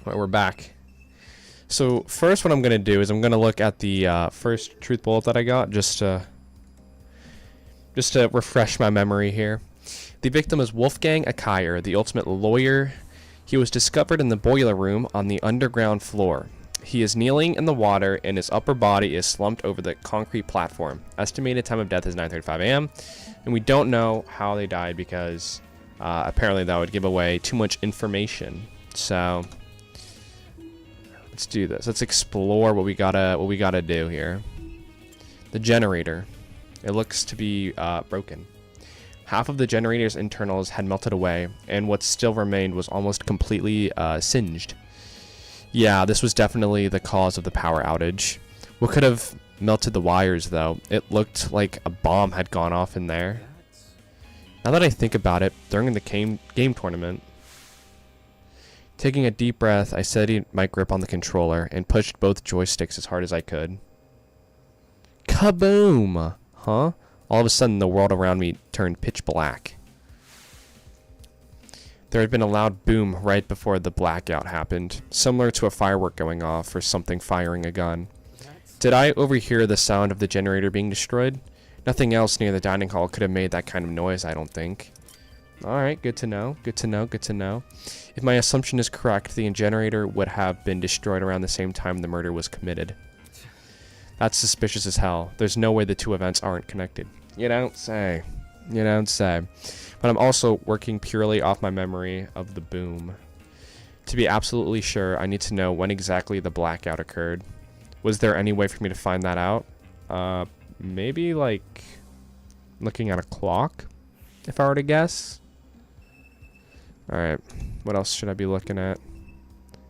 Alright, we're back. So first what I'm going to do is I'm going to look at the first truth bullet that I got just to refresh my memory here. The victim is Wolfgang, the ultimate lawyer. He was discovered in the boiler room on the underground floor. He is kneeling in the water and his upper body is slumped over the concrete platform. Estimated time of death is 9:35 a.m. And we don't know how they died because apparently that would give away too much information. So let's do this. Let's explore what we gotta do here. The generator. It looks to be broken. Half of the generator's internals had melted away, and what still remained was almost completely singed. Yeah, this was definitely the cause of the power outage. What could have melted the wires, though? It looked like a bomb had gone off in there. Now that I think about it, during the game tournament, taking a deep breath, I steadied my grip on the controller and pushed both joysticks as hard as I could. Kaboom! Huh? All of a sudden, the world around me turned pitch black. There had been a loud boom right before the blackout happened, similar to a firework going off or something firing a gun. Did I overhear the sound of the generator being destroyed? Nothing else near the dining hall could have made that kind of noise, I don't think. Alright, good to know, good to know, good to know. If my assumption is correct, the generator would have been destroyed around the same time the murder was committed. That's suspicious as hell. There's no way the two events aren't connected. You don't say. You don't say. But I'm also working purely off my memory of the boom. To be absolutely sure, I need to know when exactly the blackout occurred. Was there any way for me to find that out? Maybe like looking at a clock, if I were to guess. Alright, what else should I be looking at?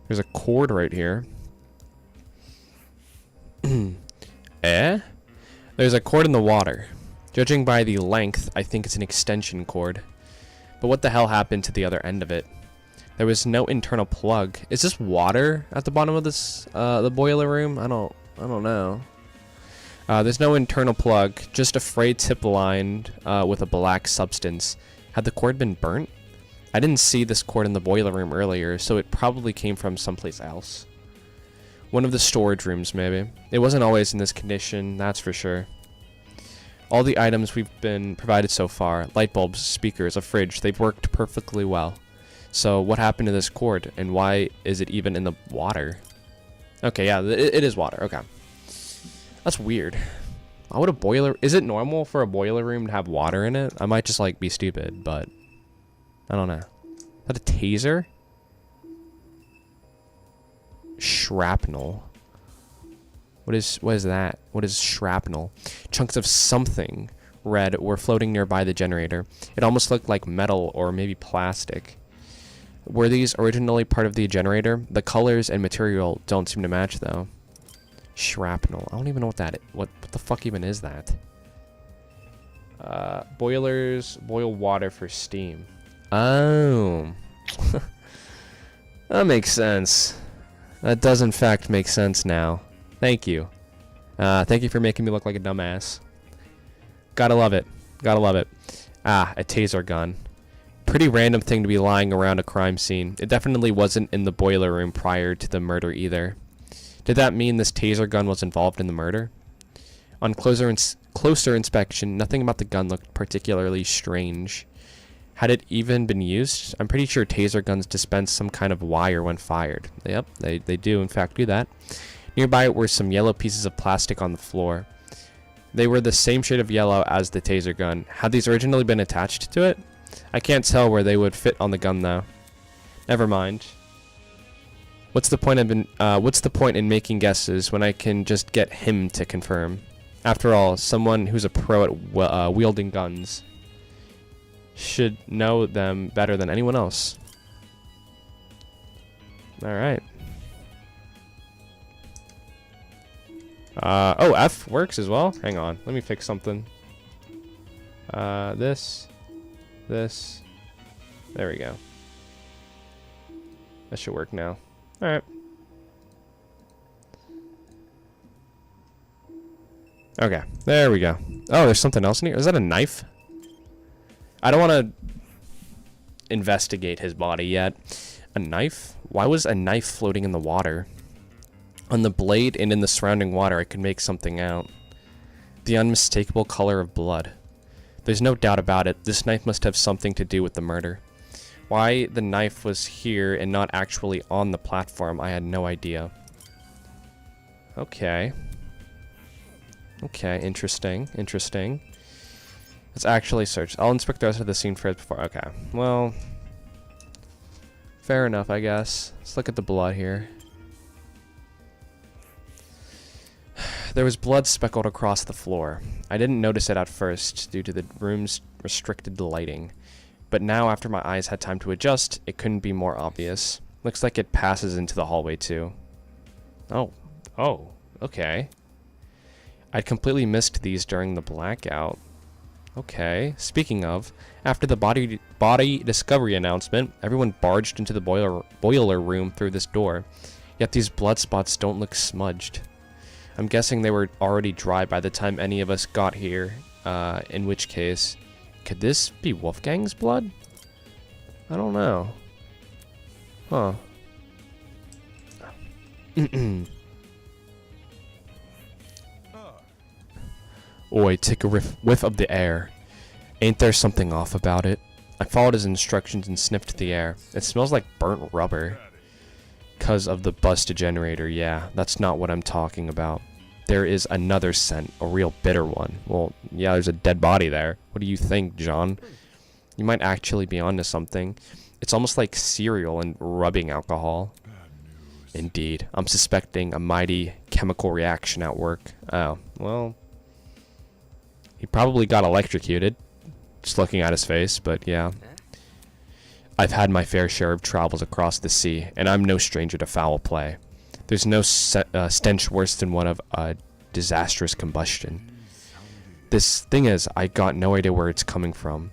There's a cord right here. There's a cord in the water. Judging by the length, I think it's an extension cord. But what the hell happened to the other end of it? There was no internal plug. Is this water at the bottom of this the boiler room? I don't know. There's no internal plug, just a frayed tip lined with a black substance. Had the cord been burnt? I didn't see this cord in the boiler room earlier, so it probably came from someplace else. One of the storage rooms, maybe. It wasn't always in this condition, that's for sure. All the items we've been provided so far, light bulbs, speakers, a fridge, they've worked perfectly well. So what happened to this cord, and why is it even in the water? Okay, yeah, it is water, okay. That's weird. Why would a boiler... Is it normal for a boiler room to have water in it? I might just, like, be stupid, but... I don't know. Is that a taser? Shrapnel. What is that? What is shrapnel? Chunks of something red were floating nearby the generator. It almost looked like metal or maybe plastic. Were these originally part of the generator? The colors and material don't seem to match, though. Shrapnel. I don't even know what that is. What the fuck even is that? Boilers boil water for steam. Oh. That makes sense. That does in fact make sense now. Thank you. Thank you for making me look like a dumbass. Gotta love it. Gotta love it. Ah, a taser gun. Pretty random thing to be lying around a crime scene. It definitely wasn't in the boiler room prior to the murder either. Did that mean this taser gun was involved in the murder? On closer inspection, nothing about the gun looked particularly strange. Had it even been used? I'm pretty sure taser guns dispense some kind of wire when fired. Yep, they do in fact do that. Nearby were some yellow pieces of plastic on the floor. They were the same shade of yellow as the taser gun. Had these originally been attached to it? I can't tell where they would fit on the gun though. Never mind. What's the point in making guesses when I can just get him to confirm? After all, someone who's a pro at wielding guns should know them better than anyone else. Alright. Oh, F works as well? Hang on, let me fix something. This. There we go. That should work now. Alright. Okay, there we go. Oh, there's something else in here. Is that a knife? I don't want to investigate his body yet. A knife? Why was a knife floating in the water? On the blade and in the surrounding water, I could make something out. The unmistakable color of blood. There's no doubt about it. This knife must have something to do with the murder. Why the knife was here and not actually on the platform, I had no idea. Okay. Okay, interesting. Interesting. Let's actually search. I'll inspect the rest of the scene first before... Okay. Well... Fair enough, I guess. Let's look at the blood here. There was blood speckled across the floor. I didn't notice it at first due to the room's restricted lighting. But now, after my eyes had time to adjust, it couldn't be more obvious. Looks like it passes into the hallway too. Oh. Oh. Okay. I'd completely missed these during the blackout. Okay. Speaking of, after the body discovery announcement, everyone barged into the boiler room through this door. Yet these blood spots don't look smudged. I'm guessing they were already dry by the time any of us got here, in which case... Could this be Wolfgang's blood? I don't know. Huh. Oi, take a whiff of the air. Ain't there something off about it? I followed his instructions and sniffed the air. It smells like burnt rubber. 'Cause of the busted generator, yeah, that's not what I'm talking about. There is another scent, a real bitter one. Well, yeah, there's a dead body there. What do you think, John? You might actually be onto something. It's almost like cereal and rubbing alcohol. Indeed. I'm suspecting a mighty chemical reaction at work. Oh, well... He probably got electrocuted. Just looking at his face, but yeah. I've had my fair share of travels across the sea, and I'm no stranger to foul play. There's no stench worse than one of a disastrous combustion. This thing is, I got no idea where it's coming from.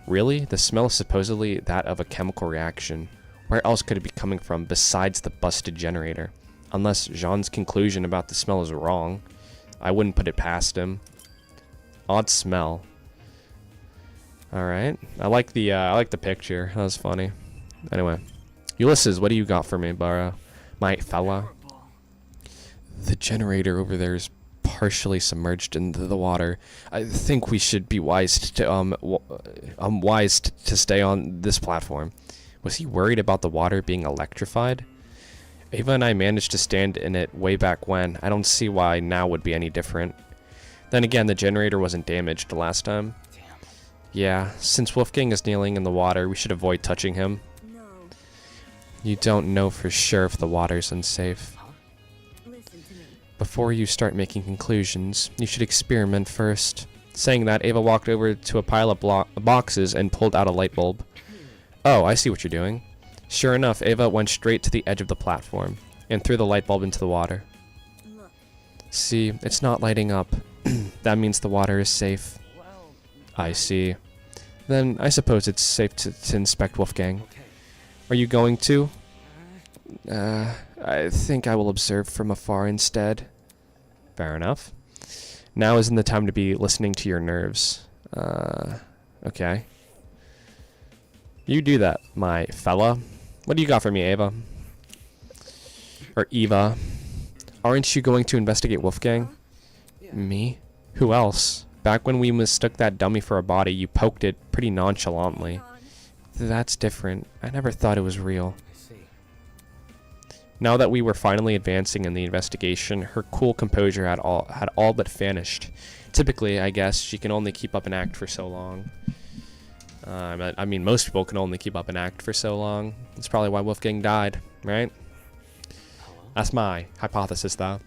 Really? The smell is supposedly that of a chemical reaction. Where else could it be coming from besides the busted generator? Unless Jean's conclusion about the smell is wrong. I wouldn't put it past him. Odd smell. Alright. I like the picture. That was funny. Anyway. Ulysses, what do you got for me, Barra? My fella? The generator over there is partially submerged into the water. I think we should be wise to stay on this platform. Was he worried about the water being electrified? Ava and I managed to stand in it way back when. I don't see why now would be any different. Then again, the generator wasn't damaged the last time. Yeah, since Wolfgang is kneeling in the water, we should avoid touching him. No. You don't know for sure if the water's unsafe. Listen to me. Before you start making conclusions, you should experiment first. Saying that, Ava walked over to a pile of boxes and pulled out a light bulb. Oh, I see what you're doing. Sure enough, Ava went straight to the edge of the platform and threw the light bulb into the water. Look. See, it's not lighting up. That means the water is safe. I see. Then I suppose it's safe to inspect Wolfgang. Are you going to? I think I will observe from afar instead. Fair enough. Now isn't the time to be listening to your nerves. Okay. You do that, my fella. What do you got for me, Ava? Or Eva? Aren't you going to investigate Wolfgang? Me? Who else? Back when we mistook that dummy for a body, you poked it pretty nonchalantly. That's different. I never thought it was real. Now that we were finally advancing in the investigation, her cool composure had all but vanished. Typically, I guess, she can only keep up an act for so long. I mean, most people can only keep up an act for so long. That's probably why Wolfgang died, right? That's my hypothesis, though.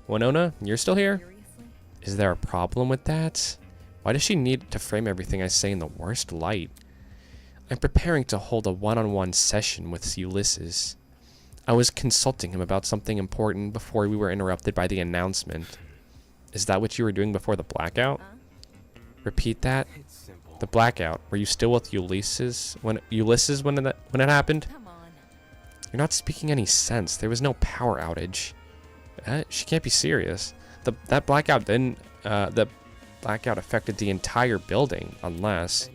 Winona, you're still here? Is there a problem with that? Why does she need to frame everything I say in the worst light? I'm preparing to hold a one-on-one session with Ulysses. I was consulting him about something important before we were interrupted by the announcement. Is that what you were doing before the blackout? Repeat that? The blackout. Were you still with Ulysses when it happened? Come on. You're not speaking any sense. There was no power outage. She can't be serious. That blackout didn't. The blackout affected the entire building, unless.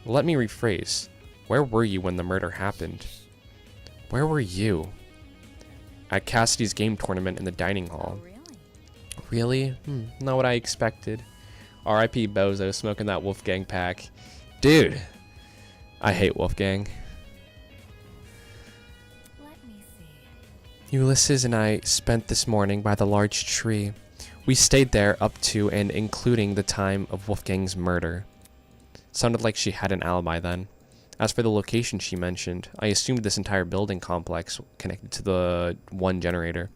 Let me rephrase. Where were you when the murder happened? Where were you? At Cassidy's game tournament in the dining hall. Oh, Really? Not what I expected. R.I.P. Bozo smoking that Wolfgang pack. Dude, I hate Wolfgang. Let me see. Ulysses and I spent this morning by the large tree. We stayed there up to and including the time of Wolfgang's murder. Sounded like she had an alibi then. As for the location she mentioned, I assumed this entire building complex connected to the one generator,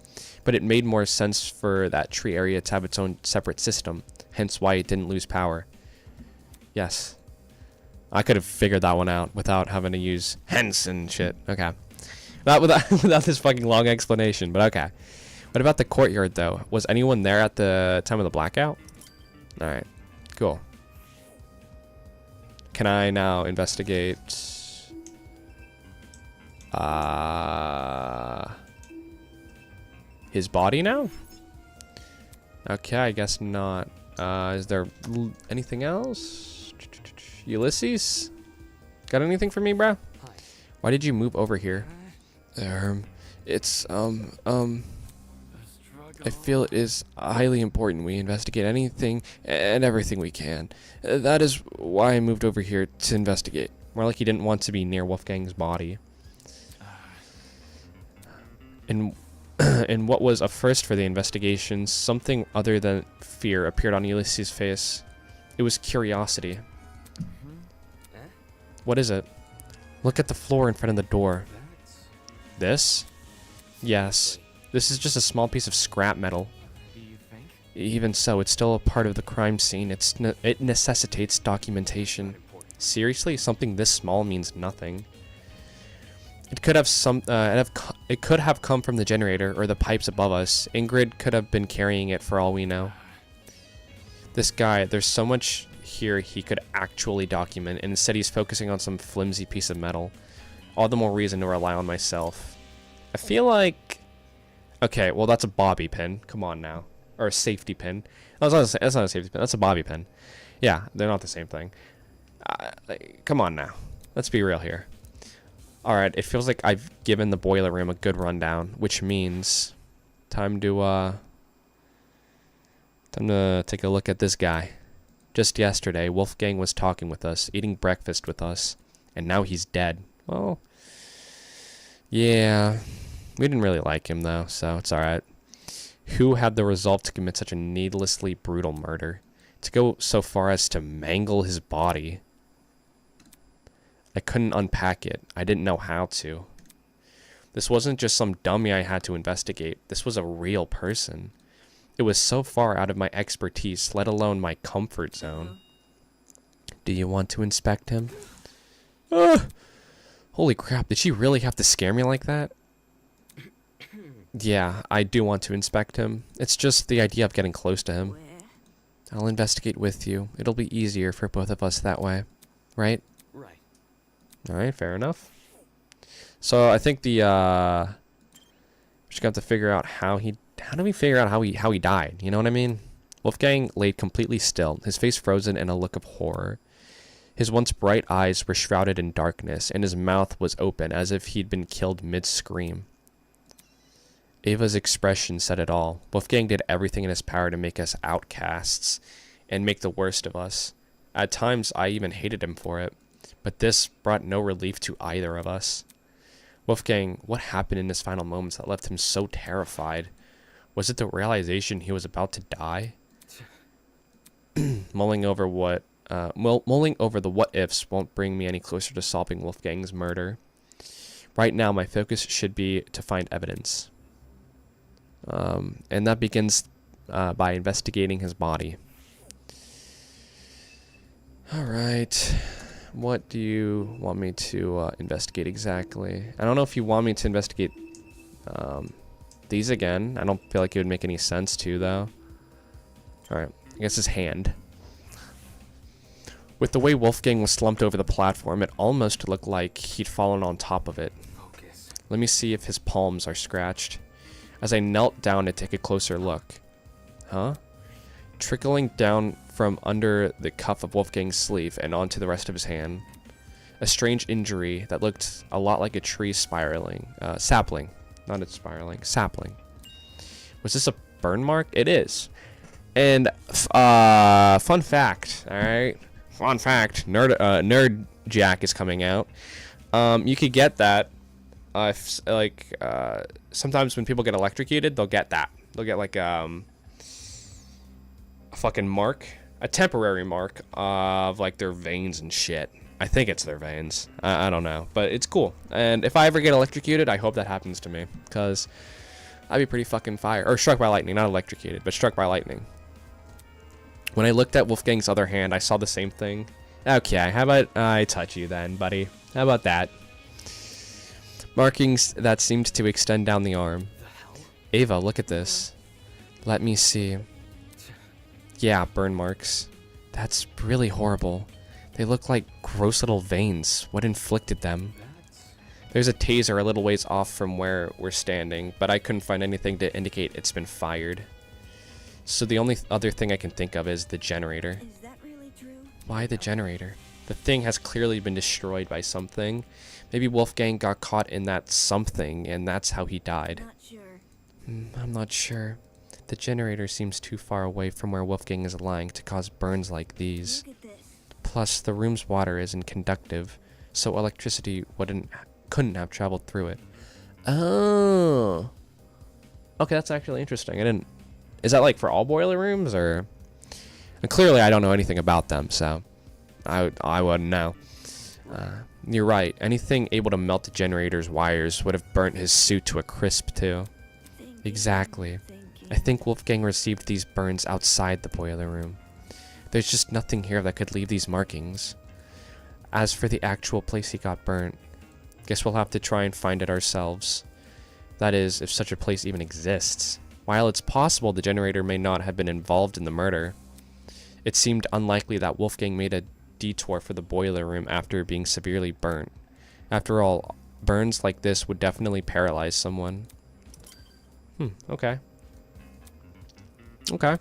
but it made more sense for that tree area to have its own separate system, hence why it didn't lose power. Yes. I could have figured that one out without having to use hence and shit. Okay. Without this fucking long explanation, but okay. What about the courtyard, though? Was anyone there at the time of the blackout? Alright. Cool. Can I now investigate... his body now? Okay, I guess not. Is there anything else? Ulysses? Got anything for me, bro? Why did you move over here? It's, I feel it is highly important we investigate anything and everything we can. That is why I moved over here to investigate. More like he didn't want to be near Wolfgang's body. And what was a first for the investigation, something other than fear appeared on Ulysses' face. It was curiosity. What is it? Look at the floor in front of the door. This? Yes. This is just a small piece of scrap metal. Even so, it's still a part of the crime scene. It necessitates documentation. Seriously, something this small means nothing. It could have it could have come from the generator or the pipes above us. Ingrid could have been carrying it for all we know. This guy, there's so much here he could actually document, and instead he's focusing on some flimsy piece of metal. All the more reason to rely on myself. I feel like... Okay, well that's a bobby pin. Come on now. Or a safety pin. That's not a safety pin. That's a bobby pin. Yeah, they're not the same thing. Come on now. Let's be real here. Alright, it feels like I've given the boiler room a good rundown, which means time to take a look at this guy. Just yesterday, Wolfgang was talking with us, eating breakfast with us, and now he's dead. Well, yeah, we didn't really like him though, so it's alright. Who had the resolve to commit such a needlessly brutal murder? To go so far as to mangle his body? I couldn't unpack it. I didn't know how to. This wasn't just some dummy I had to investigate. This was a real person. It was so far out of my expertise, let alone my comfort zone. Do you want to inspect him? Holy crap, did she really have to scare me like that? Yeah, I do want to inspect him. It's just the idea of getting close to him. I'll investigate with you. It'll be easier for both of us that way. Right? Right. Alright, fair enough. So I think the we're just gonna have to figure out how do we figure out how he died? You know what I mean? Wolfgang laid completely still, his face frozen in a look of horror. His once bright eyes were shrouded in darkness, and his mouth was open as if he'd been killed mid-scream. Ava's expression said it all. Wolfgang did everything in his power to make us outcasts and make the worst of us. At times, I even hated him for it, but this brought no relief to either of us. Wolfgang, what happened in his final moments that left him so terrified? Was it the realization he was about to die? Mulling over the what-ifs won't bring me any closer to solving Wolfgang's murder. Right now, my focus should be to find evidence. And that begins by investigating his body. Alright. What do you want me to investigate exactly? I don't know if you want me to investigate these again. I don't feel like it would make any sense to, though. Alright. I guess his hand. With the way Wolfgang was slumped over the platform, it almost looked like he'd fallen on top of it. Focus. Let me see if his palms are scratched. As I knelt down to take a closer look. Huh? Trickling down from under the cuff of Wolfgang's sleeve and onto the rest of his hand. a strange injury that looked a lot like a tree spiraling. Sapling. Not a spiraling. Sapling. Was this a burn mark? It is. And, fun fact, alright? Fun fact. Nerd Jack is coming out. You could get that, if, like, sometimes when people get electrocuted, they'll get that. They'll get, like, a fucking mark. A temporary mark of, like, their veins and shit. I think it's their veins. I don't know. But it's cool. And if I ever get electrocuted, I hope that happens to me. Because I'd be pretty fucking fire. Or struck by lightning. Not electrocuted, but struck by lightning. When I looked at Wolfgang's other hand, I saw the same thing. Okay, how about I touch you then, buddy? How about that? Markings that seemed to extend down the arm. Ava, look at this. Let me see. Yeah, burn marks. That's really horrible. They look like gross little veins. What inflicted them? There's a taser a little ways off from where we're standing, but I couldn't find anything to indicate it's been fired. So the only other thing I can think of is the generator. Is that really true? Why the generator? The thing has clearly been destroyed by something. Maybe Wolfgang got caught in that something, and that's how he died. Not sure. I'm not sure. The generator seems too far away from where Wolfgang is lying to cause burns like these. Look at this. Plus, the room's water isn't conductive, so electricity couldn't have traveled through it. Oh. Okay, that's actually interesting. Is that like for all boiler rooms, or? And clearly, I don't know anything about them, so I wouldn't know. You're right. Anything able to melt the generator's wires would have burnt his suit to a crisp too. Exactly. I think Wolfgang received these burns outside the boiler room. There's just nothing here that could leave these markings. As for the actual place he got burnt, guess we'll have to try and find it ourselves. That is, if such a place even exists. While it's possible the generator may not have been involved in the murder, it seemed unlikely that Wolfgang made a detour for the boiler room after being severely burnt. After all, burns like this would definitely paralyze someone. Okay. Okay.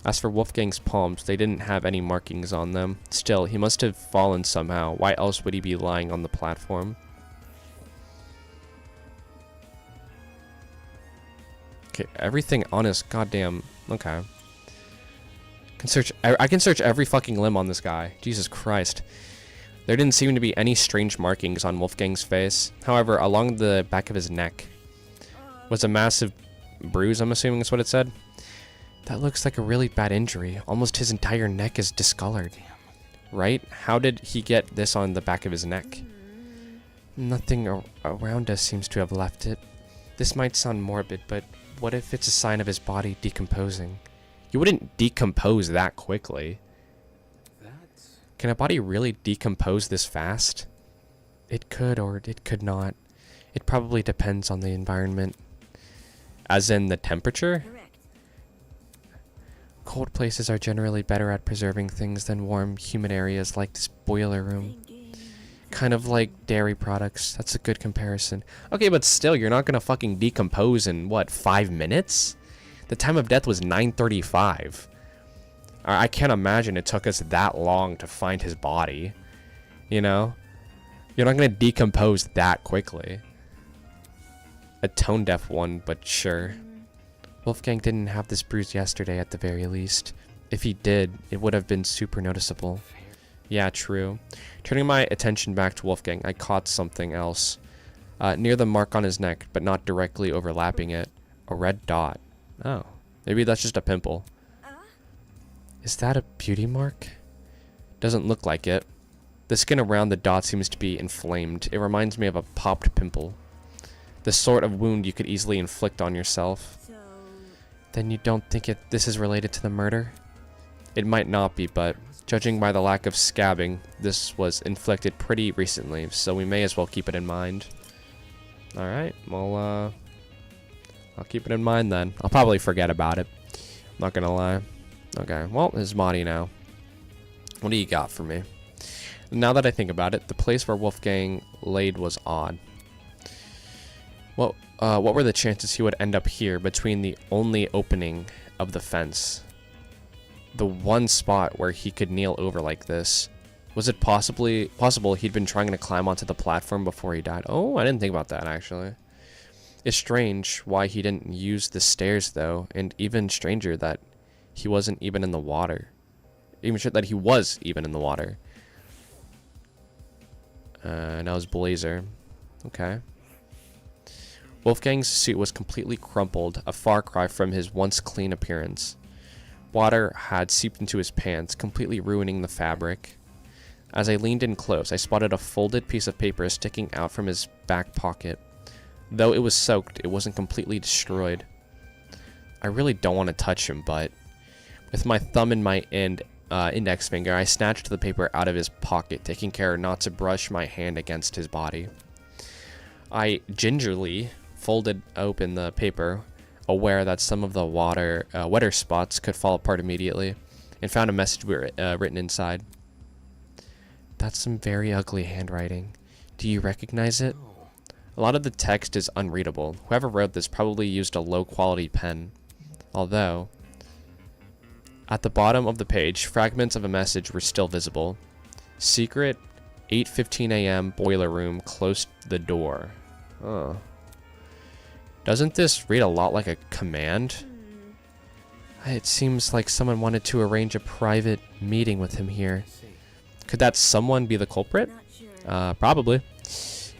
As for Wolfgang's palms, they didn't have any markings on them. Still, he must have fallen somehow. Why else would he be lying on the platform? Okay, everything on his goddamn... Okay. I can search every fucking limb on this guy. Jesus Christ. There didn't seem to be any strange markings on Wolfgang's face. However, along the back of his neck was a massive bruise, I'm assuming is what it said. That looks like a really bad injury. Almost his entire neck is discolored. Right? How did he get this on the back of his neck? Nothing around us seems to have left it. This might sound morbid, but what if it's a sign of his body decomposing? You wouldn't decompose that quickly. Can a body really decompose this fast? It could, or it could not. It probably depends on the environment. As in the temperature? Correct. Cold places are generally better at preserving things than warm, humid areas like this boiler room. Kind of like dairy products. That's a good comparison. Okay, but still, you're not gonna fucking decompose in, what, 5 minutes? The time of death was 9:35. I can't imagine it took us that long to find his body. You know? You're not gonna decompose that quickly. A tone-deaf one, but sure. Wolfgang didn't have this bruise yesterday at the very least. If he did, it would have been super noticeable. Yeah, true. Turning my attention back to Wolfgang, I caught something else. Near the mark on his neck, but not directly overlapping it. A red dot. Oh, maybe that's just a pimple. Is that a beauty mark? Doesn't look like it. The skin around the dot seems to be inflamed. It reminds me of a popped pimple. The sort of wound you could easily inflict on yourself. So, Then you don't think this is related to the murder? It might not be, but judging by the lack of scabbing, this was inflicted pretty recently, so we may as well keep it in mind. Alright, well, I'll keep it in mind then. I'll probably forget about it. Not gonna lie. Okay, well, his body now. What do you got for me? Now that I think about it, the place where Wolfgang laid was odd. Well, what were the chances he would end up here between the only opening of the fence? The one spot where he could kneel over like this. Was it possible he'd been trying to climb onto the platform before he died? Oh, I didn't think about that, actually. It's strange why he didn't use the stairs, though, and even stranger that he wasn't even in the water. Even sure that he was even in the water. Now his blazer. Okay. Wolfgang's suit was completely crumpled, a far cry from his once clean appearance. Water had seeped into his pants, completely ruining the fabric. As I leaned in close, I spotted a folded piece of paper sticking out from his back pocket. Though it was soaked, it wasn't completely destroyed. I really don't want to touch him, but with my thumb in my index finger, I snatched the paper out of his pocket, taking care not to brush my hand against his body. I gingerly folded open the paper, aware that some of the wetter spots could fall apart immediately, and found a message written inside. That's some very ugly handwriting. Do you recognize it? A lot of the text is unreadable. Whoever wrote this probably used a low-quality pen. Although, at the bottom of the page, fragments of a message were still visible. Secret, 8:15 a.m., boiler room, close the door. Oh. Doesn't this read a lot like a command? It seems like someone wanted to arrange a private meeting with him here. Could that someone be the culprit? Probably.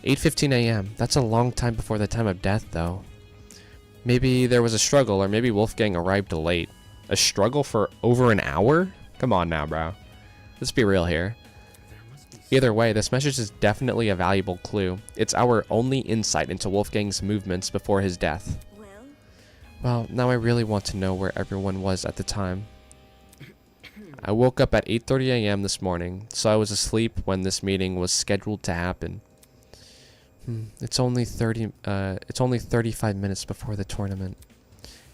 8:15 a.m. That's a long time before the time of death, though. Maybe there was a struggle, or maybe Wolfgang arrived late. A struggle for over an hour? Come on now, bro. Let's be real here. Either way, this message is definitely a valuable clue. It's our only insight into Wolfgang's movements before his death. Well, now I really want to know where everyone was at the time. I woke up at 8:30 a.m. this morning, so I was asleep when this meeting was scheduled to happen. It's only 35 minutes before the tournament.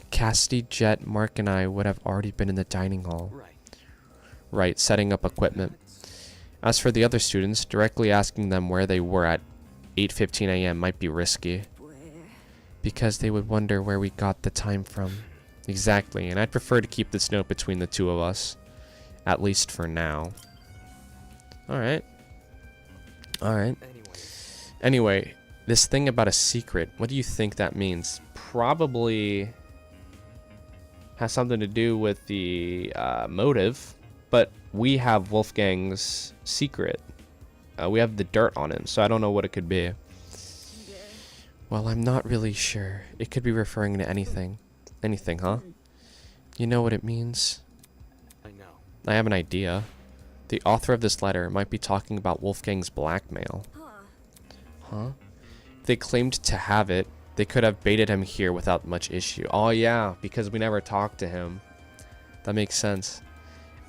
Cassidy, Jet, Mark, and I would have already been in the dining hall. Right, setting up equipment. As for the other students, directly asking them where they were at 8:15 a.m. might be risky. Because they would wonder where we got the time from. Exactly, and I'd prefer to keep this note between the two of us. At least for now. Alright. Alright. Anyway, this thing about a secret, what do you think that means? Probably has something to do with the motive, but we have Wolfgang's secret. We have the dirt on him, so I don't know what it could be. Well, I'm not really sure. It could be referring to anything. Anything, huh? You know what it means? I know. I have an idea. The author of this letter might be talking about Wolfgang's blackmail. Huh? If they claimed to have it, they could have baited him here without much issue. Oh yeah, because we never talked to him. That makes sense.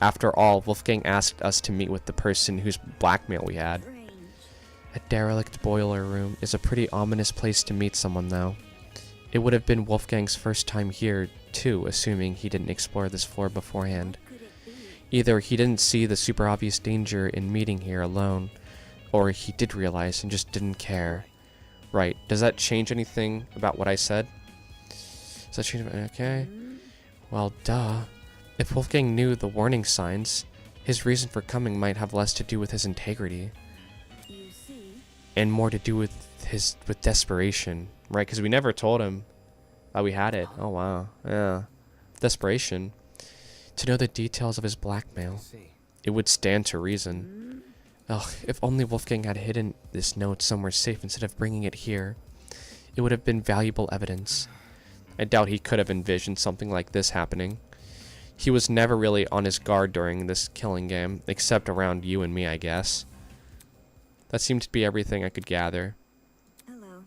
After all, Wolfgang asked us to meet with the person whose blackmail we had. A derelict boiler room is a pretty ominous place to meet someone, though. It would have been Wolfgang's first time here, too, assuming he didn't explore this floor beforehand. Either he didn't see the super obvious danger in meeting here alone, or he did realize and just didn't care. Right, does that change anything about what I said? Does that change? Okay. Well, duh. If Wolfgang knew the warning signs, his reason for coming might have less to do with his integrity. And more to do with desperation, right? Because we never told him that we had it. Oh wow, yeah, desperation. To know the details of his blackmail, it would stand to reason. Ugh, if only Wolfgang had hidden this note somewhere safe instead of bringing it here, it would have been valuable evidence. I doubt he could have envisioned something like this happening. He was never really on his guard during this killing game, except around you and me, I guess. That seemed to be everything I could gather. Hello.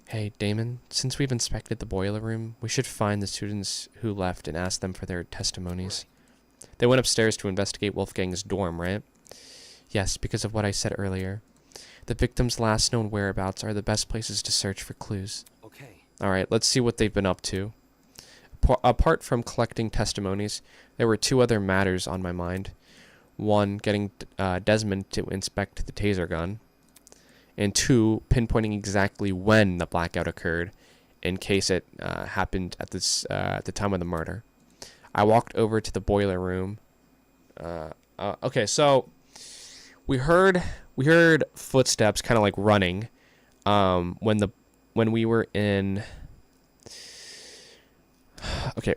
Hey, Damon, since we've inspected the boiler room, we should find the students who left and ask them for their testimonies. They went upstairs to investigate Wolfgang's dorm, right? Yes, because of what I said earlier. The victim's last known whereabouts are the best places to search for clues. Okay. Alright, let's see what they've been up to. Apart from collecting testimonies, there were two other matters on my mind. One, getting Desmond to inspect the taser gun. And two, pinpointing exactly when the blackout occurred, in case it happened at the time of the murder. I walked over to the boiler room. Okay, so we heard footsteps kind of like running when we were in. Okay,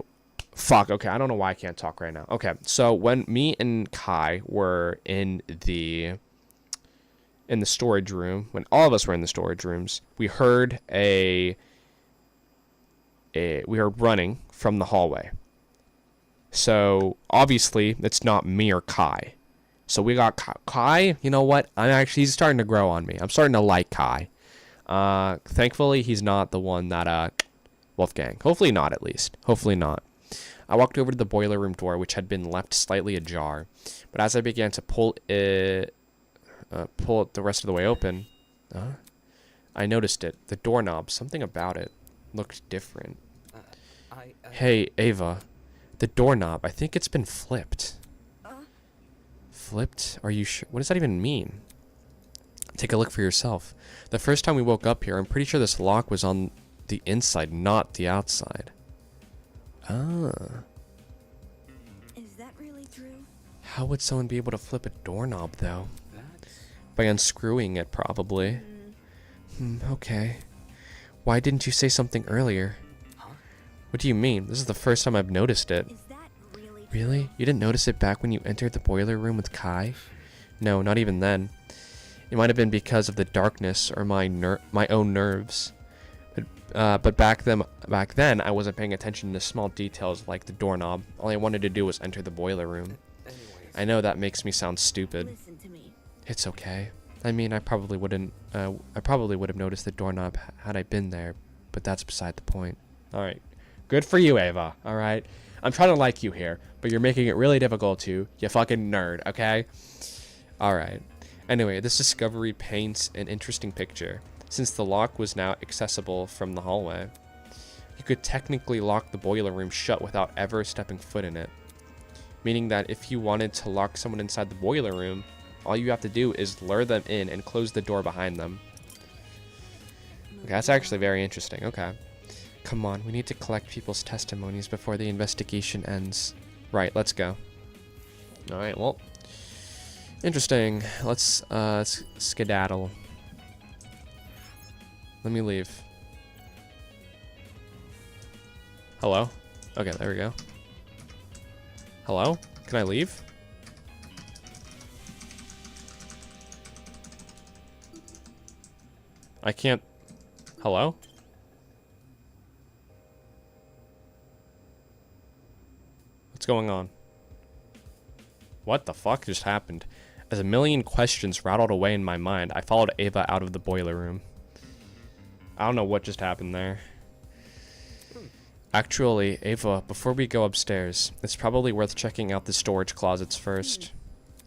fuck. Okay, I don't know why I can't talk right now. Okay, so when me and Kai were in the storage room, when all of us were in the storage rooms, we heard we heard running from the hallway. So obviously it's not me or Kai. So we got Kai. You know what? He's starting to grow on me. I'm starting to like Kai. Thankfully he's not the one that Wolfgang. Hopefully not, at least. Hopefully not. I walked over to the boiler room door, which had been left slightly ajar. But as I began to pull it the rest of the way open, I noticed it. The doorknob, something about it looked different. Hey, Ava. The doorknob, I think it's been flipped. Flipped? Are you sure? What does that even mean? Take a look for yourself. The first time we woke up here, I'm pretty sure this lock was on the inside, not the outside. Ah. Is that really true? How would someone be able to flip a doorknob, though? By unscrewing it, probably. Okay. Why didn't you say something earlier? What do you mean? This is the first time I've noticed it. Is that really true? Really? You didn't notice it back when you entered the boiler room with Kai? No, not even then. It might have been because of the darkness or my own nerves. But back then, I wasn't paying attention to small details like the doorknob. All I wanted to do was enter the boiler room. I know that makes me sound stupid. Listen to me. It's okay. I mean, I probably would have noticed the doorknob had I been there, but that's beside the point. All right. Good for you, Ava. All right. I'm trying to like you here, but you're making it really difficult to. You fucking nerd, okay? All right. Anyway, this discovery paints an interesting picture. Since the lock was now accessible from the hallway, you could technically lock the boiler room shut without ever stepping foot in it. Meaning that if you wanted to lock someone inside the boiler room, all you have to do is lure them in and close the door behind them. Okay, that's actually very interesting. Okay. Come on, we need to collect people's testimonies before the investigation ends. Right, let's go. Alright, well. Interesting. Let's skedaddle. Let me leave. Hello? Okay, there we go. Hello? Can I leave? I can't... Hello? What's going on? What the fuck just happened? As a million questions rattled away in my mind, I followed Ava out of the boiler room. I don't know what just happened there. Actually, Ava, before we go upstairs, it's probably worth checking out the storage closets first.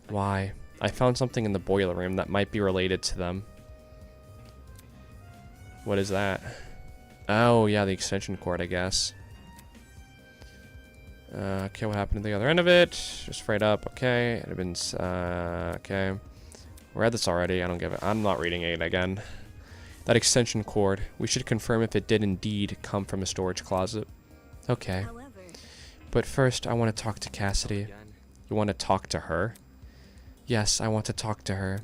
Why? I found something in the boiler room that might be related to them. What is that? Oh, yeah, the extension cord, I guess. Okay, what happened to the other end of it? Just frayed up. Okay, it had been. Okay, read this already. I don't give it. I'm not reading it again. That extension cord. We should confirm if it did indeed come from a storage closet. Okay. However, But first, I want to talk to Cassidy. You want to talk to her? Yes, I want to talk to her.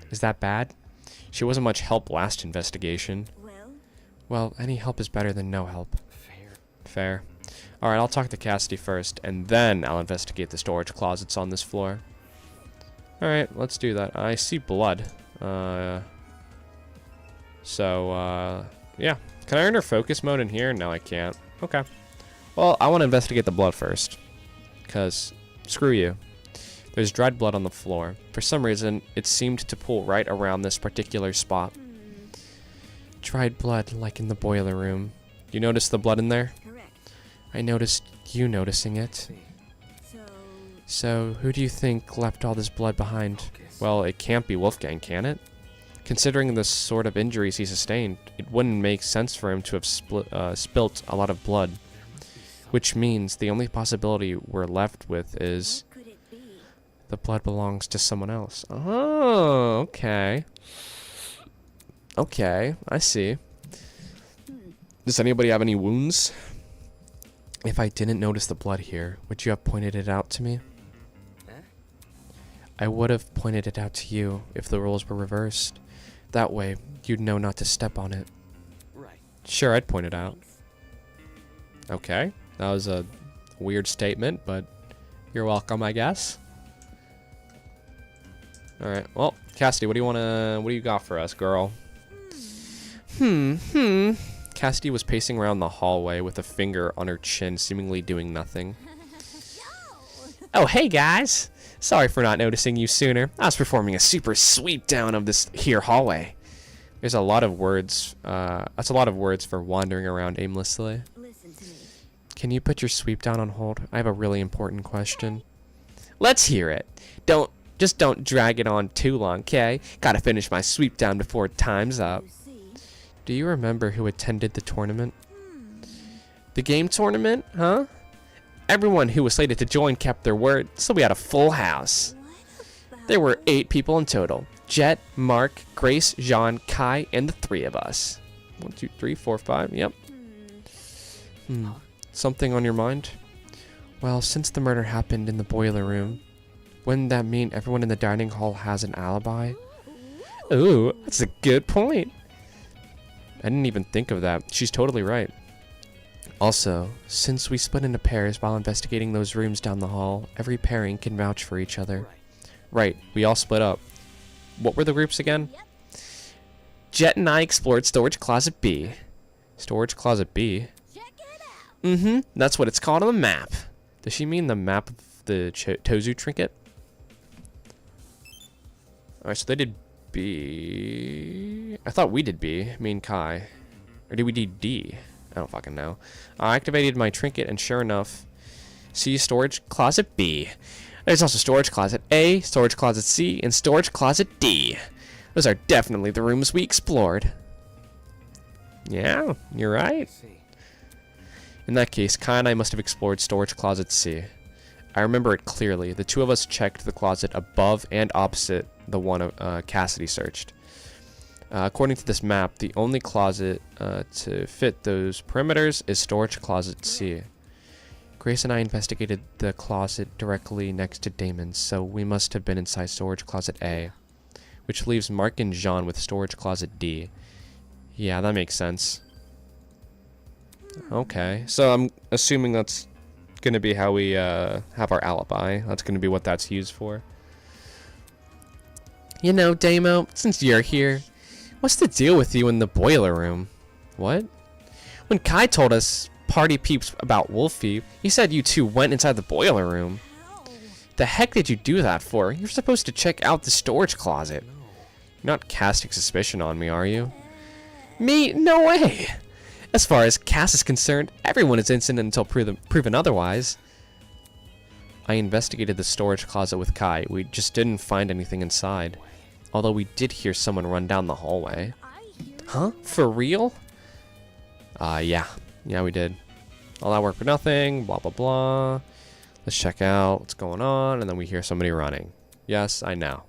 Is that bad? She wasn't much help last investigation. Well, any help is better than no help. Fair. Alright, I'll talk to Cassidy first, and then I'll investigate the storage closets on this floor. Alright, let's do that. I see blood. Yeah. Can I enter focus mode in here? No, I can't. Okay. Well, I want to investigate the blood first. Because, screw you. There's dried blood on the floor. For some reason, it seemed to pull right around this particular spot. Dried blood, like in the boiler room. You notice the blood in there? correct. I noticed you noticing it. So, who do you think left all this blood behind? Well, it can't be Wolfgang, can it? Considering the sort of injuries he sustained, it wouldn't make sense for him to have spilt a lot of blood. Which means the only possibility we're left with is What could it be? the blood belongs to someone else. Oh, okay. Okay, I see. Does anybody have any wounds? If I didn't notice the blood here, would you have pointed it out to me? I would have pointed it out to you if the roles were reversed. That way, you'd know not to step on it. Right. Sure, I'd point it out. Thanks. Okay, that was a weird statement, but you're welcome, I guess. All right, well, Cassidy, what do you got for us, girl? Cassidy was pacing around the hallway with a finger on her chin, seemingly doing nothing. Oh, hey guys! Sorry for not noticing you sooner. I was performing a super sweep down of this here hallway. There's a lot of words. That's a lot of words for wandering around aimlessly. Listen to me. Can you put your sweep down on hold? I have a really important question. Let's hear it. Just don't drag it on too long, okay? Gotta finish my sweep down before time's up. You see? Do you remember who attended the tournament? The game tournament, huh? Everyone who was slated to join kept their word, so we had a full house. What about There were 8 people in total. Jet, Mark, Grace, Jean, Kai, and the 3 of us. 1, 2, 3, 4, 5, yep. Something on your mind? Well, since the murder happened in the boiler room, wouldn't that mean everyone in the dining hall has an alibi? Ooh, that's a good point. I didn't even think of that. She's totally right. Also, since we split into pairs while investigating those rooms down the hall, every pairing can vouch for each other. Right, we all split up. What were the groups again? Jet and I explored Storage Closet B. Storage Closet B? Check it out. That's what it's called on the map. Does she mean the map of the Tozu trinket? Alright, so they did B. I thought we did B, me and Kai. Or did we do D? I don't fucking know. I activated my trinket and sure enough, see Storage Closet B. There's also Storage Closet A, Storage Closet C, and Storage Closet D. Those are definitely the rooms we explored. Yeah, you're right. See. In that case, Kai and I must have explored Storage Closet C. I remember it clearly. The 2 of us checked the closet above and opposite the one Cassidy searched. According to this map, the only closet to fit those perimeters is Storage Closet C. Grace and I investigated the closet directly next to Damon's, so we must have been inside Storage Closet A, which leaves Mark and Jean with Storage Closet D. Yeah, that makes sense. Okay, so I'm assuming that's going to be how we have our alibi. That's going to be what that's used for. You know, Damo, since you're here, what's the deal with you in the boiler room? What? When Kai told us party peeps about Wolfie, he said you 2 went inside the boiler room. Ow. The heck did you do that for? You're supposed to check out the storage closet. You're not casting suspicion on me, are you? Me? No way! As far as Cass is concerned, everyone is innocent until proven otherwise. I investigated the storage closet with Kai. We just didn't find anything inside. Although we did hear someone run down the hallway. I hear Huh? For real? Yeah. Yeah, we did. All that work for nothing, blah, blah, blah. Let's check out what's going on, and then we hear somebody running. Yes, I know.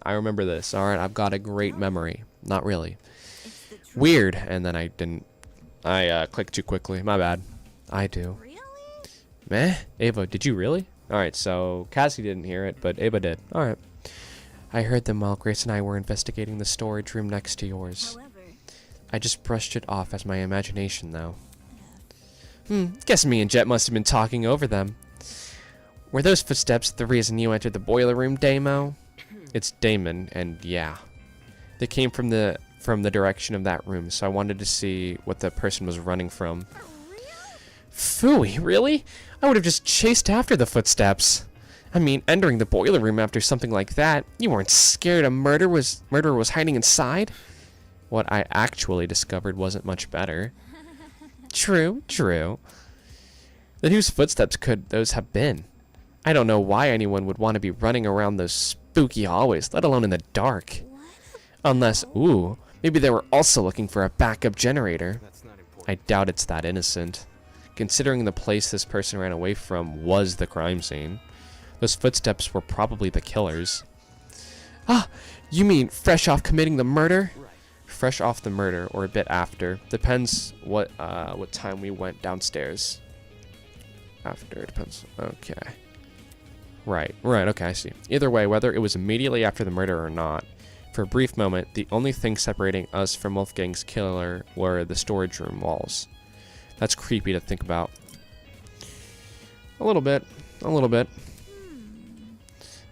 I remember this. Alright, I've got a great memory. Not really. it's the truth. Weird, and then I didn't. I clicked too quickly. My bad. I do. Really? Meh? Ava, did you really? Alright, so Cassie didn't hear it, but Ava did. Alright. I heard them while Grace and I were investigating the storage room next to yours. However, I just brushed it off as my imagination, though. Guess me and Jet must have been talking over them. Were those footsteps the reason you entered the boiler room, Damo? It's Damon, and yeah. They came from the direction of that room, so I wanted to see what the person was running from. Phooey, really? I would have just chased after the footsteps. I mean, entering the boiler room after something like that, you weren't scared a murderer was hiding inside? What I actually discovered wasn't much better. True, true. Then whose footsteps could those have been? I don't know why anyone would want to be running around those spooky hallways, let alone in the dark. Unless, ooh, maybe they were also looking for a backup generator. That's not important. I doubt it's that innocent. Considering the place this person ran away from was the crime scene, those footsteps were probably the killers. Ah, you mean fresh off committing the murder? Right. Fresh off the murder, or a bit after. Depends what time we went downstairs. After, depends. Okay. Right, okay, I see. Either way, whether it was immediately after the murder or not, for a brief moment, the only thing separating us from Wolfgang's killer were the storage room walls. That's creepy to think about. A little bit.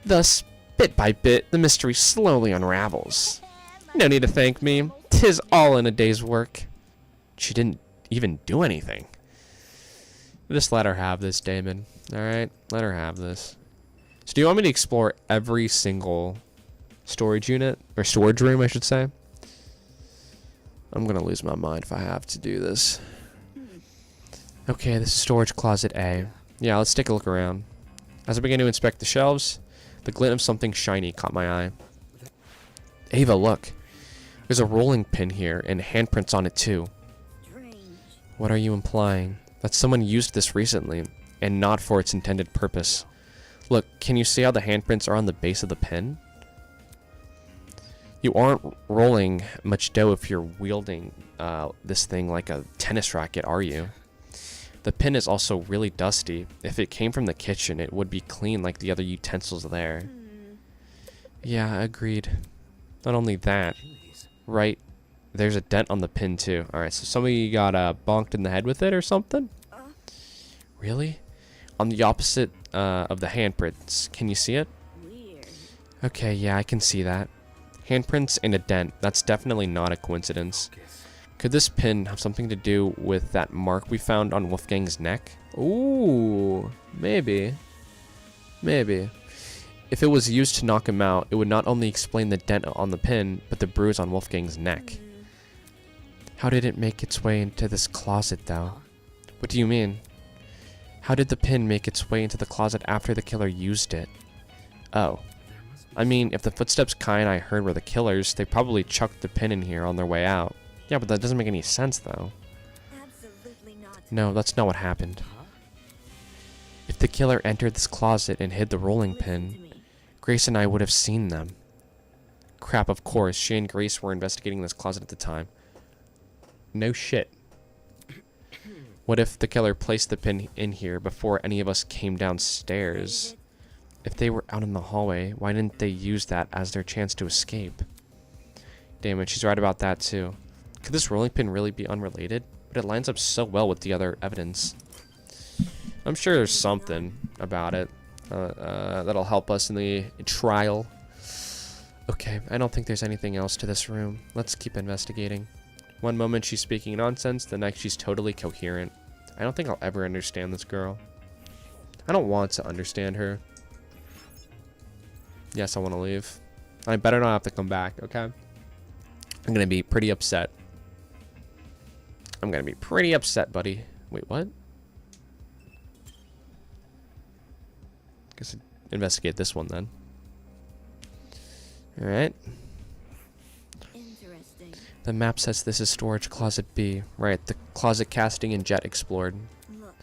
Thus, bit by bit, the mystery slowly unravels. No need to thank me. 'Tis all in a day's work. She didn't even do anything. Just let her have this, Damon. Alright? Let her have this. So do you want me to explore every single storage unit? Or storage room, I should say? I'm gonna lose my mind if I have to do this. Okay, this is storage closet A. Yeah, let's take a look around. As I begin to inspect the shelves, the glint of something shiny caught my eye. Ava, look. There's a rolling pin here and handprints on it too. Strange. What are you implying? That someone used this recently, and not for its intended purpose. Look, can you see how the handprints are on the base of the pin? You aren't rolling much dough if you're wielding this thing like a tennis racket, are you? The pin is also really dusty. If it came from the kitchen, it would be clean like the other utensils there. Yeah, agreed. Not only that, right, there's a dent on the pin too. Alright, so somebody got bonked in the head with it or something? Really? On the opposite of the handprints. Can you see it? Weird. Okay, yeah, I can see that. Handprints and a dent. That's definitely not a coincidence. Could this pin have something to do with that mark we found on Wolfgang's neck? Ooh, maybe. Maybe. If it was used to knock him out, it would not only explain the dent on the pin, but the bruise on Wolfgang's neck. How did it make its way into this closet, though? What do you mean? How did the pin make its way into the closet after the killer used it? Oh. I mean, if the footsteps Kai and I heard were the killers, they probably chucked the pin in here on their way out. Yeah, but that doesn't make any sense, though. Absolutely not. No, that's not what happened. If the killer entered this closet and hid the rolling Listen to pin, me. Grace and I would have seen them. Crap, of course. She and Grace were investigating this closet at the time. No shit. What if the killer placed the pin in here before any of us came downstairs? If they were out in the hallway, why didn't they use that as their chance to escape? Damn it, she's right about that too. Could this rolling pin really be unrelated? But it lines up so well with the other evidence. I'm sure there's something about it that'll help us in the trial. Okay, I don't think there's anything else to this room. Let's keep investigating. One moment she's speaking nonsense, the next she's totally coherent. I don't think I'll ever understand this girl. I don't want to understand her. Yes, I want to leave. I better not have to come back, okay? I'm gonna be pretty upset. I'm gonna be pretty upset, buddy. Wait, what? Guess I'd investigate this one then. Alright. Interesting. The map says this is storage closet B. Right, the closet Casting and Jet explored. Look.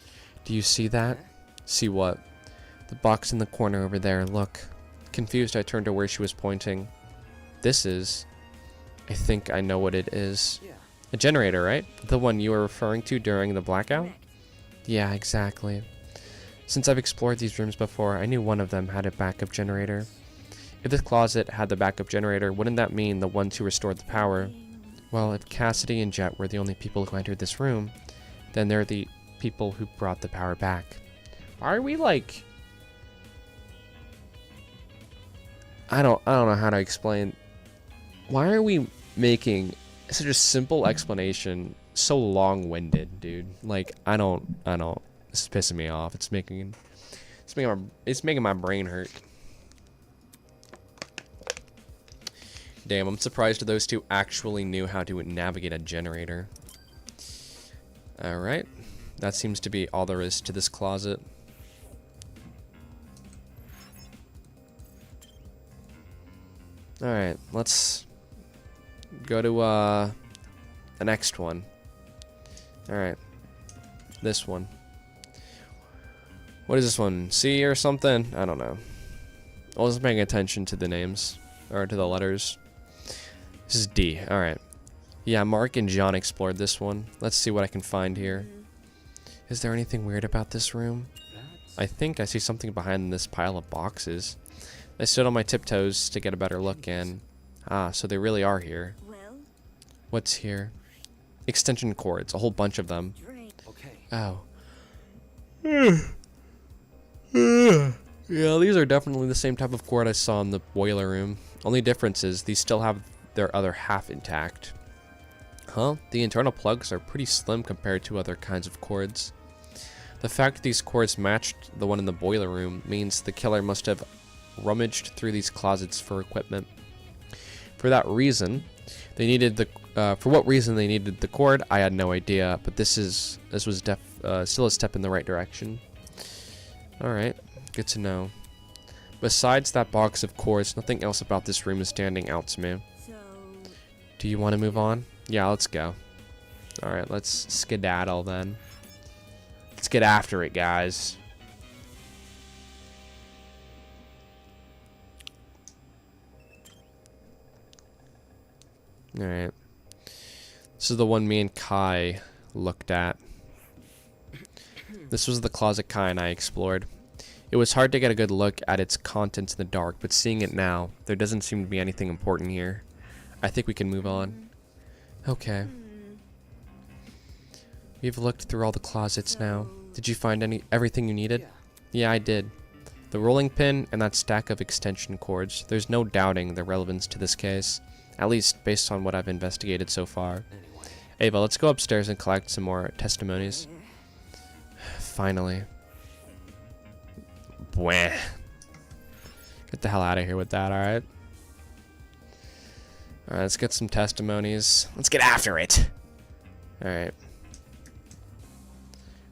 Do you see that? See what? The box in the corner over there, look. Confused, I turned to where she was pointing. This is... I think I know what it is. A generator, right? The one you were referring to during the blackout? Correct. Yeah, exactly. Since I've explored these rooms before, I knew one of them had a backup generator. If this closet had the backup generator, wouldn't that mean the ones who restored the power? Well, if Cassidy and Jet were the only people who entered this room, then they're the people who brought the power back. Are we like... I don't know how to explain. Why are we making such a simple explanation so long-winded, dude? Like, I don't. This is pissing me off. It's making my brain hurt. Damn, I'm surprised those two actually knew how to navigate a generator. Alright. That seems to be all there is to this closet. Alright, let's go to the next one. Alright. This one. What is this one? C or something? I don't know. I wasn't paying attention to the names. Or to the letters. This is D. Alright. Yeah, Mark and John explored this one. Let's see what I can find here. Is there anything weird about this room? I think I see something behind this pile of boxes. I stood on my tiptoes to get a better look in. Ah, so they really are here. Well, What's here? Extension cords, a whole bunch of them. drain. Okay. Oh. Yeah, these are definitely the same type of cord I saw in the boiler room. Only difference is these still have their other half intact. Huh? The internal plugs are pretty slim compared to other kinds of cords. The fact that these cords matched the one in the boiler room means the killer must have rummaged through these closets for equipment. For that reason, they needed the for what reason they needed the cord, I had no idea, but this was still a step in the right direction. All right, good to know. Besides that box of cords, nothing else about this room is standing out to me. So, Do you want to move on? Yeah, let's go. All right, let's skedaddle then. Let's get after it, guys. All right. This is the one me and Kai looked at. This was the closet Kai and I explored. It was hard to get a good look at its contents in the dark, but seeing it now, there doesn't seem to be anything important here. I think we can move on. Okay. We've looked through all the closets now. Did you find everything you needed? Yeah, I did. The rolling pin and that stack of extension cords. There's no doubting their relevance to this case, at least based on what I've investigated so far. Anyway. Ava, let's go upstairs and collect some more testimonies. Finally. Bwah. Get the hell out of here with that, alright? Alright, let's get some testimonies. Let's get after it! Alright.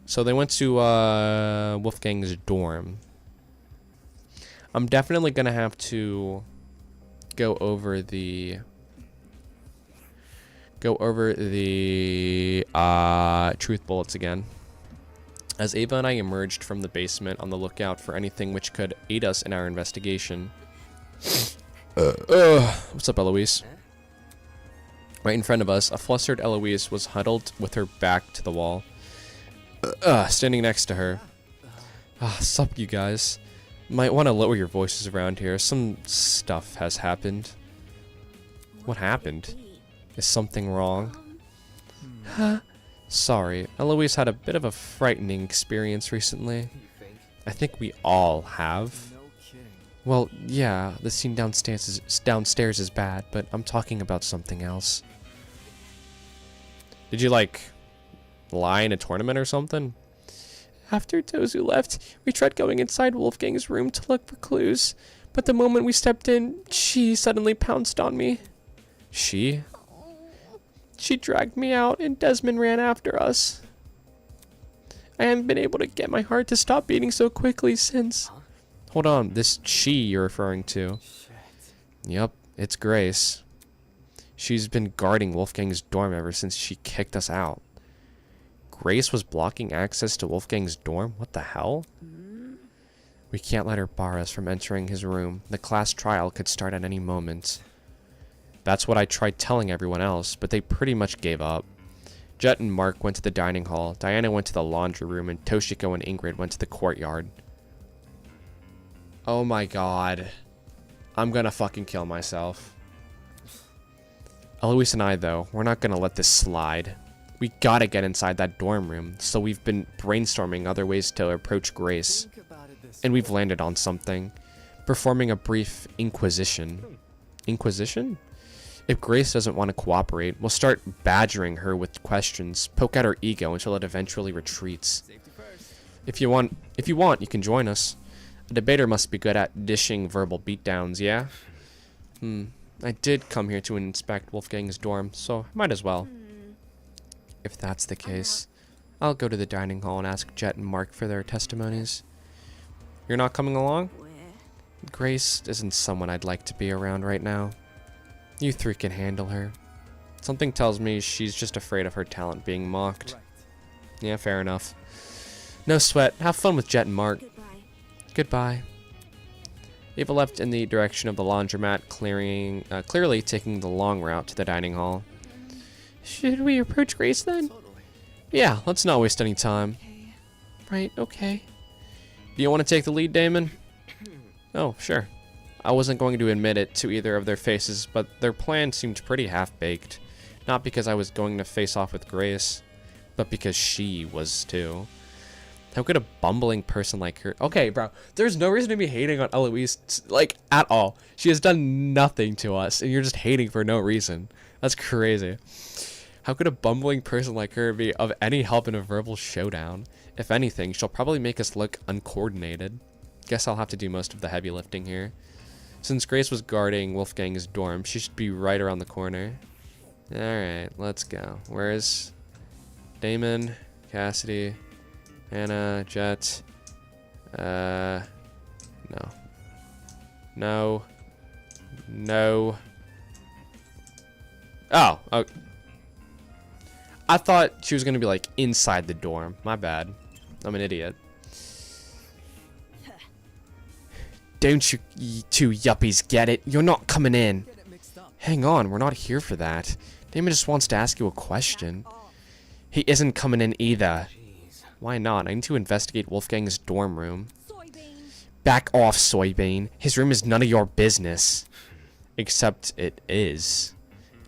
So they went to Wolfgang's dorm. I'm definitely gonna have to go over the truth bullets again. As Ava and I emerged from the basement on the lookout for anything which could aid us in our investigation. What's up, Eloise? Right in front of us, a flustered Eloise was huddled with her back to the wall. Standing next to her. Sup, you guys. Might want to lower your voices around here. Some stuff has happened. What happened? Is something wrong? Huh? Sorry, Eloise had a bit of a frightening experience recently. You think? I think we all have. No kidding. Well, yeah, the scene downstairs is bad, but I'm talking about something else. Did you, like, lie in a tournament or something? After Tozu left, we tried going inside Wolfgang's room to look for clues, but the moment we stepped in, she suddenly pounced on me. She? She dragged me out, and Desmond ran after us. I haven't been able to get my heart to stop beating so quickly since. Huh? Hold on, this she you're referring to. Shit. Yep, it's Grace. She's been guarding Wolfgang's dorm ever since she kicked us out. Grace was blocking access to Wolfgang's dorm? What the hell? We can't let her bar us from entering his room. The class trial could start at any moment. That's what I tried telling everyone else, but they pretty much gave up. Jet and Mark went to the dining hall, Diana went to the laundry room, and Toshiko and Ingrid went to the courtyard. Oh my god. I'm gonna fucking kill myself. Eloise and I, though, we're not gonna let this slide. We gotta get inside that dorm room, so we've been brainstorming other ways to approach Grace. Think about it this And we've landed on something. Performing a brief inquisition. Inquisition? If Grace doesn't want to cooperate, we'll start badgering her with questions, poke at her ego until it eventually retreats. Safety first. If you want, you can join us. A debater must be good at dishing verbal beatdowns, yeah? I did come here to inspect Wolfgang's dorm, so might as well. If that's the case, I'll go to the dining hall and ask Jet and Mark for their testimonies. You're not coming along? where? Grace isn't someone I'd like to be around right now. You three can handle her. Something tells me she's just afraid of her talent being mocked. Right. Yeah, fair enough. No sweat. Have fun with Jet and Mark. Goodbye. Goodbye. Ava left in the direction of the laundromat, clearly taking the long route to the dining hall. Should we approach Grace then? Totally. Yeah, let's not waste any time. Okay. Right, okay. Do you want to take the lead, Damon? Oh, sure. I wasn't going to admit it to either of their faces, but their plan seemed pretty half-baked. Not because I was going to face off with Grace, but because she was too. How could a bumbling person like her... Okay, bro, there's no reason to be hating on Eloise, like, at all. She has done nothing to us, and you're just hating for no reason. That's crazy. How could a bumbling person like her be of any help in a verbal showdown? If anything, she'll probably make us look uncoordinated. Guess I'll have to do most of the heavy lifting here. Since Grace was guarding Wolfgang's dorm, she should be right around the corner. Alright, let's go. Where's Damon, Cassidy, Hannah, Jet? No. No. No. Oh, oh. I thought she was gonna be like inside the dorm. My bad. I'm an idiot. Don't you two yuppies get it? You're not coming in. Hang on, we're not here for that. Damon just wants to ask you a question. He isn't coming in either. Why not? I need to investigate Wolfgang's dorm room. Back off, Soybean. His room is none of your business. Except it is.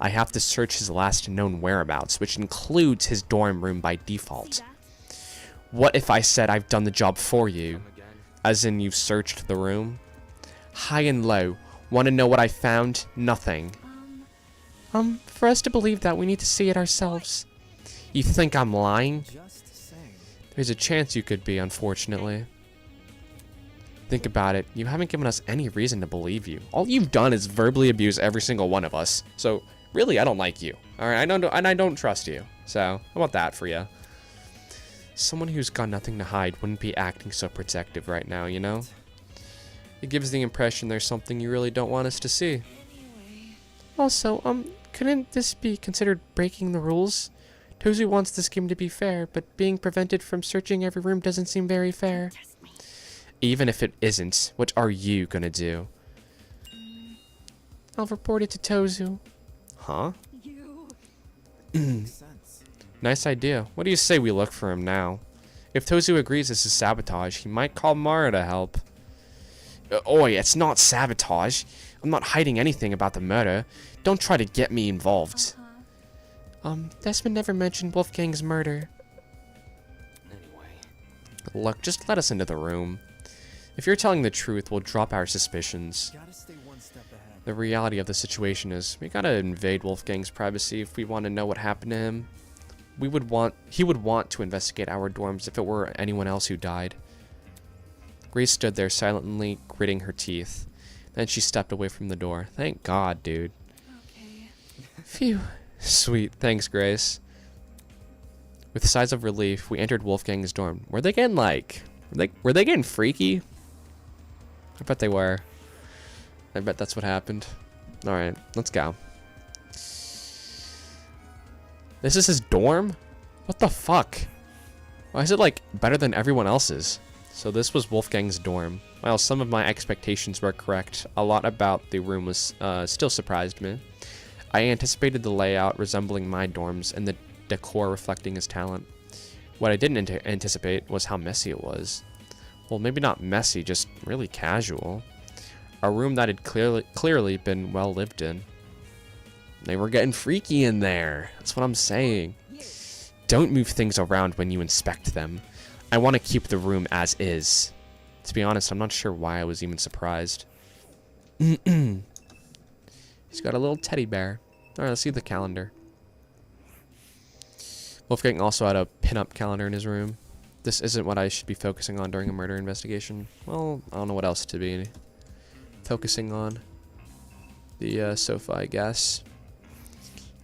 I have to search his last known whereabouts, which includes his dorm room by default. What if I said I've done the job for you? As in you've searched the room? High and low. Want to know what I found? Nothing. For us to believe that, we need to see it ourselves. You think I'm lying? There's a chance you could be, unfortunately. Think about it. You haven't given us any reason to believe you. All you've done is verbally abuse every single one of us. So, really, I don't like you. Alright, I don't trust you. So, how about that for you? Someone who's got nothing to hide wouldn't be acting so protective right now, you know? It gives the impression there's something you really don't want us to see. Also, couldn't this be considered breaking the rules? Tozu wants this game to be fair, but being prevented from searching every room doesn't seem very fair. Even if it isn't, what are you gonna do? I'll report it to Tozu. Huh? Nice idea. What do you say we look for him now? If Tozu agrees this is sabotage, he might call Mara to help. Oi, it's not sabotage. I'm not hiding anything about the murder. Don't try to get me involved. Desmond never mentioned Wolfgang's murder. Anyway. Look, just let us into the room. If you're telling the truth, we'll drop our suspicions. The reality of the situation is, we gotta invade Wolfgang's privacy if we want to know what happened to him. He would want to investigate our dorms if it were anyone else who died. Grace stood there silently gritting her teeth. Then she stepped away from the door. Thank God, dude. Okay. Phew. Sweet. Thanks, Grace. With sighs of relief, we entered Wolfgang's dorm. Were they getting like... Were they getting freaky? I bet they were. I bet that's what happened. Alright, let's go. This is his dorm? What the fuck? Why is it like better than everyone else's? So this was Wolfgang's dorm. While some of my expectations were correct, a lot about the room was still surprised me. I anticipated the layout resembling my dorms and the decor reflecting his talent. What I didn't anticipate was how messy it was. Well, maybe not messy, just really casual. A room that had clearly been well lived in. They were getting freaky in there. That's what I'm saying. Don't move things around when you inspect them. I want to keep the room as is. To be honest, I'm not sure why I was even surprised. He's got a little teddy bear. Alright, let's see the calendar. Wolfgang also had a pin-up calendar in his room. This isn't what I should be focusing on during a murder investigation. Well, I don't know what else to be focusing on. The sofa, I guess.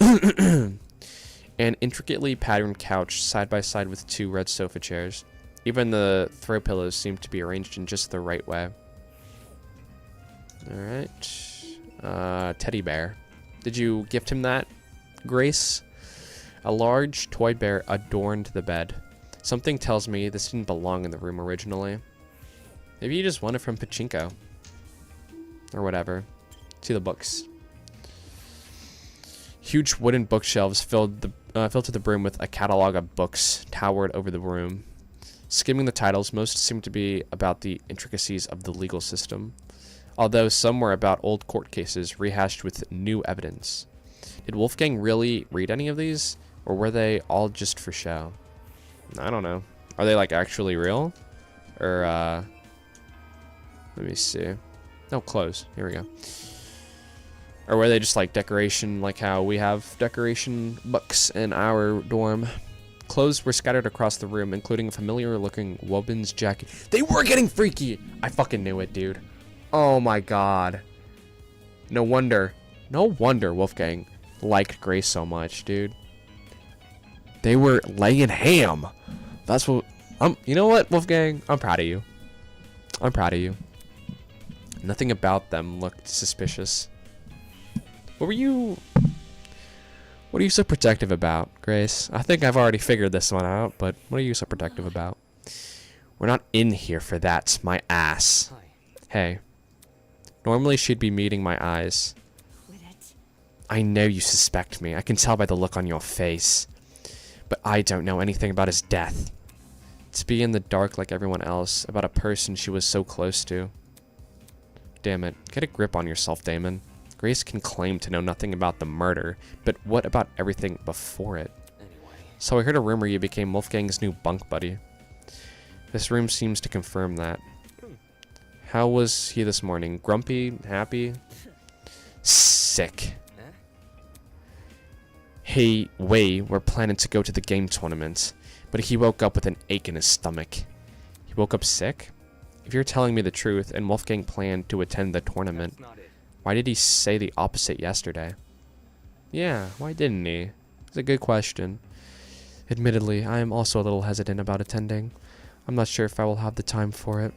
An intricately patterned couch side by side with two red sofa chairs. Even the throw pillows seem to be arranged in just the right way. Alright. Teddy bear. Did you gift him that, Grace? A large toy bear adorned the bed. Something tells me this didn't belong in the room originally. Maybe you just won it from Pachinko. Or whatever. See the books. Huge wooden bookshelves filled to the brim with a catalog of books towered over the room. Skimming the titles, most seem to be about the intricacies of the legal system, although some were about old court cases rehashed with new evidence. Did Wolfgang really read any of these, or were they all just for show? I don't know. Are they like actually real? Or let me see. No, close. Here we go. Or were they just like decoration, like how we have decoration books in our dorm? Clothes were scattered across the room, including a familiar-looking woman's jacket. They were getting freaky! I fucking knew it, dude. Oh my god. No wonder Wolfgang liked Grace so much, dude. They were laying ham. That's what... you know what, Wolfgang? I'm proud of you. I'm proud of you. Nothing about them looked suspicious. What are you so protective about, Grace? I think I've already figured this one out, but what are you so protective about? We're not in here for that, my ass. Hey. Normally she'd be meeting my eyes. I know you suspect me. I can tell by the look on your face. But I don't know anything about his death. To be in the dark like everyone else about a person she was so close to. Damn it. Get a grip on yourself, Damon. Grace can claim to know nothing about the murder, but what about everything before it? So I heard a rumor you became Wolfgang's new bunk buddy. This room seems to confirm that. How was he this morning? Grumpy? Happy? Sick. We were planning to go to the game tournament, but he woke up with an ache in his stomach. He woke up sick? If you're telling me the truth, and Wolfgang planned to attend the tournament, why did he say the opposite yesterday? Yeah, why didn't he? It's a good question. Admittedly, I am also a little hesitant about attending. I'm not sure if I will have the time for it.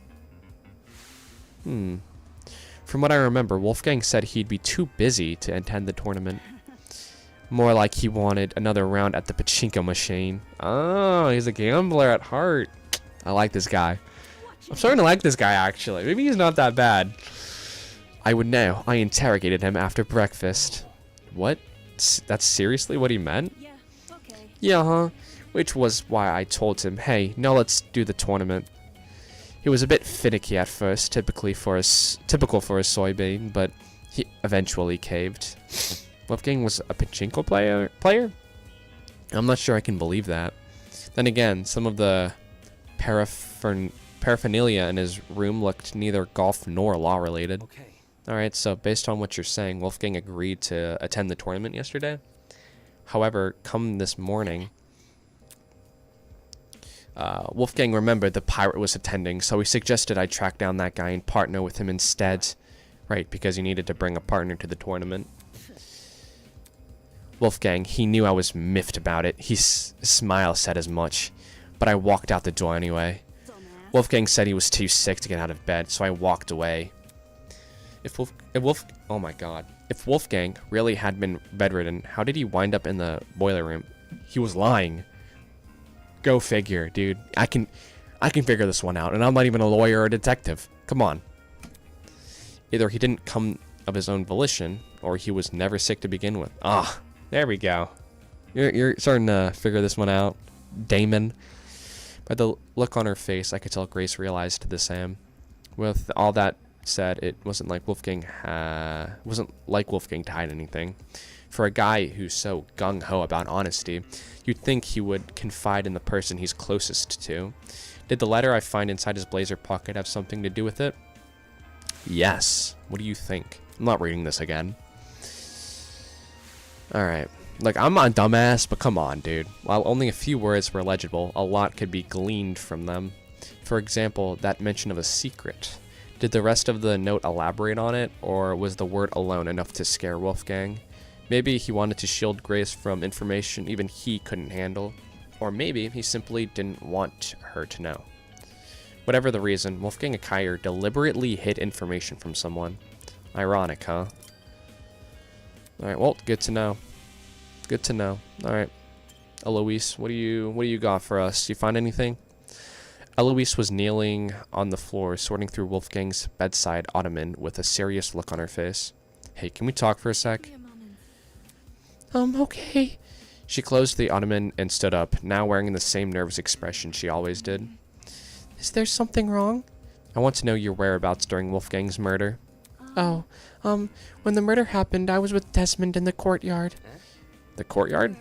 From what I remember, Wolfgang said he'd be too busy to attend the tournament. More like he wanted another round at the pachinko machine. Oh, he's a gambler at heart. I like this guy. I'm starting to like this guy, actually. Maybe he's not that bad. I would know. I interrogated him after breakfast. What? That's seriously what he meant? Yeah, okay. Yeah, huh? Which was why I told him, hey, now let's do the tournament. He was a bit finicky at first, typical for a soybean, but he eventually caved. Wolfgang was a pachinko player? I'm not sure I can believe that. Then again, some of the paraphernalia in his room looked neither golf nor law related. Okay. Alright, so based on what you're saying, Wolfgang agreed to attend the tournament yesterday. However, come this morning, Wolfgang remembered the pirate was attending, so he suggested I track down that guy and partner with him instead. Right, because he needed to bring a partner to the tournament. Wolfgang, he knew I was miffed about it. His smile said as much, but I walked out the door anyway. Wolfgang said he was too sick to get out of bed, so I walked away. Oh my god. If Wolfgang really had been bedridden, how did he wind up in the boiler room? He was lying. Go figure, dude. I can figure this one out, and I'm not even a lawyer or a detective. Come on. Either he didn't come of his own volition, or he was never sick to begin with. Ah, there we go. You're starting to figure this one out, Damon. By the look on her face, I could tell Grace realized the same. With all that said, it wasn't like Wolfgang to hide anything. For a guy who's so gung-ho about honesty, you'd think he would confide in the person he's closest to. Did the letter I find inside his blazer pocket have something to do with it? Yes. What do you think? I'm not reading this again. Alright. Look, I'm not a dumbass, but come on, dude. While only a few words were legible, a lot could be gleaned from them. For example, that mention of a secret. Did the rest of the note elaborate on it, or was the word alone enough to scare Wolfgang? Maybe he wanted to shield Grace from information even he couldn't handle. Or maybe he simply didn't want her to know. Whatever the reason, Wolfgang Akayer deliberately hid information from someone. Ironic, huh? Alright, well, good to know. Good to know. Alright. Eloise, what do you got for us? You find anything? Eloise was kneeling on the floor, sorting through Wolfgang's bedside ottoman with a serious look on her face. Hey, can we talk for a sec? Okay. She closed the ottoman and stood up, now wearing the same nervous expression she always did. Is there something wrong? I want to know your whereabouts during Wolfgang's murder. Oh, when the murder happened, I was with Desmond in the courtyard. The courtyard?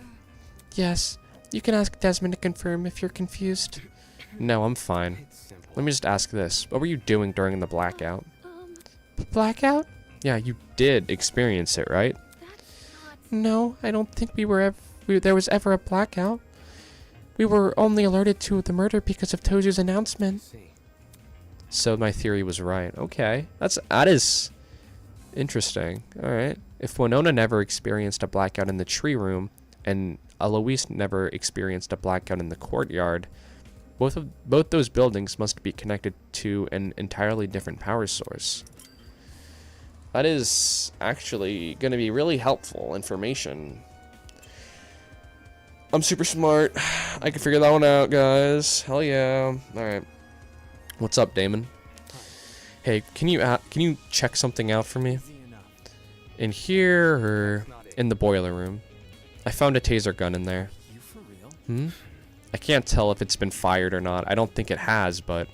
Yes. You can ask Desmond to confirm if you're confused. No, I'm fine. Let me just ask this. What were you doing during the blackout? Blackout? Yeah, you did experience it, right? No, I don't think there was ever a blackout. We were only alerted to the murder because of Tozu's announcement. So my theory was right. Okay. That is interesting. Alright. If Winona never experienced a blackout in the tree room, and Eloise never experienced a blackout in the courtyard, both those buildings must be connected to an entirely different power source. That is actually going to be really helpful information. I'm super smart. I can figure that one out, guys. Hell yeah. Alright. What's up, Damon? Hey, can you check something out for me? In here or in the boiler room? I found a taser gun in there. I can't tell if it's been fired or not. I don't think it has, but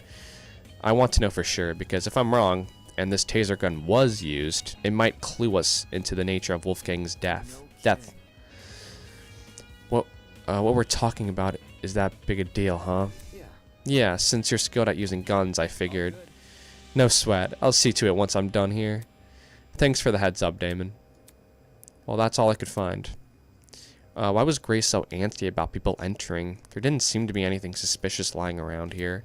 I want to know for sure, because if I'm wrong and this taser gun was used, it might clue us into the nature of Wolfgang's death. What we're talking about is that big a deal, huh? Yeah, since you're skilled at using guns, I figured. No sweat. I'll see to it once I'm done here. Thanks for the heads up, Damon. Well, that's all I could find. Why was Grace so antsy about people entering? There didn't seem to be anything suspicious lying around here.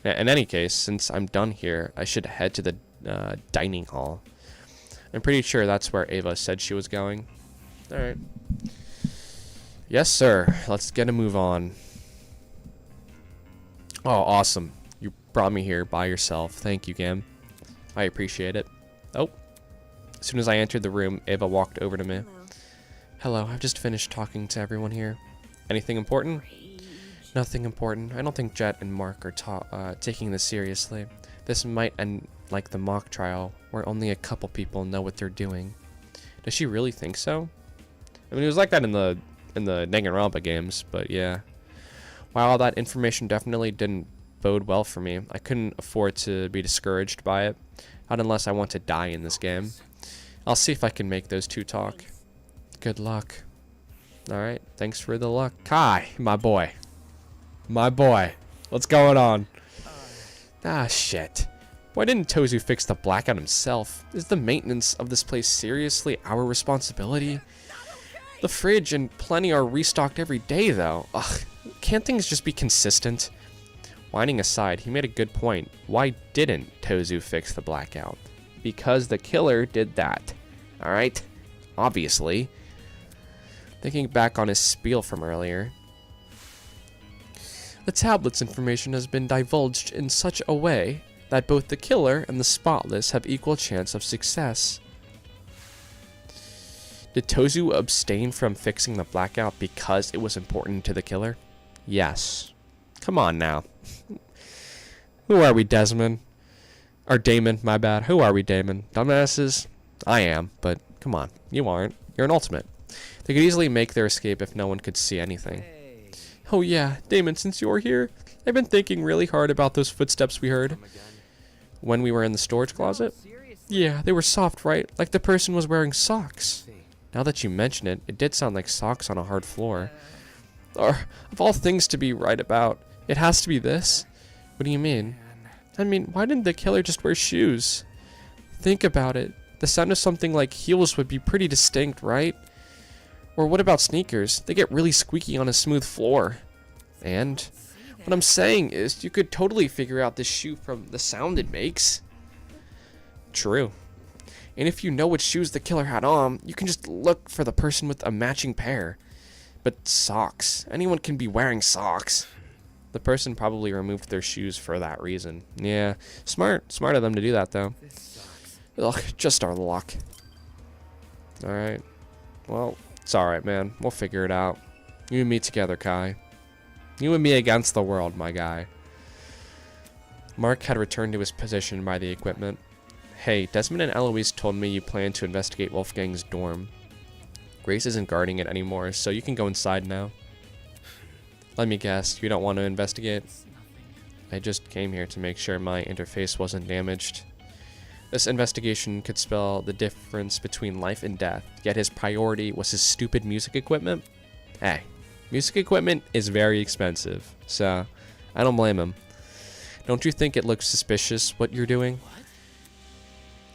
In any case, since I'm done here, I should head to the dining hall. I'm pretty sure that's where Ava said she was going. Alright. Yes, sir. Let's get a move on. Oh, awesome. You brought me here by yourself. Thank you, Gam. I appreciate it. Oh. As soon as I entered the room, Ava walked over to me. Hello, I've just finished talking to everyone here. Anything important? Nothing important. I don't think Jet and Mark are taking this seriously. This might end like the mock trial, where only a couple people know what they're doing. Does she really think so? I mean, it was like that in the Danganronpa games, but yeah. Wow, that information definitely didn't bode well for me. I couldn't afford to be discouraged by it. Not unless I want to die in this game. I'll see if I can make those two talk. Good luck. Alright, thanks for the luck. Kai, my boy. My boy. What's going on? Ah, shit. Why didn't Tozu fix the blackout himself? Is the maintenance of this place seriously our responsibility? The fridge and plenty are restocked every day, though. Ugh, can't things just be consistent? Whining aside, he made a good point. Why didn't Tozu fix the blackout? Because the killer did that. Alright? Obviously. Thinking back on his spiel from earlier. The tablet's information has been divulged in such a way that both the killer and the spotless have equal chance of success. Did Tozu abstain from fixing the blackout because it was important to the killer? Yes. Come on now. Who are we, Desmond? Or Damon, my bad. Who are we, Damon? Dumbasses? I am, but come on. You aren't. You're an ultimate. They could easily make their escape if no one could see anything. Oh yeah, Damon, since you're here, I've been thinking really hard about those footsteps we heard. When we were in the storage closet? Yeah, they were soft, right? Like the person was wearing socks. Now that you mention it, it did sound like socks on a hard floor. Or, of all things to be right about, it has to be this? What do you mean? I mean, why didn't the killer just wear shoes? Think about it. The sound of something like heels would be pretty distinct, right? Or what about sneakers? They get really squeaky on a smooth floor. And what I'm saying is, you could totally figure out this shoe from the sound it makes. True. And if you know which shoes the killer had on, you can just look for the person with a matching pair. But socks. Anyone can be wearing socks. The person probably removed their shoes for that reason. Yeah, smart of them to do that, though. Ugh, just our luck. Alright. Well, it's alright, man. We'll figure it out. You and me together, Kai. You and me against the world, my guy. Mark had returned to his position by the equipment. Hey, Desmond and Eloise told me you plan to investigate Wolfgang's dorm. Grace isn't guarding it anymore, so you can go inside now. Let me guess, you don't want to investigate? I just came here to make sure my interface wasn't damaged. This investigation could spell the difference between life and death, yet his priority was his stupid music equipment. Hey, music equipment is very expensive, so I don't blame him. Don't you think it looks suspicious what you're doing?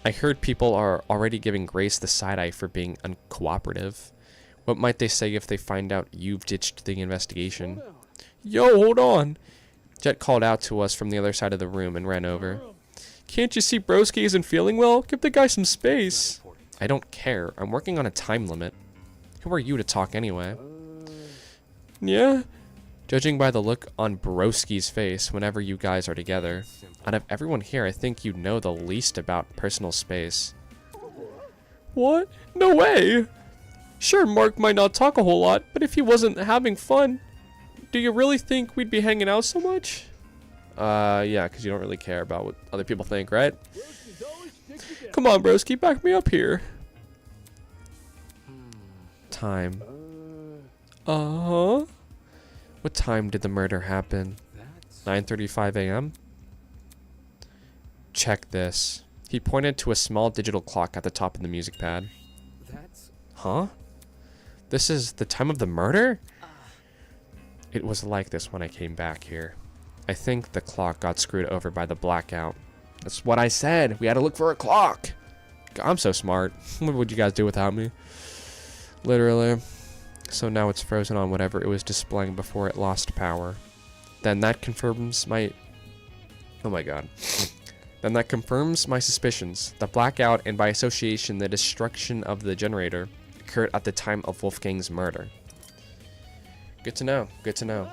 I heard people are already giving Grace the side eye for being uncooperative. What might they say if they find out you've ditched the investigation? Yo, hold on! Jet called out to us from the other side of the room and ran over. Can't you see Broski isn't feeling well? Give the guy some space. I don't care. I'm working on a time limit. Who are you to talk anyway? Yeah? Judging by the look on Broski's face whenever you guys are together, out of everyone here, I think you know the least about personal space. What? No way! Sure, Mark might not talk a whole lot, but if he wasn't having fun, do you really think we'd be hanging out so much? Yeah, because you don't really care about what other people think, right? Come on, Broski, back me up here. Time. Uh-huh. What time did the murder happen? 9:35 a.m.? Check this. He pointed to a small digital clock at the top of the music pad. Huh? This is the time of the murder? It was like this when I came back here. I think the clock got screwed over by the blackout. That's what I said. We had to look for a clock. I'm so smart. What would you guys do without me? Literally. So now it's frozen on whatever it was displaying before it lost power. Then that confirms my... Oh my god. Then that confirms my suspicions. The blackout and by association the destruction of the generator occurred at the time of Wolfgang's murder. Good to know. Good to know.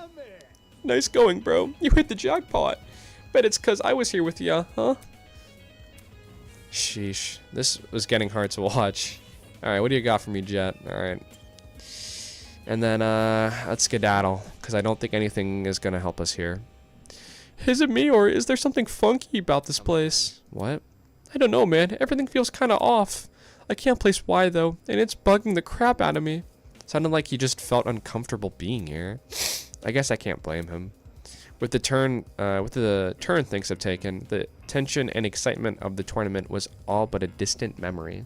Nice going, bro. You hit the jackpot. Bet it's cause I was here with ya, huh? Sheesh. This was getting hard to watch. Alright, what do you got for me, Jet? Alright. And then, let's skedaddle, because I don't think anything is going to help us here. Is it me, or is there something funky about this place? What? I don't know, man. Everything feels kind of off. I can't place why, though, and it's bugging the crap out of me. Sounded like he just felt uncomfortable being here. I guess I can't blame him. With the turn things have taken, the tension and excitement of the tournament was all but a distant memory.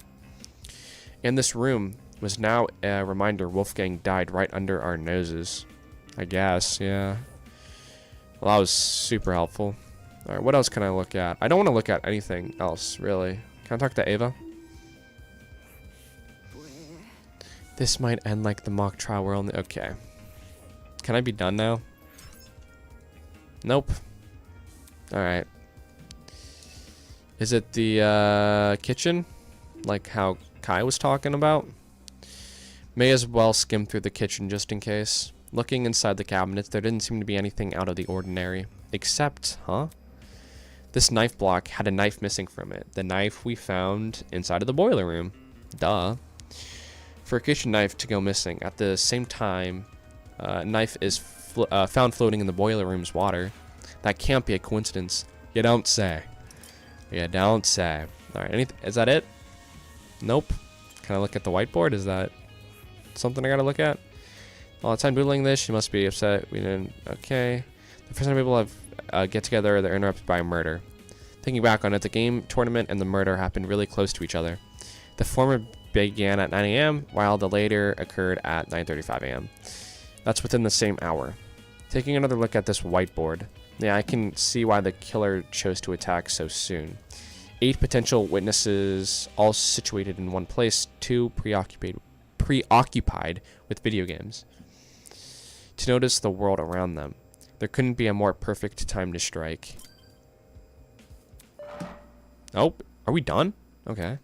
And this room was now a reminder Wolfgang died right under our noses. I guess, yeah. Well, that was super helpful. Alright, what else can I look at? I don't want to look at anything else, really. Can I talk to Ava? This might end like the mock trial. We're only... Okay. Can I be done now? Nope. Alright. Is it the kitchen? Like how Kai was talking about? May as well skim through the kitchen just in case. Looking inside the cabinets, there didn't seem to be anything out of the ordinary. Except, huh? This knife block had a knife missing from it. The knife we found inside of the boiler room. Duh. For a kitchen knife to go missing at the same time, knife is found floating in the boiler room's water. That can't be a coincidence. You don't say. You don't say. Alright, is that it? Nope. Can I look at the whiteboard? Is that something I gotta look at? All the time doodling this, she must be upset. We didn't. Okay. The first time people have get together, they're interrupted by a murder. Thinking back on it, the game, tournament, and the murder happened really close to each other. The former began at 9 a.m., while the later occurred at 9:35 a.m. That's within the same hour. Taking another look at this whiteboard, yeah, I can see why the killer chose to attack so soon. 8 potential witnesses, all situated in one place, 2 preoccupied with video games. To notice the world around them. There couldn't be a more perfect time to strike. Oh, are we done? Okay.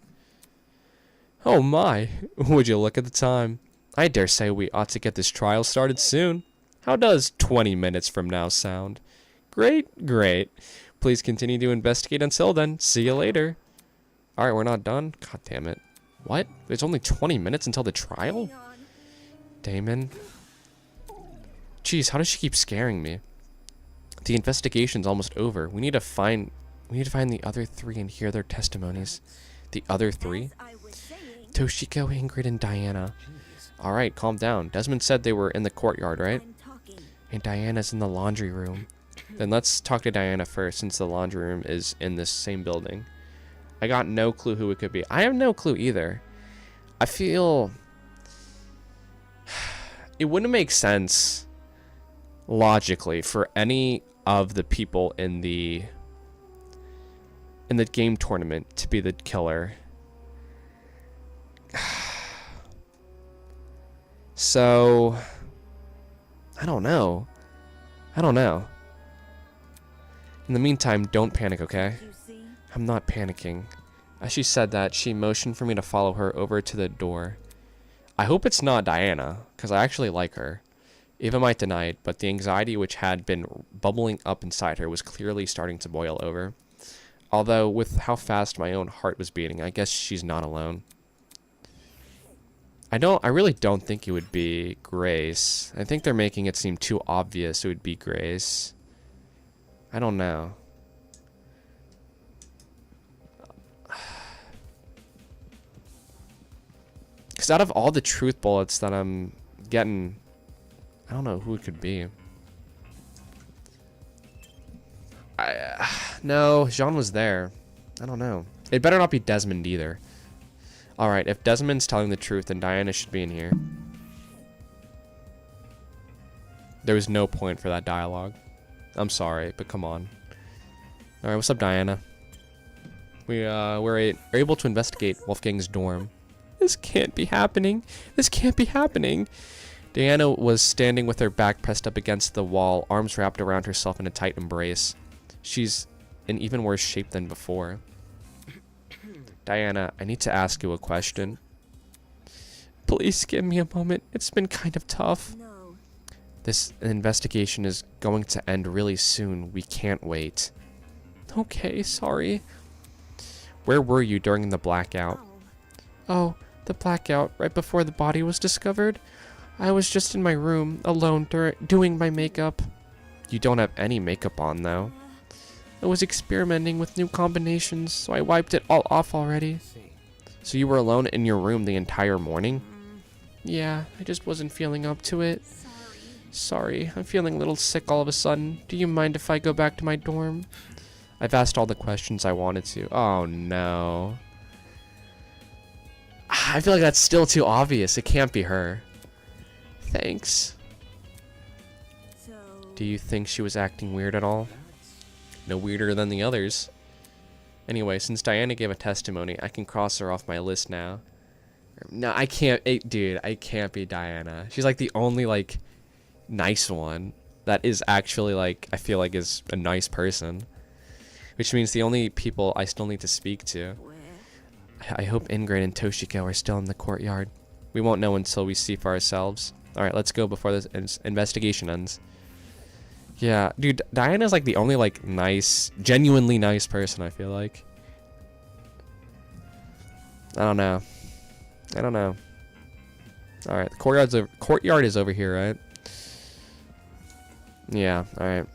Oh my, would you look at the time. I dare say we ought to get this trial started soon. How does 20 minutes from now sound? Great, great. Please continue to investigate until then. See you later. Alright, we're not done? God damn it. What? There's only 20 minutes until the trial? Damon. Jeez, how does she keep scaring me? The investigation's almost over. We need to find the other 3 and hear their testimonies. The other 3? Toshiko, Ingrid, and Diana. Alright, calm down. Desmond said they were in the courtyard, right? And Diana's in the laundry room. Then let's talk to Diana first, since the laundry room is in this same building. I got no clue who it could be. I have no clue either. I feel it wouldn't make sense logically for any of the people in the game tournament to be the killer. So I don't know. In the meantime, don't panic, okay? You see? I'm not panicking. As she said that, she motioned for me to follow her over to the door. I hope it's not Diana, because I actually like her. Eva might deny it, but the anxiety which had been bubbling up inside her was clearly starting to boil over. Although, with how fast my own heart was beating, I guess she's not alone. I really don't think it would be Grace. I think they're making it seem too obvious it would be Grace. I don't know. Because out of all the truth bullets that I'm getting, I don't know who it could be. No, Jean was there. I don't know. It better not be Desmond either. Alright, if Desmond's telling the truth, then Diana should be in here. There was no point for that dialogue. I'm sorry, but come on. Alright, what's up, Diana? We're able to investigate Wolfgang's dorm. This can't be happening. This can't be happening. Diana was standing with her back pressed up against the wall, arms wrapped around herself in a tight embrace. She's in even worse shape than before. Diana, I need to ask you a question. Please give me a moment. It's been kind of tough. No. This investigation is going to end really soon. We can't wait. Okay, sorry. Where were you during the blackout? Oh, the blackout right before the body was discovered? I was just in my room, alone, doing my makeup. You don't have any makeup on, though. I was experimenting with new combinations, so I wiped it all off already. So you were alone in your room the entire morning? Yeah, I just wasn't feeling up to it. Sorry, I'm feeling a little sick all of a sudden. Do you mind if I go back to my dorm? I've asked all the questions I wanted to. Oh, no. I feel like that's still too obvious. It can't be her. Thanks. So Do you think she was acting weird at all? No weirder than the others. Anyway, since Diana gave a testimony, I can cross her off my list now. No, I can't. Dude, I can't be Diana. She's like the only, like, nice one that is actually, like, I feel like is a nice person. Which means the only people I still need to speak to. where? I hope Ingrid and Toshiko are still in the courtyard. We won't know until we see for ourselves. Alright, let's go before this investigation ends. Yeah, dude, Diana's like the only, like, nice, genuinely nice person, I feel like. I don't know. Alright, the courtyard is over here, right? Yeah, alright.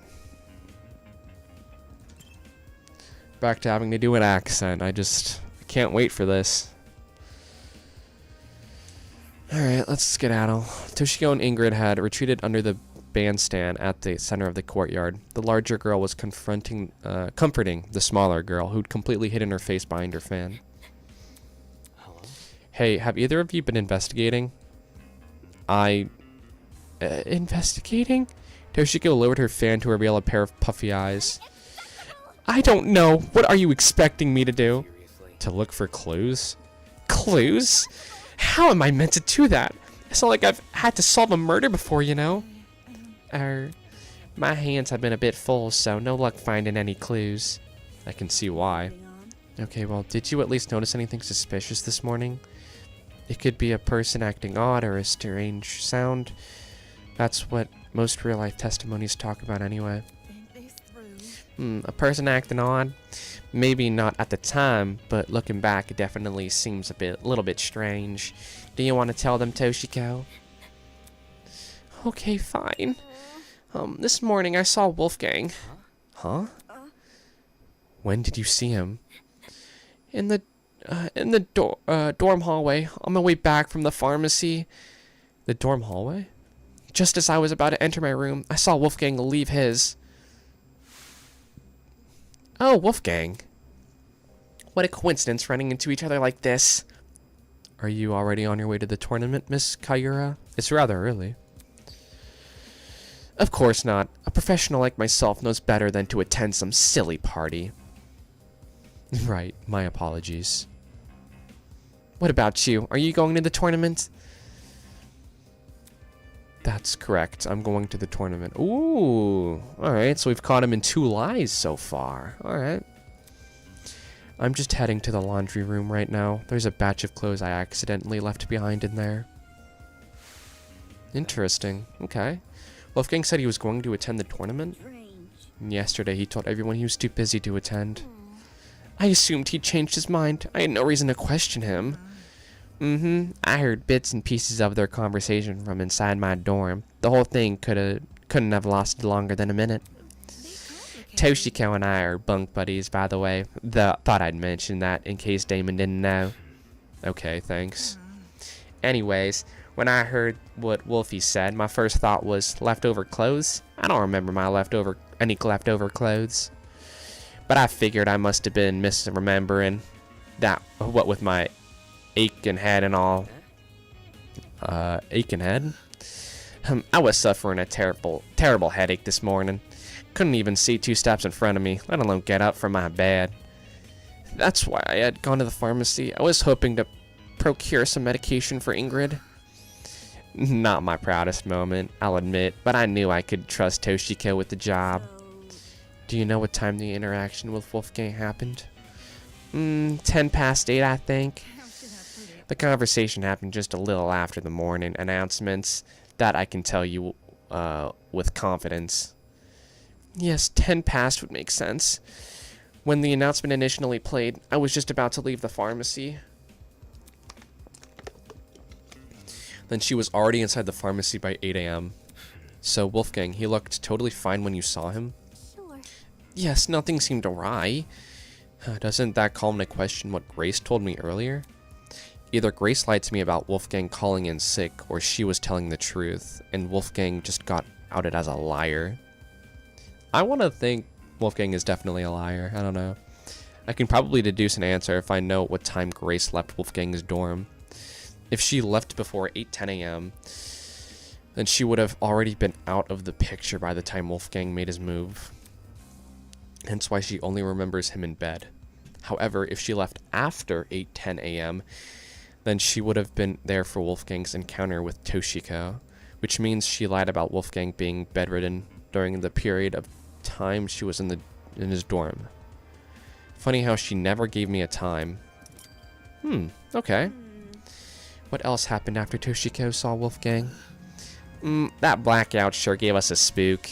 Back to having to do an accent. I can't wait for this. Alright, let's skedaddle. Toshiko and Ingrid had retreated under the bandstand at the center of the courtyard. The larger girl was comforting the smaller girl, who'd completely hidden her face behind her fan. Hello? Hey, have either of you been investigating? Investigating? Toshiko lowered her fan to reveal a pair of puffy eyes. I don't know. What are you expecting me to do? Seriously? To look for clues? Clues? How am I meant to do that? It's not like I've had to solve a murder before, you know? My hands have been a bit full, so no luck finding any clues. I can see why. Moving on. Okay, well, did you at least notice anything suspicious this morning? It could be a person acting odd or a strange sound. That's what most real-life testimonies talk about anyway. Think this through. A person acting odd? Maybe not at the time, but looking back, it definitely seems a little bit strange. Do you want to tell them, Toshiko? Okay, fine. This morning I saw Wolfgang. Huh? When did you see him? In the dorm hallway on my way back from the pharmacy. The dorm hallway? Just as I was about to enter my room, I saw Wolfgang leave his. Oh, Wolfgang. What a coincidence running into each other like this. Are you already on your way to the tournament, Miss Kayura? It's rather early. Of course not. A professional like myself knows better than to attend some silly party. Right, my apologies. What about you? Are you going to the tournament? That's correct. I'm going to the tournament. Ooh. Alright, so we've caught him in 2 lies so far. Alright. I'm just heading to the laundry room right now. There's a batch of clothes I accidentally left behind in there. Interesting. Okay. Wolfgang said he was going to attend the tournament. Yesterday he told everyone he was too busy to attend. I assumed he'd changed his mind. I had no reason to question him. I heard bits and pieces of their conversation from inside my dorm. The whole thing couldn't have lasted longer than a minute. Toshiko and I are bunk buddies, by the way. Thought I'd mention that in case Damon didn't know. Okay, thanks. Anyways, when I heard what Wolfie said, my first thought was leftover clothes. I don't remember any leftover clothes. But I figured I must have been misremembering that, what with my aching head and all. Aching head? I was suffering a terrible headache this morning. Couldn't even see 2 steps in front of me, let alone get up from my bed. That's why I had gone to the pharmacy. I was hoping to procure some medication for Ingrid. Not my proudest moment, I'll admit, but I knew I could trust Toshiko with the job. Do you know what time the interaction with Wolfgang happened? 10 past 8, I think. The conversation happened just a little after the morning announcements. That I can tell you with confidence. Yes, 10 past would make sense. When the announcement initially played, I was just about to leave the pharmacy. Then she was already inside the pharmacy by 8 a.m. So, Wolfgang, he looked totally fine when you saw him? Sure. Yes, nothing seemed awry. Doesn't that call into question what Grace told me earlier? Either Grace lied to me about Wolfgang calling in sick, or she was telling the truth, and Wolfgang just got outed as a liar. I want to think Wolfgang is definitely a liar. I don't know. I can probably deduce an answer if I know what time Grace left Wolfgang's dorm. If she left before 8:10 a.m., then she would have already been out of the picture by the time Wolfgang made his move. Hence why she only remembers him in bed. However, if she left after 8:10 a.m., then she would have been there for Wolfgang's encounter with Toshiko, which means she lied about Wolfgang being bedridden during the period of time she was in his dorm. Funny how she never gave me a time. Okay. What else happened after Toshiko saw Wolfgang? That blackout sure gave us a spook.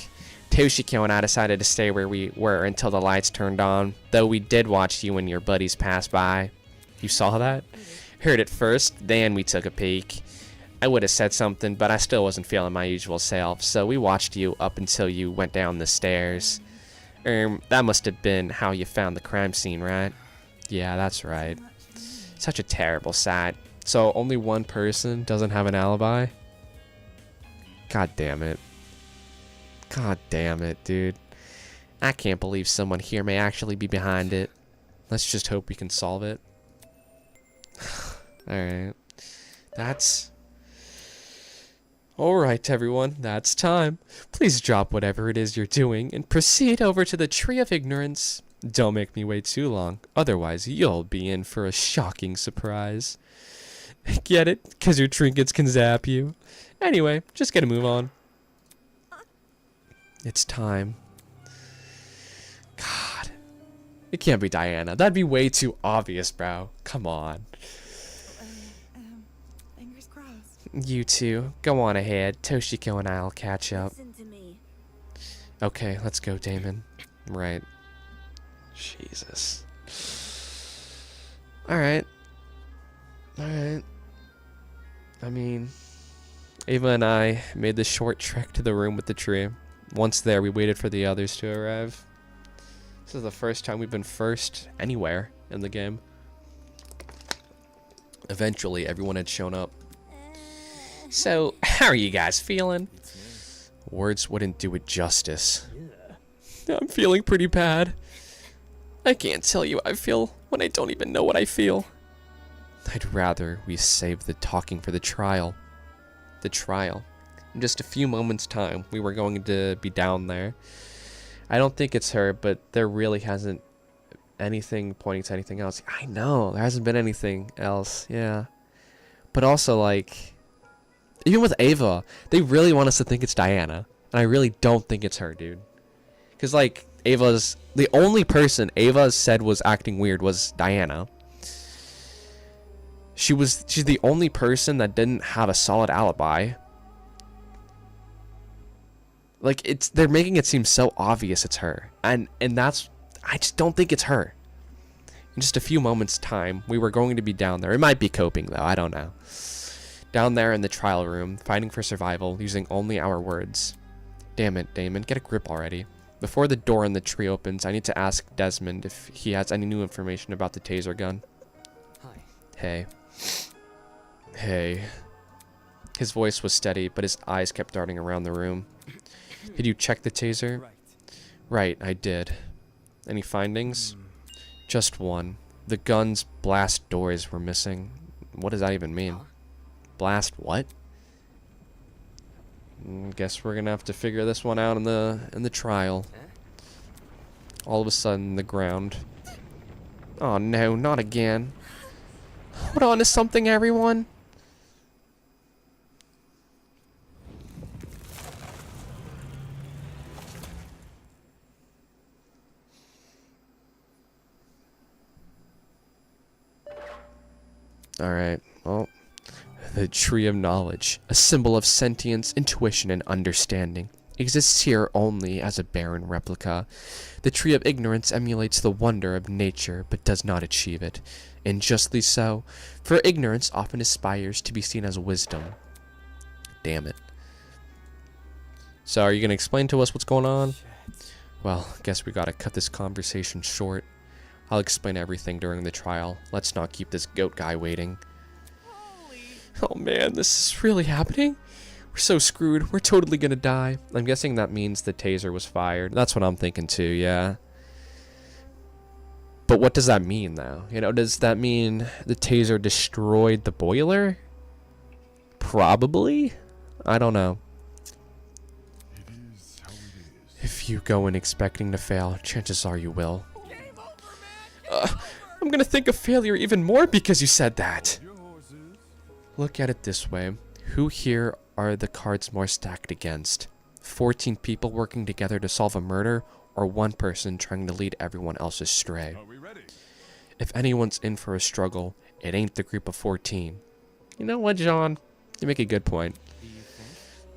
Toshiko and I decided to stay where we were until the lights turned on, though we did watch you and your buddies pass by. You saw that? Heard it first, then we took a peek. I would have said something, but I still wasn't feeling my usual self, so we watched you up until you went down the stairs. That must have been how you found the crime scene, right? Yeah, that's right. Such a terrible sight. So only one person doesn't have an alibi? God damn it. God damn it, dude. I can't believe someone here may actually be behind it. Let's just hope we can solve it. Alright. That's... Alright, everyone. That's time. Please drop whatever it is you're doing and proceed over to the Tree of Ignorance. Don't make me wait too long. Otherwise, you'll be in for a shocking surprise. Get it? Because your trinkets can zap you. Anyway, just gotta move on. It's time. God. It can't be Diana. That'd be way too obvious, bro. Come on. Fingers crossed. You two, go on ahead. Toshiko and I'll catch up. Listen to me. Okay, let's go, Damon. Right. Jesus. Alright. Alright. I mean, Ava and I made the short trek to the room with the tree. Once there, we waited for the others to arrive. This is the first time we've been first anywhere in the game. Eventually, everyone had shown up. So, how are you guys feeling? Words wouldn't do it justice. I'm feeling pretty bad. I can't tell you how I feel when I don't even know what I feel. I'd rather we save the talking for the trial. The trial. In just a few moments' time, we were going to be down there. I don't think it's her, but there really hasn't anything pointing to anything else. I know, there hasn't been anything else, yeah. But also, like, even with Ava, they really want us to think it's Diana. And I really don't think it's her, dude. Because, like, Ava's... The only person Ava said was acting weird was Diana. She's the only person that didn't have a solid alibi. Like, they're making it seem so obvious it's her. And that's... I just don't think it's her. In just a few moments' time, we were going to be down there. It might be coping, though. I don't know. Down there in the trial room, fighting for survival, using only our words. Damn it, Damon. Get a grip already. Before the door in the tree opens, I need to ask Desmond if he has any new information about the taser gun. Hi. Hey. Hey. His voice was steady, but his eyes kept darting around the room. Did you check the taser? Right, I did. Any findings? Just one. The gun's blast doors were missing. What does that even mean? Blast what? Guess we're gonna have to figure this one out in the trial. All of a sudden, the ground. Oh no, not again. Hold on to something, everyone. Alright, well, the Tree of Knowledge, a symbol of sentience, intuition, and understanding, exists here only as a barren replica. The Tree of Ignorance emulates the wonder of nature, but does not achieve it. Unjustly so, for ignorance often aspires to be seen as wisdom. Damn it. So, are you going to explain to us what's going on? Well, guess we gotta cut this conversation short. I'll explain everything during the trial. Let's not keep this goat guy waiting. Oh man, this is really happening? We're so screwed. We're totally gonna die. I'm guessing that means the taser was fired. That's what I'm thinking too, yeah. But what does that mean, though? You know, does that mean the taser destroyed the boiler? Probably? I don't know. If you go in expecting to fail, chances are you will. I'm gonna think of failure even more because you said that. Look at it this way. Who here are the cards more stacked against? 14 people working together to solve a murder, or one person trying to lead everyone else astray? If anyone's in for a struggle, it ain't the group of 14. You know what, John? You make a good point.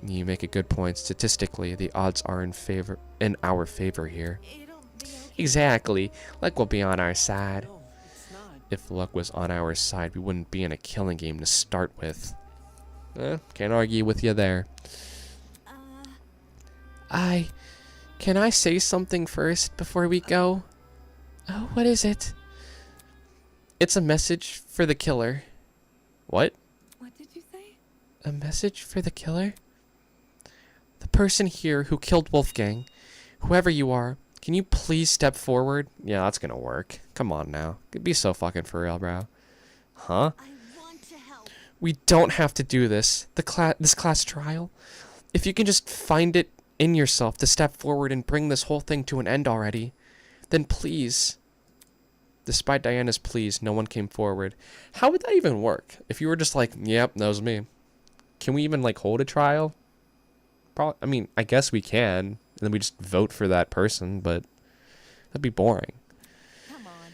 You make a good point. Statistically, the odds are in our favor here. Exactly. Luck will be on our side. If luck was on our side, we wouldn't be in a killing game to start with. Can't argue with you there. Can I say something first before we go? Oh, what is it? It's a message for the killer. What? What did you say? A message for the killer? The person here who killed Wolfgang, whoever you are, can you please step forward? Yeah, that's gonna work. Come on now. Be so fucking for real, bro. Huh? I want to help. We don't have to do this. This class trial. If you can just find it in yourself to step forward and bring this whole thing to an end already, then please. Despite Diana's pleas, no one came forward. How would that even work? If you were just like, yep, that was me. Can we even like hold a trial? Probably. I mean, I guess we can. And then we just vote for that person, but that'd be boring. Come on.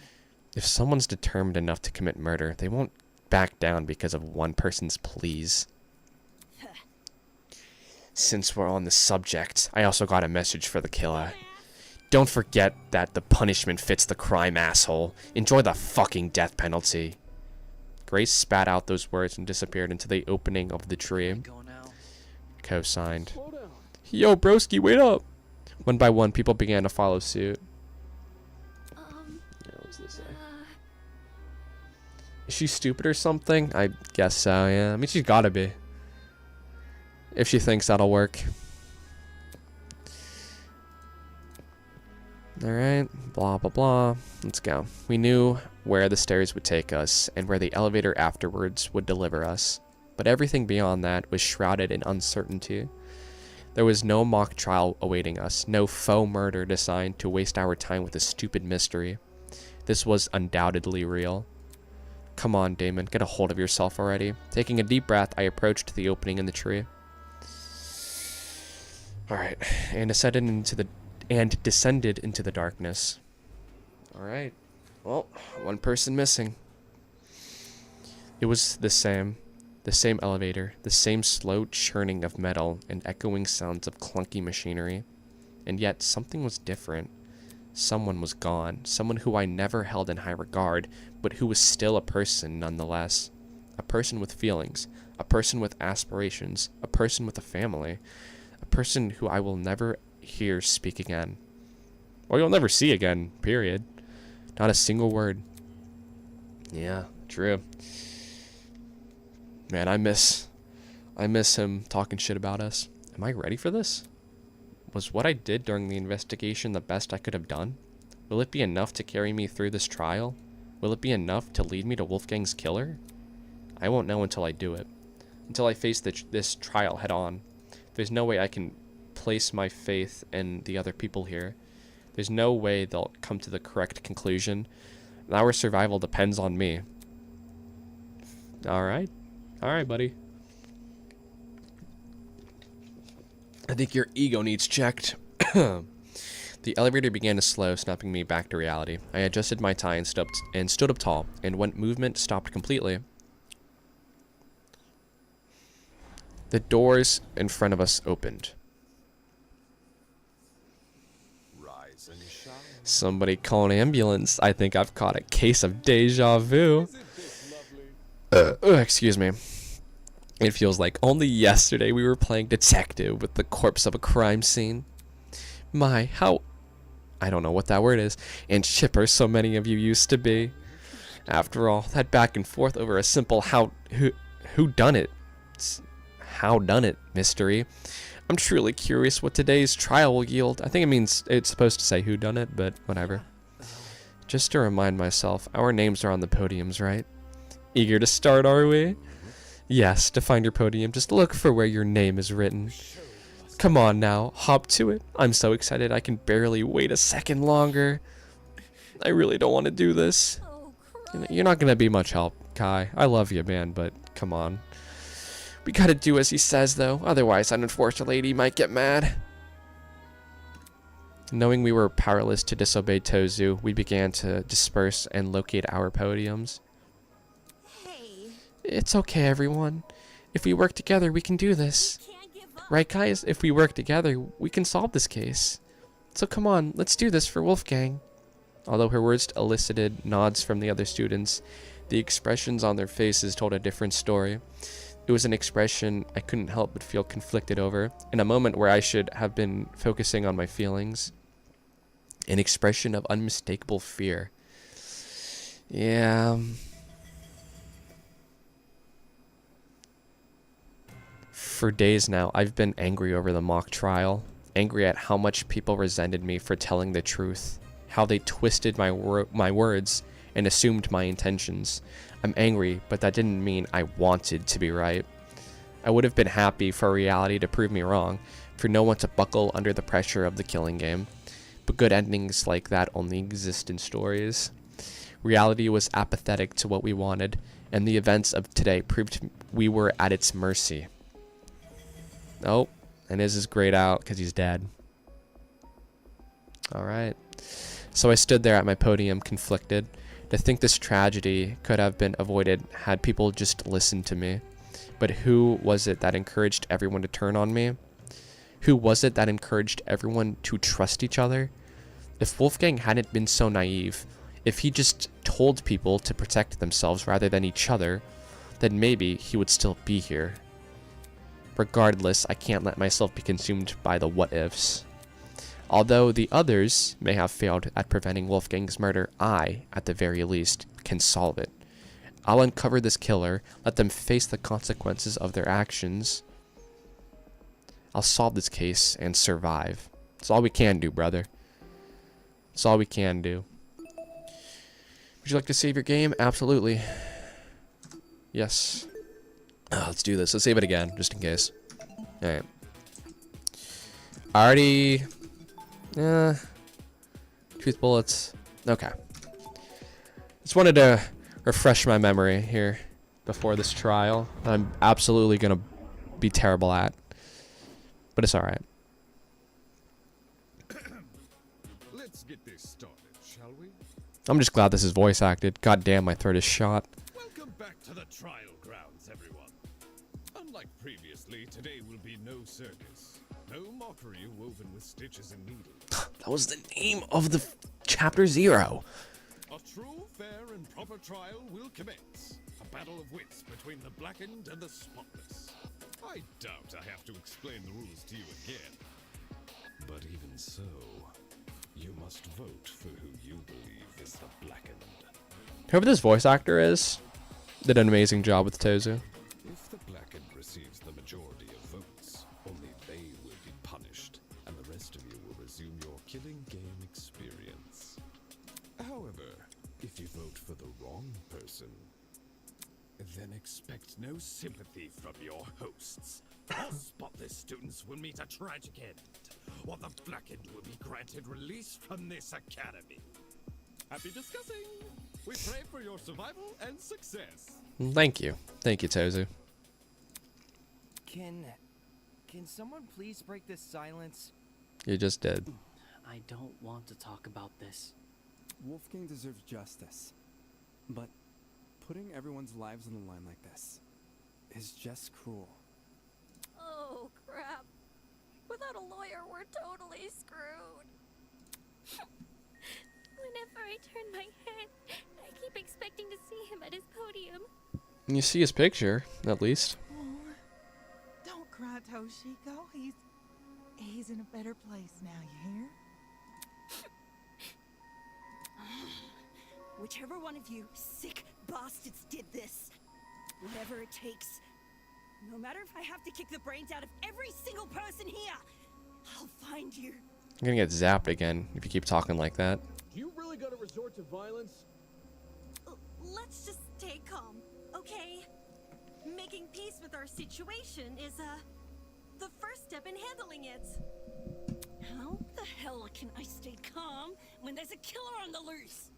If someone's determined enough to commit murder, they won't back down because of one person's pleas. Since we're on the subject, I also got a message for the killer. Don't forget that the punishment fits the crime, asshole. Enjoy the fucking death penalty. Grace spat out those words and disappeared into the opening of the tree. Co-signed. Yo, broski, wait up! One by one, people began to follow suit. Yeah, what's this say? Is she stupid or something? I guess so, yeah. I mean, she's gotta be. If she thinks that'll work. Alright, blah blah blah. Let's go. We knew where the stairs would take us and where the elevator afterwards would deliver us. But everything beyond that was shrouded in uncertainty. There was no mock trial awaiting us, no faux murder designed to waste our time with a stupid mystery. This was undoubtedly real. Come on, Damon, get a hold of yourself already. Taking a deep breath, I approached the opening in the tree. Alright, and descended into the darkness. Alright. Well, one person missing. It was the same elevator, the same slow churning of metal and echoing sounds of clunky machinery. And yet, something was different. Someone was gone, someone who I never held in high regard, but who was still a person nonetheless. A person with feelings, a person with aspirations, a person with a family, a person who I will never hear speak again. Or you'll never see again, period. Not a single word. Yeah, true. Man, I miss him talking shit about us. Am I ready for this? Was what I did during the investigation the best I could have done? Will it be enough to carry me through this trial? Will it be enough to lead me to Wolfgang's killer? I won't know until I do it. Until I face this trial head on. There's no way I can place my faith in the other people here. There's no way they'll come to the correct conclusion. And our survival depends on me. Alright. Alright, buddy. I think your ego needs checked. The elevator began to slow, snapping me back to reality. I adjusted my tie and stood up tall, and when movement stopped completely, the doors in front of us opened. Rise and shine. Somebody call an ambulance. I think I've caught a case of deja vu. Isn't this lovely? Excuse me. It feels like only yesterday we were playing detective with the corpse of a crime scene. My, how... I don't know what that word is. And chipper so many of you used to be. After all, that back and forth over a simple who done it mystery. I'm truly curious what today's trial will yield. I think it means it's supposed to say who done it, but whatever. Just to remind myself, our names are on the podiums, right? Eager to start, are we? Yes, to find your podium, just look for where your name is written. Come on now, hop to it. I'm so excited I can barely wait a second longer. I really don't want to do this. Oh, Christ. You're not going to be much help, Kai. I love you, man, but come on. We gotta do as he says, though. Otherwise, that unfortunate lady might get mad. Knowing we were powerless to disobey Tozu, we began to disperse and locate our podiums. Hey, It's okay, everyone. If we work together, we can do this. can't give up. Right, guys? If we work together, we can solve this case. So come on, let's do this for Wolfgang. Although her words elicited nods from the other students, the expressions on their faces told a different story. It was an expression I couldn't help but feel conflicted over, in a moment where I should have been focusing on my feelings. An expression of unmistakable fear. Yeah. For days now, I've been angry over the mock trial. Angry at how much people resented me for telling the truth. How they twisted my words and assumed my intentions. I'm angry, but that didn't mean I wanted to be right. I would have been happy for reality to prove me wrong, for no one to buckle under the pressure of the killing game. But good endings like that only exist in stories. Reality was apathetic to what we wanted, and the events of today proved we were at its mercy. Oh, and Iz is grayed out because he's dead. Alright. So I stood there at my podium, conflicted. To think this tragedy could have been avoided had people just listened to me. But who was it that encouraged everyone to turn on me? Who was it that encouraged everyone to trust each other? If Wolfgang hadn't been so naive, if he just told people to protect themselves rather than each other, then maybe he would still be here. Regardless, I can't let myself be consumed by the what-ifs. Although the others may have failed at preventing Wolfgang's murder, I, at the very least, can solve it. I'll uncover this killer, let them face the consequences of their actions. I'll solve this case and survive. It's all we can do, brother. That's all we can do. Would you like to save your game? Absolutely. Yes. Let's do this. Let's save it again, just in case. Alright. Already... Truth bullets. Okay. Just wanted to refresh my memory here before this trial. I'm absolutely going to be terrible at. But it's alright. Let's get this started, shall we? I'm just glad this is voice acted. God damn, my throat is shot. Welcome back to the trial grounds, everyone. Unlike previously, today will be no circus. No mockery woven with stitches and needles. That was the name of the chapter 0. A true, fair, and proper trial will commence. A battle of wits between the blackened and the spotless. I doubt I have to explain the rules to you again. But even so, you must vote for who you believe is the blackened. Whoever this voice actor is, did an amazing job with Tozu. If the blackened receives the majority of votes, only they will be punished, and the rest of you will resume your killing game experience. However, if you vote for the wrong person, then expect no sympathy from your hosts. All spotless students will meet a tragic end, or the blackened will be granted release from this academy. Happy discussing! We pray for your survival and success. Thank you. Thank you, Tozu. Can someone please break this silence? You just did. I don't want to talk about this. Wolfgang deserves justice, but putting everyone's lives on the line like this is just cruel. Oh, crap. Without a lawyer, we're totally screwed. Whenever I turn my head, I keep expecting to see him at his podium. You see his picture, at least. Oh, don't cry, Toshiko. He's in a better place now, you hear? Whichever one of you sick bastards did this, whatever it takes, no matter if I have to kick the brains out of every single person here, I'll find you. I'm gonna get zapped again if you keep talking like that. Do you really gotta resort to violence? Let's just stay calm, okay? Making peace with our situation is, the first step in handling it. How the hell can I stay calm when there's a killer on the loose?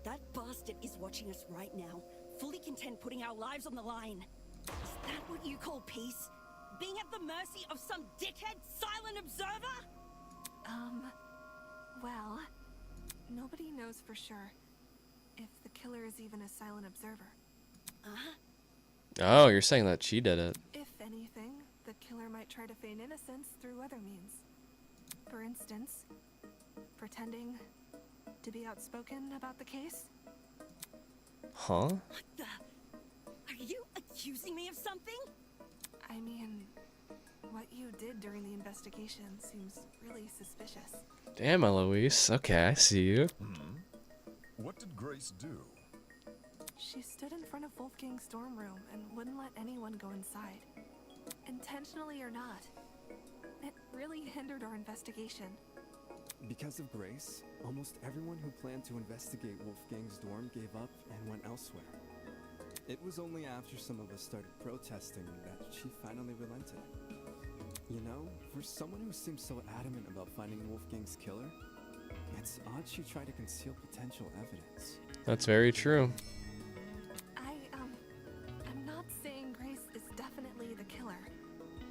That bastard is watching us right now, fully content putting our lives on the line. Is that what you call peace? Being at the mercy of some dickhead silent observer? Well, nobody knows for sure if the killer is even a silent observer. Oh, you're saying that she did it. If anything, the killer might try to feign innocence through other means. For instance, pretending to be outspoken about the case. Huh? What the? Are you accusing me of something? I mean, what you did during the investigation seems really suspicious. Damn, Eloise. Okay, I see you. What did Grace do? She stood in front of Wolfgang's dorm room and wouldn't let anyone go inside. Intentionally or not, it really hindered our investigation. Because of Grace, almost everyone who planned to investigate Wolfgang's dorm gave up and went elsewhere. It was only after some of us started protesting that she finally relented. You know, for someone who seems so adamant about finding Wolfgang's killer, it's odd she tried to conceal potential evidence. That's very true. I'm not saying Grace is definitely the killer.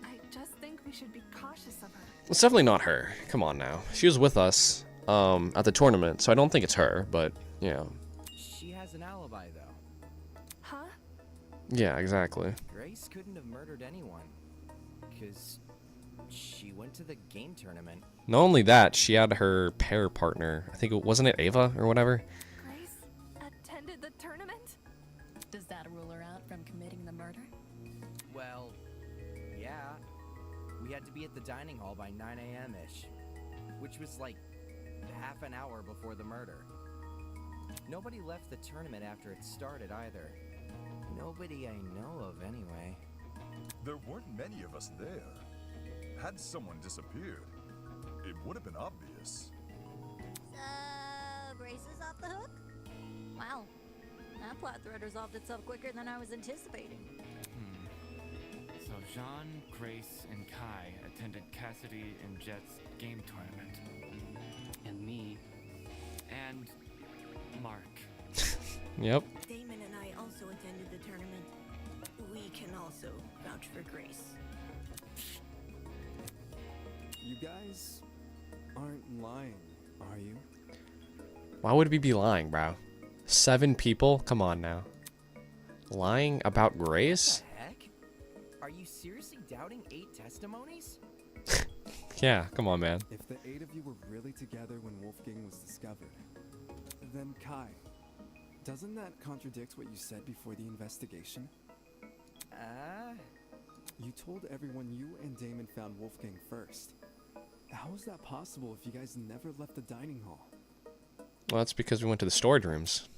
I just think we should be cautious of her. It's definitely not her. Come on now. She was with us at the tournament, so I don't think it's her, but, you know. She has an alibi, though. Huh? Yeah, exactly. Grace couldn't have murdered anyone, because she went to the game tournament. Not only that, she had her pair partner. I think wasn't it Ava or whatever? Grace attended the tournament? Does that rule her out from committing the murder? Well, yeah. We had to be at the dining hall by 9 a.m.-ish, which was like half an hour before the murder. Nobody left the tournament after it started either. Nobody I know of, anyway. There weren't many of us there. Had someone disappeared, it would have been obvious. off the hook? Wow, that plot thread resolved itself quicker than I was anticipating. So Jean, Grace, and Kai attended Cassidy and Jet's game tournament. And me. And Mark. Yep. Damon and I also attended the tournament. We can also vouch for Grace. You guys aren't lying, are you? Why would we be lying, bro? 7 people? Come on now. Lying about Grace? What the heck? Are you seriously doubting 8 testimonies? Yeah, come on, man. If the 8 of you were really together when Wolfgang was discovered, then Kai, doesn't that contradict what you said before the investigation? You told everyone you and Damon found Wolfgang first. How is that possible if you guys never left the dining hall? Well, that's because we went to the storage rooms.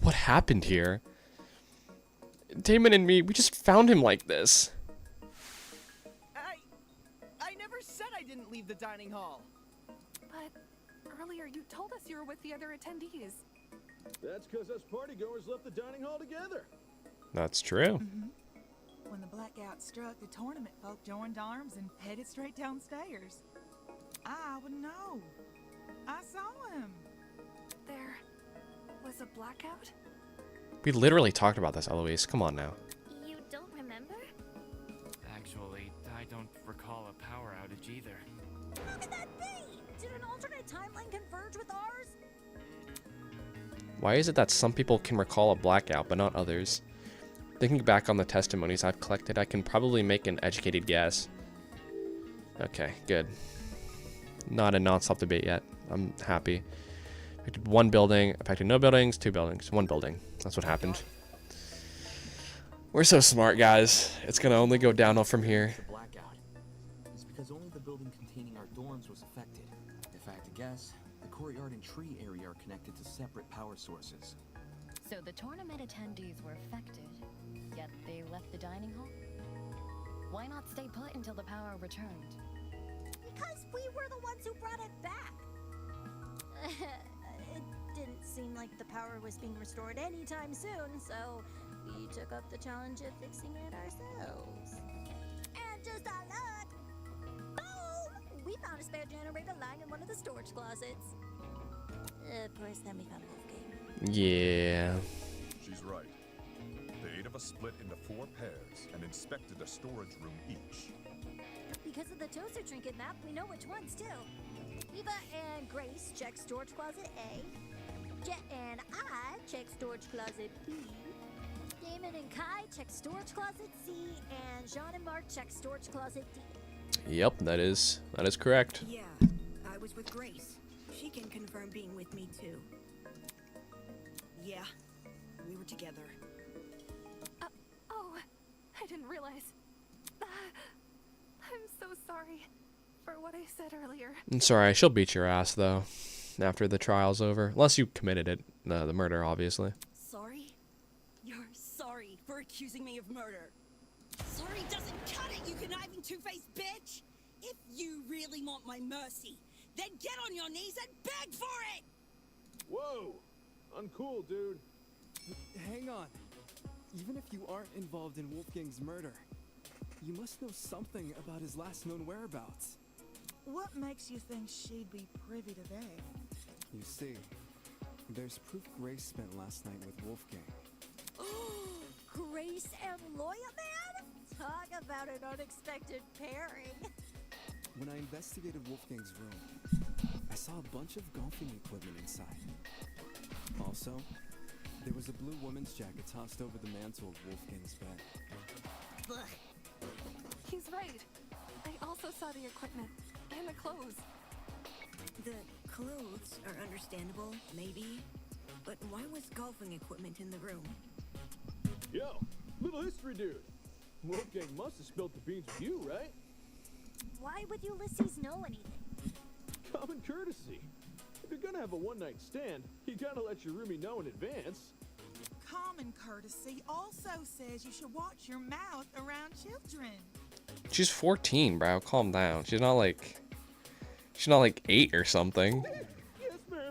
What happened here? Damon and me, we just found him like this. I never said I didn't leave the dining hall. But earlier you told us you were with the other attendees. That's because us partygoers left the dining hall together. That's true. When the blackout struck, the tournament folk joined arms and headed straight downstairs. I would know. I saw him. There was a blackout? We literally talked about this, Eloise. Come on now. You don't remember? Actually, I don't recall a power outage either. How could that be? Did an alternate timeline converge with ours? Why is it that some people can recall a blackout, but not others? Thinking back on the testimonies I've collected, I can probably make an educated guess. Okay, good. Not a non-stop debate yet. I'm happy. Affected 1 building, affected no buildings, 2 buildings, 1 building. That's what happened. We're so smart, guys. It's gonna only go downhill from here. The blackout is because only the building containing our dorms was affected. If I had to guess, the courtyard and tree area are connected to separate power sources. So the tournament attendees were affected, yet they left the dining hall? Why not stay put until the power returned? Because we were the ones who brought it back. It didn't seem like the power was being restored anytime soon, so we took up the challenge of fixing it ourselves. And just our luck, boom! We found a spare generator lying in one of the storage closets. Of course, then we found Wolfgang. Yeah. She's right. The 8 of us split into 4 pairs and inspected a storage room each. Because of the toaster trinket map, we know which ones too. Eva and Grace check storage closet A. Jet and I check storage closet B. Damon and Kai check storage closet C. And Jean and Mark check storage closet D. Yep, that is correct. Yeah, I was with Grace. She can confirm being with me too. Yeah, we were together. Oh, I didn't realize. I'm so sorry for what I said earlier. It's alright, she'll beat your ass, though, after the trial's over. Unless you committed it, the murder, obviously. Sorry? You're sorry for accusing me of murder. Sorry doesn't cut it, you conniving two-faced bitch! If you really want my mercy, then get on your knees and beg for it! Whoa! Uncool, dude. Hang on. Even if you aren't involved in Wolfgang's murder, you must know something about his last known whereabouts. What makes you think she'd be privy to that? You see, there's proof Grace spent last night with Wolfgang. Grace and Lawyer Man? Talk about an unexpected pairing. When I investigated Wolfgang's room, I saw a bunch of golfing equipment inside. Also, there was a blue woman's jacket tossed over the mantle of Wolfgang's bed. He's right. I also saw the equipment and the clothes. The clothes are understandable, maybe. But why was golfing equipment in the room? Yo, little history dude. Wolfgang must have spilled the beans with you, right? Why would Ulysses know anything? Common courtesy. If you're gonna have a one-night stand, you gotta let your roomie know in advance. Common courtesy also says you should watch your mouth around children. She's 14, bro. Calm down. She's not like 8 or something. Yes, ma'am.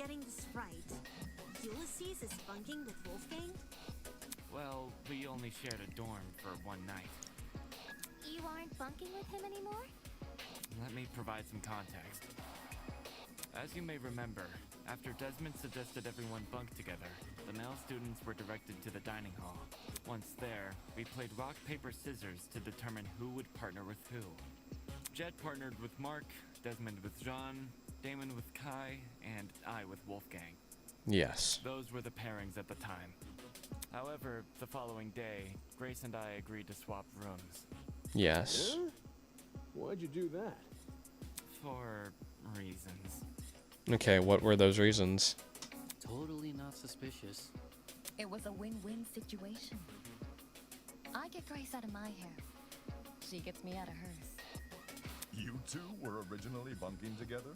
getting this right, Ulysses is bunking with Wolfgang? Well, we only shared a dorm for one night. You aren't bunking with him anymore? Let me provide some context. As you may remember, after Desmond suggested everyone bunk together, the male students were directed to the dining hall. Once there, we played rock, paper, scissors to determine who would partner with who. Jed partnered with Mark, Desmond with Jean, Damon with Kai, and I with Wolfgang. Yes. Those were the pairings at the time. However, the following day, Grace and I agreed to swap rooms. Yes. Yeah? Why'd you do that? For reasons. Okay, what were those reasons? Totally not suspicious. It was a win-win situation. I get Grace out of my hair. She gets me out of hers. You two were originally bunking together?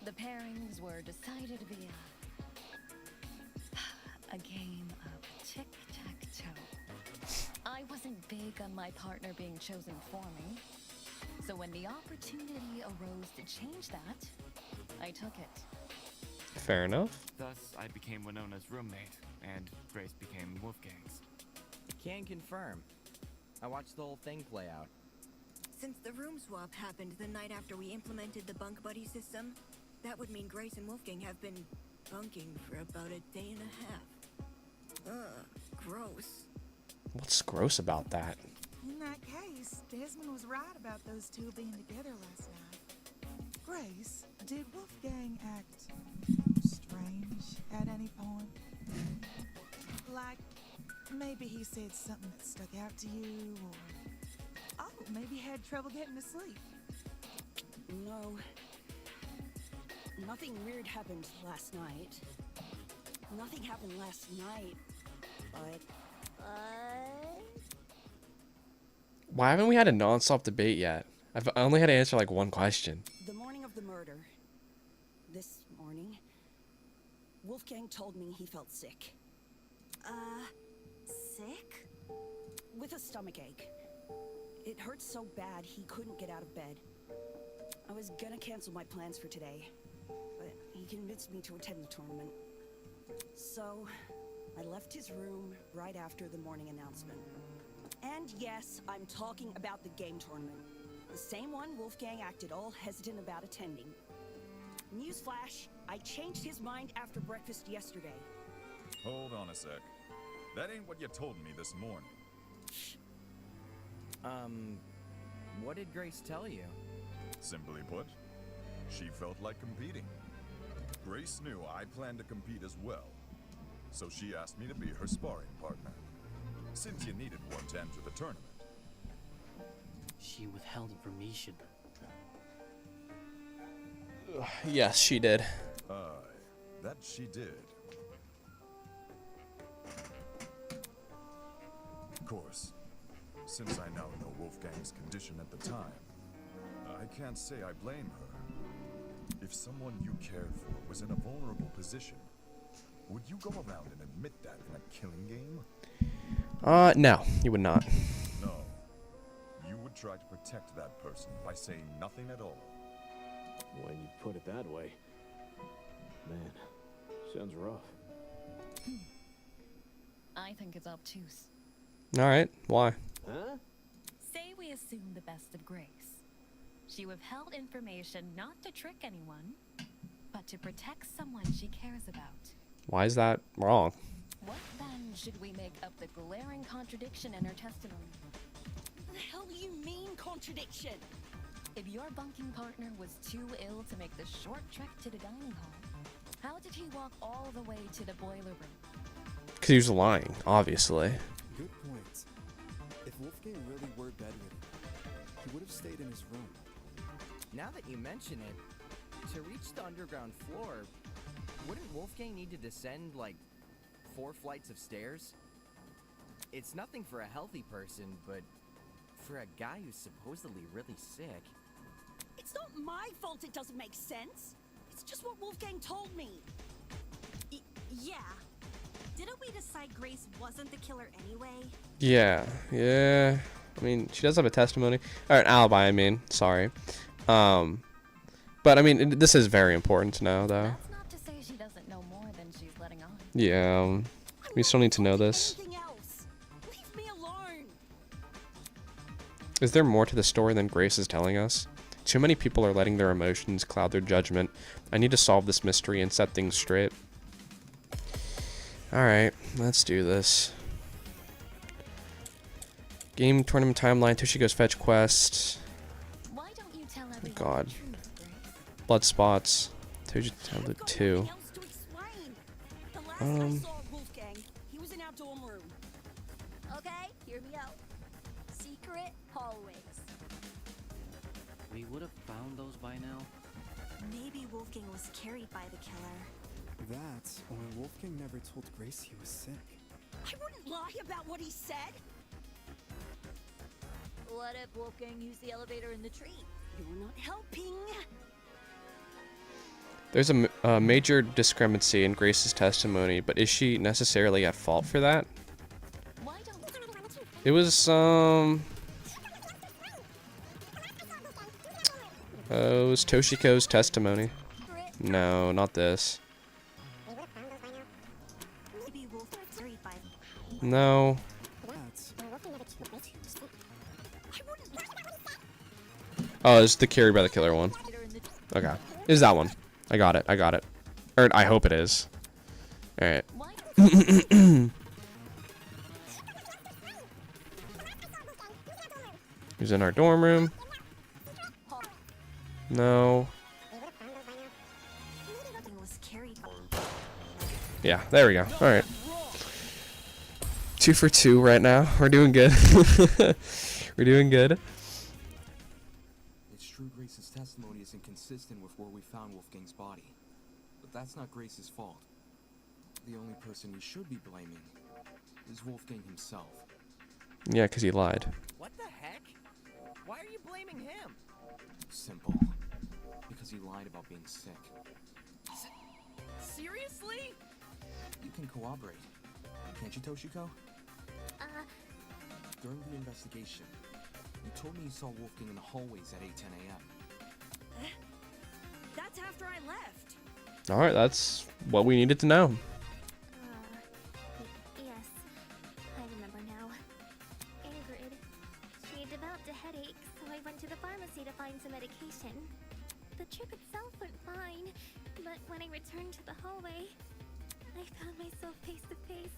The pairings were decided to be a game of tic-tac-toe. I wasn't big on my partner being chosen for me. So when the opportunity arose to change that, I took it. Fair enough. Thus, I became Winona's roommate, and Grace became Wolfgang's. Can confirm. I watched the whole thing play out. Since the room swap happened the night after we implemented the bunk buddy system, that would mean Grace and Wolfgang have been bunking for about a day and a half. Ugh, gross. What's gross about that? In that case, Desmond was right about those two being together last night. Grace, did Wolfgang act strange at any point? Like, maybe he said something that stuck out to you, or... Oh, maybe he had trouble getting to sleep. No. Nothing weird happened last night. Nothing happened last night, but... Why haven't we had a non-stop debate yet? I only had to answer like one question. The morning of the murder, this morning, Wolfgang told me he felt sick. Sick? With a stomachache. It hurt so bad he couldn't get out of bed. I was gonna cancel my plans for today, but he convinced me to attend the tournament. So, I left his room right after the morning announcement. And yes, I'm talking about the game tournament. The same one Wolfgang acted all hesitant about attending. Newsflash, I changed his mind after breakfast yesterday. Hold on a sec. That ain't what you told me this morning. What did Grace tell you? Simply put, she felt like competing. Grace knew I planned to compete as well, so she asked me to be her sparring partner, since you needed one to enter the tournament. She withheld information. Yes, she did. That she did. Of course, since I now know Wolfgang's condition at the time, I can't say I blame her. If someone you cared for was in a vulnerable position, would you go around and admit that in a killing game? No, you would not. No. You would try to protect that person by saying nothing at all. When you put it that way, man, sounds rough. I think it's obtuse. Alright, why? Huh? Say we assume the best of Grace. She withheld information not to trick anyone, but to protect someone she cares about. Why is that wrong? What then should we make up the glaring contradiction in her testimony? What the hell do you mean, contradiction? If your bunking partner was too ill to make the short trek to the dining hall, how did he walk all the way to the boiler room? Because he was lying, obviously. Good point. If Wolfgang really were bedridden, he would have stayed in his room. Now that you mention it, to reach the underground floor, wouldn't Wolfgang need to descend, like, 4 flights of stairs? It's nothing for a healthy person, but for a guy who's supposedly really sick... It's not my fault it doesn't make sense. It's just what Wolfgang told me. Yeah. Didn't we decide Grace wasn't the killer anyway? Yeah. I mean, she does have a testimony. Or an alibi, I mean. Sorry. But, I mean, this is very important to know, though. That's not to say Yeah, we still need to know this. Anything else? Leave me alone. Is there more to the story than Grace is telling us? Too many people are letting their emotions cloud their judgment. I need to solve this mystery and set things straight. Alright, let's do this. Game tournament timeline, Toshiko's fetch quest. Why don't you tell everyone God. the truth, Grace? Blood spots. Toji tablet 2. The last I saw Wolfgang, he was in our dorm room. Okay, hear me out. Secret hallways. We would have found those by now. Maybe Wolfgang was carried by the killer. That, or Wolfgang never told Grace he was sick. I wouldn't lie about what he said. What if Wolfgang used the elevator in the tree? You're not helping. There's a major discrepancy in Grace's testimony, but is she necessarily at fault for that? It was, it was Toshiko's testimony. No, not this. No. Oh, it's the carried by the killer one. Okay. Is that one. I got it. I got it. Or I hope it is. Alright. He's in our dorm room. No. Yeah, there we go. Alright. 2 for 2 right now. We're doing good. We're doing good. It's true Grace's testimony is inconsistent with where we found Wolfgang's body. But that's not Grace's fault. The only person we should be blaming is Wolfgang himself. Yeah, because he lied. What the heck? Why are you blaming him? Simple. Because he lied about being sick. Seriously? You can cooperate. Can't you, Toshiko? During the investigation, you told me you saw Wolfgang in the hallways at 8:10 a.m. That's after I left. Alright, that's what we needed to know. Yes, I remember now. Ingrid, she developed a headache, so I went to the pharmacy to find some medication. The trip itself went fine, but when I returned to the hallway, I found myself face to face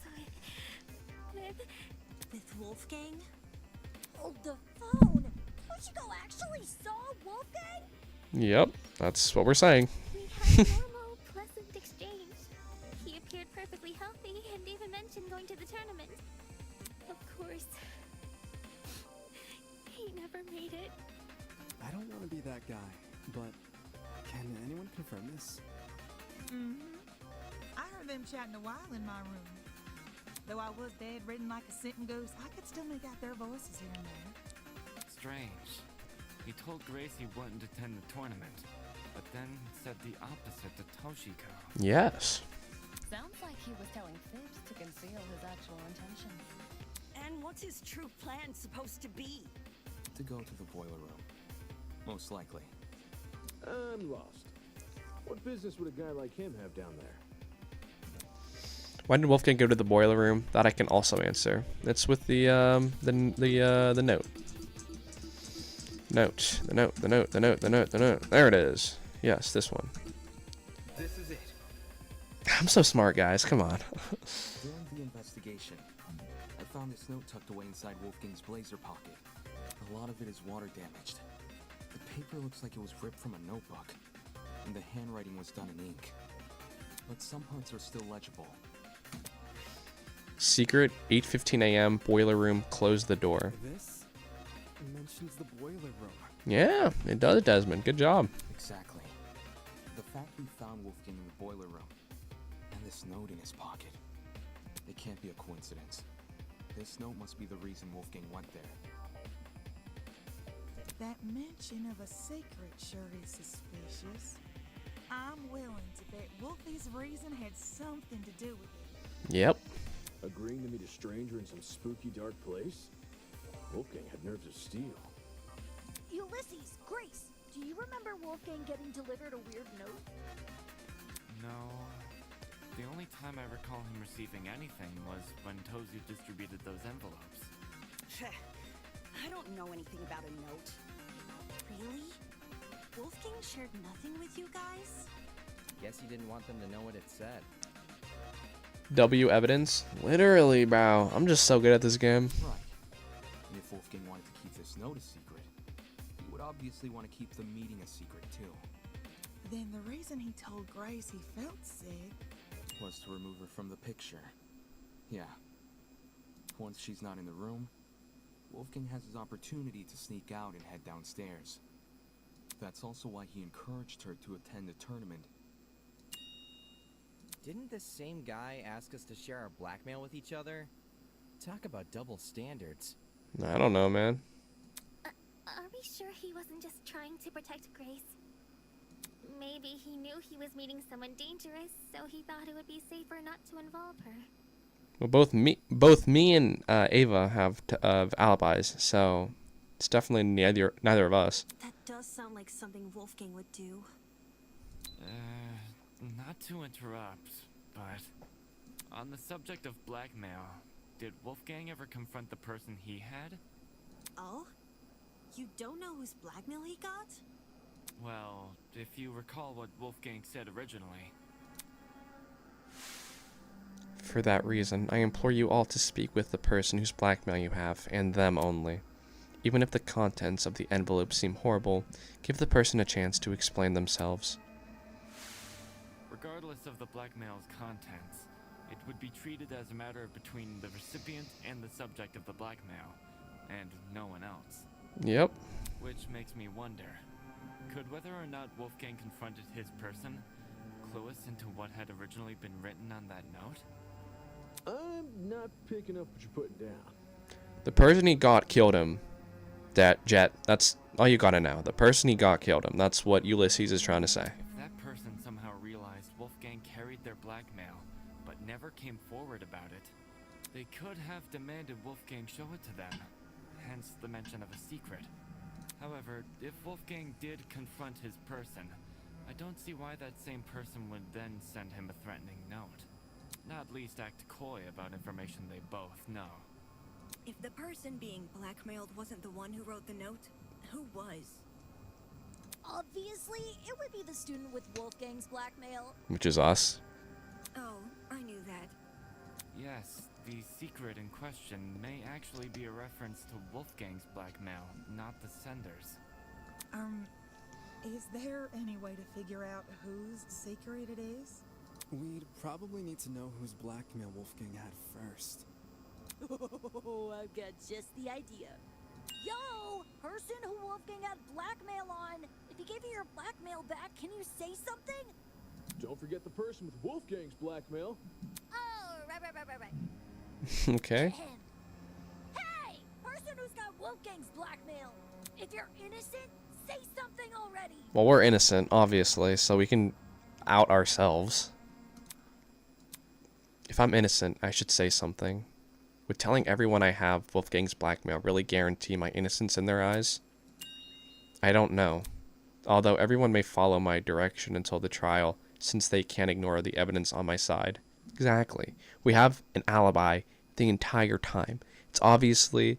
with Wolfgang? Hold the phone! Toshiko actually saw Wolfgang? Yep, that's what we're saying. We had a normal, pleasant exchange. He appeared perfectly healthy and even mentioned going to the tournament. Of course, he never made it. I don't want to be that guy, but can anyone confirm this? I heard them chatting a while in my room. Though I was bedridden like a sitting ghost, I could still make out their voices here and there. Strange. He told Grace he wouldn't attend the tournament, but then said the opposite to Toshiko. Yes. Sounds like he was telling fibs to conceal his actual intentions. And what's his true plan supposed to be? To go to the boiler room. Most likely. I'm lost. What business would a guy like him have down there? Why did Wolfgang go to the boiler room? That I can also answer. It's with the note. The note. There it is. Yes, this one. This is it. I'm so smart, guys. Come on. During the investigation, I found this note tucked away inside Wolfgang's blazer pocket. A lot of it is water damaged. The paper looks like it was ripped from a notebook, and the handwriting was done in ink. But some parts are still legible. Secret, 8:15 a.m. Boiler room. Close the door. This mentions the boiler room. Yeah, it does, Desmond. Good job. Exactly. The fact we found Wolfgang in the boiler room, and this note in his pocket, it can't be a coincidence. This note must be the reason Wolfgang went there. That mention of a secret sure is suspicious. I'm willing to bet Wolfie's reason had something to do with it. Yep. Agreeing to meet a stranger in some spooky dark place? Wolfgang had nerves of steel. Ulysses, Grace, do you remember Wolfgang getting delivered a weird note? No. The only time I recall him receiving anything was when Tozu distributed those envelopes. I don't know anything about a note. Really? Wolfgang shared nothing with you guys? Guess he didn't want them to know what it said. W evidence? Literally, bro. I'm just so good at this game. Right. And if Wolfgang wanted to keep this note a secret, he would obviously want to keep the meeting a secret too. Then the reason he told Grace he felt sick Was to remove her from the picture. Yeah. Once she's not in the room, Wolfgang has his opportunity to sneak out and head downstairs. That's also why he encouraged her to attend the tournament. Didn't this same guy ask us to share our blackmail with each other? Talk about double standards. I don't know, man. Are we sure he wasn't just trying to protect Grace? Maybe he knew he was meeting someone dangerous, so he thought it would be safer not to involve her. Well, both me and Ava have alibis, so it's definitely neither of us. That does sound like something Wolfgang would do. Not to interrupt, but on the subject of blackmail, did Wolfgang ever confront the person he had? Oh? You don't know whose blackmail he got? Well, if you recall what Wolfgang said originally. For that reason, I implore you all to speak with the person whose blackmail you have, and them only. Even if the contents of the envelope seem horrible, give the person a chance to explain themselves. Regardless of the blackmail's contents, it would be treated as a matter between the recipient and the subject of the blackmail, and no one else. Yep. Which makes me wonder, could whether or not Wolfgang confronted his person clue us into what had originally been written on that note? I'm not picking up what you're putting down. The person he got killed him. Jet, that's all you gotta know. The person he got killed him. That's what Ulysses is trying to say. If that person somehow realized Wolfgang carried their blackmail, but never came forward about it, they could have demanded Wolfgang show it to them, hence the mention of a secret. However, if Wolfgang did confront his person, I don't see why that same person would then send him a threatening note. Not least act coy about information they both know. If the person being blackmailed wasn't the one who wrote the note, who was? Obviously, it would be the student with Wolfgang's blackmail. Which is us. Oh, I knew that. Yes, the secret in question may actually be a reference to Wolfgang's blackmail, not the sender's. Is there any way to figure out whose secret it is? We'd probably need to know whose blackmail Wolfgang had first. Oh, I've got just the idea. Yo, person who Wolfgang had blackmail on. If he gave you your blackmail back, can you say something? Don't forget the person with Wolfgang's blackmail. Oh, right. Okay. Hey, person who's got Wolfgang's blackmail. If you're innocent, say something already. Well, we're innocent, obviously, so we can out ourselves. If I'm innocent, I should say something. Would telling everyone I have Wolfgang's blackmail really guarantee my innocence in their eyes? I don't know. Although everyone may follow my direction until the trial, since they can't ignore the evidence on my side. Exactly. We have an alibi the entire time. It's obviously...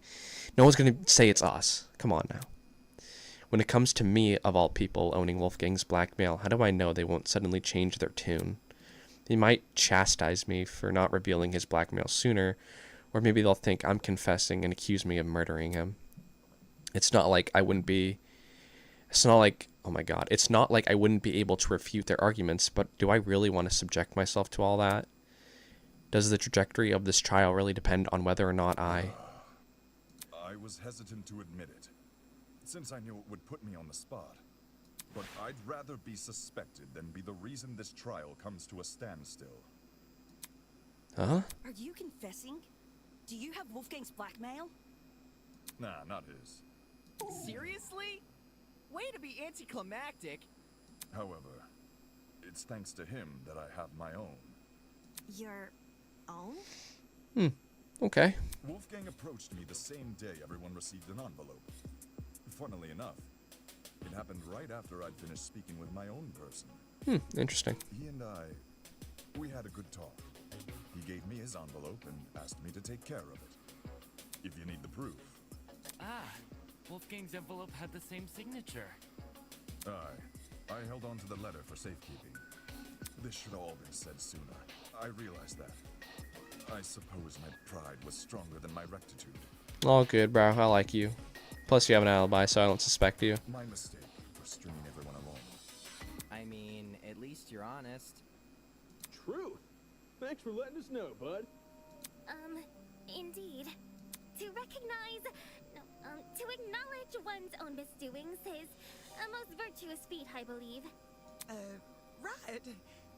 No one's going to say it's us. Come on now. When it comes to me, of all people, owning Wolfgang's blackmail, how do I know they won't suddenly change their tune? They might chastise me for not revealing his blackmail sooner, or maybe they'll think I'm confessing and accuse me of murdering him. It's not like I wouldn't be... It's not like... Oh my god. It's not like I wouldn't be able to refute their arguments, but do I really want to subject myself to all that? Does the trajectory of this trial really depend on whether or not I was hesitant to admit it, since I knew it would put me on the spot. But I'd rather be suspected than be the reason this trial comes to a standstill. Huh? Are you confessing? Do you have Wolfgang's blackmail? Nah, not his. Seriously? Way to be anticlimactic. However, it's thanks to him that I have my own. Your own? Okay. Wolfgang approached me the same day everyone received an envelope. Funnily enough, it happened right after I'd finished speaking with my own person. Interesting. He and I We had a good talk. He gave me his envelope and asked me to take care of it. If you need the proof. Ah, Wolfgang's envelope had the same signature. Aye. I held on to the letter for safekeeping. This should have all been said sooner. I realized that. I suppose my pride was stronger than my rectitude. All good, bro. I like you. Plus, you have an alibi, so I don't suspect you. My mistake for stringing everyone along. I mean, at least you're honest. Truth. Thanks for letting us know, bud. Indeed. To recognize, to acknowledge one's own misdoings is a most virtuous feat, I believe. Right.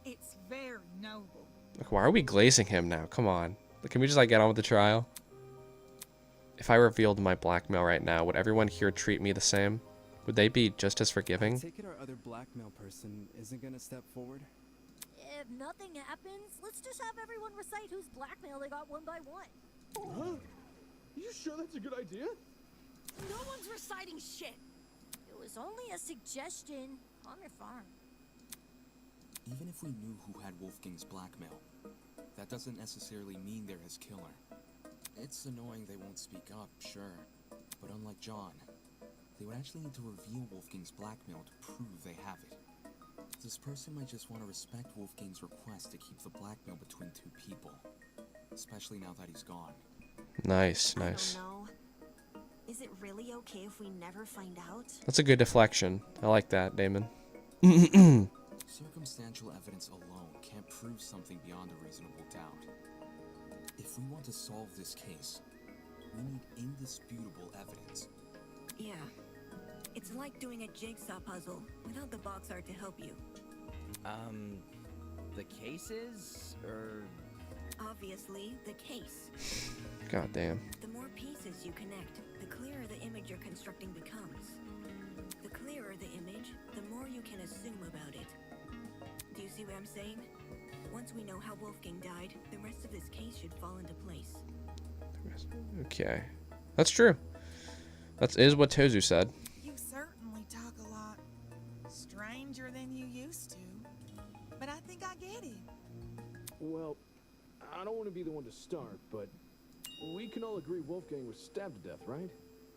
It's very noble. Like, why are we glazing him now? Come on. Like, can we just, like, get on with the trial? If I revealed my blackmail right now, would everyone here treat me the same? Would they be just as forgiving? Take it our other blackmail person isn't gonna step forward? If nothing happens, let's just have everyone recite whose blackmail they got one by one. Huh? You sure that's a good idea? No one's reciting shit. It was only a suggestion on their farm. Even if we knew who had Wolfgang's blackmail, that doesn't necessarily mean they're his killer. It's annoying they won't speak up, sure, but unlike John, they would actually need to reveal Wolfgang's blackmail to prove they have it. This person might just want to respect Wolfgang's request to keep the blackmail between two people, especially now that he's gone. Nice, nice. I don't know. Is it really okay if we never find out? That's a good deflection. I like that, Damon. Circumstantial evidence alone can't prove something beyond a reasonable doubt. If we want to solve this case, we need indisputable evidence. Yeah. It's like doing a jigsaw puzzle without the box art to help you. The cases, or... Obviously, the case. God damn. The more pieces you connect, the clearer the image you're constructing becomes. The clearer the image, the more you can assume about it. Do you see what I'm saying? Once we know how Wolfgang died, the rest of this case should fall into place. Okay. That's true. That is what Tozu said. You certainly talk a lot stranger than you used to. But I think I get it. Well, I don't want to be the one to start, but we can all agree Wolfgang was stabbed to death, right?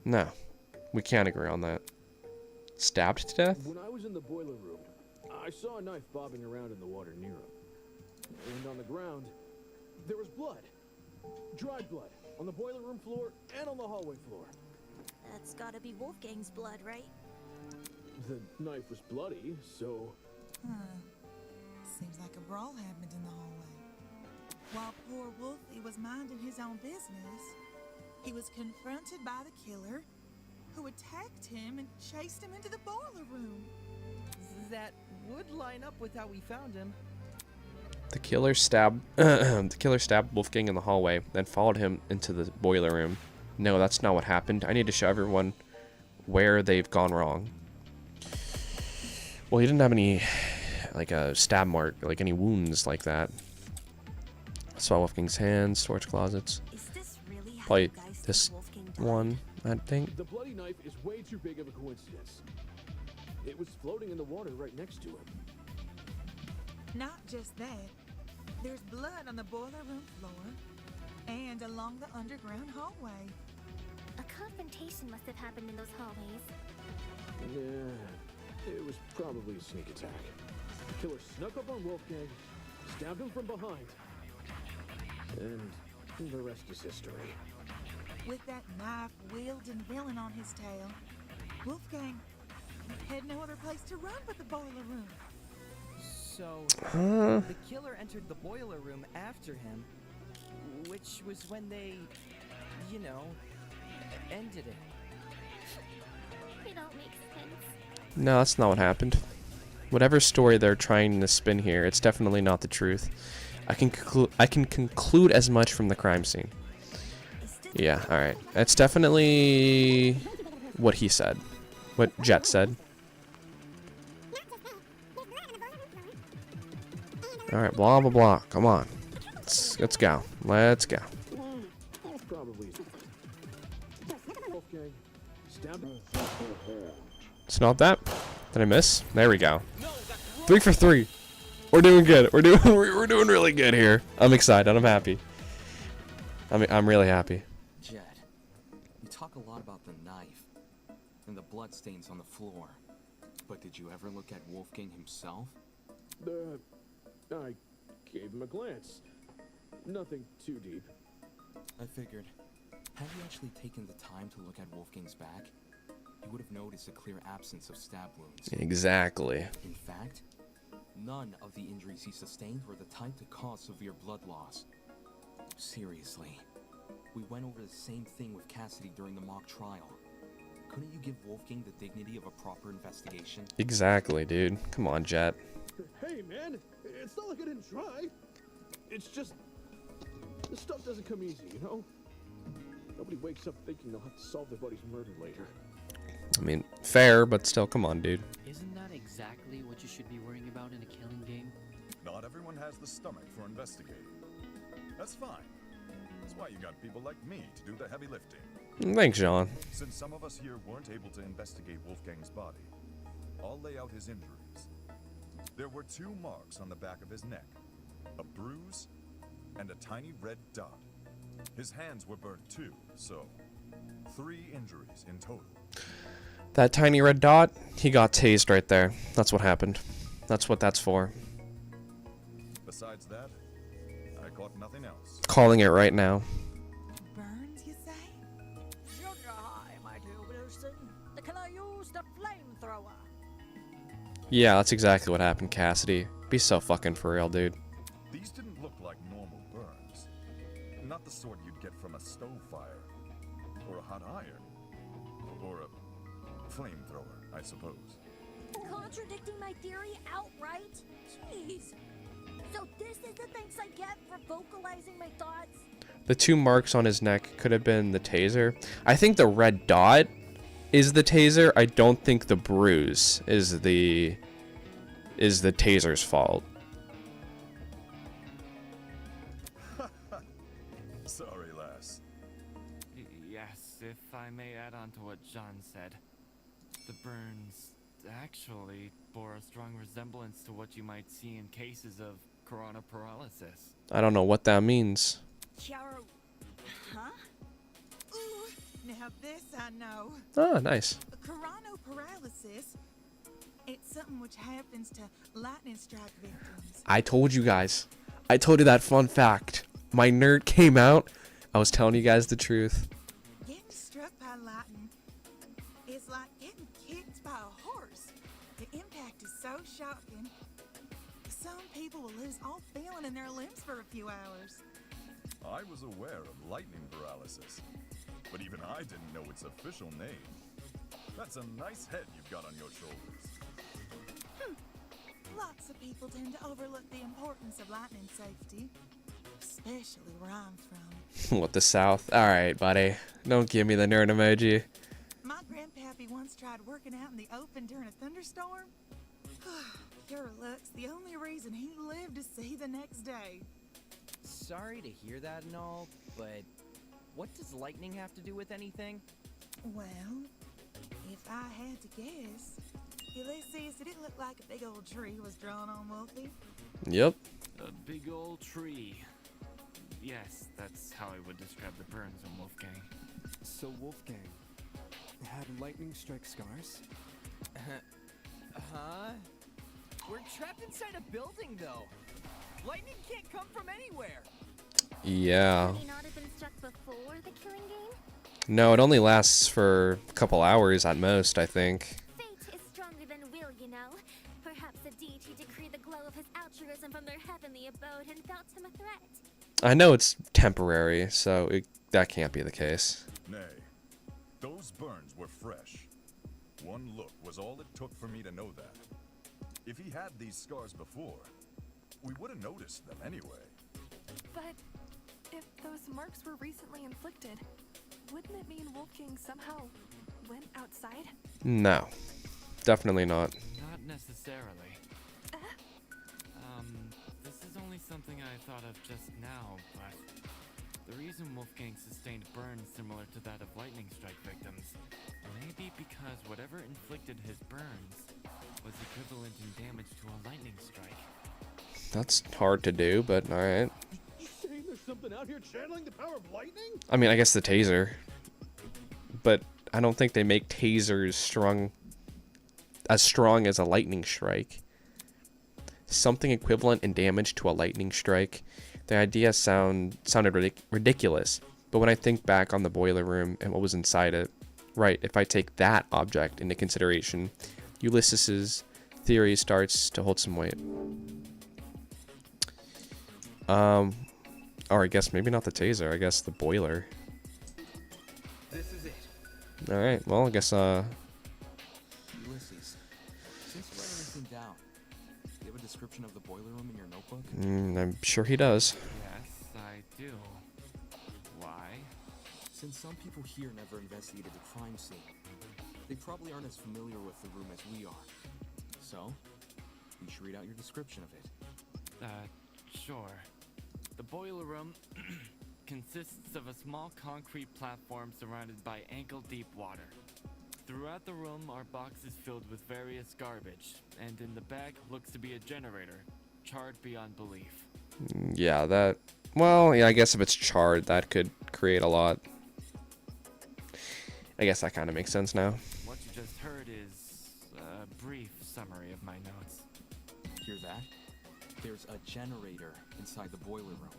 No. We can't agree on that. Stabbed to death? When I was in the boiler room, I saw a knife bobbing around in the water near him. And on the ground, there was blood. Dried blood. On the boiler room floor and on the hallway floor. That's gotta be Wolfgang's blood, right? The knife was bloody, so... Seems like a brawl happened in the hallway. While poor Wolfie was minding his own business, he was confronted by the killer, who attacked him and chased him into the boiler room. That would line up with how we found him. The killer stabbed Wolfgang in the hallway, then followed him into the boiler room. No, that's not what happened. I need to show everyone where they've gone wrong. Well, he didn't have any, like, a stab mark, like any wounds like that. I saw Wolfgang's hands, storage closets. Is this really how Probably you guys this think Wolfgang died? one, I think. The bloody knife is way too big of a coincidence. It was floating in the water right next to him. Not just that, there's blood on the boiler room floor and along the underground hallway. A confrontation must have happened in those hallways. Yeah, it was probably a sneak attack. The killer snuck up on Wolfgang, stabbed him from behind, and the rest is history. With that knife-wielding villain on his tail, Wolfgang had no other place to run but the boiler room. So, the killer entered the boiler room after him, which was when they, you know, ended it. It all makes sense. No, that's not what happened. Whatever story they're trying to spin here, it's definitely not the truth. I can conclude as much from the crime scene. Yeah, alright. That's definitely what he said. What Jet said. Alright, blah blah blah. Come on. Let's go. Let's go. Probably. Wolfgang stabbed him. It's not that. Did I miss? There we go. 3 for 3. We're doing good. We're doing really good here. I'm excited. I'm happy. I'm really happy. Jed, you talk a lot about the knife and the bloodstains on the floor. But did you ever look at Wolfgang himself? I gave him a glance. Nothing too deep. I figured. Had you actually taken the time to look at Wolfgang's back, you would have noticed a clear absence of stab wounds. Exactly. In fact, none of the injuries he sustained were the type to cause severe blood loss. Seriously, we went over the same thing with Cassidy during the mock trial. Couldn't you give Wolfgang the dignity of a proper investigation? Exactly, dude. Come on, Jet. Hey, man, it's not like I didn't try. It's just, this stuff doesn't come easy, you know? Nobody wakes up thinking they'll have to solve their buddy's murder later. I mean, fair, but still, come on, dude. Isn't that exactly what you should be worrying about in a killing game? Not everyone has the stomach for investigating. That's fine. That's why you got people like me to do the heavy lifting. Thanks, John. Since some of us here weren't able to investigate Wolfgang's body, I'll lay out his injuries. There were 2 marks on the back of his neck, a bruise, and a tiny red dot. His hands were burnt too, so 3 injuries in total. That tiny red dot, he got tased right there. That's what happened. That's what that's for. Besides that, I caught nothing else. Calling it right now. Burns, you say? Sugar high, my dear Wilson. Can I use the flamethrower? Yeah, that's exactly what happened, Cassidy. Be so fucking for real, dude. These didn't look like normal burns. Not the sort you'd get from a stove fire, or a hot iron, or a flamethrower, I suppose. Contradicting my theory outright? Jeez. So this is the thanks I get for vocalizing my thoughts? The 2 marks on his neck could have been the taser. I think the red dot is the taser. I don't think the bruise is the taser's fault. Sorry, lass. Yes, if I may add on to what John said. The burns actually bore a strong resemblance to what you might see in cases of corona paralysis. I don't know what that means. Chiaro, huh? Ooh, now this I know. Oh, nice. Coronoparalysis. It's something which happens to lightning strike victims. I told you guys. I told you that fun fact. My nerd came out. I was telling you guys the truth. Getting struck by lightning is like getting kicked by a horse. The impact is so shocking. Some people will lose all feeling in their limbs for a few hours. I was aware of lightning paralysis, but even I didn't know its official name. That's a nice head you've got on your shoulders. Lots of people tend to overlook the importance of lightning safety, especially where I'm from. What, the South? Alright, buddy. Don't give me the nerd emoji. My grandpappy once tried working out in the open during a thunderstorm. Pure luck's the only reason he lived to see the next day. Sorry to hear that and all, but what does lightning have to do with anything? Well, if I had to guess, Ulysses, did it look like a big old tree was drawn on Wolfie? Yep. A big old tree. Yes, that's how I would describe the burns on Wolfgang. So Wolfgang had lightning strike scars? Huh? We're trapped inside a building, though. Lightning can't come from anywhere. Yeah. Would he not have been struck before the killing game? No, it only lasts for a couple hours at most, I think. Fate is stronger than will, you know. Perhaps the deity decreed the glow of his altruism from their heavenly abode and felt him a threat. I know it's temporary, so that can't be the case. Nay, those burns were fresh. One look was all it took for me to know that. If he had these scars before, we would have noticed them anyway. But if those marks were recently inflicted, wouldn't it mean Wolfgang somehow went outside? No. Definitely not. Not necessarily. This is only something I thought of just now, but the reason Wolfgang sustained burns similar to that of lightning strike victims may be because whatever inflicted his burns was equivalent in damage to a lightning strike. That's hard to do, but alright. You saying there's something out here channeling the power of lightning? I mean, I guess the taser. But I don't think they make tasers as strong as a lightning strike. Something equivalent in damage to a lightning strike. The idea sounded ridiculous, but when I think back on the boiler room and what was inside it, right, if I take that object into consideration, Ulysses's theory starts to hold some weight. Or I guess maybe not the taser, I guess the boiler. This is it. Alright, well, I guess, Ulysses, since you write everything down, do you have a description of the boiler room in your notebook? I'm sure he does. Yes, I do. Why? Since some people here never investigated the crime scene, they probably aren't as familiar with the room as we are. So, you should read out your description of it. Sure. The boiler room consists of a small concrete platform surrounded by ankle-deep water. Throughout the room are boxes filled with various garbage, and in the back looks to be a generator, charred beyond belief. Yeah, that... Well, yeah, I guess if it's charred, that could create a lot. I guess that kind of makes sense now. What you just heard is a brief summary of my notes. Hear that? There's a generator inside the boiler room.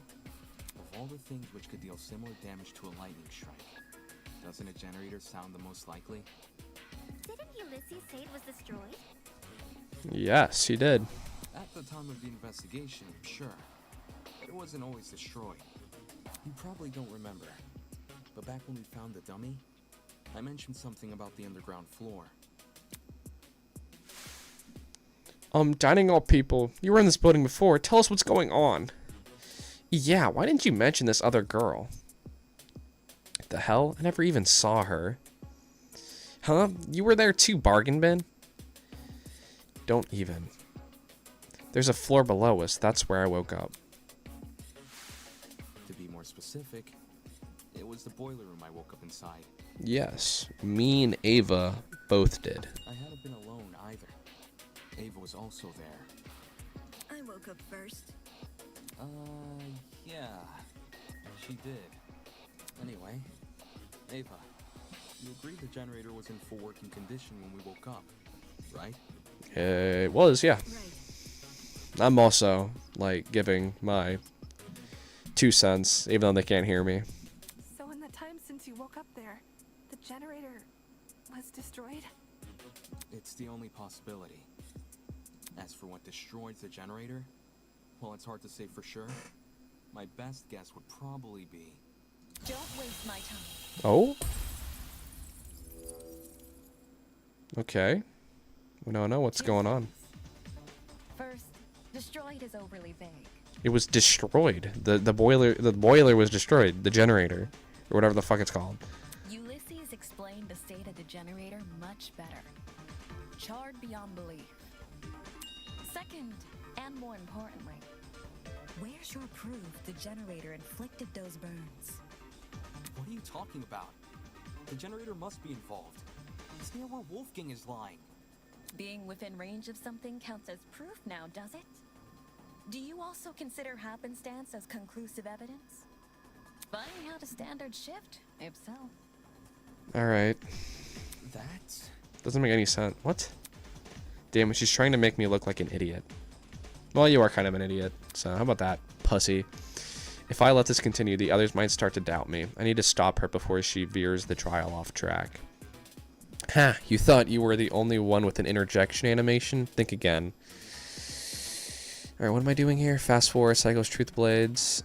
Of all the things which could deal similar damage to a lightning strike, doesn't a generator sound the most likely? Didn't Ulysses say it was destroyed? Yes, he did. At the time of the investigation, sure. But it wasn't always destroyed. You probably don't remember. But back when we found the dummy, I mentioned something about the underground floor. Dining hall people, you were in this building before. Tell us what's going on. Yeah, why didn't you mention this other girl? The hell? I never even saw her. Huh? You were there too, bargain bin? Don't even. There's a floor below us. That's where I woke up. To be more specific, it was the boiler room I woke up inside. Yes, me and Ava both did. I hadn't been alone either. Ava was also there. I woke up first. Yeah. She did. Anyway, Ava, you agreed the generator was in full working condition when we woke up, right? It was, yeah. I'm also, like, giving my 2 cents, even though they can't hear me. So in the time since you woke up there, the generator was destroyed? It's the only possibility. As for what destroyed the generator, well, it's hard to say for sure. My best guess would probably be... Don't waste my time. Oh? Okay. We don't know what's going on. First, destroyed is overly vague. It was destroyed. The boiler was destroyed. The generator. Or whatever the fuck it's called. Ulysses explained the state of the generator much better. Charred beyond belief. Second, and more importantly, where's your proof the generator inflicted those burns? What are you talking about? The generator must be involved. It's near where Wolfgang is lying. Being within range of something counts as proof now, does it? Do you also consider happenstance as conclusive evidence? Finding out a standard shift, if so. Alright. That? Doesn't make any sense. What? Damn it, she's trying to make me look like an idiot. Well, you are kind of an idiot, so how about that, pussy? If I let this continue, the others might start to doubt me. I need to stop her before she veers the trial off track. Ha, you thought you were the only one with an interjection animation? Think again. Alright, what am I doing here? Fast forward, cycles truth blades.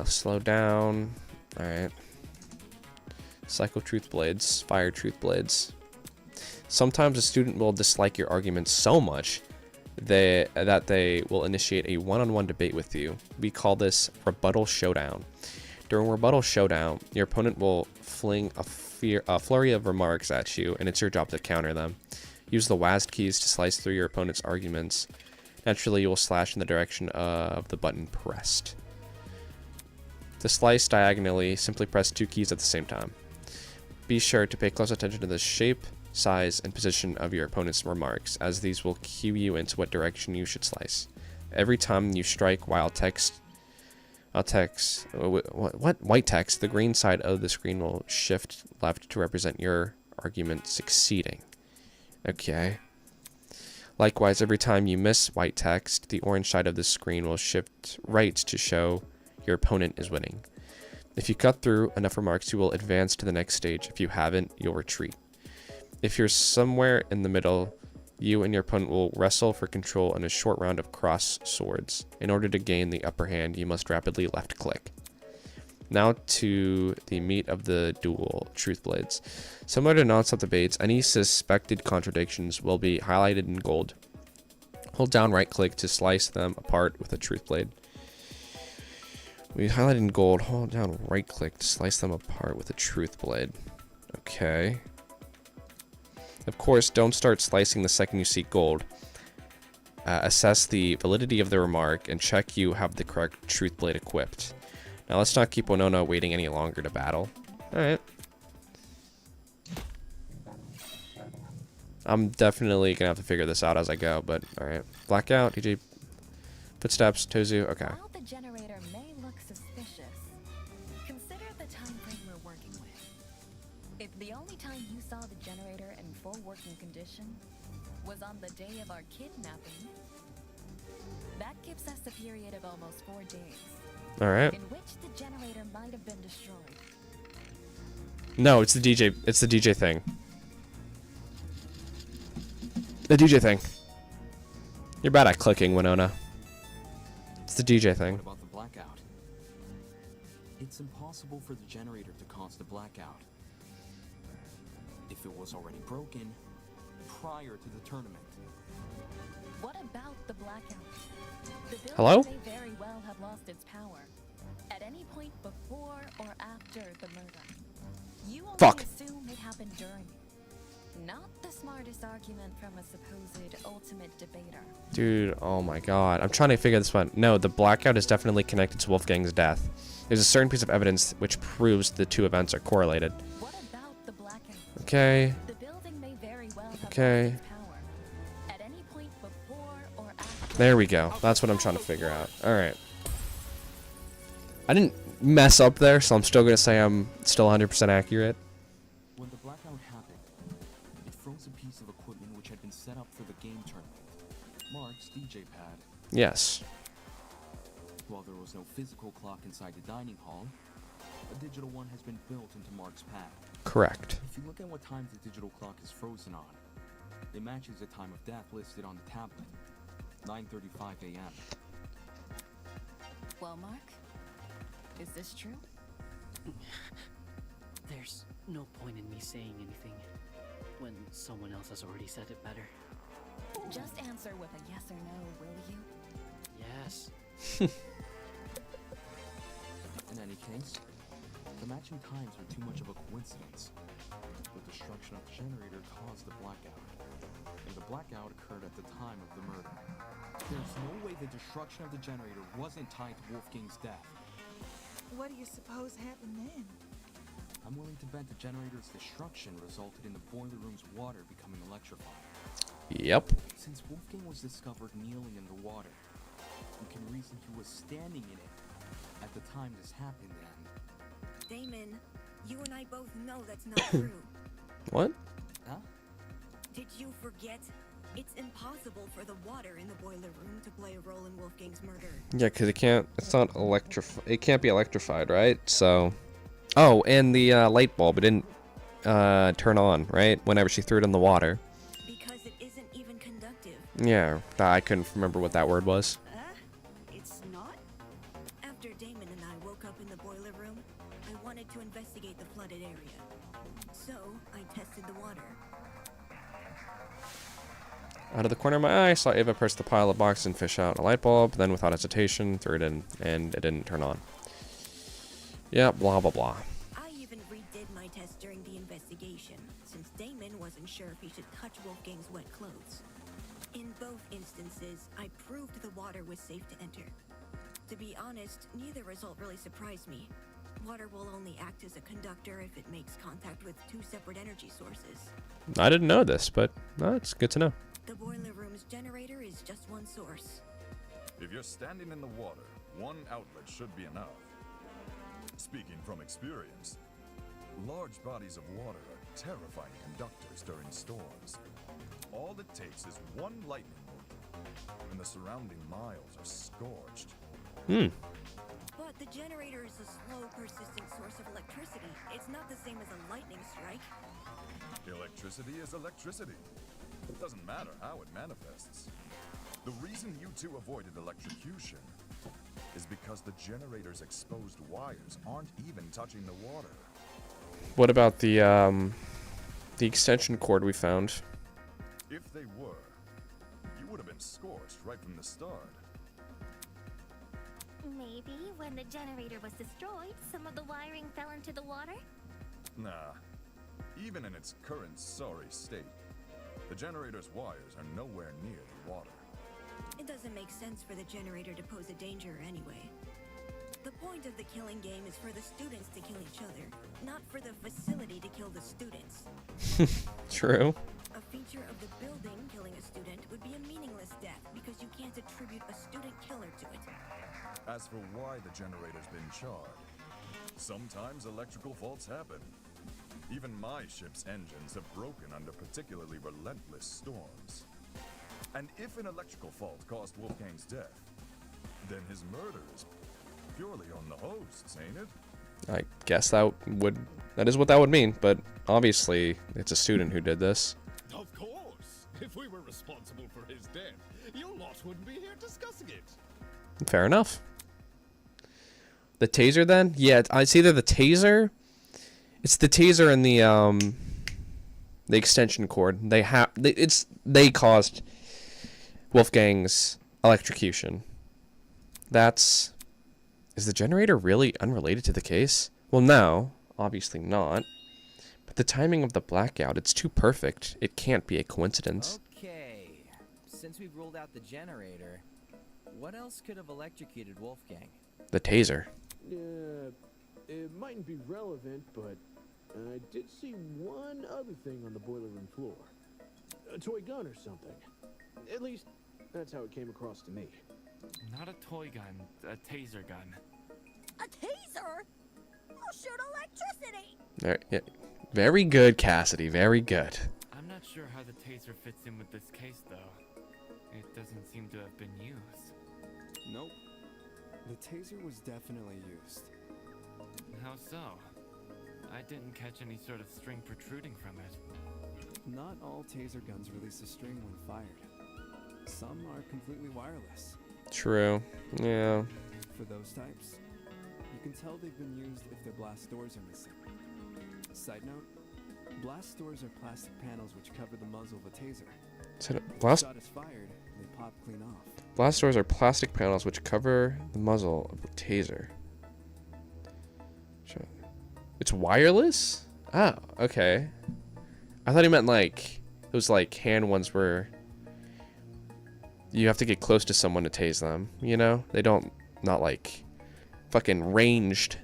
Slow down. Alright. Cycle truth blades. Fire truth blades. Sometimes a student will dislike your argument so much that they will initiate a one-on-one debate with you. We call this rebuttal showdown. During rebuttal showdown, your opponent will fling a flurry of remarks at you, and it's your job to counter them. Use the WASD keys to slice through your opponent's arguments. Naturally, you will slash in the direction of the button pressed. To slice diagonally, simply press 2 keys at the same time. Be sure to pay close attention to the shape, size, and position of your opponent's remarks, as these will cue you into what direction you should slice. Every time you strike while white text, the green side of the screen will shift left to represent your argument succeeding. Okay. Likewise, every time you miss white text, the orange side of the screen will shift right to show your opponent is winning. If you cut through enough remarks, you will advance to the next stage. If you haven't, you'll retreat. If you're somewhere in the middle, you and your opponent will wrestle for control in a short round of cross swords. In order to gain the upper hand, you must rapidly left click. Now to the meat of the duel, Truth Blades. Similar to non-stop debates, any suspected contradictions will be highlighted in gold. Hold down right click to slice them apart with a Truth Blade. We highlighted in gold, hold down right click to slice them apart with a Truth Blade. Okay. Of course, don't start slicing the second you see gold. Assess the validity of the remark and check you have the correct Truth Blade equipped. Now let's not keep Winona waiting any longer to battle. Alright. I'm definitely gonna have to figure this out as I go, but alright. Blackout, DJ footsteps, Tozu, okay. While the generator may look suspicious, consider the time frame we're working with. If the only time you saw the generator in full working condition was on the day of our kidnapping, that gives us a period of almost 4 days. Alright. In which the generator might have been destroyed. No, it's the DJ. It's the DJ thing. The DJ thing. You're bad at clicking, Winona. It's the DJ thing. What about the blackout? It's impossible for the generator to cause the blackout. If it was already broken prior to the tournament. What about the blackout? The building Hello? may very well have lost its power at any point before or after the murder. You only assume it happened during it. Not the smartest argument from a supposed ultimate debater. Dude, oh my god. I'm trying to figure this one. No, the blackout is definitely connected to Wolfgang's death. There's a certain piece of evidence which proves the two events are correlated. What about the blackout? Okay. The building may very well have Okay. lost its power at any point before or after. There we go. That's what I'm trying to figure out. Alright. I didn't mess up there, so I'm still going to say I'm still 100% accurate. When the blackout happened, it froze a piece of equipment which had been set up for the game tournament. Mark's DJ pad. Yes. While there was no physical clock inside the dining hall, a digital one has been built into Mark's pad. Correct. If you look at what time the digital clock is frozen on, it matches the time of death listed on the tablet. 9:35 a.m. Well, Mark, is this true? There's no point in me saying anything when someone else has already said it better. Just answer with a yes or no, will you? Yes. In any case, the matching times are too much of a coincidence. The destruction of the generator caused the blackout, and the blackout occurred at the time of the murder. There's no way the destruction of the generator wasn't tied to Wolfgang's death. What do you suppose happened then? I'm willing to bet the generator's destruction resulted in the boiler room's water becoming electrified. Yep. Since Wolfgang was discovered kneeling in the water, we can reason he was standing in it at the time this happened and... Damon, you and I both know that's not true. What? Huh? Did you forget? It's impossible for the water in the boiler room to play a role in Wolfgang's murder. Yeah, because it's not it can't be electrified, right? So, oh, and the light bulb, it didn't turn on, right? Whenever she threw it in the water. Because it isn't even conductive. Yeah, I couldn't remember what that word was. It's not? After Damon and I woke up in the boiler room, I wanted to investigate the flooded area. So, I tested the water. Out of the corner of my eye, I saw Ava press the pile of boxes and fish out a light bulb, then without hesitation, threw it in, and it didn't turn on. Yeah, blah, blah, blah. I even redid my test during the investigation, since Damon wasn't sure if he should touch Wolfgang's wet clothes. In both instances, I proved the water was safe to enter. To be honest, neither result really surprised me. Water will only act as a conductor if it makes contact with two separate energy sources. I didn't know this, but it's good to know. The boiler room's generator is just one source. If you're standing in the water, one outlet should be enough. Speaking from experience, large bodies of water are terrifying conductors during storms. All it takes is one lightning bolt, and the surrounding miles are scorched. But the generator is a slow, persistent source of electricity. It's not the same as a lightning strike. Electricity is electricity. It doesn't matter how it manifests. The reason you two avoided electrocution is because the generator's exposed wires aren't even touching the water. What about the extension cord we found? If they were, you would have been scorched right from the start. Maybe when the generator was destroyed, some of the wiring fell into the water? Nah. Even in its current sorry state, the generator's wires are nowhere near the water. It doesn't make sense for the generator to pose a danger anyway. The point of the killing game is for the students to kill each other, not for the facility to kill the students. True. A feature of the building killing a student would be a meaningless death because you can't attribute a student killer to it. As for why the generator's been charred, sometimes electrical faults happen. Even my ship's engines have broken under particularly relentless storms. And if an electrical fault caused Wolfgang's death, then his murder is purely on the hosts, ain't it? I guess that is what that would mean, but obviously it's a student who did this. Of course! If we were responsible for his death, your lot wouldn't be here discussing it. Fair enough. The taser then? Yeah, it's either the taser. It's the taser and the extension cord. They caused Wolfgang's electrocution. Is the generator really unrelated to the case? Well, no, obviously not. But the timing of the blackout, it's too perfect. It can't be a coincidence. Okay, since we've ruled out the generator, what else could have electrocuted Wolfgang? The taser. It mightn't be relevant, but I did see one other thing on the boiler room floor. A toy gun or something. At least, that's how it came across to me. Not a toy gun, a taser gun. A taser? I'll shoot electricity! Yeah. Very good, Cassidy. Very good. I'm not sure how the taser fits in with this case, though. It doesn't seem to have been used. Nope. The taser was definitely used. How so? I didn't catch any sort of string protruding from it. Not all taser guns release a string when fired. Some are completely wireless. True. Yeah. For those types, you can tell they've been used if their blast doors are missing. Side note, blast doors are plastic panels which cover the muzzle of a taser. So If the shot is fired, they pop clean off. blast doors are plastic panels which cover the muzzle of the taser. It's wireless? Oh, okay. I thought he meant like those like hand ones where you have to get close to someone to tase them, you know? They don't, not like fucking ranged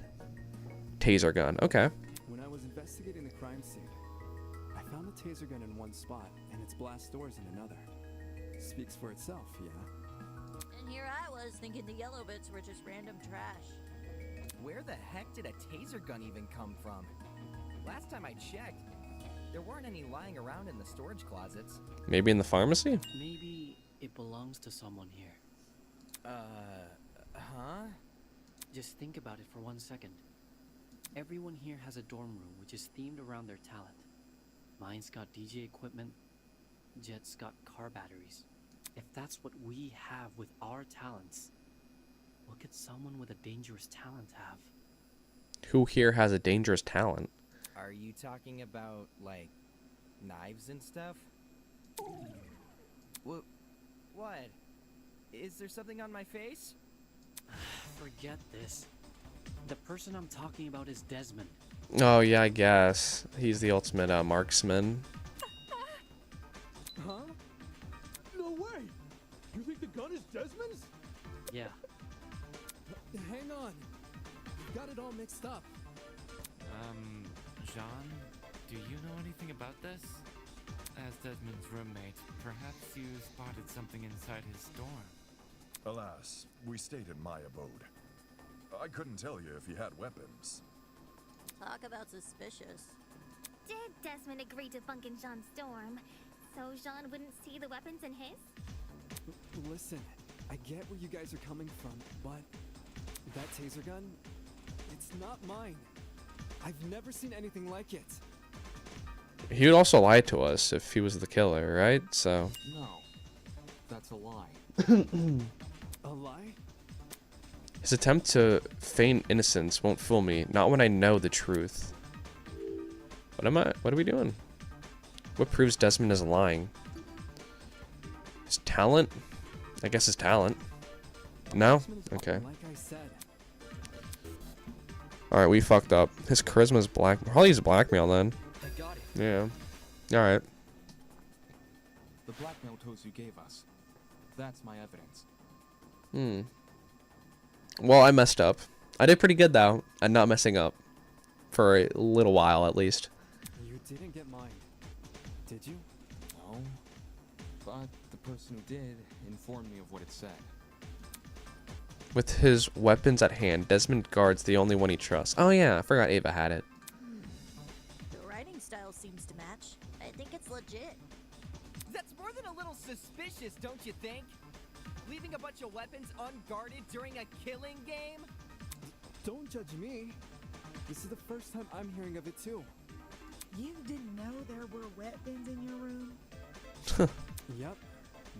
taser gun. Okay. When I was investigating the crime scene, I found the taser gun in one spot and its blast doors in another. Speaks for itself, yeah? And here I was thinking the yellow bits were just random trash. Where the heck did a taser gun even come from? Last time I checked, there weren't any lying around in the storage closets. Maybe in the pharmacy? Maybe it belongs to someone here. Huh? Just think about it for 1 second. Everyone here has a dorm room which is themed around their talent. Mine's got DJ equipment, Jet's got car batteries. If that's what we have with our talents, what could someone with a dangerous talent have? Who here has a dangerous talent? Are you talking about, like, knives and stuff? What? Is there something on my face? Forget this. The person I'm talking about is Desmond. Oh, yeah, I guess. He's the ultimate marksman. Huh? No way! You think the gun is Desmond's? Yeah. Hang on. You got it all mixed up. John, do you know anything about this? As Desmond's roommate, perhaps you spotted something inside his dorm. Alas, we stayed in my abode. I couldn't tell you if he had weapons. Talk about suspicious. Did Desmond agree to bunk in Jean's dorm so Jean wouldn't see the weapons in his? Listen, I get where you guys are coming from, but that taser gun, it's not mine. I've never seen anything like it. He would also lie to us if he was the killer, right? So. No, that's a lie. A lie? His attempt to feign innocence won't fool me, not when I know the truth. What are we doing? What proves Desmond is lying? His talent? I guess his talent. No? Okay. Like I said. Alright, we fucked up. His charisma's black. Probably use blackmail then. I got it. Yeah. Alright. The blackmail tools you gave us. That's my evidence. Well, I messed up. I did pretty good though, at not messing up. For a little while at least. You didn't get mine, did you? No. But the person who did informed me of what it said. With his weapons at hand, Desmond guards the only one he trusts. Oh yeah, I forgot Ava had it. The writing style seems to match. I think it's legit. That's more than a little suspicious, don't you think? Leaving a bunch of weapons unguarded during a killing game? Don't judge me. This is the first time I'm hearing of it too. You didn't know there were weapons in your room? Yep,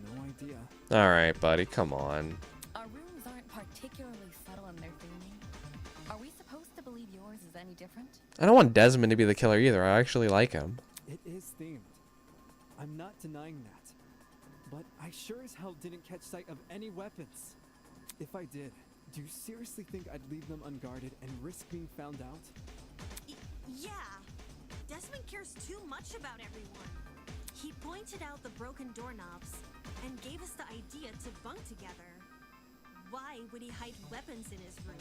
no idea. Alright, buddy, come on. Our rooms aren't particularly subtle in their theming. Are we supposed to believe yours is any different? I don't want Desmond to be the killer either. I actually like him. It is themed. I'm not denying that. But I sure as hell didn't catch sight of any weapons. If I did, do you seriously think I'd leave them unguarded and risk being found out? Yeah. Desmond cares too much about everyone. He pointed out the broken doorknobs and gave us the idea to bunk together. Why would he hide weapons in his room?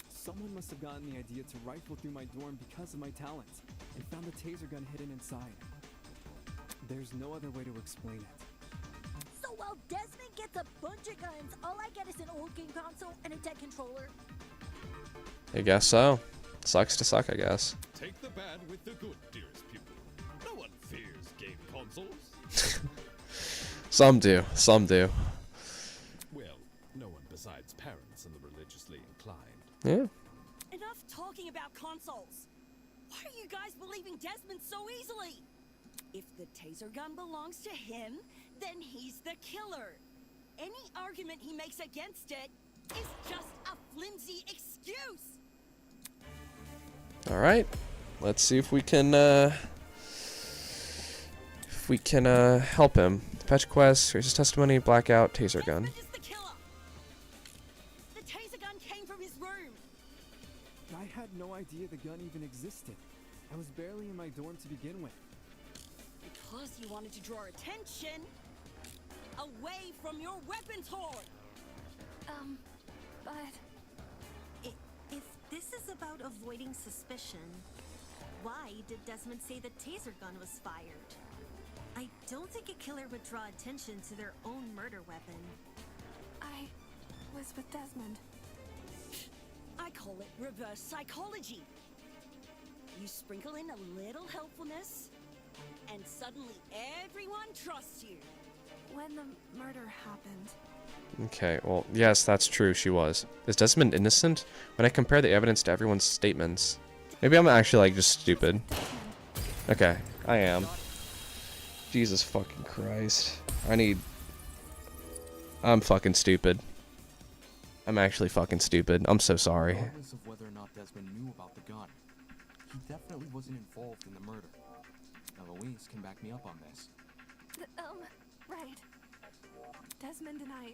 Someone must have gotten the idea to rifle through my dorm because of my talent and found the taser gun hidden inside. There's no other way to explain it. So while Desmond gets a bunch of guns, all I get is an old game console and a dead controller. I guess so. Sucks to suck, I guess. Take the bad with the good, dearest pupil. No one fears game consoles. Some do. Some do. Well, no one besides parents and the religiously inclined. Yeah. Enough talking about consoles. Why are you guys believing Desmond so easily? If the taser gun belongs to him, then he's the killer. Any argument he makes against it is just a flimsy excuse. Alright. Let's see if we can help him. Patch quest, raise his testimony, blackout, taser gun. Desmond is the killer. The taser gun came from his room. I had no idea the gun even existed. I was barely in my dorm to begin with. Because you wanted to draw attention away from your weapons hoard. But If this is about avoiding suspicion, why did Desmond say the taser gun was fired? I don't think a killer would draw attention to their own murder weapon. I was with Desmond. I call it reverse psychology. You sprinkle in a little helpfulness, and suddenly everyone trusts you. When the murder happened, Okay, well, yes, that's true, she was. Is Desmond innocent? When I compare the evidence to everyone's statements. Maybe I'm actually, like, just stupid. Okay, I am. Jesus fucking Christ. I'm fucking stupid. I'm actually fucking stupid. I'm so sorry. Regardless of whether or not Desmond knew about the gun, he definitely wasn't involved in the murder. Eloise can back me up on this. right. Desmond and I,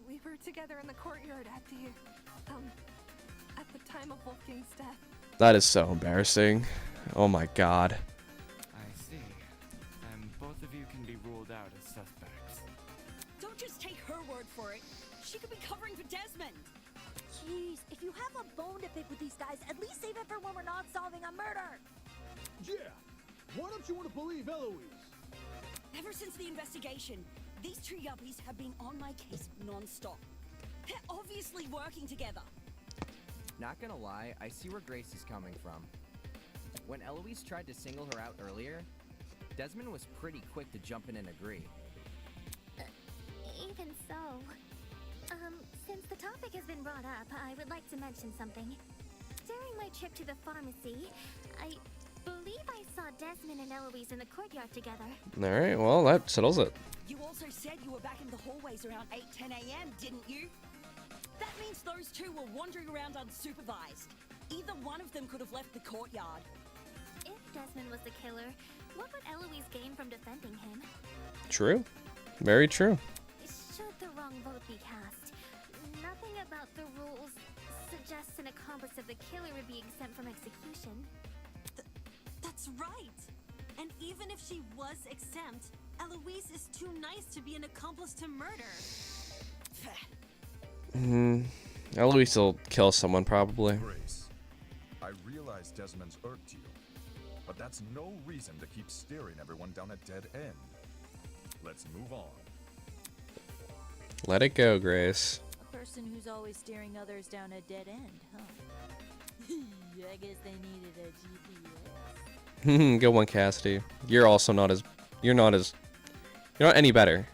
we were together in the courtyard at the time of Wolfgang's death. That is so embarrassing. Oh my god. I see. And both of you can be ruled out as suspects. Don't just take her word for it. She could be covering for Desmond. Jeez, if you have a bone to pick with these guys, at least save it for when we're not solving a murder. Yeah. Why don't you want to believe Eloise? Ever since the investigation, These two yuppies have been on my case non-stop. They're obviously working together. Not gonna lie, I see where Grace is coming from. When Eloise tried to single her out earlier, Desmond was pretty quick to jump in and agree. Even so, since the topic has been brought up, I would like to mention something. During my trip to the pharmacy, I believe I saw Desmond and Eloise in the courtyard together. Alright, well, that settles it. You also said you were back in the hallways around 8-10 a.m., didn't you? That means those two were wandering around unsupervised. Either one of them could have left the courtyard. If Desmond was the killer, what would Eloise gain from defending him? True. Very true. Should the wrong vote be cast, nothing about the rules suggests an accomplice of the killer would be exempt from execution. That's right. And even if she was exempt, Eloise is too nice to be an accomplice to murder. Eloise will kill someone, probably. Grace, I realize Desmond's irked you, but that's no reason to keep steering everyone down a dead end. Let's move on. Let it go, Grace. A person who's always steering others down a dead end, huh? I guess they needed a GPS. Good one, Cassidy. You're also not as... You're not any better.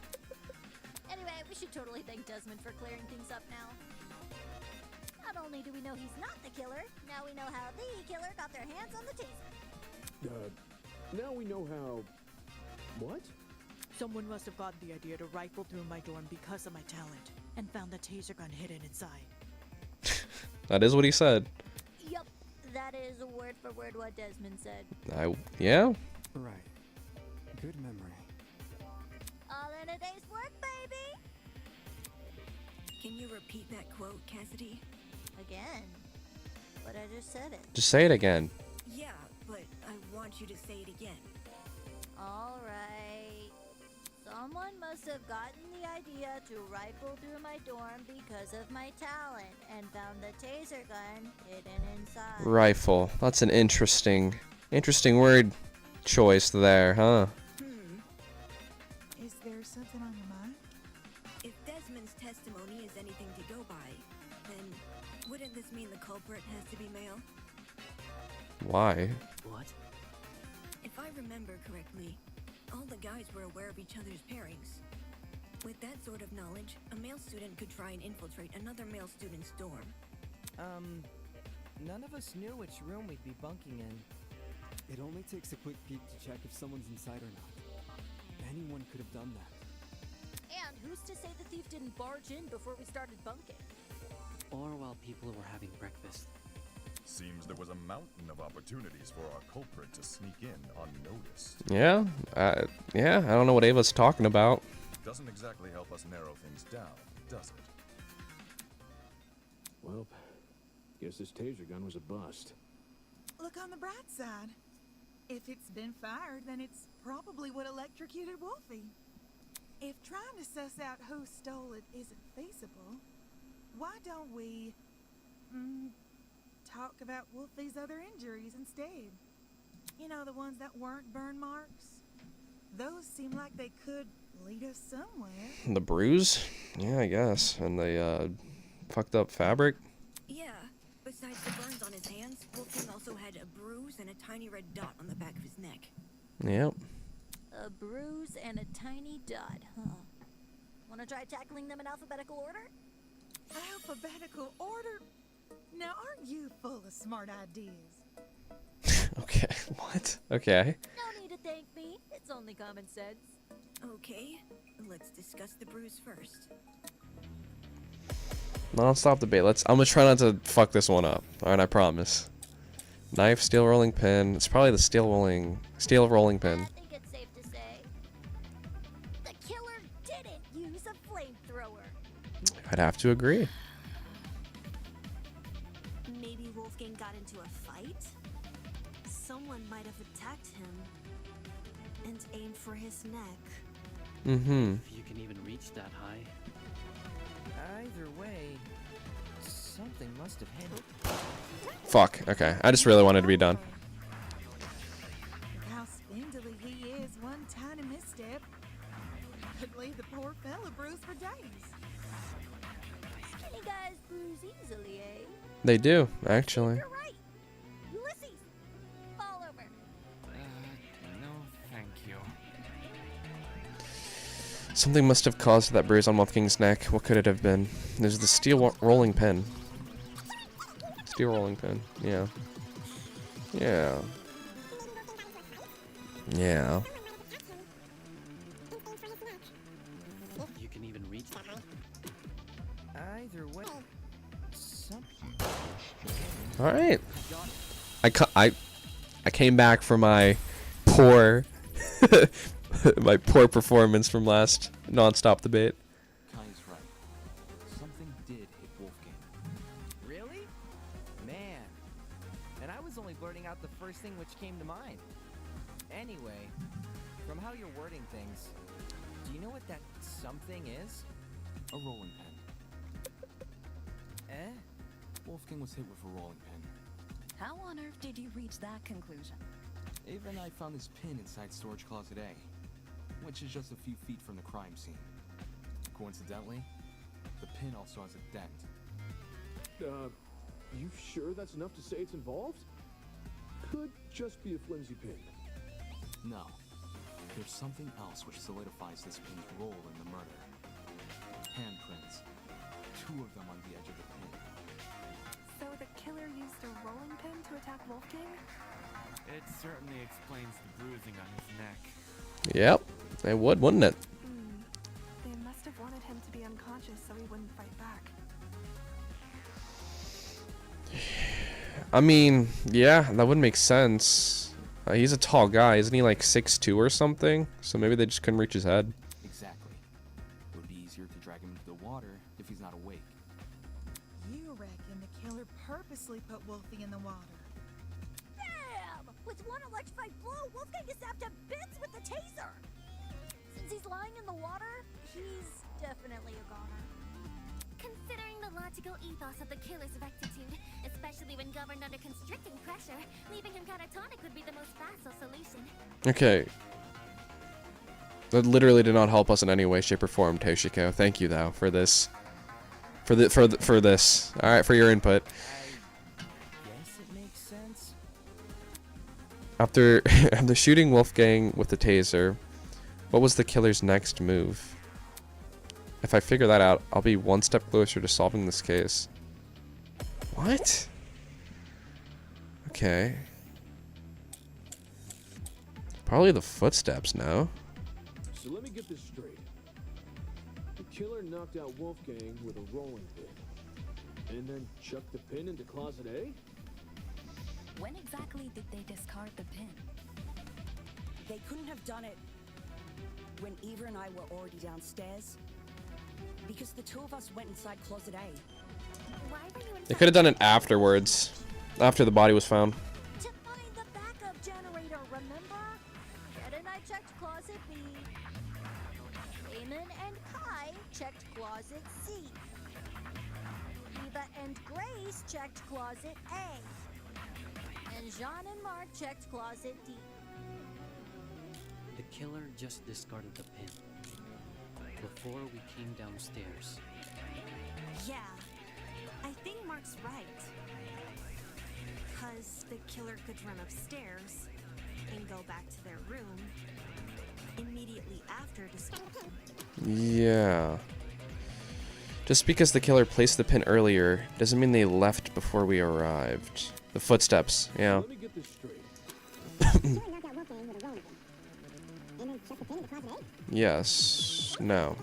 Anyway, we should totally thank Desmond for clearing things up now. Not only do we know he's not the killer, now we know how the killer got their hands on the taser. Now we know how... What? Someone must have gotten the idea to rifle through my dorm because of my talent, and found the taser gun hidden inside. That is what he said. Yup, that is word for word what Desmond said. Yeah? Right. Good memory. All in a day's work, baby! Can you repeat that quote, Cassidy? Again. But I just said it. Just say it again. Yeah, but I want you to say it again. Alright. Someone must have gotten the idea to rifle through my dorm because of my talent and found the taser gun hidden inside. Rifle. That's an interesting word choice there, huh? Is there something on your mind? If Desmond's testimony is anything to go by, then wouldn't this mean the culprit has to be male? Why? What? If I remember correctly, all the guys were aware of each other's pairings. With that sort of knowledge, a male student could try and infiltrate another male student's dorm. None of us knew which room we'd be bunking in. It only takes a quick peek to check if someone's inside or not. Anyone could have done that. And who's to say the thief didn't barge in before we started bunking? Or while people were having breakfast. Seems there was a mountain of opportunities for our culprit to sneak in unnoticed. Yeah? Yeah, I don't know what Ava's talking about. Doesn't exactly help us narrow things down, does it? Well, guess this taser gun was a bust. Look on the bright side. If it's been fired, then it's probably what electrocuted Wolfie. If trying to suss out who stole it isn't feasible, why don't we, talk about Wolfie's other injuries instead? You know, the ones that weren't burn marks? Those seem like they could lead us somewhere. The bruise? Yeah, I guess. And the, fucked up fabric? Yeah, besides the burns on his hands, Wolfgang also had a bruise and a tiny red dot on the back of his neck. Yep. A bruise and a tiny dot, huh? Wanna try tackling them in alphabetical order? Alphabetical order? Now, aren't you full of smart ideas? Okay, what? Okay. No need to thank me. It's only common sense. Okay, let's discuss the bruise first. Non-stop debate. I'm gonna try not to fuck this one up. Alright, I promise. Knife, steel rolling pin. It's probably the steel rolling pin. I think it's safe to say the killer didn't use a flamethrower. I'd have to agree. Maybe Wolfgang got into a fight? Someone might have attacked him and aimed for his neck. Mm-hmm. If you can even reach that high. Either way, something must have hit it. Fuck. Okay. I just really wanted to be done. Look how spindly he is, one tiny misstep. Could leave the poor fella bruised for days. Skinny guys bruise easily, eh? They do, actually. You're right. Ulysses, fall over. No, thank you. Something must have caused that bruise on Wolfgang's neck. What could it have been? There's the steel rolling pin. Steel rolling pin. Yeah. Yeah. Yeah. You can even reach that. Either way, something. All right. I came back from my poor my poor performance from last non-stop debate. Kai's right. Something did hit Wolfgang. Really? Man. And I was only blurting out the first thing which came to mind. Anyway, from how you're wording things, do you know what that something is? A rolling pin. Eh? Wolfgang was hit with a rolling pin. How on earth did you reach that conclusion? Ava and I found this pin inside storage closet A, which is just a few feet from the crime scene. Coincidentally, the pin also has a dent. You sure that's enough to say it's involved? Could just be a flimsy pin. No. There's something else which solidifies this pin's role in the murder. Handprints. 2 of them on the edge of the pin. So the killer used a rolling pin to attack Wolfgang? It certainly explains the bruising on his neck. Yep. It would, wouldn't it? They must have wanted him to be unconscious so he wouldn't fight back. I mean, yeah, that would make sense. He's a tall guy, isn't he like 6'2" or something? So maybe they just couldn't reach his head. Exactly. It would be easier to drag him into the water if he's not awake. You reckon the killer purposely put Wolfie in the water? Damn! With one electrified blow, Wolfgang is zapped to bits with the taser! Since he's lying in the water, he's definitely a goner. Considering the logical ethos of the killer's rectitude, especially when governed under constricting pressure, leaving him catatonic would be the most facile solution. Okay. That literally did not help us in any way, shape, or form, Toshiko. Thank you, though, for this. For this. All right, for your input. Yes, it makes sense. After shooting Wolfgang with the taser, what was the killer's next move? If I figure that out, I'll be one step closer to solving this case. What? Okay. Probably the footsteps, no? So let me get this straight. The killer knocked out Wolfgang with a rolling pin, and then chucked the pin into closet A? When exactly did they discard the pin? They couldn't have done it when Eva and I were already downstairs. Because the 2 of us went inside closet A. Why were you They could have done it afterwards, after the body was found. To find the backup generator, remember? Ed and I checked closet B. Eamon and Kai checked closet C. Eva and Grace checked closet A. And Jean and Mark checked closet D. The killer just discarded the pin before we came downstairs. Yeah, I think Mark's right. Because the killer could run upstairs and go back to their room immediately after discarding the pin. Yeah. Just because the killer placed the pin earlier doesn't mean they left before we arrived. The footsteps, yeah. Let me get this straight. Yes. No.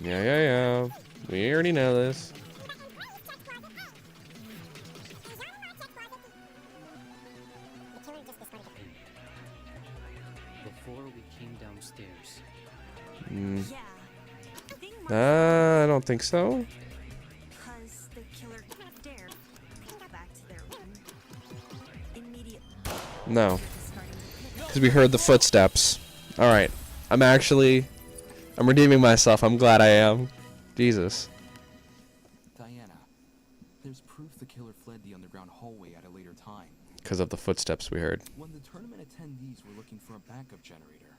Yeah. We already know this. Before we came downstairs. Yeah, I think I don't think so. because the killer dared back to their room immediately. No. Because we heard the footsteps. Alright. I'm redeeming myself. I'm glad I am. Jesus. there's proof the killer fled the underground hallway at a later time. Because of the footsteps we heard. When the tournament attendees were looking for a backup generator,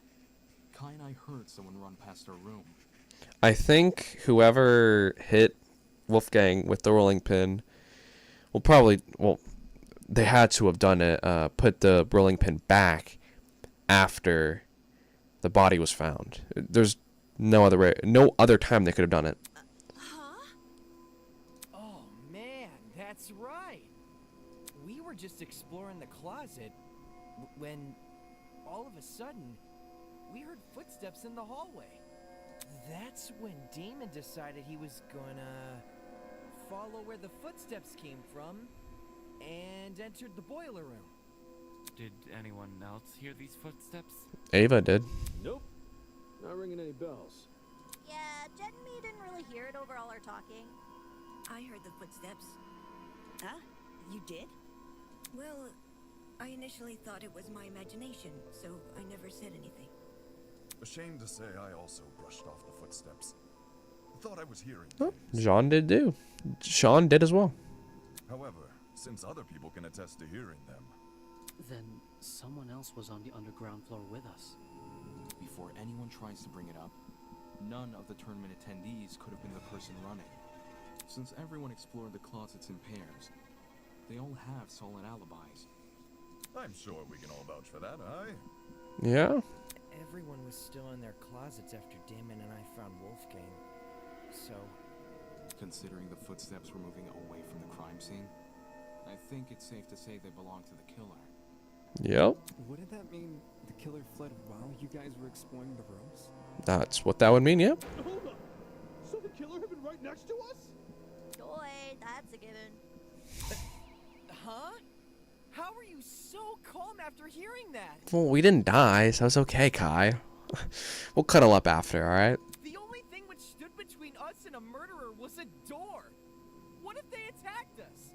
Kai and I heard someone run past our room. I think whoever hit Wolfgang with the rolling pin will probably, well, they had to have done it, put the rolling pin back after the body was found. There's no other time they could have done it. Oh man, that's right. We were just exploring the closet when all of a sudden we heard footsteps in the hallway. That's when Damon decided he was gonna follow where the footsteps came from and entered the boiler room. Did anyone else hear these footsteps? Ava did. Nope. Not ringing any bells. Yeah, Jen and me didn't really hear it over all our talking. I heard the footsteps. Huh? You did? Well, I initially thought it was my imagination, so I never said anything. Ashamed to say I also brushed off the footsteps. Thought I was hearing Oh, things. Jean did too. Sean did as well. However, since other people can attest to hearing them, Then someone else was on the underground floor with us. Before anyone tries to bring it up, none of the tournament attendees could have been the person running. Since everyone explored the closets in pairs, they all have solid alibis. I'm sure we can all vouch for that, aye? Yeah. Everyone was still in their closets after Damon and I found Wolfgang. So, Considering the footsteps were moving away from the crime scene, I think it's safe to say they belong to the killer. Yep. Wouldn't that mean the killer fled while you guys were exploring the rooms? That's what that would mean, yep. Hold up. So the killer had been right next to us? Joy, that's a given. huh? How are you so calm after hearing that? Well, we didn't die, so it's okay, Kai. We'll cuddle up after, alright? The only thing which stood between us and a murderer was a door. What if they attacked us?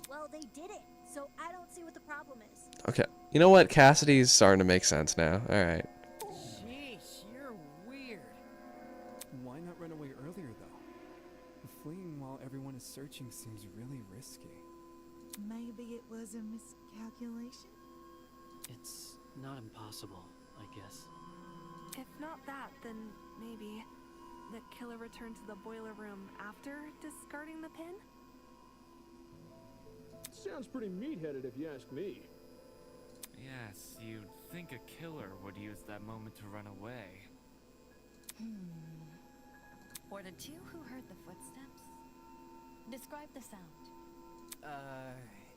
Well, they did it, so I don't see what the problem is. Okay. You know what? Cassidy's starting to make sense now. Alright. Sheesh, you're weird. Why not run away earlier, though? Fleeing while everyone is searching seems really risky. Maybe it was a miscalculation? It's not impossible, I guess. If not that, then maybe the killer returned to the boiler room after discarding the pin? Sounds pretty meat-headed if you ask me. Yes, you'd think a killer would use that moment to run away. For the two who heard the footsteps, describe the sound.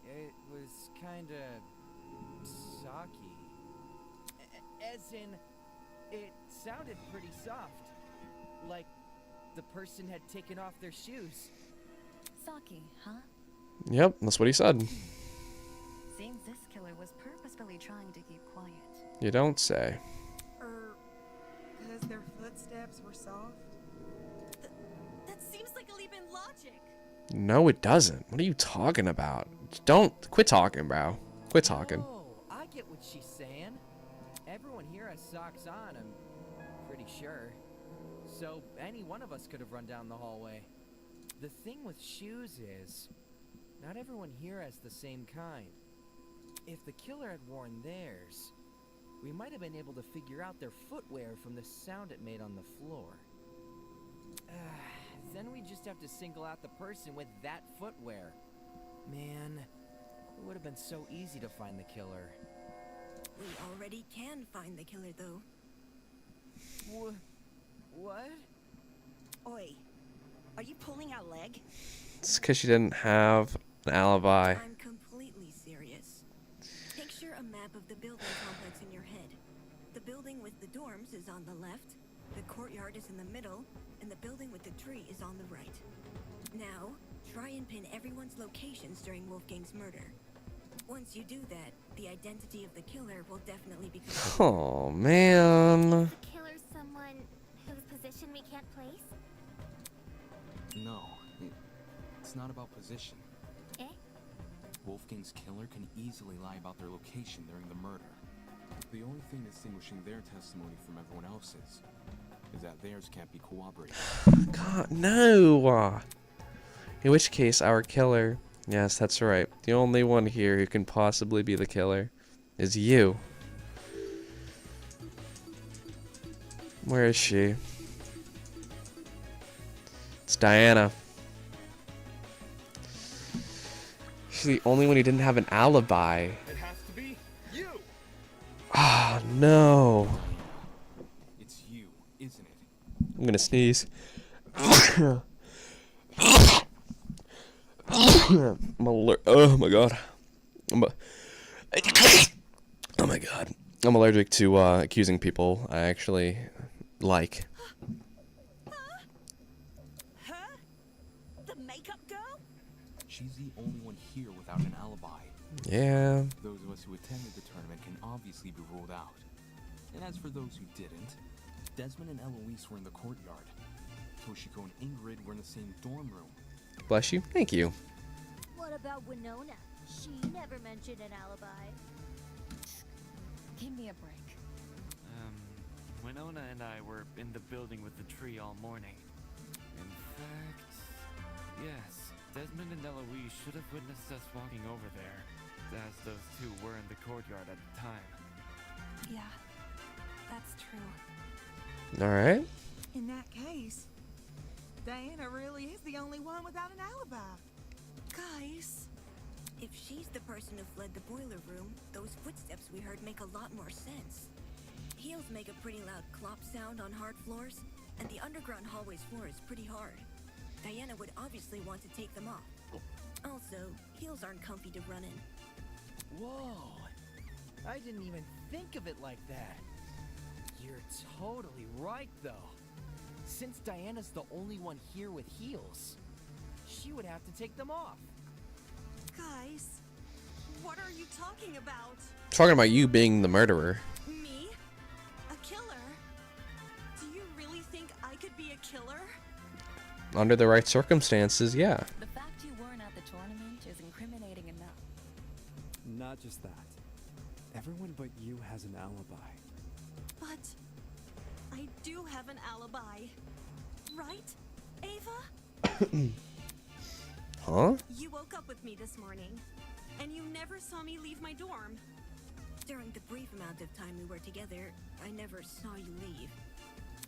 It was kinda socky. As in, it sounded pretty soft. Like the person had taken off their shoes. Saki, huh? Yep, that's what he said. Seems this killer was purposefully trying to keep quiet. You don't say. Because their footsteps were soft? That seems like a leap in logic. No, it doesn't. What are you talking about? Don't. Quit talking, bro. Quit talking. Oh, I get what she's saying. Everyone here has socks on, I'm pretty sure. So any one of us could have run down the hallway. The thing with shoes is, not everyone here has the same kind. If the killer had worn theirs, we might have been able to figure out their footwear from the sound it made on the floor. Then we just have to single out the person with that footwear. Man, it would have been so easy to find the killer. We already can find the killer, though. What? Oi, are you pulling our leg? It's because she didn't have an alibi. I'm completely serious. Picture a map of the building complex in your head. The building with the dorms is on the left, the courtyard is in the middle, and the building with the tree is on the right. Now, try and pin everyone's locations during Wolfgang's murder. Once you do that, the identity of the killer will definitely become... Oh, man. The killer's someone whose position we can't place? No, it's not about position. Eh? Wolfgang's killer can easily lie about their location during the murder. The only thing distinguishing their testimony from everyone else's is that theirs can't be corroborated. God, no. In which case, our killer... Yes, that's right. The only one here who can possibly be the killer is you. Where is she? It's Diana. She's the only one who didn't have an alibi. It has to be you. Ah, no. It's you, isn't it? I'm gonna sneeze. Oh my god. Oh my god. I'm allergic to accusing people I actually like. Her? The makeup girl? She's the only one here without an alibi. Yeah. Those of us who attended the tournament can obviously be ruled out. And as for those who didn't, Desmond and Eloise were in the courtyard. Toshiko and Ingrid were in the same dorm room. Bless you. Thank you. What about Winona? She never mentioned an alibi. Give me a break. Winona and I were in the building with the tree all morning. In fact, yes, Desmond and Eloise should have witnessed us walking over there, as those two were in the courtyard at the time. Yeah, that's true. Alright. In that case, Diana really is the only one without an alibi. Guys, if she's the person who fled the boiler room, those footsteps we heard make a lot more sense. Heels make a pretty loud clop sound on hard floors, and the underground hallway's floor is pretty hard. Diana would obviously want to take them off. Also, heels aren't comfy to run in. Whoa! I didn't even think of it like that. You're totally right, though. Since Diana's the only one here with heels, she would have to take them off. Guys, what are you talking about? Talking about you being the murderer. Me? A killer? Do you really think I could be a killer? Under the right circumstances, yeah. The fact you weren't at the tournament is incriminating enough. Not just that. Everyone but you has an alibi. But I do have an alibi. Right, Ava? Huh? You woke up with me this morning, and you never saw me leave my dorm. During the brief amount of time we were together, I never saw you leave.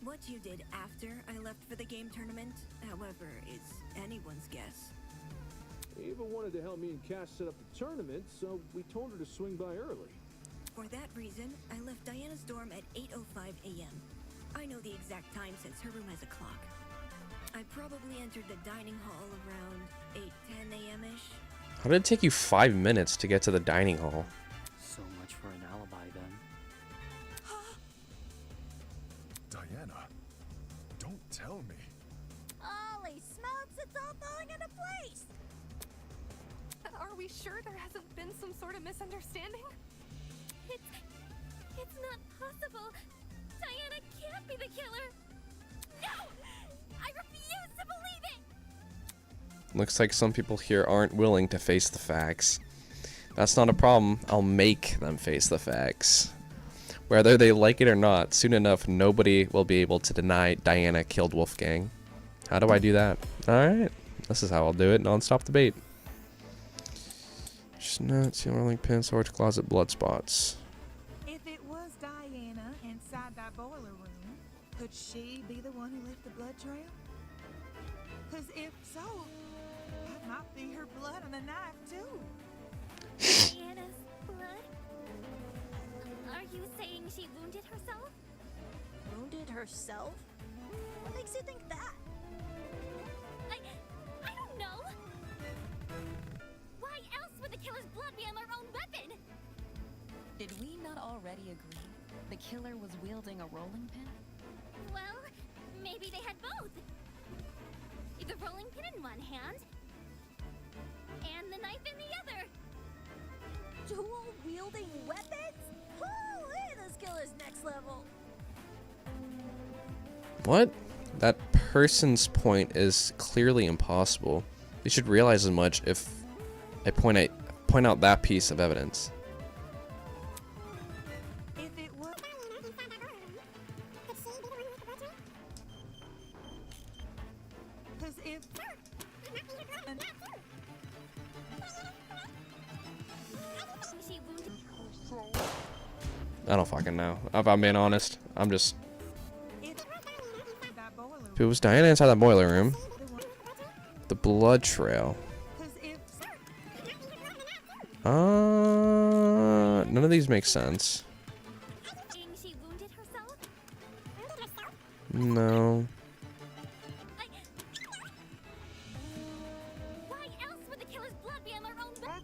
What you did after I left for the game tournament, however, is anyone's guess. Ava wanted to help me and Cass set up the tournament, so we told her to swing by early. For that reason, I left Diana's dorm at 8:05 a.m. I know the exact time since her room has a clock. I probably entered the dining hall around 8:10 a.m.-ish. How did it take you 5 minutes to get to the dining hall? So much for an alibi then. Diana, don't tell me. Holy smokes, it's all falling into place! Are we sure there hasn't been some sort of misunderstanding? It's not possible. Diana can't be the killer. No! I refuse to believe it! Looks like some people here aren't willing to face the facts. That's not a problem. I'll make them face the facts. Whether they like it or not, soon enough, nobody will be able to deny Diana killed Wolfgang. How do I do that? Alright. This is how I'll do it. Non-stop debate. Just not see rolling pin, storage closet, blood spots. If it was Diana inside that boiler room, could she be the one who left the blood trail? Because if so, that might be her blood on the knife too. Diana's blood? Are you saying she wounded herself? Wounded herself? What makes you think that? I don't know. Why else would the killer's blood be on their own weapon? Did we not already agree the killer was wielding a rolling pin? Well, maybe they had both. The rolling pin in one hand, and the knife in the other. Dual-wielding weapons? Holy, this killer's next level. What? That person's point is clearly impossible. They should realize as much if I point out that piece of evidence. If it was... Because if... And I don't fucking know. If I'm being honest, I'm just. That boiler If it was Diana inside that boiler room, the blood trail. None of these make sense. She wounded herself? No. Why else would the killer's blood be on their own weapon?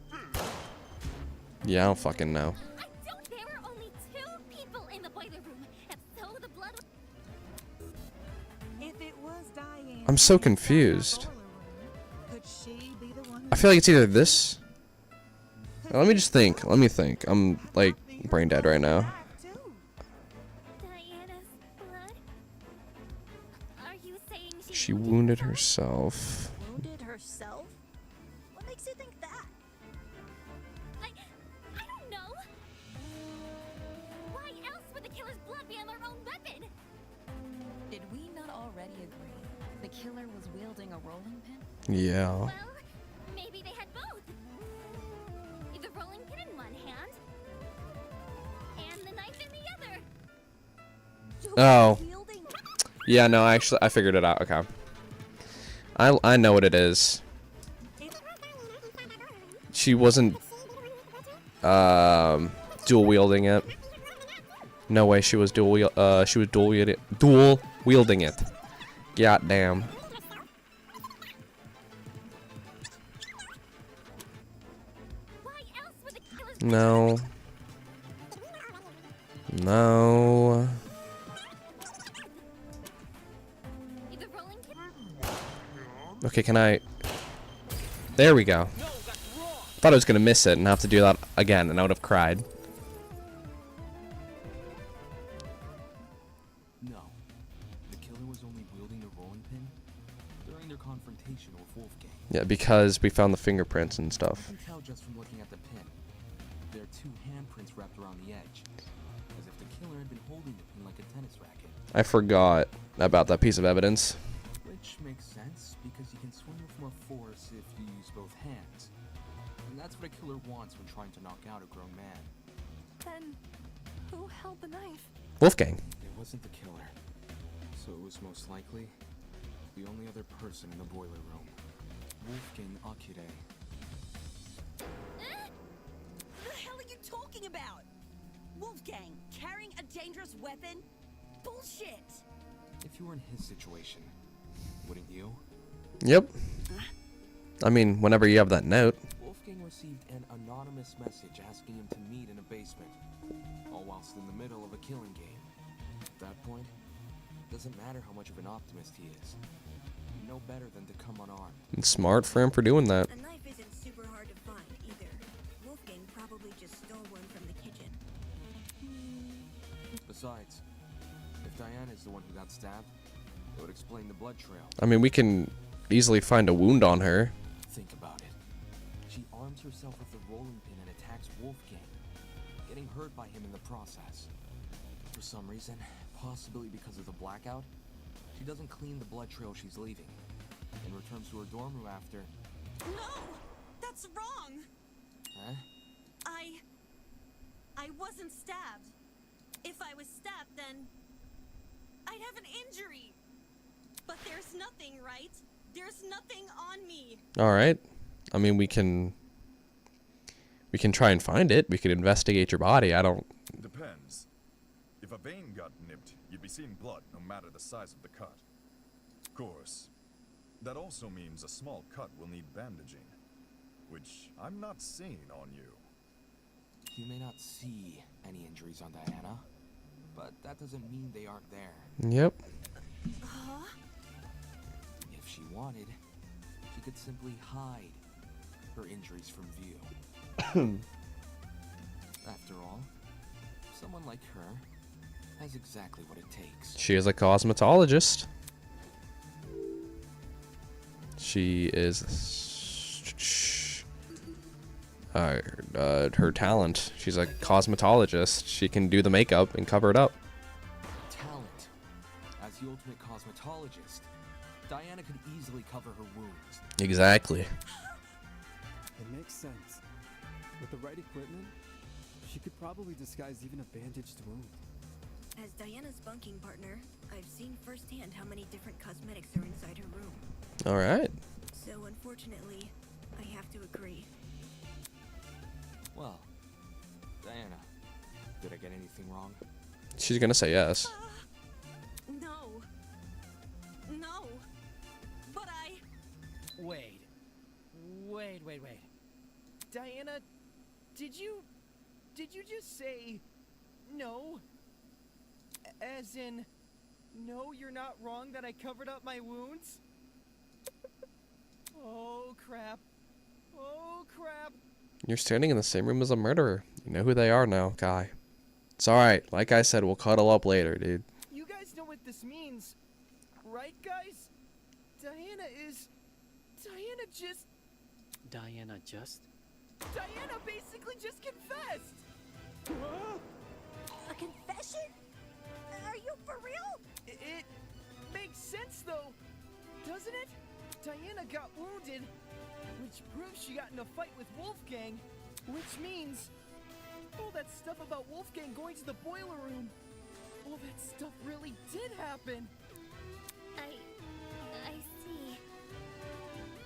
Yeah, I don't fucking know. There were only 2 people in the boiler room, and so the blood. If it was Diane, I'm so confused. could she be the one? I feel like it's either this. Let me just think. Let me think. I'm like brain dead right now. Diana's blood? Are you saying She wounded herself. Wounded herself? What makes you think that? I don't know. Why else would the killer's blood be on their own weapon? Did we not already agree the killer was wielding a rolling pin? Yeah. Well, maybe they had both. The rolling pin in one hand, and the knife in the other. Oh. Yeah, no, actually, I figured it out. Okay. I know what it is. She wasn't dual wielding it. No way she was dual wielding it. God damn. No. No. Okay, can I... There we go. Thought I was gonna miss it and have to do that again, and I would have cried. No. The killer was only wielding the rolling pin during their confrontation with Wolfgang. Yeah, because we found the fingerprints and I stuff. can tell just from looking at the pin. There are 2 handprints wrapped around the edge, as if the killer had been holding the pin like a tennis racket. I forgot about that piece of evidence. Which makes sense, because you can swing with more force if you use both hands. And that's what a killer wants when trying to knock out a grown man. Then, who held the knife? Wolfgang. It wasn't the killer, so it was most likely the only other person in the boiler room. Wolfgang Akire. The hell are you talking about? Wolfgang carrying a dangerous weapon? Bullshit! If you were in his situation, wouldn't you? Yep. I mean, whenever you have that note. Wolfgang received an anonymous message asking him to meet in a basement, all whilst in the middle of a killing game. At that point, it doesn't matter how much of an optimist he is. No better than to come unarmed. It's smart for him for doing that. A knife isn't super hard to find either. Wolfgang probably just stole one from the kitchen. Besides, if Diana is the one who got stabbed, it would explain the blood trail. I mean, we can easily find a wound on her. Think about it. She arms herself with the rolling pin and attacks Wolfgang, getting hurt by him in the process. For some reason, possibly because of the blackout, she doesn't clean the blood trail she's leaving, and returns to her dorm room after. No! That's wrong! Huh? I wasn't stabbed. If I was stabbed, then I'd have an injury. But there's nothing, right? There's nothing on me. All right. I mean, we can try and find it. We could investigate your body. I don't. Depends. If a vein got nipped, you'd be seeing blood no matter the size of the cut. Of course, that also means a small cut will need bandaging, which I'm not seeing on you. You may not see any injuries on Diana, but that doesn't mean they aren't there. Yep. If she wanted, she could simply hide her injuries from view. After all, someone like her has exactly what it takes. She is a cosmetologist. She is her talent. She's a cosmetologist. She can do the makeup and cover it up. Talent. As the ultimate cosmetologist, Diana could easily cover her wounds. Exactly. It makes sense. With the right equipment, She could probably disguise even a bandaged wound. As Diana's bunking partner, I've seen firsthand how many different cosmetics are inside her room. All right. So unfortunately, I have to agree. Well, Diana, did I get anything wrong? She's gonna say yes. No. No. But I... Wait. Diana, did you just say no? As in, no, you're not wrong that I covered up my wounds? Oh crap. You're standing in the same room as a murderer. You know who they are now, Kai. It's alright. Like I said, we'll cuddle up later, dude. You guys know what this means, right, guys? Diana basically just confessed! A confession? Are you for real? It makes sense, though, doesn't it? Diana got wounded, which proves she got in a fight with Wolfgang, which means all that stuff about Wolfgang going to the boiler room, all that stuff really did happen. I see.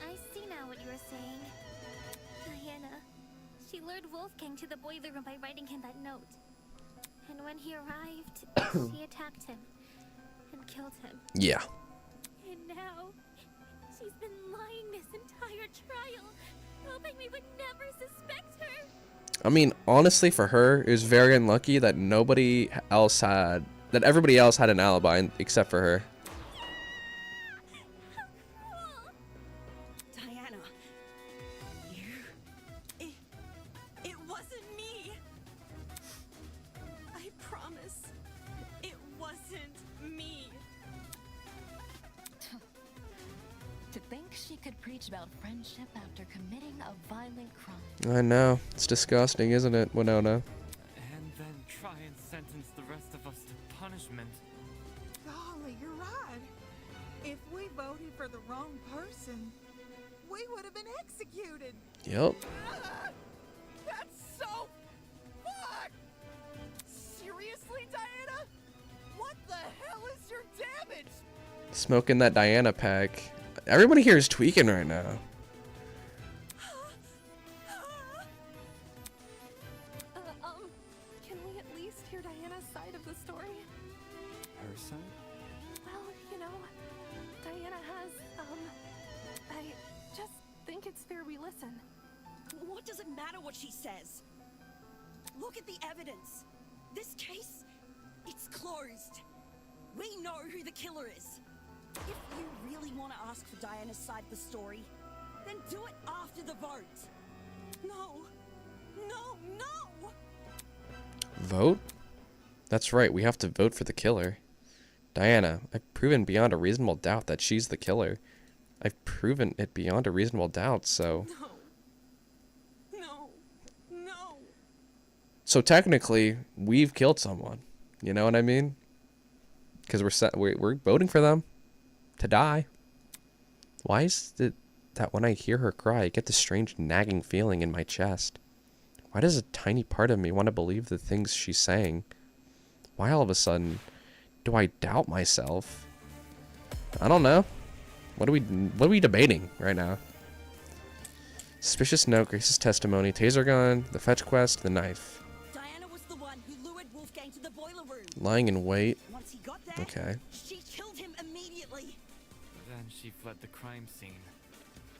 I see now what you were saying. Diana, she lured Wolfgang to the boiler room by writing him that note. And when he arrived, she attacked him and killed him. Yeah. And now, she's been lying this entire trial, hoping we would never suspect her. I mean, honestly, for her, it was very unlucky that everybody else had an alibi except for her. Diana, it wasn't me. I promise, it wasn't me. To think she could preach about friendship after committing a violent crime. I know. It's disgusting, isn't it, Winona? And then try and sentence the rest of us to punishment. Golly, you're right. If we voted for the wrong person, we would have been executed. Yep. That's so fucked! Seriously, Diana? What the hell is your damage? Smoking that Diana pack. Everybody here is tweaking right now. Can we at least hear Diana's side of the story? Her side? Well, you know, Diana has, I just think it's fair we listen. What does it matter what she says? Look at the evidence. This case, it's closed. We know who the killer is. If you really want to ask for Diana's side of the story, then do it after the vote. No. Vote? That's right, we have to vote for the killer. Diana, I've proven beyond a reasonable doubt that she's the killer. I've proven it beyond a reasonable doubt, so... No. So technically, we've killed someone. You know what I mean? Because we're voting for them to die. Why is it that when I hear her cry, I get this strange nagging feeling in my chest? Why does a tiny part of me want to believe the things she's saying? Why all of a sudden do I doubt myself? I don't know. What are we debating right now? Suspicious note, Grace's testimony, taser gun, the fetch quest, the knife. Diana was the one who lured Wolfgang to the boiler room. Lying in wait. Once he got there, Okay. she killed him immediately. Then she fled the crime scene,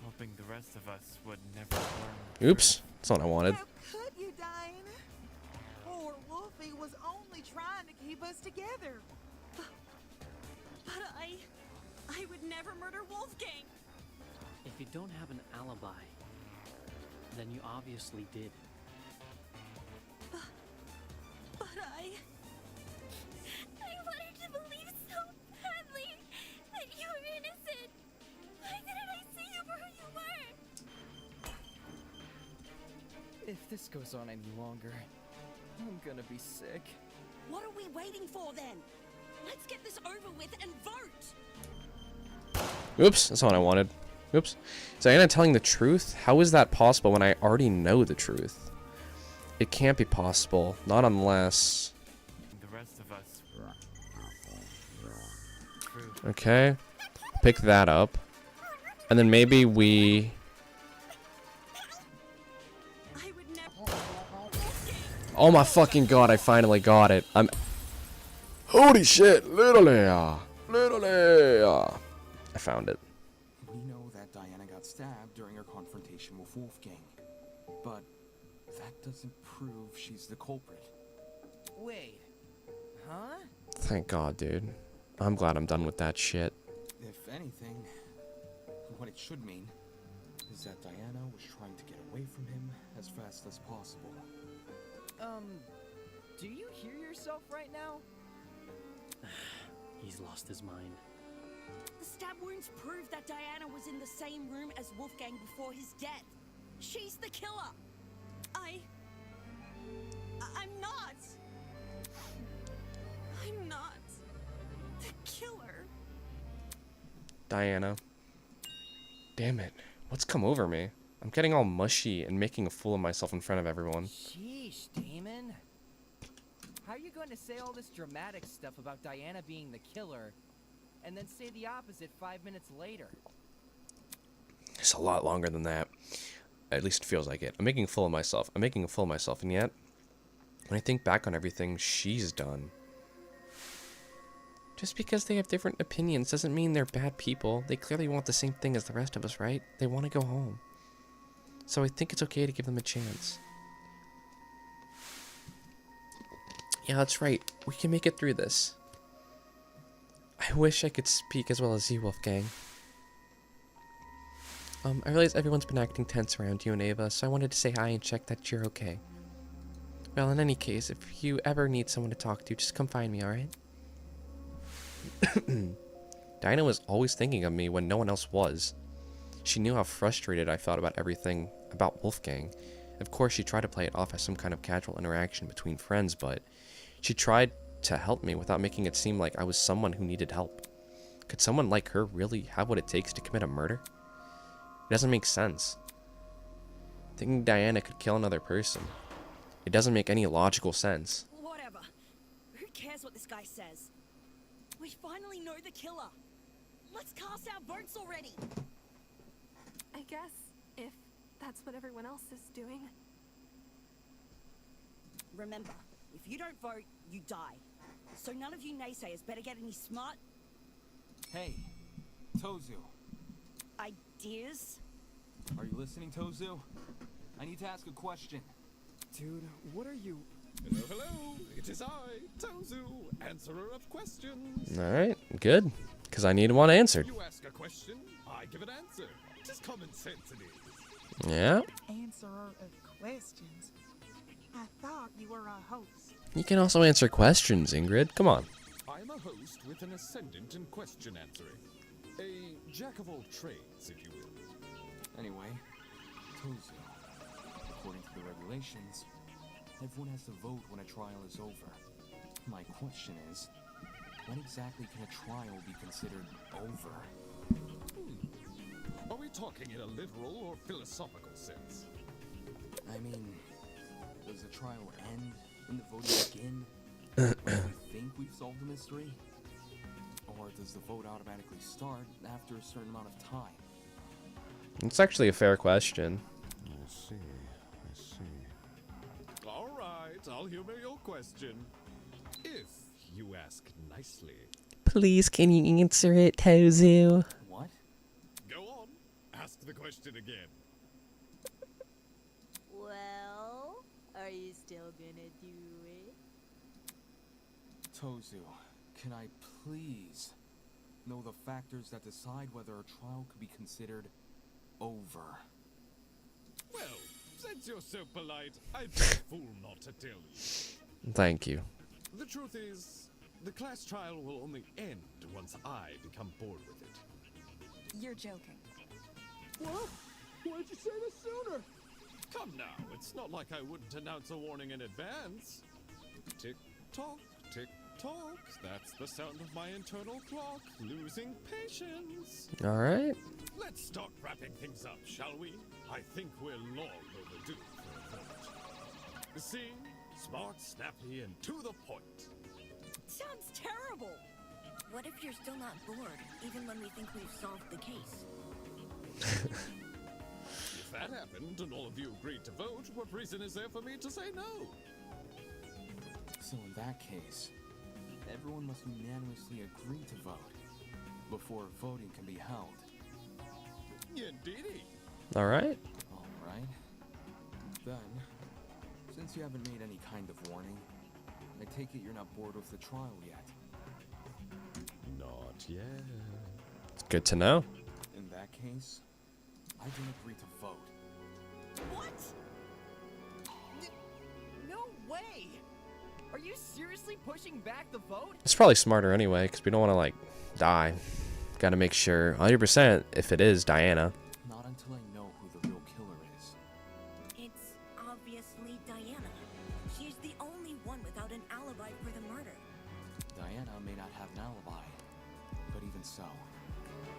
hoping the rest of us would never learn. Oops, that's not what I wanted. How could you, Diana? Poor Wolfie was only trying to keep us together. But I would never murder Wolfgang. If you don't have an alibi, then you obviously did. But I wanted to believe so badly that you were innocent. Why didn't I see you for who you were? If this goes on any longer, I'm gonna be sick. What are we waiting for then? Let's get this over with and vote. Oops, that's not what I wanted. Oops. Is Diana telling the truth? How is that possible when I already know the truth? It can't be possible. Not unless... The rest of us. True. Okay. Pick that up. And then maybe we... Oh my fucking god, I finally got it. Holy shit, literally. I found it. We know that Diana got stabbed during her confrontation with Wolfgang. But that doesn't prove she's the culprit. Wait. Huh? Thank god, dude. I'm glad I'm done with that shit. If anything, what it should mean is that Diana was trying to get away from him as fast as possible. Do you hear yourself right now? He's lost his mind. The stab wounds prove that Diana was in the same room as Wolfgang before his death. She's the killer. I'm not. I'm not the killer. Diana. Damn it. What's come over me? I'm getting all mushy and making a fool of myself in front of everyone. Sheesh, Damon. How are you going to say all this dramatic stuff about Diana being the killer, and then say the opposite 5 minutes later? It's a lot longer than that. At least it feels like it. I'm making a fool of myself. I'm making a fool of myself, and yet, when I think back on everything she's done, just because they have different opinions doesn't mean they're bad people. They clearly want the same thing as the rest of us, right? They want to go home. So I think it's okay to give them a chance. Yeah, that's right. We can make it through this. I wish I could speak as well as you, Wolfgang. I realize everyone's been acting tense around you and Ava, so I wanted to say hi and check that you're okay. Well, in any case, if you ever need someone to talk to, just come find me, alright? Dinah was always thinking of me when no one else was. She knew how frustrated I felt about everything about Wolfgang. Of course, she tried to play it off as some kind of casual interaction between friends, but she tried to help me without making it seem like I was someone who needed help. Could someone like her really have what it takes to commit a murder? It doesn't make sense. Thinking Diana could kill another person. It doesn't make any logical sense. Whatever. Who cares what this guy says? We finally know the killer. Let's cast our votes already. I guess, if that's what everyone else is doing. Remember, if you don't vote, you die. So none of you naysayers better get any smart Hey, Tozu. ideas. Are you listening, Tozu? I need to ask a question. Dude, what are you... Hello, hello. It is I, Tozu, answerer of questions. Alright, good. Because I need one answered. You ask a question, I give an answer. Just common sense it is. Yeah. Answerer of questions. I thought you were a host. You can also answer questions, Ingrid. Come on. I'm a host with an ascendant in question answering. A jack of all trades, if you will. Anyway, Tozu. According to the regulations, everyone has to vote when a trial is over. My question is, when exactly can a trial be considered over? Are we talking in a literal or philosophical sense? I mean, does the trial end when the voting begin? When we think we've solved the mystery? Or does the vote automatically start after a certain amount of time? It's actually a fair question. I see. All right, I'll humor your question. If you ask nicely. Please, can you answer it, Tozu? What? Go on. Ask the question again. Well, are you still gonna do it? Tozu, can I please know the factors that decide whether a trial could be considered over? Well, since you're so polite, I'd be a fool not to tell you. Thank you. The truth is, the class trial will only end once I become bored with it. You're joking. What? Why'd you say this sooner? Come now, it's not like I wouldn't announce a warning in advance. Tick tock, tick tock. That's the sound of my internal clock losing patience. Alright. Let's start wrapping things up, shall we? I think we're long overdue for a vote. See? Smart, snappy, and to the point. Sounds terrible. What if you're still not bored, even when we think we've solved the case? If that happened and all of you agreed to vote, what reason is there for me to say no? So in that case, everyone must unanimously agree to vote before voting can be held. Indeedy. All right. All right. Then, since you haven't made any kind of warning, I take it you're not bored with the trial yet. Not yet. It's good to know. In that case, I don't agree to vote. What? No way! Are you seriously pushing back the vote? It's probably smarter anyway, because we don't want to, like, die. Gotta make sure 100% if it is Diana. Not until I know who the real killer is. It's obviously Diana. She's the only one without an alibi for the murder. Diana may not have an alibi, but even so,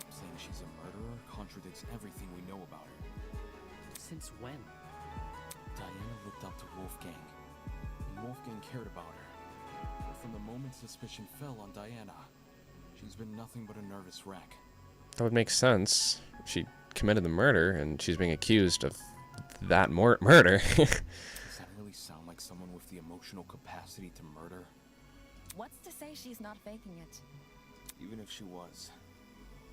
saying she's a murderer contradicts everything we know about her. Since when? Diana looked up to Wolfgang, and Wolfgang cared about her. But from the moment suspicion fell on Diana, she's been nothing but a nervous wreck. That would make sense. She committed the murder, and she's being accused of that murder. Does that really sound like someone with the emotional capacity to murder? What's to say she's not faking it? Even if she was,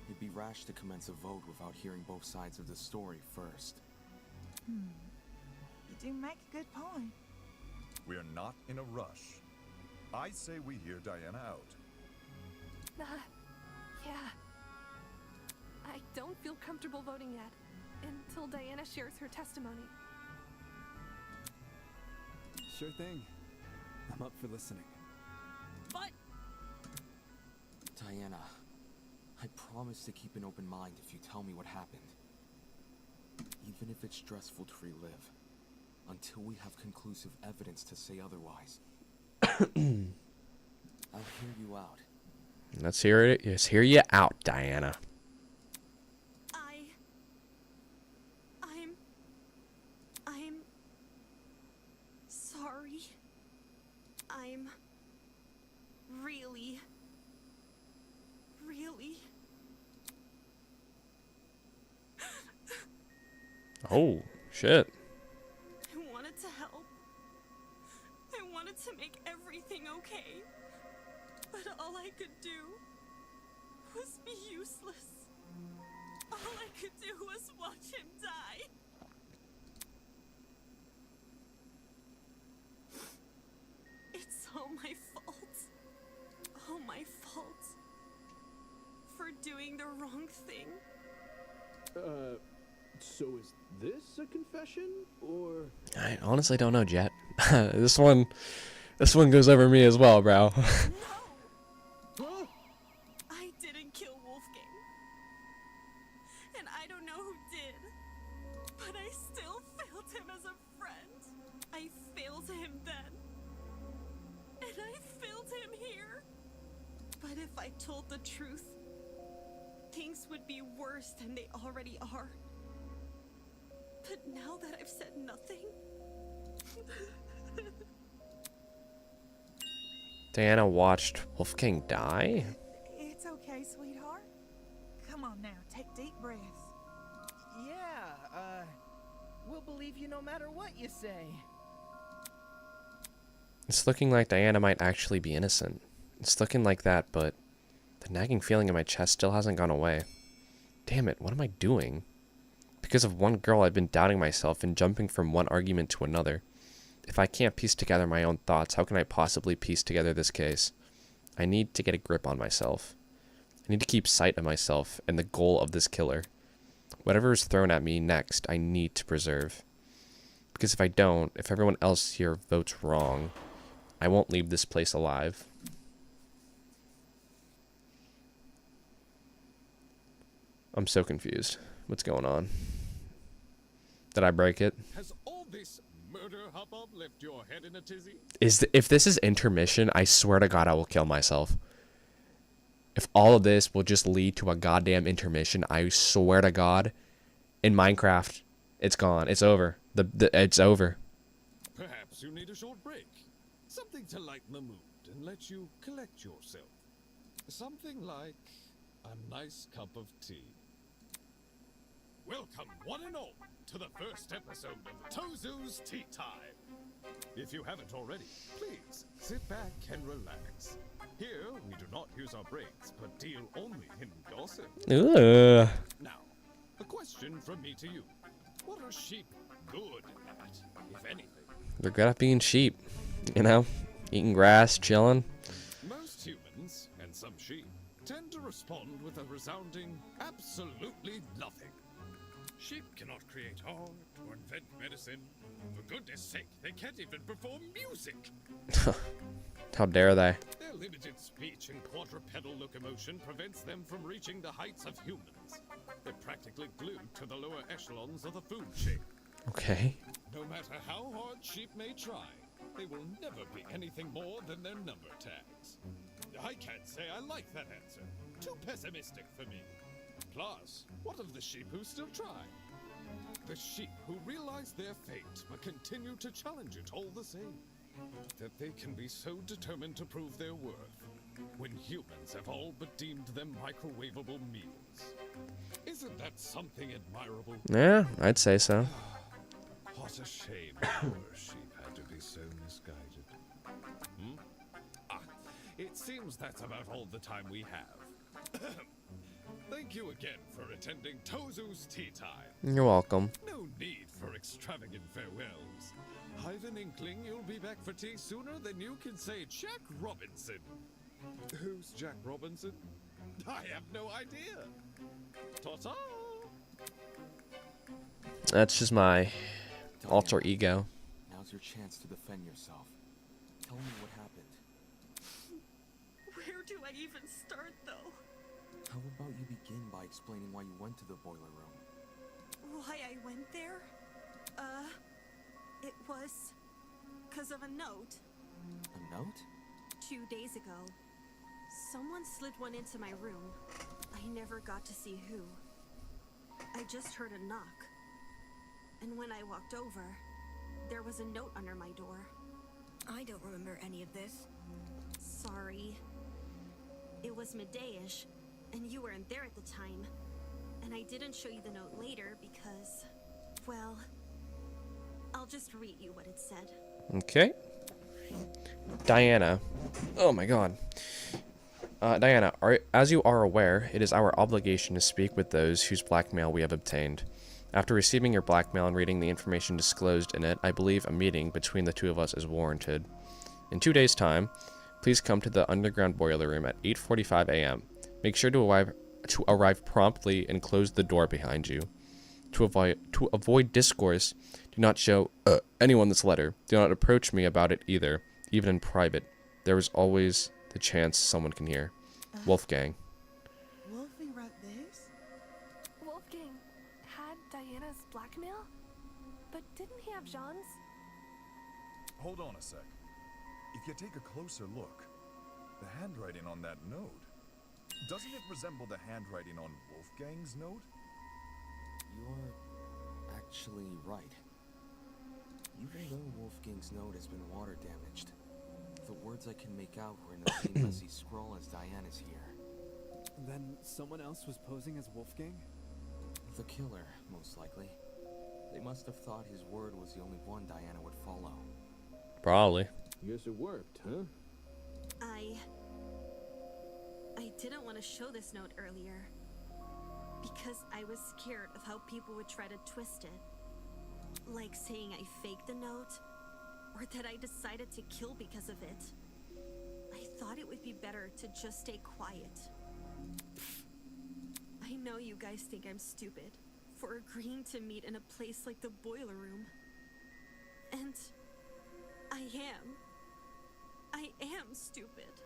it'd be rash to commence a vote without hearing both sides of the story first. You do make a good point. We are not in a rush. I say we hear Diana out. Yeah. I don't feel comfortable voting yet until Diana shares her testimony. Sure thing. I'm up for listening. But Diana, I promise to keep an open mind if you tell me what happened. Even if it's stressful to relive, until we have conclusive evidence to say otherwise. I'll hear you out. Let's hear it. Let's hear you out, Diana. I'm sorry. I'm really Oh, shit. I wanted to help. I wanted to make everything okay. But all I could do was be useless. All I could do was watch him die. It's all my fault. All my fault. For doing the wrong thing. So is this a confession, or? I honestly don't know, Jet. This one goes over me as well, bro. Huh? I didn't kill Wolfgang. And I don't know who did. But I still failed him as a friend. I failed him then. And I failed him here. But if I told the truth, things would be worse than they already are. But now that I've said nothing... Diana watched Wolfgang die? It's okay, sweetheart. Come on now, take deep breaths. Yeah, we'll believe you no matter what you say. It's looking like Diana might actually be innocent. It's looking like that, but the nagging feeling in my chest still hasn't gone away. Damn it, what am I doing? Because of one girl, I've been doubting myself and jumping from one argument to another. If I can't piece together my own thoughts, how can I possibly piece together this case? I need to get a grip on myself. I need to keep sight of myself and the goal of this killer. Whatever is thrown at me next, I need to preserve. Because if I don't, if everyone else here votes wrong, I won't leave this place alive. I'm so confused. What's going on? Did I break it? Has all this murder hubbub left your head in a tizzy? If this is intermission, I swear to God I will kill myself. If all of this will just lead to a goddamn intermission, I swear to God, in Minecraft, it's gone. It's over. It's over. Perhaps Perhaps you need a short break. Something to lighten the mood and let you collect yourself. Something like a nice cup of tea. Welcome, one and all, to the first episode of Tozu's Tea Time. If you haven't already, please sit back and relax. Here, we do not use our brains, but deal only in gossip. Ugh. Now, a question from me to you. What are sheep good at, if anything? They're good at being sheep, you know, eating grass, chilling. Most humans, and some sheep, tend to respond with a resounding absolutely nothing. Sheep cannot create art or invent medicine. For goodness sake, they can't even perform music. How dare they? Their limited speech and quadrupedal locomotion prevents them from reaching the heights of humans. They're practically glued to the lower echelons of the food chain. Okay. No matter how hard sheep may try, they will never be anything more than their number tags. I can't say I like that answer. Too pessimistic for me. Plus, what of the sheep who still try? The sheep who realize their fate but continue to challenge it all the same. That they can be so determined to prove their worth when humans have all but deemed them microwavable meals. Isn't that something admirable? Yeah, I'd say so. What a shame our sheep had to be so misguided. It seems that's about all the time we have. Thank you again for attending Tozu's Tea Time. You're welcome. No need for extravagant farewells. I've an inkling you'll be back for tea sooner than you can say Jack Robinson. Who's Jack Robinson? I have no idea. Ta-ta! That's just my alter ego. Now's your chance to defend yourself. Tell me what happened. Where do I even start, though? How about you begin by explaining why you went to the boiler room? Why I went there? It was 'cause of a note. A note? 2 days ago, someone slid one into my room. I never got to see who. I just heard a knock. And when I walked over, there was a note under my door. I don't remember any of this. Sorry. It was midday-ish, and you weren't there at the time. And I didn't show you the note later because, well, I'll just read you what it said. Okay. Diana. Oh my god. Diana, as you are aware, it is our obligation to speak with those whose blackmail we have obtained. After receiving your blackmail and reading the information disclosed in it, I believe a meeting between the two of us is warranted. In 2 days' time, please come to the underground boiler room at 8:45 a.m. Make sure to arrive promptly and close the door behind you. To avoid discourse, do not show anyone this letter. Do not approach me about it either, even in private. There is always the chance someone can hear. Wolfgang. Wolfie wrote this? Wolfgang had Diana's blackmail? But didn't he have Jean's? Hold on a sec. If you take a closer look, the handwriting on that note, doesn't it resemble the handwriting on Wolfgang's note? You're actually right. Even though Wolfgang's note has been water damaged, the words I can make out were in the same messy scroll as Diana's here. Then someone else was posing as Wolfgang? The killer, most likely. They must have thought his word was the only one Diana would follow. Probably. Guess it worked, huh? I didn't want to show this note earlier because I was scared of how people would try to twist it. Like saying I faked the note or that I decided to kill because of it. I thought it would be better to just stay quiet. I know you guys think I'm stupid for agreeing to meet in a place like the boiler room. And I am stupid.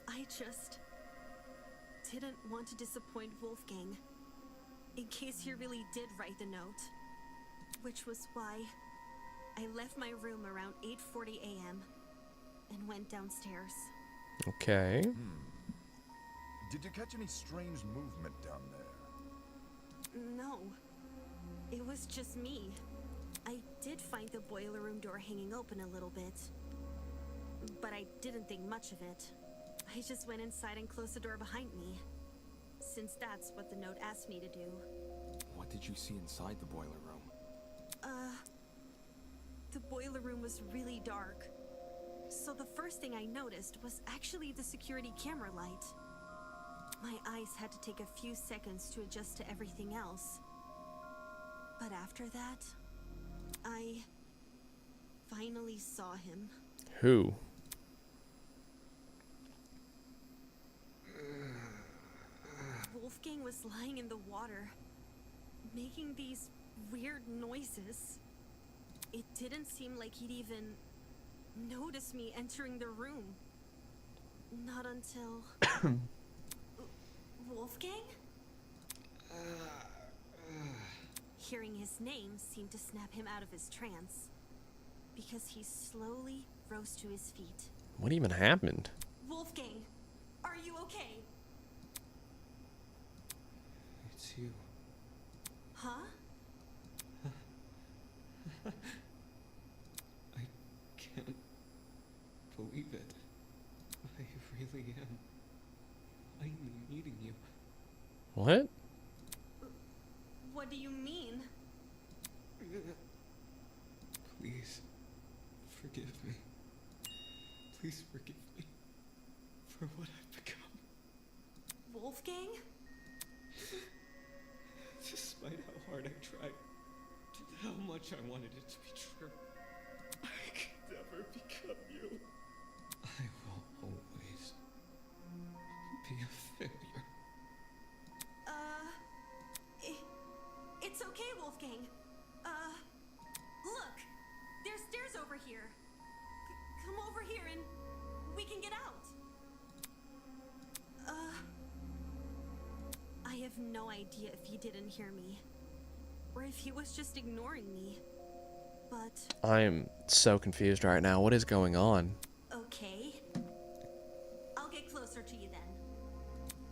I just didn't want to disappoint Wolfgang in case he really did write the note, which was why I left my room around 8:40 a.m. and went downstairs. Okay. Did you catch any strange movement down there? No, it was just me. I did find the boiler room door hanging open a little bit, but I didn't think much of it. I just went inside and closed the door behind me, since that's what the note asked me to do. What did you see inside the boiler room? The boiler room was really dark. So the first thing I noticed was actually the security camera light. My eyes had to take a few seconds to adjust to everything else. But after that, I finally saw him. Who? Wolfgang was lying in the water, making these weird noises. It didn't seem like he'd even noticed me entering the room. Not until... Wolfgang? Hearing his name seemed to snap him out of his trance, because he slowly rose to his feet. What even happened? Wolfgang, are you okay? It's you. Huh? I can't believe it. I really am finally meeting you. What? What do you mean? Please, forgive me. Please forgive me for what I've become. Wolfgang? Despite how hard I tried, how much I wanted it to be true, I could never become you. I will always be a failure. It's okay, Wolfgang. Look, there's stairs over here. Come over here and we can get out. I have no idea if he didn't hear me, or if he was just ignoring me, but... I am so confused right now. What is going on? Okay. I'll get closer to you then.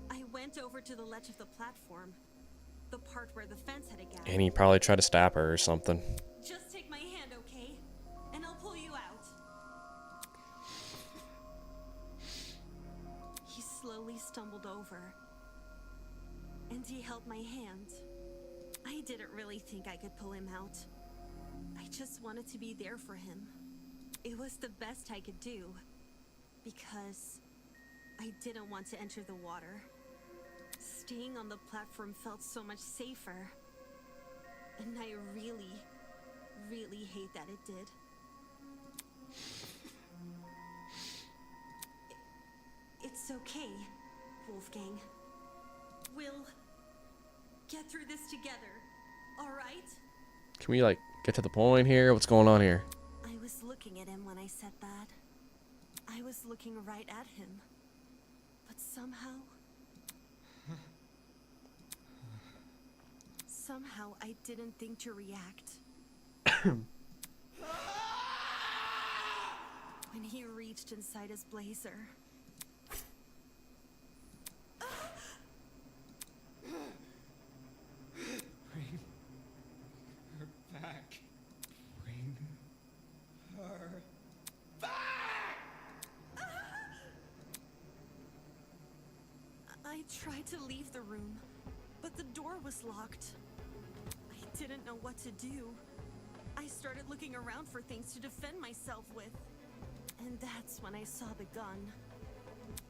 I went over to the ledge of the platform, the part where the fence had a gap. And he probably tried to stab her or something. Just take my hand, okay? And I'll pull you out. He slowly stumbled over, and he held my hand. I didn't really think I could pull him out. I just wanted to be there for him. It was the best I could do, because I didn't want to enter the water. Staying on the platform felt so much safer, and I really, really hate that it did. It's okay, Wolfgang. We'll get through this together, all right? Can we, like, get to the point here? What's going on here? I was looking at him when I said that. I was looking right at him. But somehow... Somehow I didn't think to react. When he reached inside his blazer. Bring her back. Bring her back! I tried to leave the room, but the door was locked. I didn't know what to do. I started looking around for things to defend myself with. And that's when I saw the gun.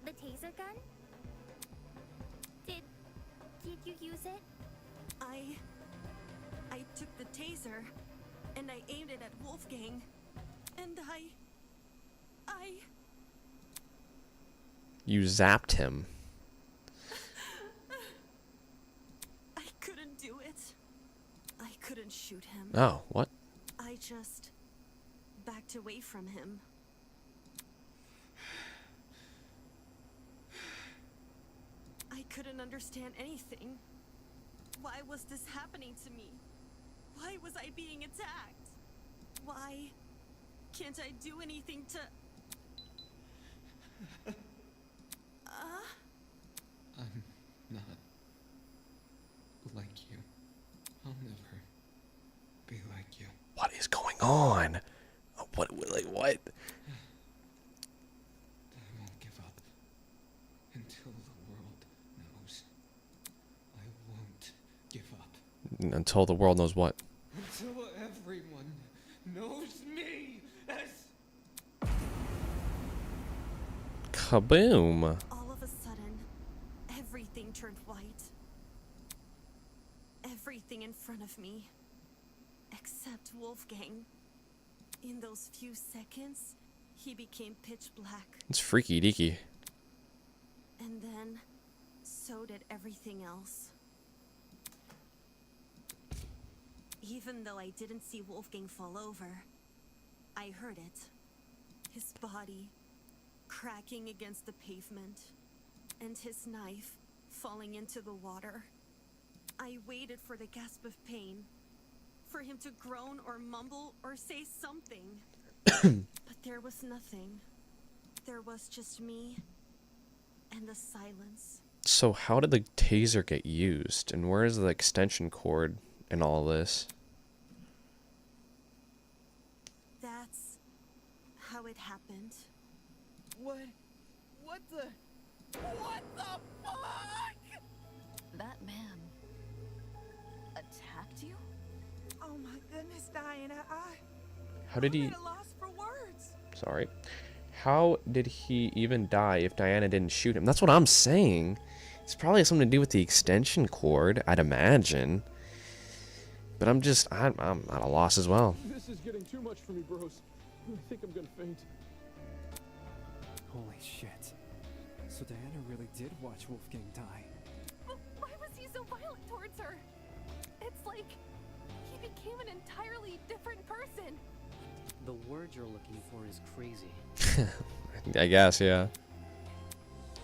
The taser gun? Did you use it? I took the taser, and I aimed it at Wolfgang, and I... You zapped him. I couldn't do it. I couldn't shoot him. Oh, what? I just backed away from him. I couldn't understand anything. Why was this happening to me? Why was I being attacked? Why can't I do anything to... I'm not like you. I'll never be like you. What on. What? Like what? I won't give up until the world knows. I won't give up Until the world knows what? until everyone knows me as. Kaboom! All of a sudden, everything turned white. Everything in front of me. Except Wolfgang. In those few seconds, he became pitch black. It's freaky deaky. And then, so did everything else. Even though I didn't see Wolfgang fall over, I heard it. His body cracking against the pavement, and his knife falling into the water. I waited for the gasp of pain, for him to groan or mumble or say something. But there was nothing. There was just me and the silence. So how did the taser get used, and where is the extension cord in all this? That's how it happened. What the fuck? That man attacked you? Oh my goodness, Diana, How did he... I'm at a loss for words. Sorry. How did he even die if Diana didn't shoot him? That's what I'm saying. It's probably something to do with the extension cord, I'd imagine. But I'm at a loss as well. This is getting too much for me, bros. I think I'm gonna faint. Holy shit. So Diana really did watch Wolfgang die. But why was he so violent towards her? It's like he became an entirely different person. The word you're looking for is crazy. I guess, yeah.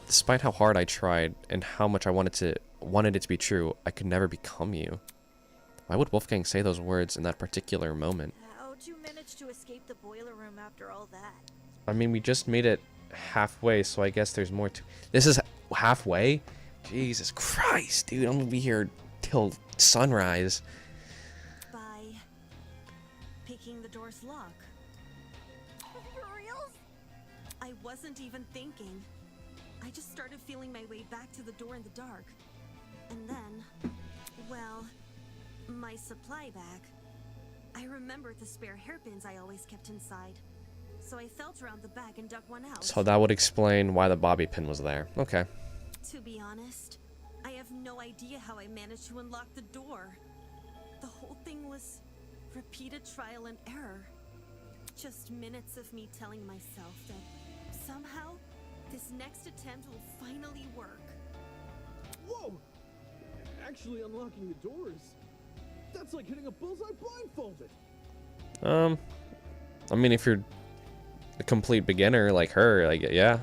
Despite how hard I tried and how much I wanted it to be true, I could never become you. Why would Wolfgang say those words in that particular moment? How'd you manage to escape the boiler room after all that? I mean, we just made it halfway, so I guess there's more to... This is halfway? Jesus Christ, dude, I'm gonna be here till sunrise. By picking the door's lock. For reals? I wasn't even thinking. I just started feeling my way back to the door in the dark. And then, well, my supply bag. I remembered the spare hairpins I always kept inside. So I felt around the bag and dug one out. So that would explain why the bobby pin was there. Okay. To be honest, I have no idea how I managed to unlock the door. The whole thing was repeated trial and error. Just minutes of me telling myself that somehow this next attempt will finally work. Whoa! Actually unlocking the doors. That's like hitting a bullseye blindfolded. I mean, if you're a complete beginner like her, like, yeah.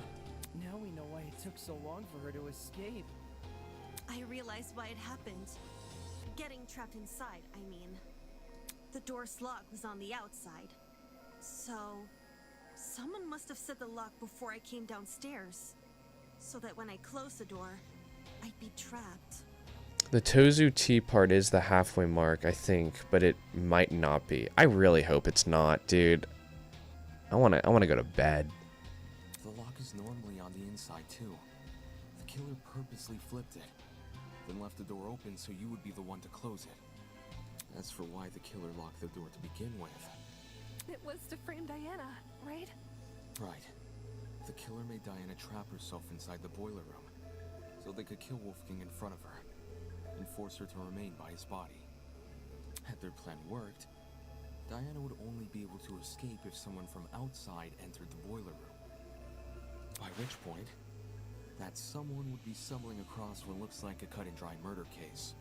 Now we know why it took so long for her to escape. I realized why it happened. Getting trapped inside, I mean. The door's lock was on the outside. So, someone must have set the lock before I came downstairs. So that when I closed the door, I'd be trapped. The Tozu T part is the halfway mark, I think, but it might not be. I really hope it's not, dude. I wanna go to bed. The lock is normally on the inside too. The killer purposely flipped it, then left the door open so you would be the one to close it. That's for why the killer locked the door to begin with. It was to frame Diana, right? Right. The killer made Diana trap herself inside the boiler room, so they could kill Wolfgang in front of her, and force her to remain by his body. Had their plan worked, Diana would only be able to escape if someone from outside entered the boiler room. By which point, that someone would be stumbling across what looks like a cut-and-dry murder case.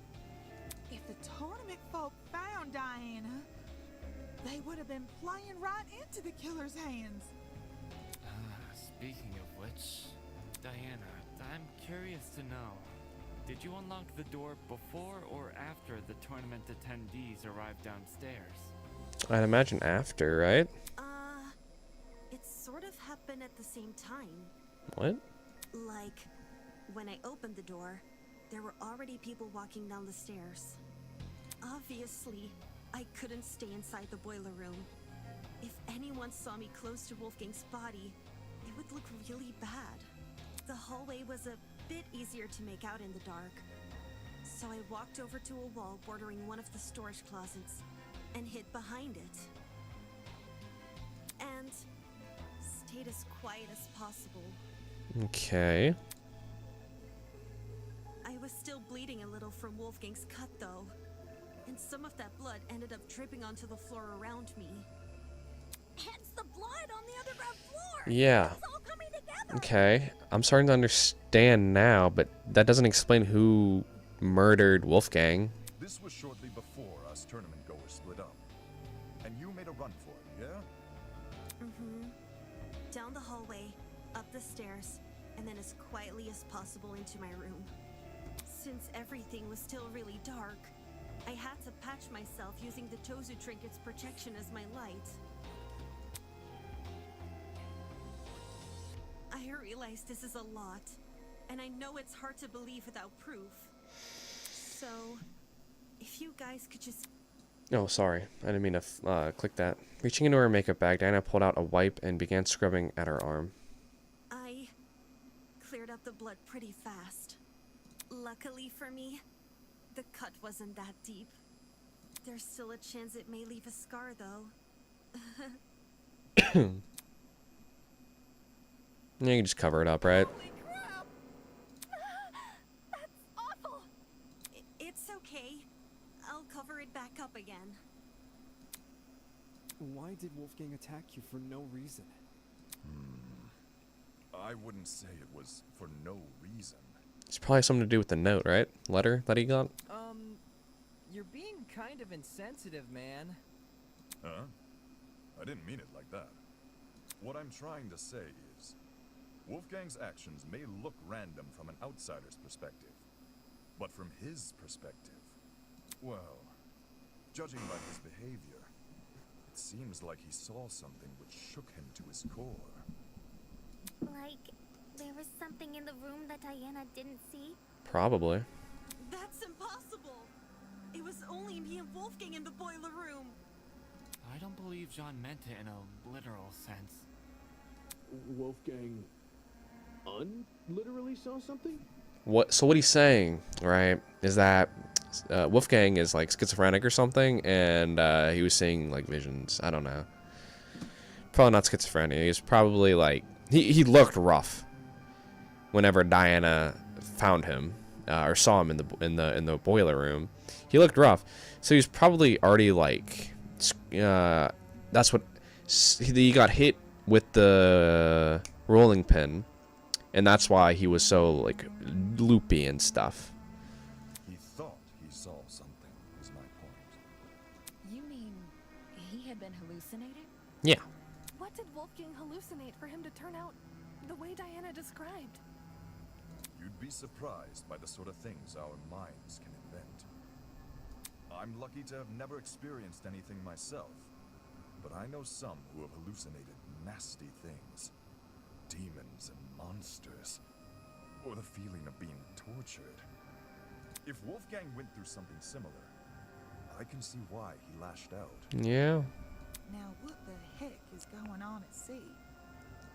If the tournament folk found Diana, they would have been playing right into the killer's hands. Speaking of which, Diana, I'm curious to know, did you unlock the door before or after the tournament attendees arrived downstairs? I'd imagine after, right? It sort of happened at the same time. What? Like, when I opened the door, there were already people walking down the stairs. Obviously, I couldn't stay inside the boiler room. anyone saw me close to Wolfgang's body, it would look really bad. The hallway was a bit easier to make out in the dark. So I walked over to a wall bordering one of the storage closets and hid behind it. And stayed as quiet as possible. Okay. I was still bleeding a little from Wolfgang's cut though, and some of that blood ended up dripping onto the floor around me. Hence the blood on the underground floor. Yeah. It's all coming together. Okay. I'm starting to understand now, but that doesn't explain who murdered Wolfgang. This was shortly before us tournament goers split up. And you made a run for it, yeah? Mm-hmm. Down the hallway, up the stairs, and then as quietly as possible into my room. Since everything was still really dark, I had to patch myself using the Tozu Trinket's protection as my light. I realize this is a lot, and I know it's hard to believe without proof. So, if you guys could just... Oh, sorry. I didn't mean to click that. Reaching into her makeup bag, Diana pulled out a wipe and began scrubbing at her arm. I cleared up the blood pretty fast. Luckily for me, the cut wasn't that deep. There's still a chance it may leave a scar, though. You can just cover it up, right? Holy crap! That's awful. It's okay. I'll cover it back up again. Why did Wolfgang attack you for no reason? I wouldn't say it was for no reason. It's probably something to do with the note, right? Letter that he got? You're being kind of insensitive, man. Huh? I didn't mean it like that. What I'm trying to say is, Wolfgang's actions may look random from an outsider's perspective, but from his perspective, well, judging by his behavior, it seems like he saw something which shook him to his core. Like, there was something in the room that Diana didn't see? Probably. That's impossible! It was only me and Wolfgang in the boiler room. I don't believe Jean meant it in a literal sense. Wolfgang literally saw something? So what he's saying, right, is that Wolfgang is like schizophrenic or something, and he was seeing like visions. I don't know. Probably not schizophrenia. He's probably like he looked rough whenever Diana found him or saw him in the boiler room. He looked rough, so he's probably already like that's what he got hit with the rolling pin, and that's why he was so like loopy and stuff. He thought he saw something, is my point. You mean he had been hallucinating? Yeah. What did Wolfgang hallucinate for him to turn out the way Diana described? You'd be surprised by the sort of things our minds can invent. I'm lucky to have never experienced anything myself, but I know some who have hallucinated nasty things. Demons and monsters. Or the feeling of being tortured. If Wolfgang went through something similar, I can see why he lashed out. Yeah. Now what the heck is going on at sea?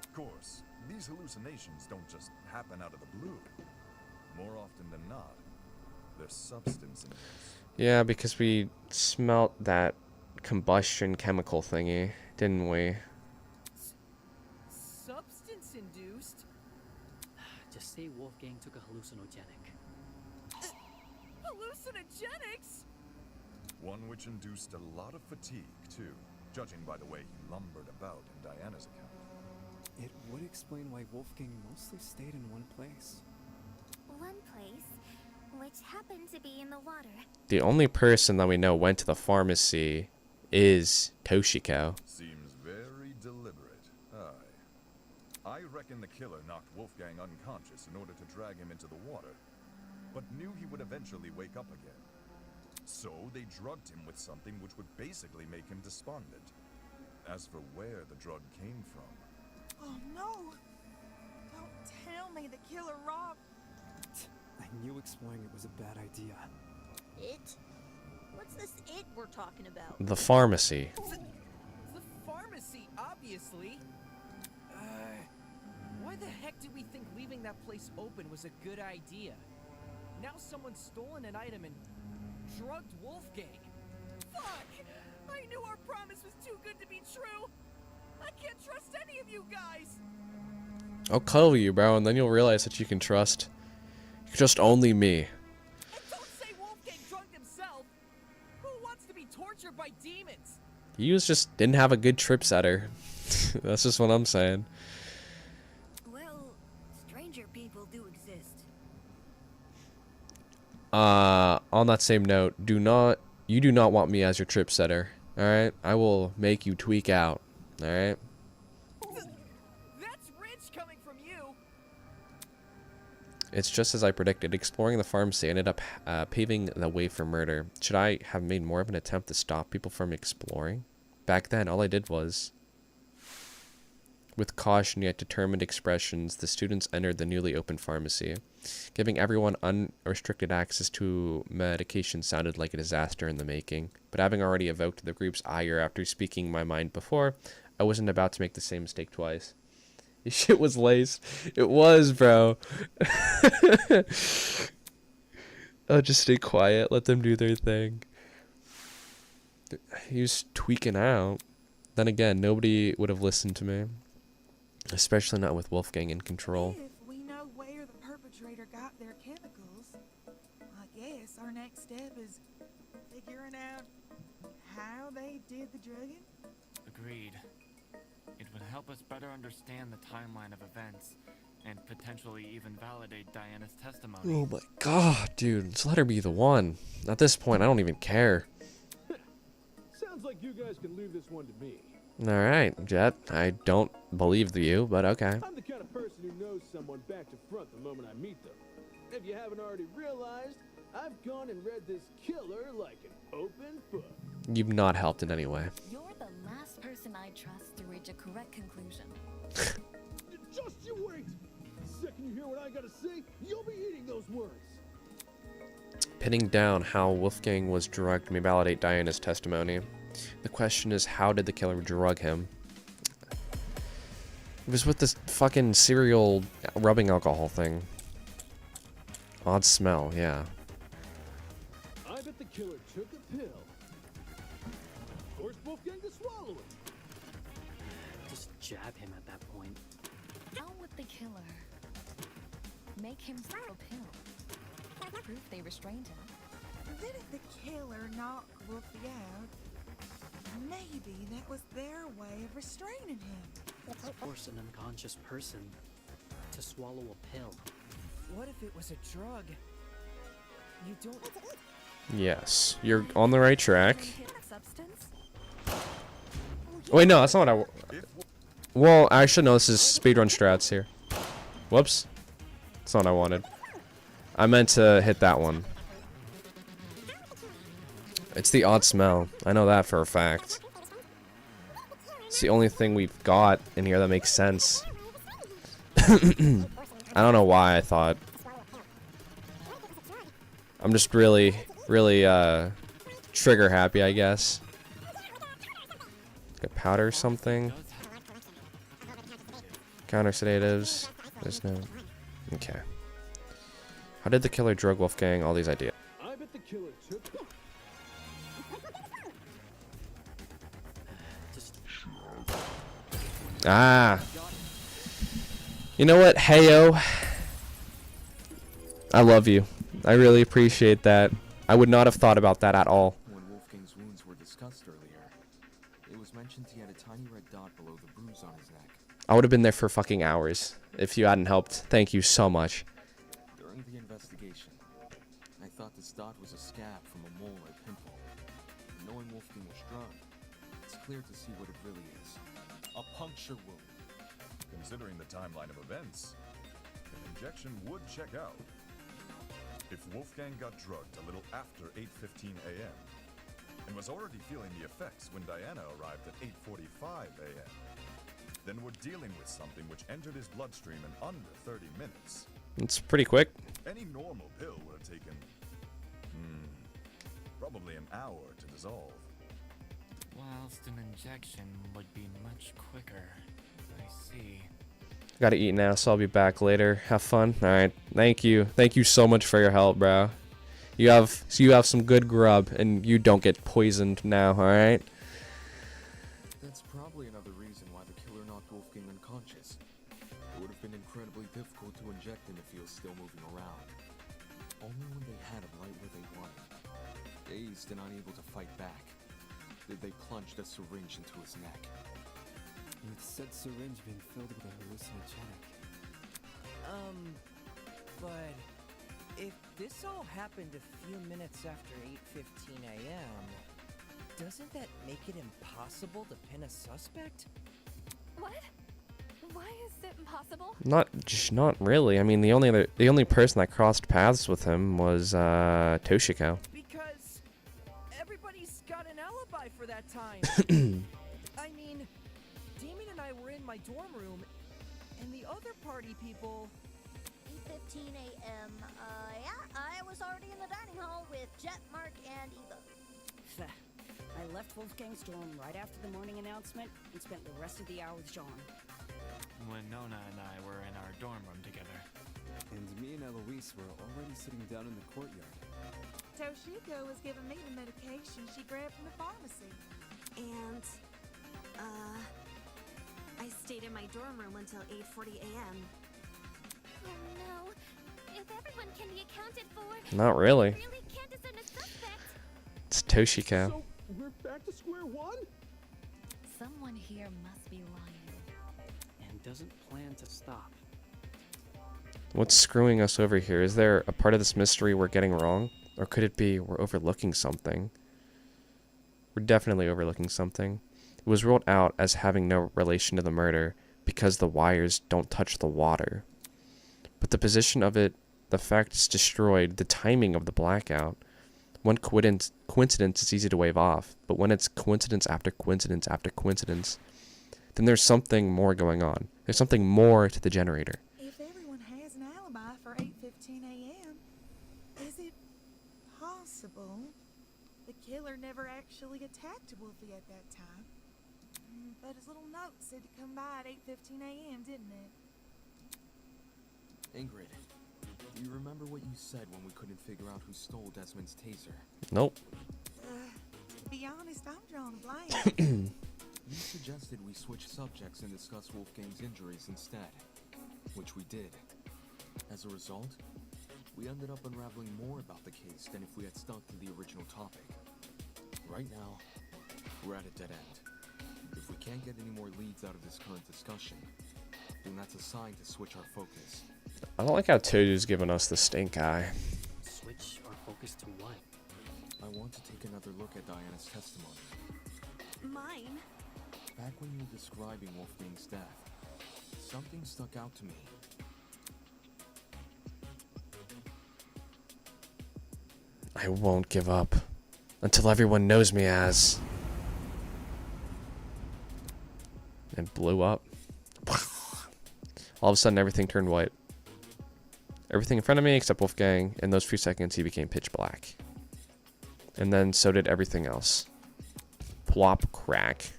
Of course, these hallucinations don't just happen out of the blue. More often than not, there's substance in this. Yeah, because we smelt that combustion chemical thingy, didn't we? Substance-induced? Just say Wolfgang took a hallucinogenic. Hallucinogenics? One which induced a lot of fatigue, too, judging by the way he lumbered about in Diana's account. It would explain why Wolfgang mostly stayed in one place. One place, which happened to be in the water. The only person that we know went to the pharmacy is Toshiko. Seems very deliberate. Aye. I reckon the killer knocked Wolfgang unconscious in order to drag him into the water, but knew he would eventually wake up again. So they drugged him with something which would basically make him despondent. As for where the drug came from... Oh no! Don't tell me the killer robbed... I knew exploring it was a bad idea. It? What's this it we're talking about? The pharmacy. The pharmacy? pharmacy, obviously. Why the heck did we think leaving that place open was a good idea? Now someone's stolen an item and drugged Wolfgang. Fuck! I knew our promise was too good to be true. I can't trust any of you guys. I'll cuddle you, bro, and then you'll realize that you can trust only me. And don't say Wolfgang drugged himself. Who wants to be tortured by demons? You just didn't have a good trip setter. That's just what I'm saying. Well, stranger people do exist. On that same note, you do not want me as your trip setter. Alright? I will make you tweak out. Alright? That's rich coming from you. It's just as I predicted. Exploring the pharmacy ended up paving the way for murder. Should I have made more of an attempt to stop people from exploring? Back then, all I did was... With caution yet determined expressions, the students entered the newly opened pharmacy. Giving everyone unrestricted access to medication sounded like a disaster in the making, but having already evoked the group's ire after speaking my mind before, I wasn't about to make the same mistake twice. This shit was laced. It was, bro. I'll just stay quiet, let them do their thing. He was tweaking out. Then again, nobody would have listened to me. Especially not with Wolfgang in control. If we know where the perpetrator got their chemicals, I guess our next step is figuring out how they did the drugging. Agreed. It would help us better understand the timeline of events, and potentially even validate Diana's testimony. Oh my god, dude. Just let her be the one. At this point, I don't even care. Sounds like you guys can leave this one to me. Alright, Jet. I don't believe you, but okay. I'm the kind of person who knows someone back to front the moment I meet them. If you haven't already realized, I've gone and read this killer like an open book. You've not helped in any way. You're the last person I trust to reach a correct conclusion. Just you wait! The second you hear what I gotta say, you'll be eating those words. Pinning down how Wolfgang was drugged may validate Diana's testimony. The question is, how did the killer drug him? It was with this fucking cereal rubbing alcohol thing. Odd smell, yeah. I bet the killer took a pill. Forced Wolfgang to swallow it. Just jab him at that point. How would the killer make him swallow a pill? Proof they restrained him. Didn't the killer knock Wolfie out? Maybe that was their way of restraining him. Force an unconscious person to swallow a pill. What if it was a drug? You don't... Yes, you're on the right track. Substance? Wait, no, that's not what I... Well, I should know this is speedrun strats here. Whoops. That's not what I wanted. I meant to hit that one. It's the odd smell. I know that for a fact. It's the only thing we've got in here that makes sense. I don't know why I thought. I'm just really trigger happy, I guess. Like a powder or something. Counter sedatives. There's no... Okay. How did the killer drug Wolfgang all these ideas? I bet the killer took... Ah. You know what? Heyo. I love you. I really appreciate that. I would not have thought about that at all. When Wolfgang's wounds were discussed earlier, it was mentioned he had a tiny red dot below the bruise on his neck. I would have been there for fucking hours if you hadn't helped. Thank you so much. During the investigation, I thought this dot was a scab from a mole or pimple. Knowing Wolfgang was drugged, it's clear to see what it really is. A puncture wound. Considering the timeline of events, an injection would check out. If Wolfgang got drugged a little after 8:15 a.m. and was already feeling the effects when Diana arrived at 8:45 a.m., then we're dealing with something which entered his bloodstream in under 30 minutes. It's pretty quick. Any normal pill would have taken, probably an hour to dissolve. Whilst an injection would be much Gotta eat now, so I'll be back later. Have fun. Alright. Thank you. Thank you so much for your help, bro. You have some good grub, and you don't get poisoned now, alright? That's probably another reason why the killer knocked Wolfgang unconscious. It would have been incredibly difficult to inject him if he was still moving around. Only when they had him right where they wanted, dazed and unable to fight back, did they plunge a syringe into his neck. With said syringe being filled with a hallucinogenic. But if this all happened a few minutes after 8:15 a.m., doesn't that make it impossible to pin a suspect? What? Why is it impossible? Not really. I mean, the only person that crossed paths with him was Toshiko. Because everybody's got an alibi for that time. I mean, Damon and I were in my dorm room, and the other party people... 8:15 a.m. Yeah, I was already in the dining hall with Jet, Mark, and Eva. I left Wolfgang's dorm right after the morning announcement and spent the rest of the hour with Jean. When Nona and I were in our dorm room together. And me and Eloise were already sitting down in the courtyard. Toshiko was giving me the medication she grabbed from the pharmacy. And, I stayed in my dorm room until 8:40 a.m. Oh no. If everyone can be accounted for, Not really. really can't discern a suspect. It's Toshiko. So we're back to square one? Someone here must be lying. And doesn't plan to stop. What's screwing us over here? Is there a part of this mystery we're getting wrong? Or could it be we're overlooking something? We're definitely overlooking something. It was ruled out as having no relation to the murder because the wires don't touch the water. But the position of it, the fact it's destroyed, the timing of the blackout. One coincidence is easy to wave off, but when it's coincidence after coincidence after coincidence, then there's something more going on. There's something more to the generator. If everyone has an alibi for 8:15 a.m., is it possible the killer never actually attacked Wolfie at that time? But his little note said to come by at 8:15 a.m., didn't it? Ingrid, do you remember what you said when we couldn't figure out who stole Desmond's taser? Nope. To be honest, I'm drawing a blank. You suggested we switch subjects and discuss Wolfgang's injuries instead, which we did. As a result, we ended up unraveling more about the case than if we had stuck to the original topic. Right now, we're at a dead end. If we can't get any more leads out of this current discussion, then that's a sign to switch our focus. I don't like how Toju's giving us the stink eye. Switch our focus to what? I want to take another look at Diana's testimony. Mine? Back when you were describing Wolfgang's death, something stuck out to me. I won't give up until everyone knows me as. And blew up. All of a sudden, everything turned white. Everything in front of me except Wolfgang. In those few seconds, he became pitch black. And then so did everything else. Plop, crack.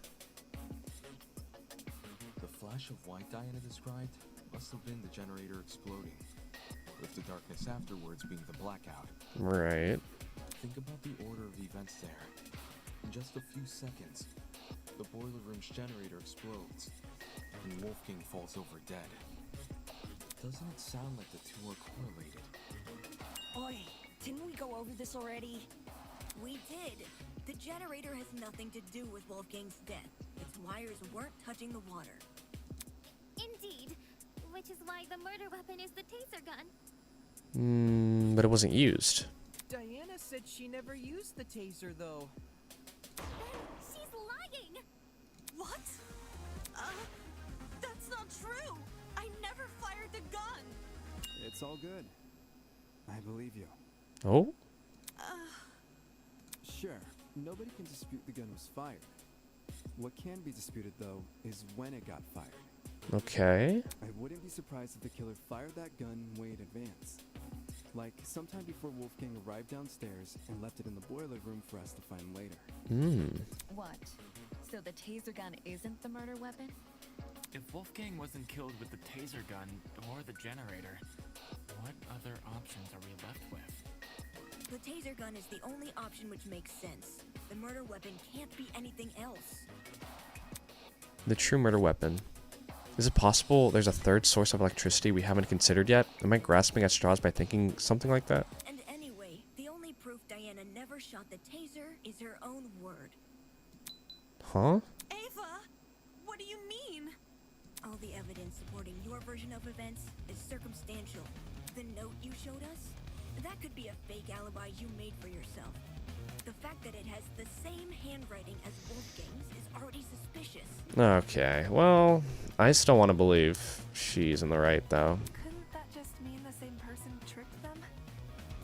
The flash of white Diana described must have been the generator exploding, with the darkness afterwards being the blackout. Right. Think about the order of events there. In just a few seconds, the boiler room's generator explodes, and Wolfgang falls over dead. Doesn't it sound like the two are correlated? Oi, didn't we go over this already? We did. The generator has nothing to do with Wolfgang's death. Its wires weren't touching the water. Indeed. Which is why the murder weapon is the taser gun. But it wasn't used. Diana said she never used the taser, though. She's lying! What? That's not true! I never fired the gun! It's all good. I believe you. Oh? Sure, nobody can dispute the gun was fired. What can be disputed, though, is when it got fired. Okay. I wouldn't be surprised if the killer fired that gun way in advance. Like, sometime before Wolfgang arrived downstairs and left it in the boiler room for us to find later. What? So the taser gun isn't the murder weapon? If Wolfgang wasn't killed with the taser gun or the generator, what other options are we left with? The taser gun is the only option which makes sense. The murder weapon can't be anything else. The true murder weapon. Is it possible there's a third source of electricity we haven't considered yet? Am I grasping at straws by thinking something like that? And anyway, the only proof Diana never shot the taser is her own word. Huh? Ava! What do you mean? All the evidence supporting your version of events is circumstantial. The note you showed us? That could be a fake alibi you made for yourself. The fact that it has the same handwriting as Wolfgang's is already suspicious. Okay, well, I still want to believe she's in the right, though. Couldn't that just mean the same person tricked them?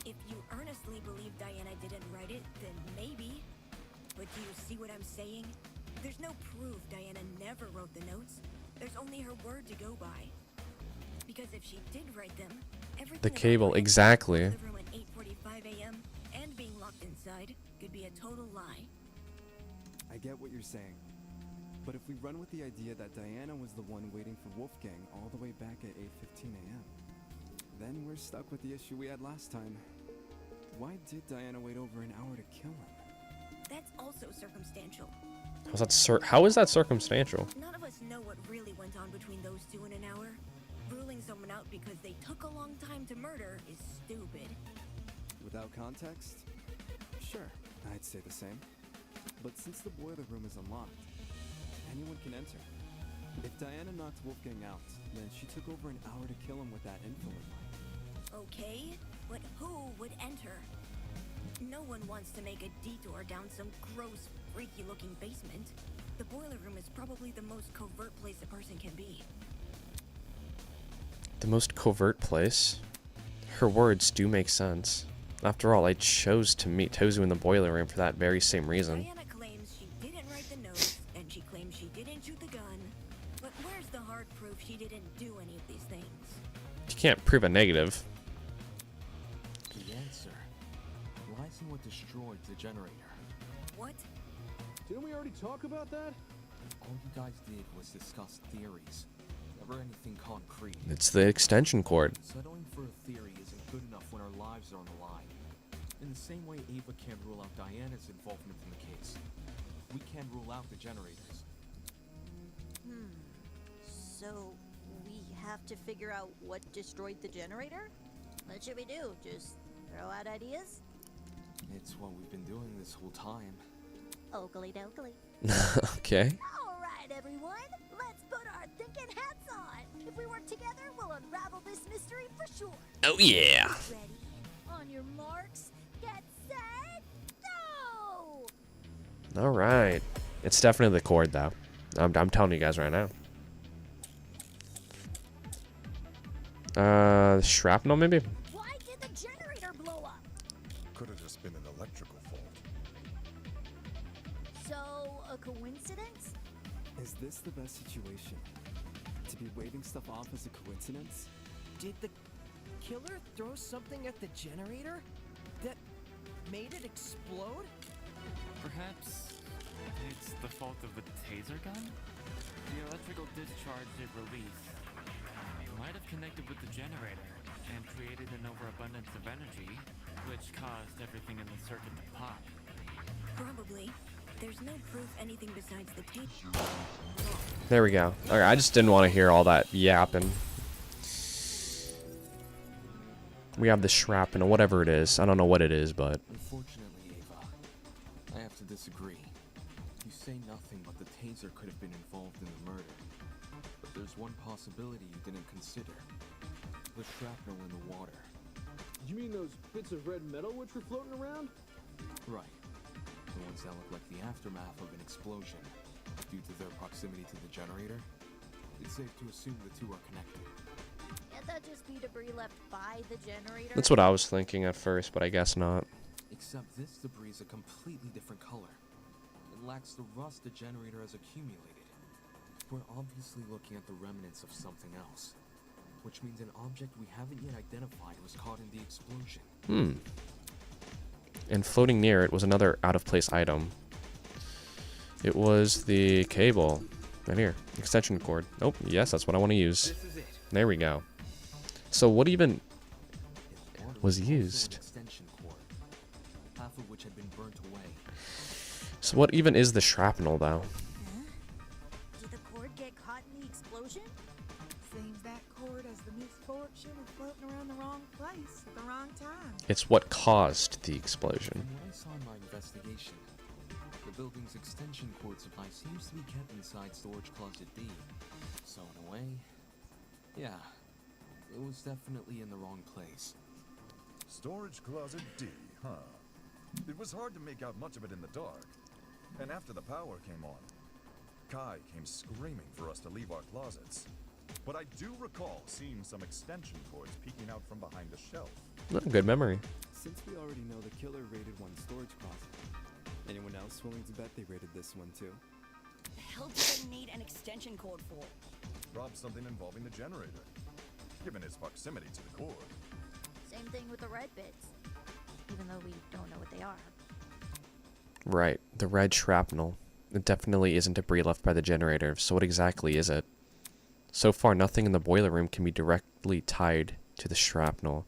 If you earnestly believe Diana didn't write it, then maybe. But do you see what I'm saying? There's no proof Diana never wrote the notes. There's only her word to go by. Because if she did write them, everything The about cable, her exactly. in the room at 8:45 a.m. and being locked inside could be a total lie. I get what you're saying. But if we run with the idea that Diana was the one waiting for Wolfgang all the way back at 8:15 a.m., then we're stuck with the issue we had last time. Why did Diana wait over an hour to kill him? That's also circumstantial. How is that circumstantial? None of us know what really went on between those two in an hour. Ruling someone out because they took a long time to murder is stupid. Without context? Sure, I'd say the same. But since the boiler room is unlocked, anyone can enter. If Diana knocked Wolfgang out, then she took over an hour to kill him with that info in mind. Okay, but who would enter? No one wants to make a detour down some gross, freaky-looking basement. The boiler room is probably the most covert place a person can be. The most covert place? Her words do make sense. After all, I chose to meet Tozu in the boiler room for that very same reason. Diana claims she didn't write the notes, and she claims she didn't shoot the gun. But where's the hard proof she didn't do any of these things? You can't prove a negative. The answer lies in what destroyed the generator. What? Didn't we already talk about that? All you guys did was discuss theories, never anything concrete. It's the extension cord. Settling for a theory isn't good enough when our lives are on the line. In the same way Ava can't rule out Diana's involvement in the case, we can't rule out the generators. So, we have to figure out what destroyed the generator? What should we do? Just throw out ideas? It's what we've been doing this whole time. Oakley dokley. Okay. Alright, everyone, let's put our thinking hats on. If we work together, we'll unravel this mystery for sure. Oh yeah. Ready? On your marks, get set, go! All right. It's definitely the cord, though. I'm telling you guys right now. Shrapnel, maybe? Why did the generator blow up? Could have just been an electrical fault. So, a coincidence? Is this the best situation? To be waving stuff off as a coincidence? Did the killer throw something at the generator that made it explode? Perhaps it's the fault of the taser gun? The electrical discharge it released might have connected with the generator and created an overabundance of energy, which caused everything in the circuit to pop. Probably. There's no proof anything besides the tape. There we go. Okay, I just didn't want to hear all that yapping. We have the shrapnel, whatever it is. I don't know what it is, but... Unfortunately, Ava, I have to disagree. You say nothing but the taser could have been involved in the murder. But there's one possibility you didn't consider. The shrapnel in the water. You mean those bits of red metal which were floating around? Right. The ones that look like the aftermath of an explosion. Due to their proximity to the generator, it's safe to assume the two are connected. Can't that just be debris left by the generator? That's what I was thinking at first, but I guess not. Except this debris is a completely different color. It lacks the rust the generator has accumulated. We're obviously looking at the remnants of something else, which means an object we haven't yet identified was caught in the explosion. And floating near it was another out-of-place item. It was the cable. Right here. Extension cord. Nope. Yes, that's what I want to use. This is it. There we go. So what even was Also used? an extension cord, half of which had been burnt away. So what even is the shrapnel, though? Did the cord get caught in the explosion? Seems that cord has the misfortune of floating around the wrong place at the wrong time. It's what caused the explosion. From what I saw in my investigation, the building's extension cord supply seems to be kept inside storage closet D. So in a way, yeah, it was definitely in the wrong place. Storage closet D, huh? It was hard to make out much of it in the dark. And after the power came on, Kai came screaming for us to leave our closets. But I do recall seeing some extension cords peeking out from behind the shelf. Oh, good memory. Since we already know the killer raided one storage closet, anyone else willing to bet they raided this one too? The hell do they need an extension cord for? Robbed something involving the generator, given its proximity to the cord. Same thing with the red bits, even though we don't know what they are. Right. The red shrapnel. It definitely isn't debris left by the generator, so what exactly is it? So far, nothing in the boiler room can be directly tied to the shrapnel.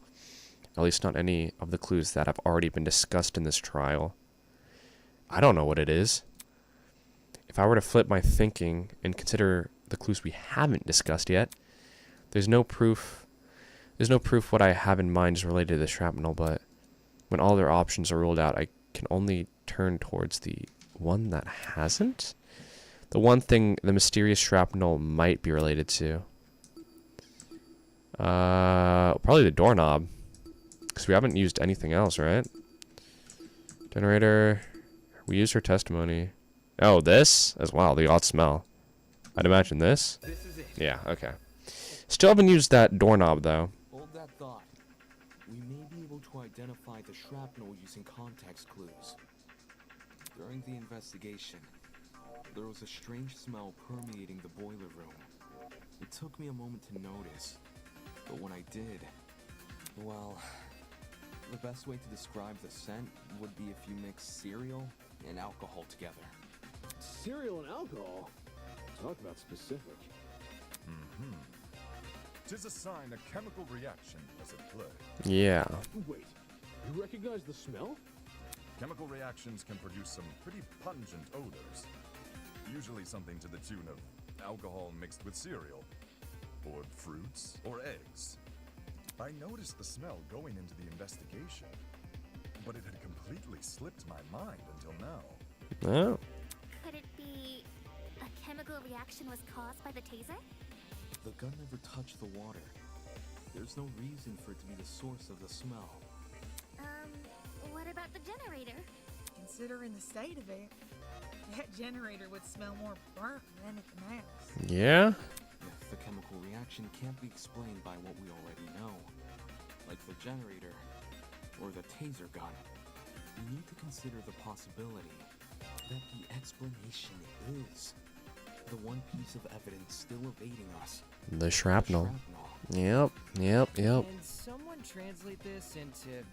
At least not any of the clues that have already been discussed in this trial. I don't know what it is. If I were to flip my thinking and consider the clues we haven't discussed yet, there's no proof what I have in mind is related to the shrapnel, but when all their options are ruled out, I can only turn towards the one that hasn't. The one thing the mysterious shrapnel might be related to. Probably the doorknob. Because we haven't used anything else, right? Generator. We used her testimony. Oh, this as well. The odd smell. I'd imagine this. This is it. Yeah, okay. Still haven't used that doorknob, though. Hold that thought. We may be able to identify the shrapnel using context clues. During the investigation, there was a strange smell permeating the boiler room. It took me a moment to notice, but when I did, well, the best way to describe the scent would be if you mix cereal and alcohol together. Cereal and alcohol? Talk about specific. Mm-hmm. 'Tis a sign a chemical reaction is at play. Yeah. Wait, you recognize the smell? Chemical reactions can produce some pretty pungent odors. Usually something to the tune of alcohol mixed with cereal, or fruits, or eggs. I noticed the smell going into the investigation, but it had completely slipped my mind until now. Oh. Could it be a chemical reaction was caused by the taser? The gun never touched the water. There's no reason for it to be the source of the smell. What about the generator? Considering the state of it, that generator would smell more burnt than anything else. Yeah? If the chemical reaction can't be explained by what we already know, like the generator or the taser gun, we need to consider the possibility that the explanation is the one piece of evidence still evading us. The shrapnel. Yep. Can someone translate this into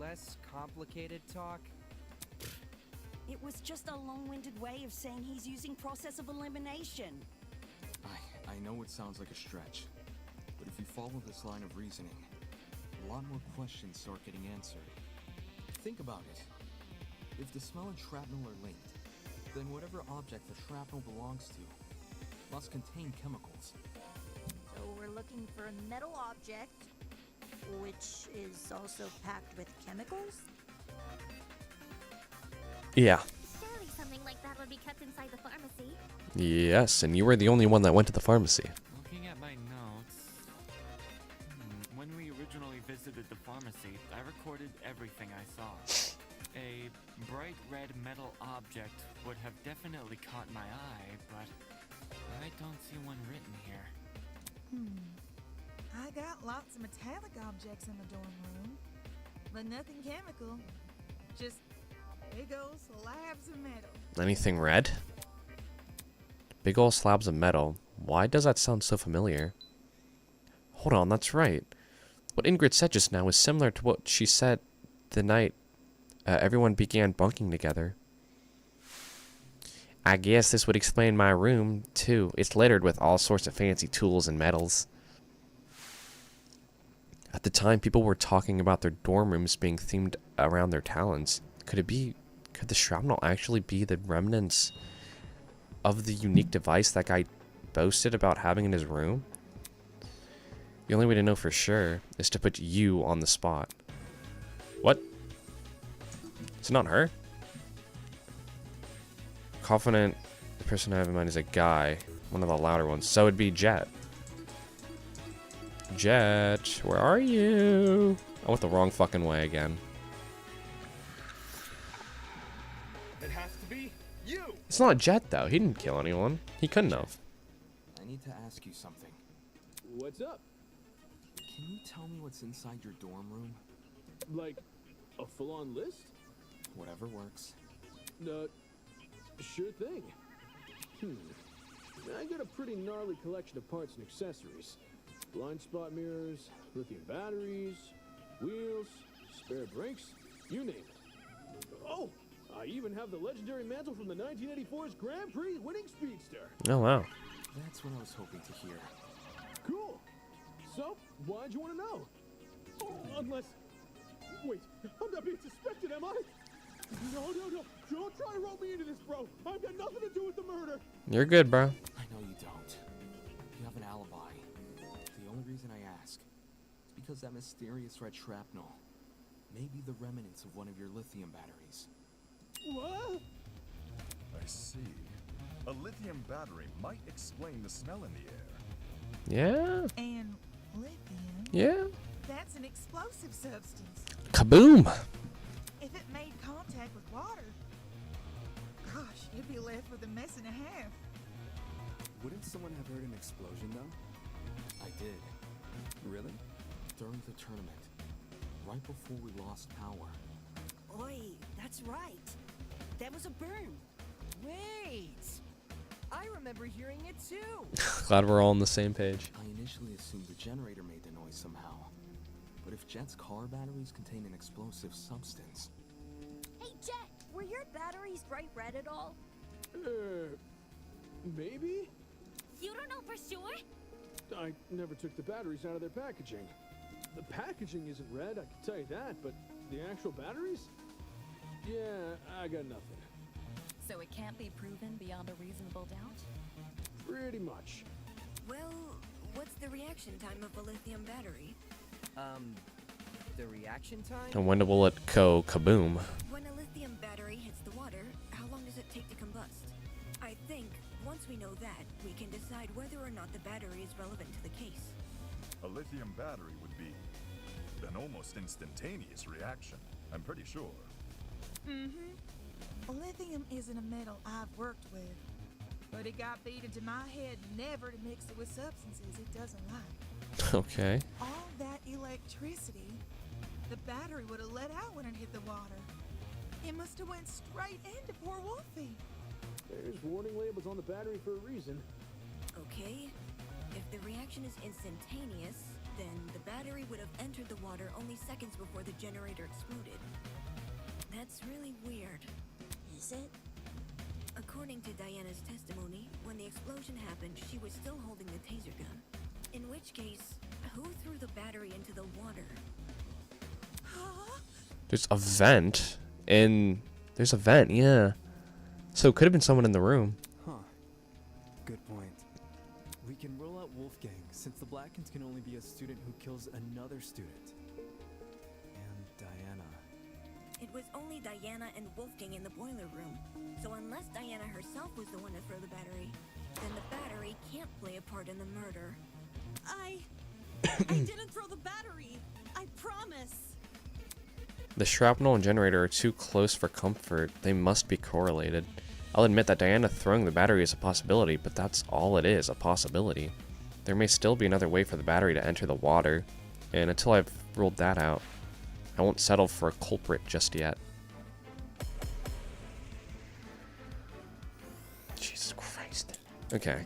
less complicated talk? It was just a long-winded way of saying he's using process of elimination. I know it sounds like a stretch, but if you follow this line of reasoning, a lot more questions start getting answered. Think about it. If the smell and shrapnel are linked, then whatever object the shrapnel belongs to must contain chemicals. So we're looking for a metal object, which is also packed with chemicals? Yeah. Surely something like that would be kept inside the pharmacy. Yes, and you were the only one that went to the pharmacy. Looking at my notes, when we originally visited the pharmacy, I recorded everything I saw. A bright red metal object would have definitely caught my eye, but I don't see one written here. I got lots of metallic objects in the dorm room, but nothing chemical. Just big old slabs of metal. Anything red? Big ol' slabs of metal. Why does that sound so familiar? Hold on, that's right. What Ingrid said just now is similar to what she said the night everyone began bunking together. I guess this would explain my room, too. It's littered with all sorts of fancy tools and metals. At the time, people were talking about their dorm rooms being themed around their talents. Could the shrapnel actually be the remnants of the unique device that guy boasted about having in his room? The only way to know for sure is to put you on the spot. What? It's not her? Confident the person I have in mind is a guy. One of the louder ones. So it'd be Jet. Jet, where are you? I went the wrong fucking way again. It has to be you! It's not Jet, though. He didn't kill anyone. He couldn't have. I need to ask you something. What's up? Can you tell me what's inside your dorm room? Like, a full-on list? Whatever works. Sure thing. I got a pretty gnarly collection of parts and accessories. Blind spot mirrors, lithium batteries, wheels, spare brakes, you name it. Oh, I even have the legendary mantle from the 1984's Grand Prix winning speedster. Oh, wow. That's what I was hoping to hear. Cool. So, why'd you want to know? Unless... Wait, I'm not being suspected, am I? No. Don't try to rope me into this, bro. I've got nothing to do with the murder. You're good, bro. I know you don't. You have an alibi. The only reason I ask is because that mysterious red shrapnel may be the remnants of one of your lithium batteries. What? I see. A lithium battery might explain the smell in the air. Yeah? And lithium? Yeah? That's an explosive substance. Kaboom! If it made contact with water, gosh, you'd be left with a mess and a half. Wouldn't someone have heard an explosion, though? I did. Really? During the tournament. Right before we lost power. Oi, that's right. That was a burn. Wait! I remember hearing it too! Glad we're all on the same page. I initially assumed the generator made the noise somehow. But if Jet's car batteries contain an explosive substance... Hey, Jet! Were your batteries bright red at all? Maybe? You don't know for sure? I never took the batteries out of their packaging. The packaging isn't red, I can tell you that, but the actual batteries? Yeah, I got nothing. So it can't be proven beyond a reasonable doubt? Pretty much. Well, what's the reaction time of a lithium battery? The reaction time? And when will it go kaboom? When a lithium battery hits the water, how long does it take to combust? I think once we know that, we can decide whether or not the battery is relevant to the case. A lithium battery would be an almost instantaneous reaction, I'm pretty sure. Lithium isn't a metal I've worked with, but it got beat into my head never to mix it with substances it doesn't like. Okay. All that electricity, the battery would have let out when it hit the water. It must have went straight into poor Wolfie. There's warning labels on the battery for a reason. Okay, if the reaction is instantaneous, then the battery would have entered the water only seconds before the generator exploded. That's really weird. Is it? According to Diana's testimony, when the explosion happened, she was still holding the taser gun. In which case, who threw the battery into the water? There's a vent there's a vent, yeah. So it could have been someone in the room. Huh. Good point. We can rule out Wolfgang, since the Blackens can only be a student who kills another student. And Diana. It was only Diana and Wolfgang in the boiler room. So unless Diana herself was the one to throw the battery, then the battery can't play a part in the murder. I didn't throw the battery. I promise. The shrapnel and generator are too close for comfort. They must be correlated. I'll admit that Diana throwing the battery is a possibility, but that's all it is, a possibility. There may still be another way for the battery to enter the water, and until I've ruled that out, I won't settle for a culprit just yet. Jesus Christ. Okay.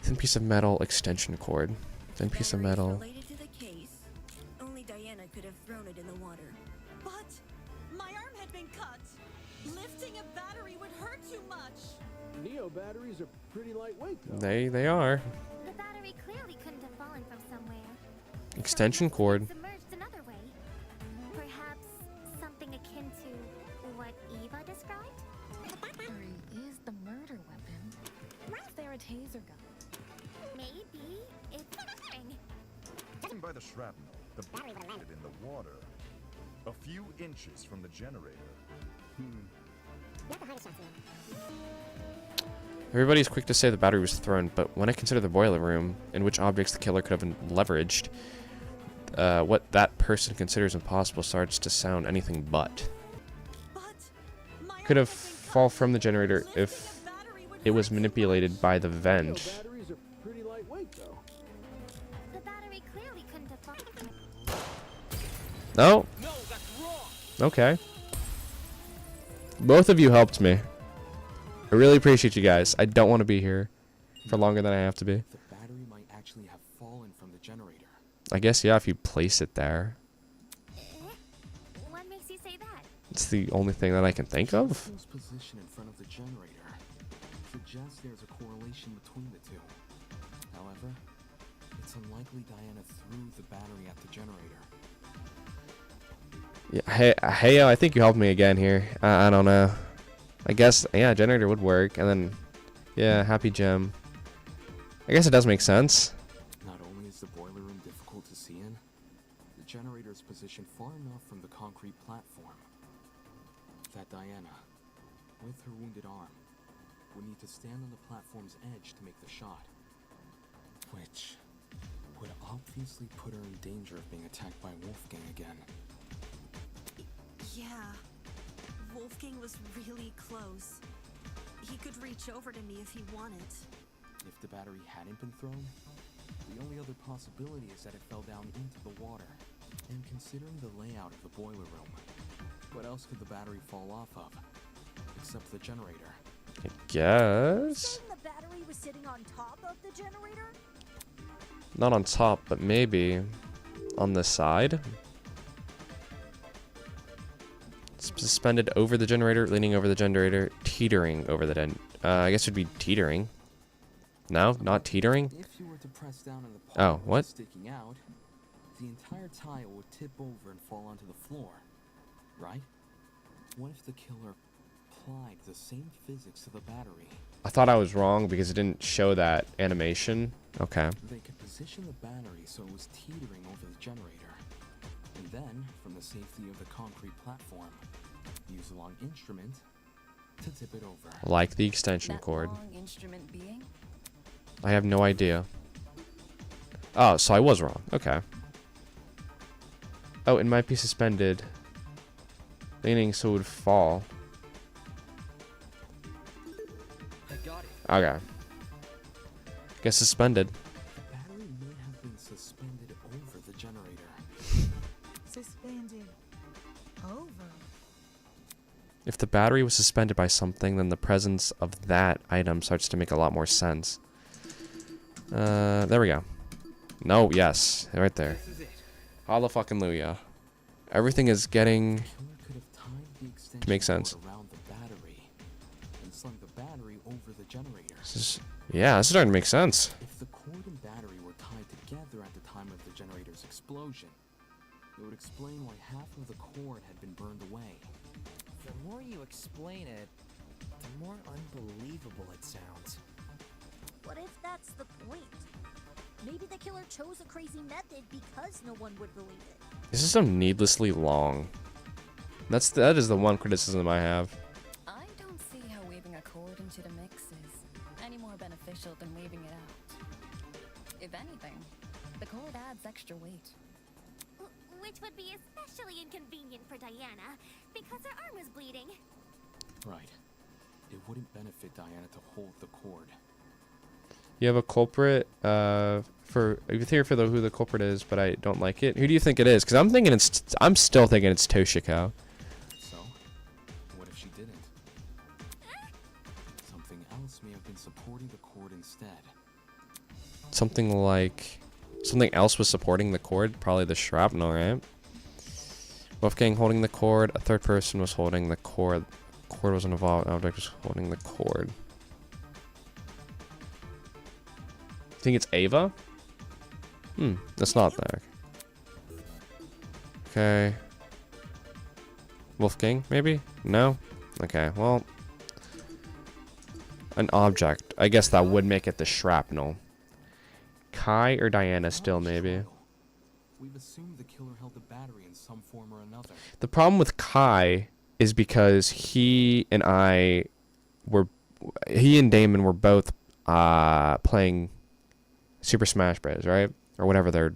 Thin piece of metal, extension cord. Thin piece of metal. Related to the case, only Diana could have thrown it in the water. But my arm had been cut. Lifting a battery would hurt too much. They are. The battery clearly couldn't have fallen from somewhere. Extension cord. Submerged another way. Perhaps something akin to what Eva described? The battery is the murder weapon. Why is there a taser gun? Maybe it's Judging by the shrapnel, the battery landed in the water, a few inches from the generator. Everybody's quick to say the battery was thrown, but when I consider the boiler room, in which objects the killer could have leveraged, what that person considers impossible starts to sound anything but. Could have fall from the generator if it was manipulated by the vent. Batteries are pretty lightweight, though. The battery clearly couldn't have fallen. No? Okay. Both of you helped me. I really appreciate you guys. I don't want to be here for longer than I have to be. The battery might actually have fallen from the generator. I guess, yeah, if you place it there. What makes you say that? It's the only thing that I can think of. Wolfgang's position in front of the generator suggests there's a correlation between the two. However, it's unlikely Diana threw the battery at the generator. Yeah, hey, I think you helped me again here. I don't know. I guess, yeah, generator would work, and then, yeah, happy gem. I guess it does make sense. Not only is the boiler room difficult to see in, the generator is positioned far enough from the concrete platform that Diana, with her wounded arm, would need to stand on the platform's edge to make the shot, which would obviously put her in danger of being attacked by Wolfgang again. Yeah. Wolfgang was really close. He could reach over to me if he wanted. If the battery hadn't been thrown, the only other possibility is that it fell down into the water. And considering the layout of the boiler room, what else could the battery fall off of? Except the generator. I guess. The battery was sitting on top of the generator? Not on top, but maybe on the side. Suspended over the generator, leaning over the generator, teetering over the I guess it'd be teetering. No, not teetering. If you were to press down on the part Oh, what? sticking out, the entire tile would tip over and fall onto the floor, right? What if the killer applied the same physics to the battery? I thought I was wrong because it didn't show that animation. Okay. They could position the battery so it was teetering over the generator, and then, from the safety of the concrete platform, use a long instrument to tip it over. Like the extension cord. Long instrument being? I have no idea. Oh, so I was wrong. Okay. Oh, it might be suspended. Leaning so it would fall. I got it. Okay. Guess suspended. The battery may have been suspended over the generator. Suspended over. If the battery was suspended by something, then the presence of that item starts to make a lot more sense. There we go. No, yes. Right there. Hallelujah. Everything is getting to make sense. Around the battery and slung the battery over the generator. Yeah, this is starting to make sense. If the cord and battery were tied together at the time of the generator's explosion, it would explain why half of the cord had been burned away. The more you explain it, the more unbelievable it sounds. What if that's the point? Maybe the killer chose a crazy method because no one would believe it. This is so needlessly long. That is the one criticism I have. I don't see how weaving a cord into the mix is any more beneficial than weaving it out. If anything, the cord adds extra weight. Which would be especially inconvenient for Diana, because her arm was bleeding. Right. It wouldn't benefit Diana to hold the cord. You have a culprit. You're here for who the culprit is, but I don't like it. Who do you think it is? Because I'm still thinking it's Toshiko. So, what if she didn't? Something else may have been supporting the cord instead. Something else was supporting the cord. Probably the shrapnel, right? Wolfgang holding the cord. A third person was holding the cord. Cord wasn't involved. Object was holding the cord. Think it's Ava? That's not there. Okay. Wolfgang, maybe? No? Okay, well. An object. I guess that would make it the shrapnel. Kai or Diana still, maybe. We've assumed the killer held the battery in some form or another. The problem with Kai is because he and Damon were both playing Super Smash Bros, right? Or whatever the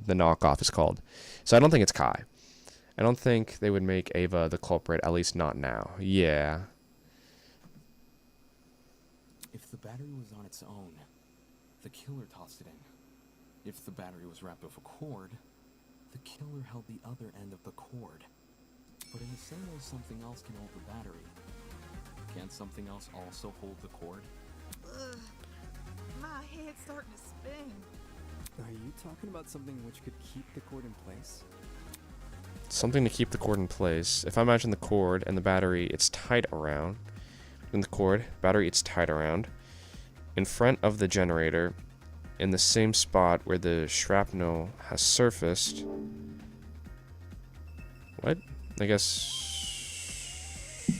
knockoff is called. So I don't think it's Kai. I don't think they would make Ava the culprit, at least not now. Yeah. If the battery was on its own, the killer tossed it in. If the battery was wrapped with a cord, the killer held the other end of the cord. But in the same way something else can hold the battery, can't something else also hold the cord? Ugh, my head's starting to spin. Are you talking about something which could keep the cord in place? Something to keep the cord in place. If I imagine the cord and the battery, it's tied around. In the cord, battery, it's tied around. In front of the generator, in the same spot where the shrapnel has surfaced. What? I guess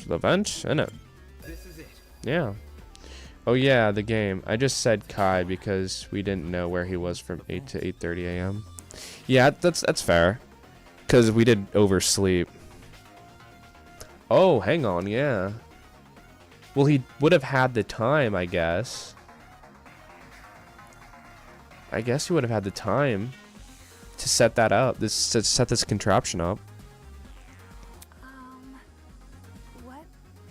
the vent, isn't it? This is it. Yeah. Oh yeah, the game. I just said Kai because we didn't know where he was from 8 to 8:30 a.m. Yeah, that's fair. Cause we did oversleep. Oh, hang on, yeah. Well, he would have had the time, I guess. I guess he would have had the time to set that up. To set this contraption up. What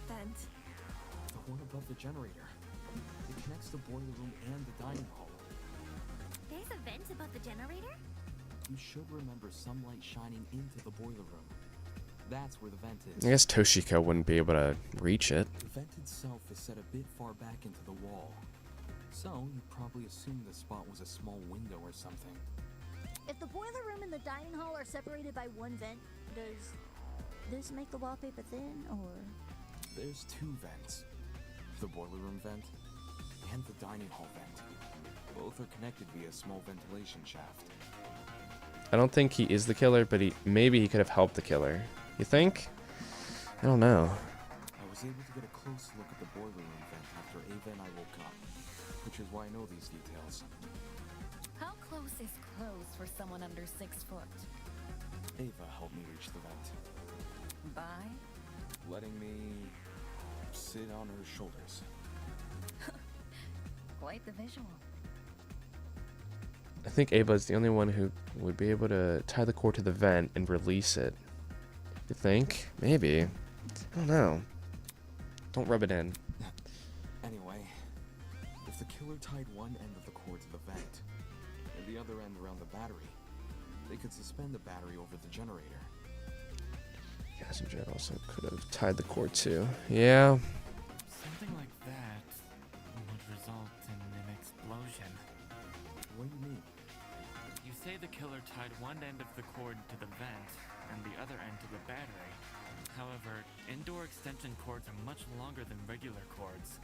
vent? The one above the generator. It connects the boiler room and the dining hall. There's a vent above the generator? You should remember some light shining into the boiler room. That's where the vent is. I guess Toshiko wouldn't be able to reach it. The vent itself is set a bit far back into the wall. So, you probably assumed the spot was a small window or something. If the boiler room and the dining hall are separated by one vent, does this make the wallpaper thin, or...? There's two vents. The boiler room vent and the dining hall vent. Both are connected via a small ventilation shaft. I don't think he is the killer, but maybe he could have helped the killer. You think? I don't know. I was able to get a close look at the boiler room vent after Ava and I woke up, which is why I know these details. How close is close for someone under 6 foot? Ava helped me reach the vent. By? Letting me sit on her shoulders. Quite the visual. I think Ava is the only one who would be able to tie the cord to the vent and release it. You think? Maybe. I don't know. Don't rub it in. Anyway, if the killer tied one end of the cord to the vent and the other end around the battery, they could suspend the battery over the generator. Passenger also could have tied the cord too. Yeah. Something like that would result in an explosion. What do you mean? You say the killer tied one end of the cord to the vent and the other end to the battery. However, indoor extension cords are much longer than regular cords.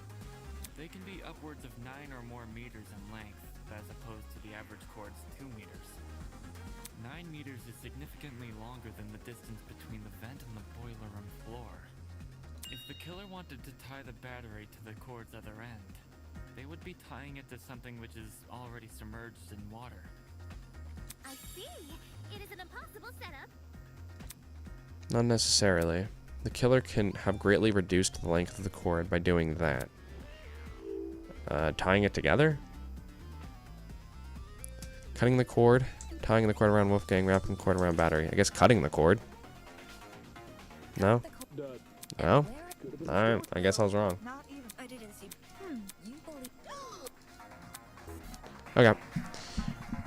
They can be upwards of 9 or more meters in length, as opposed to the average cord's 2 meters. 9 meters is significantly longer than the distance between the vent and the boiler room floor. If the killer wanted to tie the battery to the cord's other end, they would be tying it to something which is already submerged in water. I see. It is an impossible setup. Not necessarily. The killer can have greatly reduced the length of the cord by doing that. Tying it together? Cutting the cord, tying the cord around Wolfgang, wrapping the cord around battery. I guess cutting the cord. No? No? Alright, I guess I was wrong. Not even. I didn't see. You believe. Okay.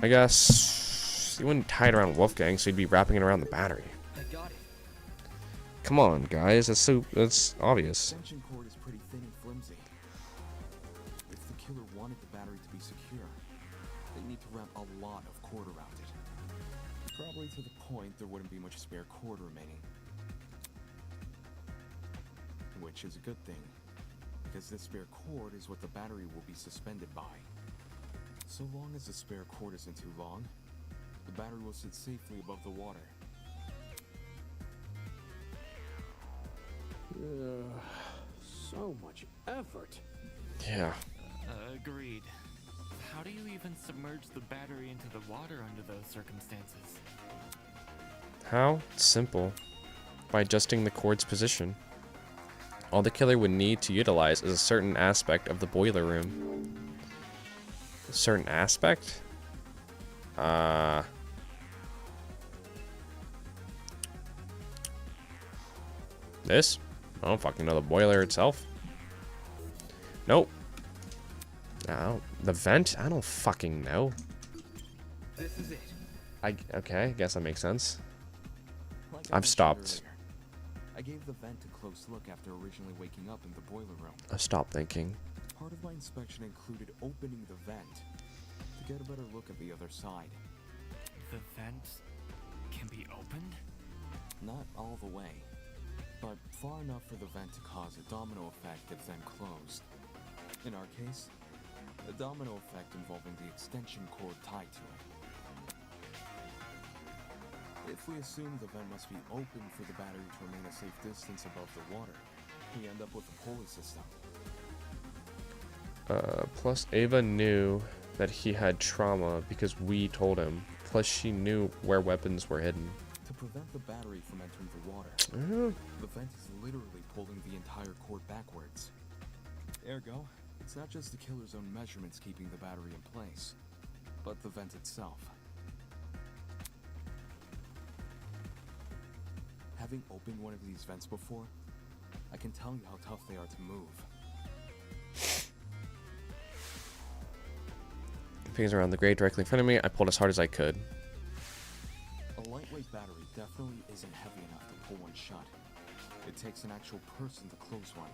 I guess you wouldn't tie it around Wolfgang, so you'd be wrapping it around the battery. I got it. Come on, guys. That's obvious. Extension cord is pretty thin and flimsy. If the killer wanted the battery to be secure, they need to wrap a lot of cord around it. Probably to the point there wouldn't be much spare cord remaining. Which is a good thing, because this spare cord is what the battery will be suspended by. So long as the spare cord isn't too long, the battery will sit safely above the water. So much effort. Yeah. Agreed. How do you even submerge the battery into the water under those circumstances? How? Simple. By adjusting the cord's position. All the killer would need to utilize is a certain aspect of the boiler room. A certain aspect? This? I don't fucking know. The boiler itself? Nope. The vent? I don't fucking know. This is it. Okay, I guess that makes sense. Like I've stopped. earlier, I gave the vent a close look after originally waking up in the boiler room. I've stopped thinking. Part of my inspection included opening the vent to get a better look at the other side. The vent can be opened? Not all the way, but far enough for the vent to cause a domino effect if then closed. In our case, a domino effect involving the extension cord tied to it. If we assume the vent must be open for the battery to remain a safe distance above the water, we end up with a pulley system. Plus Ava knew that he had trauma because we told him. Plus she knew where weapons were hidden. To prevent the battery from entering the water, the vent is literally pulling the entire cord backwards. Ergo, it's not just the killer's own measurements keeping the battery in place, but the vent itself. Having opened one of these vents before, I can tell you how tough they are to move. Fingers around the grate directly in front of me. I pulled as hard as I could. A lightweight battery definitely isn't heavy enough to pull one shut. It takes an actual person to close one,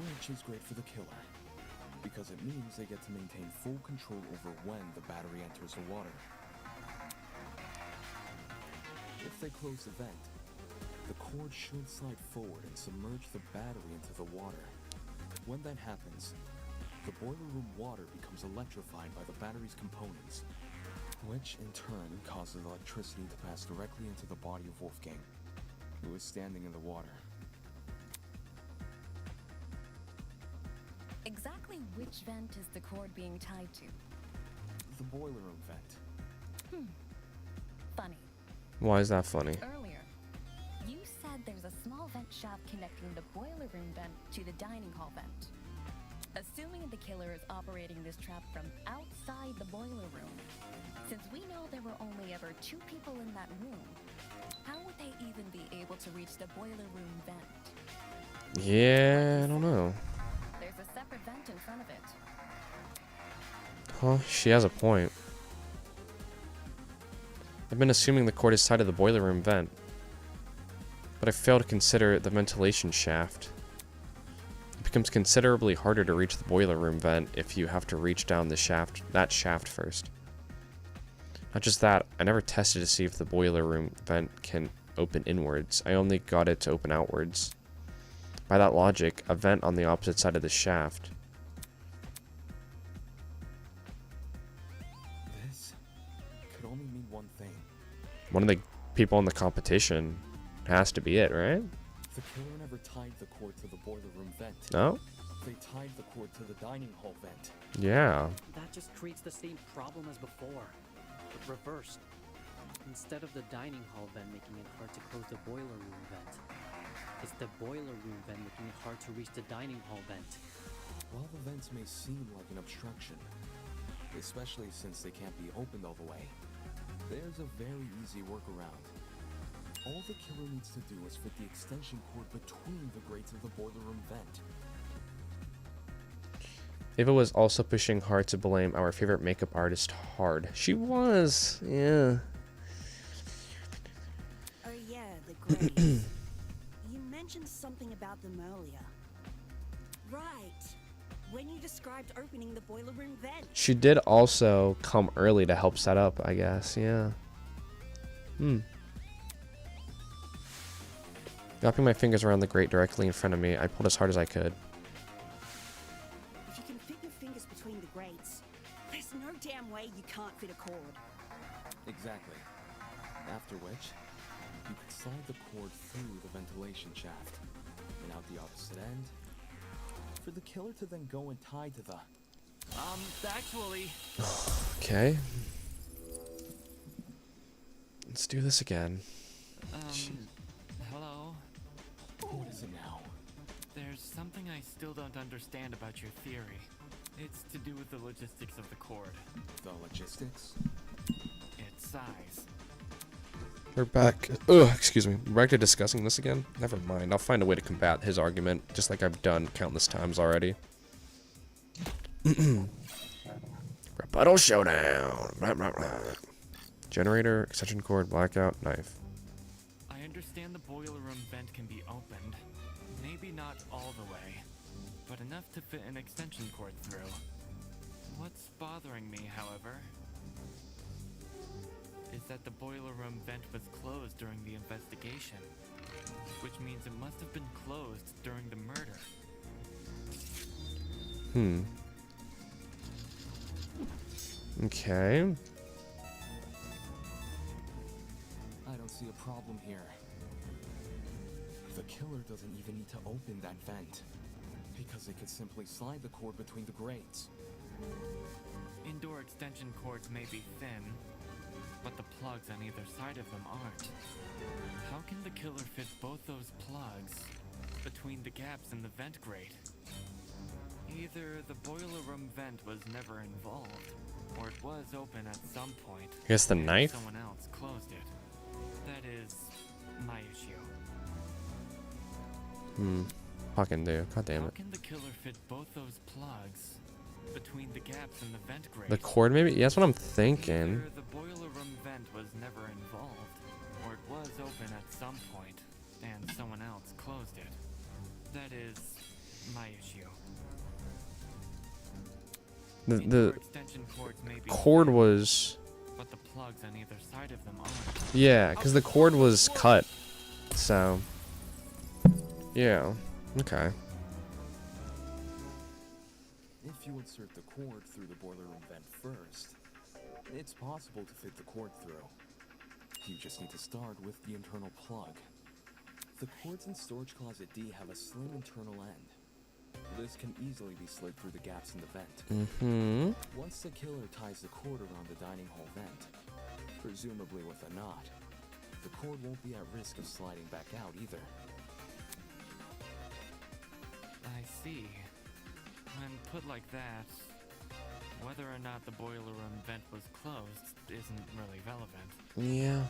which is great for the killer, because it means they get to maintain full control over when the battery enters the water. If they close the vent, the cord should slide forward and submerge the battery into the water. When that happens, the boiler room water becomes electrified by the battery's components, which in turn causes electricity to pass directly into the body of Wolfgang, who is standing in the water. Exactly which vent is the cord being tied to? The boiler room vent. Funny. Why is that funny? Earlier, you said there's a small vent shaft connecting the boiler room vent to the dining hall vent. Assuming the killer is operating this trap from outside the boiler room, since we know there were only ever 2 people in that room, how would they even be able to reach the boiler room vent? Yeah, I don't know. There's a separate vent in front of it. Huh, she has a point. I've been assuming the cord is tied to the boiler room vent, but I fail to consider the ventilation shaft. It becomes considerably harder to reach the boiler room vent if you have to reach down the shaft, that shaft first. Not just that, I never tested to see if the boiler room vent can open inwards. I only got it to open outwards. By that logic, a vent on the opposite side of the shaft. This could only mean one thing. One of the people in the competition has to be it, right? The killer never tied the cord to the boiler room vent. No? They tied the cord to the dining hall vent. Yeah. That just creates the same problem as before, but reversed. Instead of the dining hall vent making it hard to close the boiler room vent, it's the boiler room vent making it hard to reach the dining hall vent. While the vents may seem like an obstruction, especially since they can't be opened all the way, there's a very easy workaround. All the killer needs to do is fit the extension cord between the grates of the boiler room vent. Ava was also pushing hard to blame our favorite makeup artist hard. She was, yeah. Oh yeah, the Grays. You mentioned something about them earlier. Right. When you described opening the boiler room vent. She did also come early to help set up, I guess, yeah. Wrapping my fingers around the grate directly in front of me, I pulled as hard as I could. If you can fit your fingers between the grates, There's no damn way you can't fit a cord. Exactly. After which, you could slide the cord through the ventilation shaft and out the opposite end for the killer to then go and tie to the... Actually... Okay. Let's do this again. Hello? What is it now? There's something I still don't understand about your theory. It's to do with the logistics of the cord. The logistics? Its size. We're back. Ugh, excuse me. We're back to discussing this again? Never mind. I'll find a way to combat his argument, just like I've done countless times already. Rebuttal showdown. Blah, blah, blah. Generator, extension cord, blackout, knife. I understand the boiler room vent can be opened. Maybe not all the way, but enough to fit an extension cord through. What's bothering me, however, is that the boiler room vent was closed during the investigation, which means it must have been closed during the murder. Okay. I don't see a problem here. The killer doesn't even need to open that vent, because it could simply slide the cord between the grates. Indoor extension cords may be thin, but the plugs on either side of them aren't. How can the killer fit both those plugs between the gaps in the vent grate? Either the boiler room vent was never involved, or it was open at some point. I guess the and knife? Someone else closed it. That is my issue. Fucking do. God damn How it. can the killer fit both those plugs between the gaps in the vent grate? The cord, maybe? Yeah, that's what I'm thinking. Either the boiler room vent was never involved, or it was open at some point, and someone else closed it. That is my issue. The Extension cords may be cord thin, was... but the plugs on either side of them aren't. Yeah, because the cord was cut. So... Yeah. Okay. If you insert the cord through the boiler room vent first, it's possible to fit the cord through. You just need to start with the internal plug. The cords in storage closet D have a slim internal end. This can easily be slid through the gaps in the vent. Once the killer ties the cord around the dining hall vent, presumably with a knot, the cord won't be at risk of sliding back out either. I see. When put like that, whether or not the boiler room vent was closed isn't really relevant. Yeah.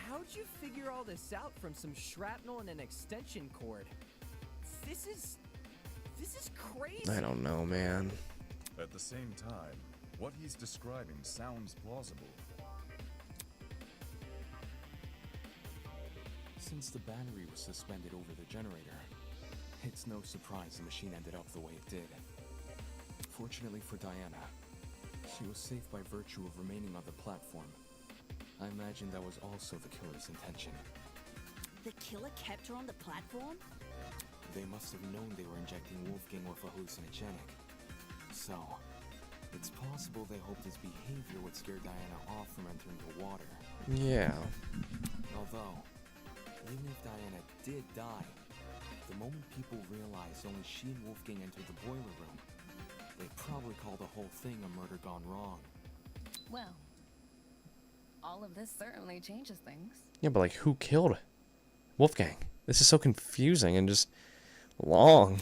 How'd you figure all this out from some shrapnel and an extension cord? This is crazy. I don't know, man. At the same time, what he's describing sounds plausible. Since the battery was suspended over the generator, it's no surprise the machine ended up the way it did. Fortunately for Diana, she was safe by virtue of remaining on the platform. I imagine that was also the killer's intention. The killer kept her on the platform? They must have known they were injecting Wolfgang with a hallucinogenic. So, it's possible they hoped his behavior would scare Diana off from entering the water. Yeah. Although, even if Diana did die, the moment people realized only she and Wolfgang entered the boiler room, they'd probably call the whole thing a murder gone wrong. Well, all of this certainly changes things. Yeah, but like, who killed Wolfgang? This is so confusing and just long.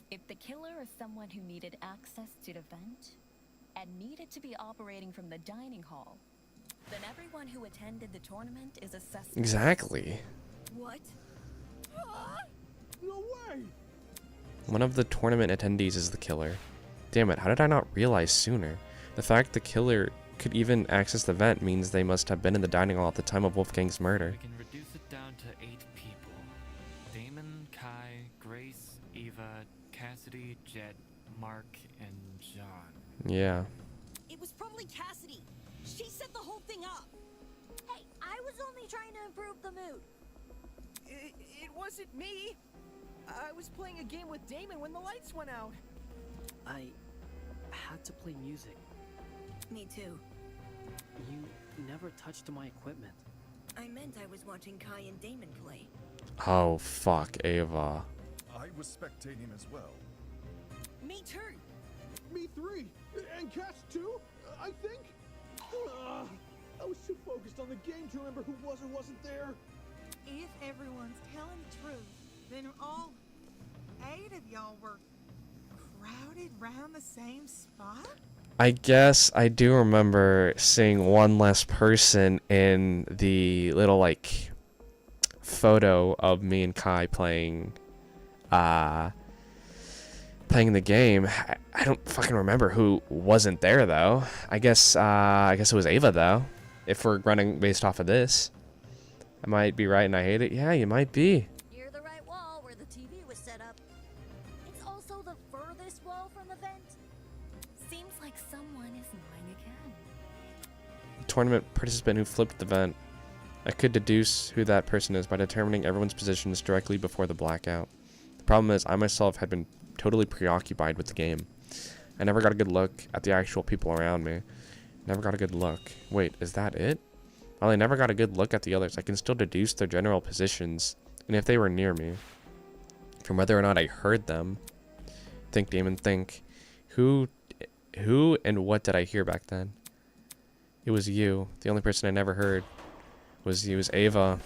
If the killer is someone who needed access to the vent and needed to be operating from the dining hall, then everyone who attended the tournament is a suspect. Exactly. What? No way! One of the tournament attendees is the killer. Damn it, how did I not realize sooner? The fact the killer could even access the vent means they must have been in the dining hall at the time of Wolfgang's murder. We can reduce it down to 8 people. Damon, Kai, Grace, Eva, Cassidy, Jet, Mark, and John. Yeah. It was probably Cassidy. She set the whole thing up. Hey, I was only trying to improve the mood. It wasn't me. I was playing a game with Damon when the lights went out. I had to play music. Me too. You never touched my equipment. I meant I was watching Kai and Damon play. Oh, fuck, Ava. I was spectating as well. Me too. Me 3. And Cass 2, I think? I was too focused on the game to remember who was or wasn't there. If everyone's telling the truth, then all 8 of y'all were crowded round the same spot? I guess I do remember seeing one less person in the little, like, photo of me and Kai playing the game. I don't fucking remember who wasn't there, though. I guess it was Ava, though. If we're running based off of this. I might be right and I hate it. Yeah, you might be. Near the right wall where the TV was set up. It's also the furthest wall from the vent. Seems like someone is lying again. Tournament participant who flipped the vent. I could deduce who that person is by determining everyone's positions directly before the blackout. The problem is I myself had been totally preoccupied with the game. I never got a good look at the actual people around me. Never got a good look. Wait, is that it? While I never got a good look at the others, I can still deduce their general positions, and if they were near me, from whether or not I heard them. Think, Damon, think. Who and what did I hear back then? It was you. The only person I never heard was you. It was Ava.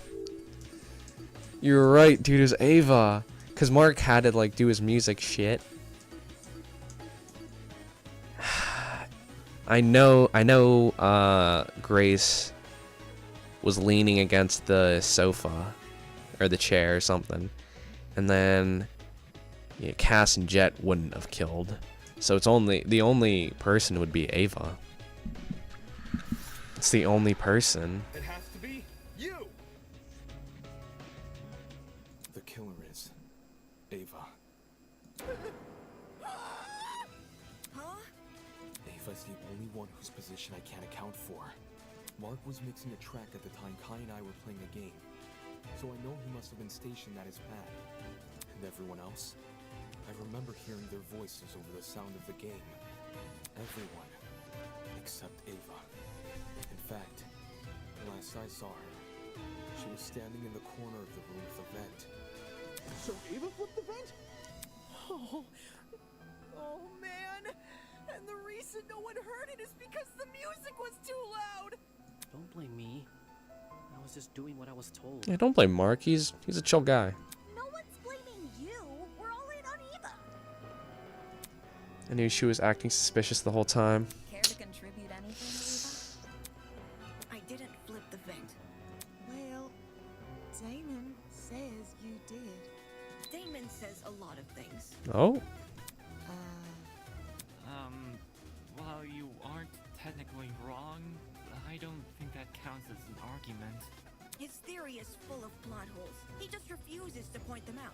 You're right, dude. It was Ava. Because Mark had to, like, do his music shit. I know, Grace was leaning against the sofa or the chair or something, and then Cass and Jet wouldn't have killed, so it's the only person would be Ava. It's the only person. It has to be you. The killer is Ava. Huh? Ava's the only one whose position I can't account for. Mark was mixing a track at the time Kai and I were playing a game, so I know he must have been stationed at his pad. And everyone else? I remember hearing their voices over the sound of the game. Everyone, except Ava. In fact, last I saw her, she was standing in the corner of the room with the vent. So Ava flipped the vent? Oh man! And the reason no one heard it is because the music was too loud! Don't blame me. I was just doing what I was told. Yeah, don't blame Mark. He's a chill guy. No one's blaming you. We're all in on Eva. I knew she was acting suspicious the whole time. Care to contribute anything, I didn't flip the vent. Well, Damon says you did. Damon says a lot of things. Oh? While you aren't technically wrong, I don't think that counts as an argument. His theory is full of plot holes. He just refuses to point them out.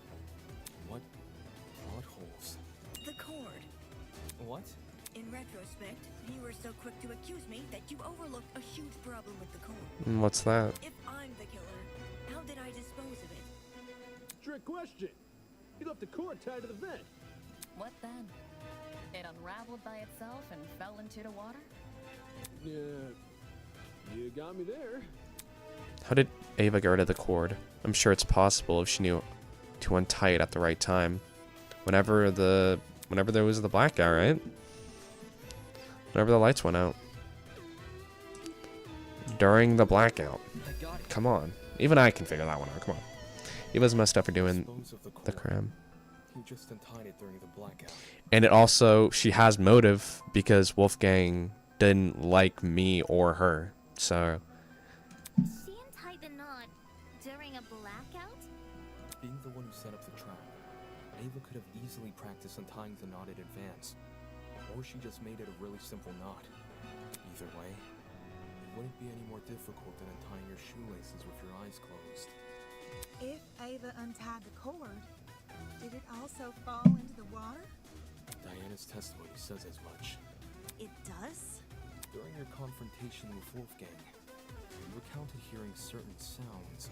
What plot holes? The cord. What? In retrospect, you were so quick to accuse me that you overlooked a huge problem with the cord. What's that? If I'm the killer, how did I dispose of it? Trick question. You left the cord tied to the vent. What then? It unraveled by itself and fell into the water? Yeah, you got me there. How did Ava get rid of the cord? I'm sure it's possible if she knew to untie it at the right time. Whenever there was the blackout, right? Whenever the lights went out. During the blackout. Come on. Even I can figure that one out. Come on. Eva's messed up for doing the crime. You just untied it during the blackout. And it also, she has motive because Wolfgang didn't like me or her. So. She untied the knot during a blackout? Being the one who set up the trap, Ava could have easily practiced untying the knot in advance. Or she just made it a really simple knot. Either way, it wouldn't be any more difficult than untying your shoelaces with your eyes closed. If Ava untied the cord, did it also fall into the water? Diana's testimony says as much. It does? During your confrontation with Wolfgang, you recounted hearing certain sounds.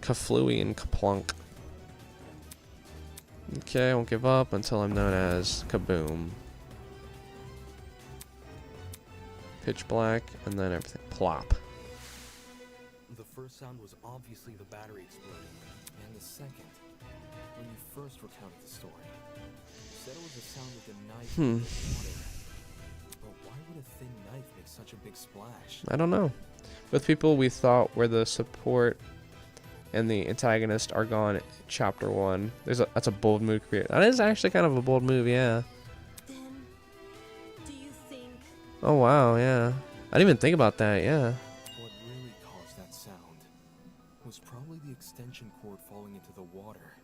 Kaflooey and Kaplunk. Okay, I won't give up until I'm known as Kaboom. Pitch black, and then everything plop. The first sound was obviously the battery exploding. And the second, when you first recounted the story, you said it was the sound of the knife hitting the water. But why would a thin knife make such a big splash? I don't know. Both people we thought were the support and the antagonist are gone. Chapter 1. That's a bold move. That is actually kind of a bold move, yeah. Then, do you think? Oh wow, yeah. I didn't even think about that, yeah. What really caused that sound was probably the extension cord falling into the water.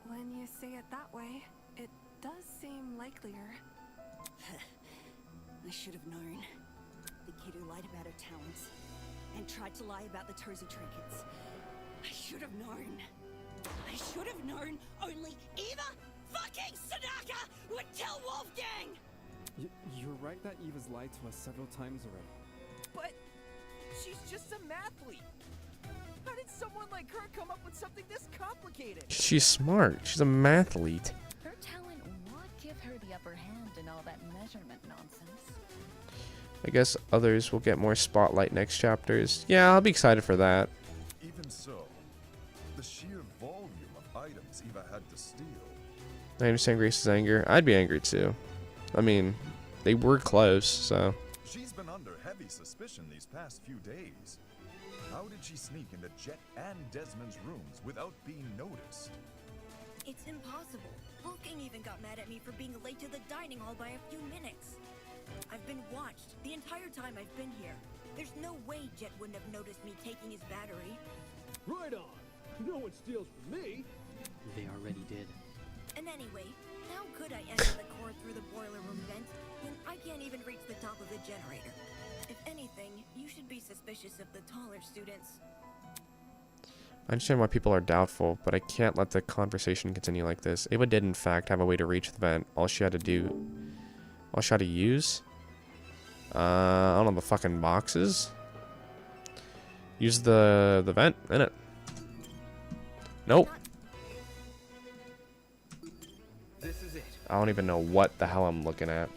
When you say it that way, it does seem likelier. I should have known. The kid who lied about her talents and tried to lie about the Tozy trinkets. I should have known. I should have known only Eva fucking Sadaka would kill Wolfgang! You're right that Eva's lied to us several times already. But she's just a mathlete. How did someone like her come up with something this complicated? She's smart. She's a mathlete. Her talent would give her the upper hand in all that measurement nonsense. I guess others will get more spotlight next chapters. Yeah, I'll be excited for that. Even so, the sheer volume of items Eva had to steal. I understand Grace's anger. I'd be angry too. I mean, they were close, so. She's been under heavy suspicion these past few days. How did she sneak into Jet and Desmond's rooms without being noticed? It's impossible. Wolfgang even got mad at me for being late to the dining hall by a few minutes. I've been watched the entire time I've been here. There's no way Jet wouldn't have noticed me taking his battery. Right on. No one steals from me. They already did. And anyway, how could I enter the core through the boiler room vent when I can't even reach the top of the generator? If anything, you should be suspicious of the taller students. I understand why people are doubtful, but I can't let the conversation continue like this. Ava did, in fact, have a way to reach the vent. All she had to use? I don't know, the fucking boxes? Use the vent in it. Nope. This is it. I don't even know what the hell I'm looking at.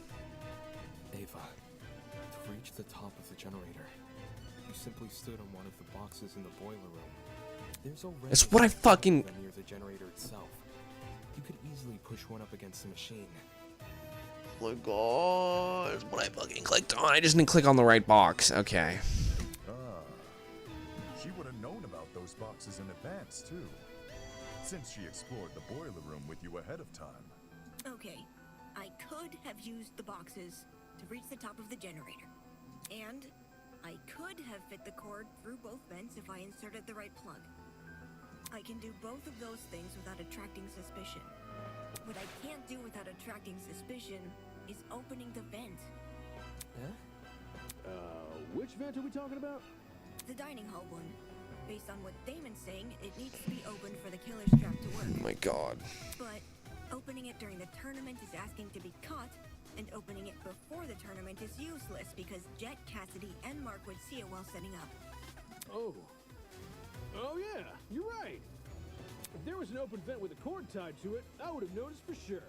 Ava, to reach the top of the generator, you simply stood on one of the boxes in the boiler room. There's already It's what I fucking... near the generator itself. You could easily push one up against the machine. Oh my god, it's what I fucking clicked on. I just didn't click on the right box. Okay. She would have known about those boxes in advance, too. Since she explored the boiler room with you ahead of time. Okay, I could have used the boxes to reach the top of the generator. And I could have fit the cord through both vents if I inserted the right plug. I can do both of those things without attracting suspicion. What I can't do without attracting suspicion is opening the vent. Huh? Which vent are we talking about? The dining hall one. Based on what Damon's saying, it needs to be open for the killer's trap to work. Oh my god. But opening it during the tournament is asking to be caught, and opening it before the tournament is useless because Jet, Cassidy, and Mark would see it while setting up. Oh yeah, you're right. If there was an open vent with a cord tied to it, I would have noticed for sure.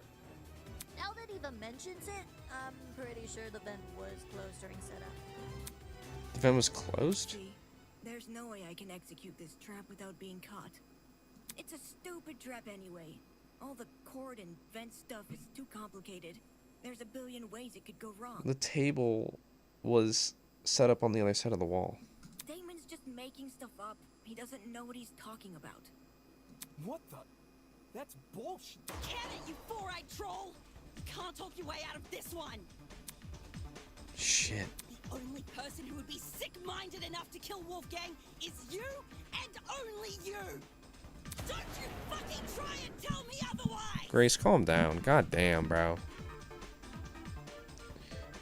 Now that Eva mentions it, I'm pretty sure the vent was closed during setup. The vent was closed? See, there's no way I can execute this trap without being caught. It's a stupid trap anyway. All the cord and vent stuff is too complicated. There's a billion ways it could go wrong. The table was set up on the other side of the wall. Damon's just making stuff up. He doesn't know what he's talking about. What the? That's bullshit. Can it, you four-eyed troll? You can't talk your way out of this one. Shit. The only person who would be sick-minded enough to kill Wolfgang is you, and only you. Don't you fucking try and tell me otherwise. Grace, calm down. God damn, bro.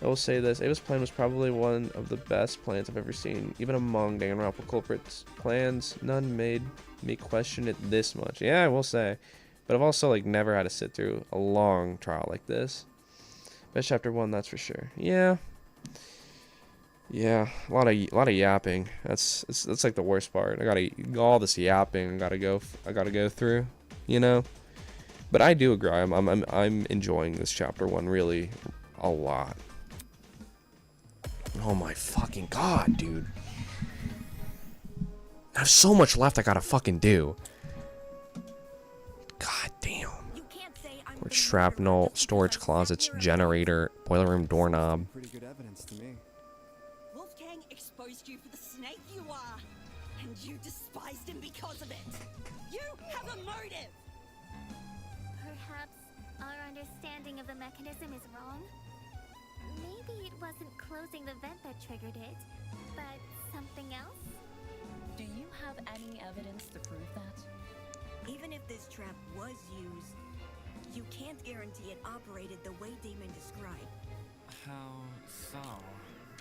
I will say this, Ava's plan was probably one of the best plans I've ever seen. Even among Danganronpa culprits' plans, none made me question it this much. Yeah, I will say. But I've also never had to sit through a long trial like this. Best chapter 1, that's for sure. Yeah. Yeah, a lot of yapping. That's like the worst part. I gotta all this yapping. I gotta go through, you know. But I do agree. I'm enjoying this chapter 1 really a lot. Oh my fucking god, dude. I have so much left I gotta fucking do. God damn. Or shrapnel, storage closets, generator, boiler room doorknob. Pretty good evidence to me. Wolfgang exposed you for the snake you are, and you despised him because of it. You have a motive. Perhaps our understanding of the mechanism is wrong? Maybe it wasn't closing the vent that triggered it, but something else? Do you have any evidence to prove that? Even if this trap was used, you can't guarantee it operated the way Damon described. How so?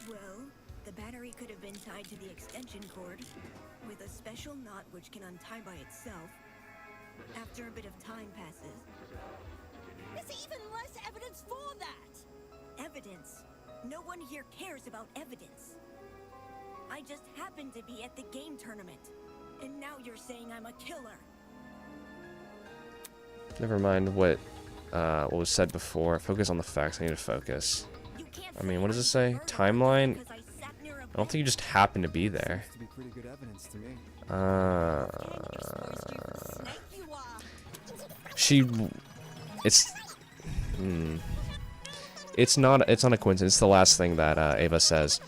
Well, the battery could have been tied to the extension cord with a special knot which can untie by itself after a bit of time passes. There's even less evidence for that. Evidence? No one here cares about evidence. I just happened to be at the game tournament, and now you're saying I'm a killer. Never mind what was said before. Focus on the facts. I need to focus. I mean, what does it say? Timeline? I don't think you just happened to be there. To be pretty good evidence to me. It's not a coincidence. It's the last thing that Ava says.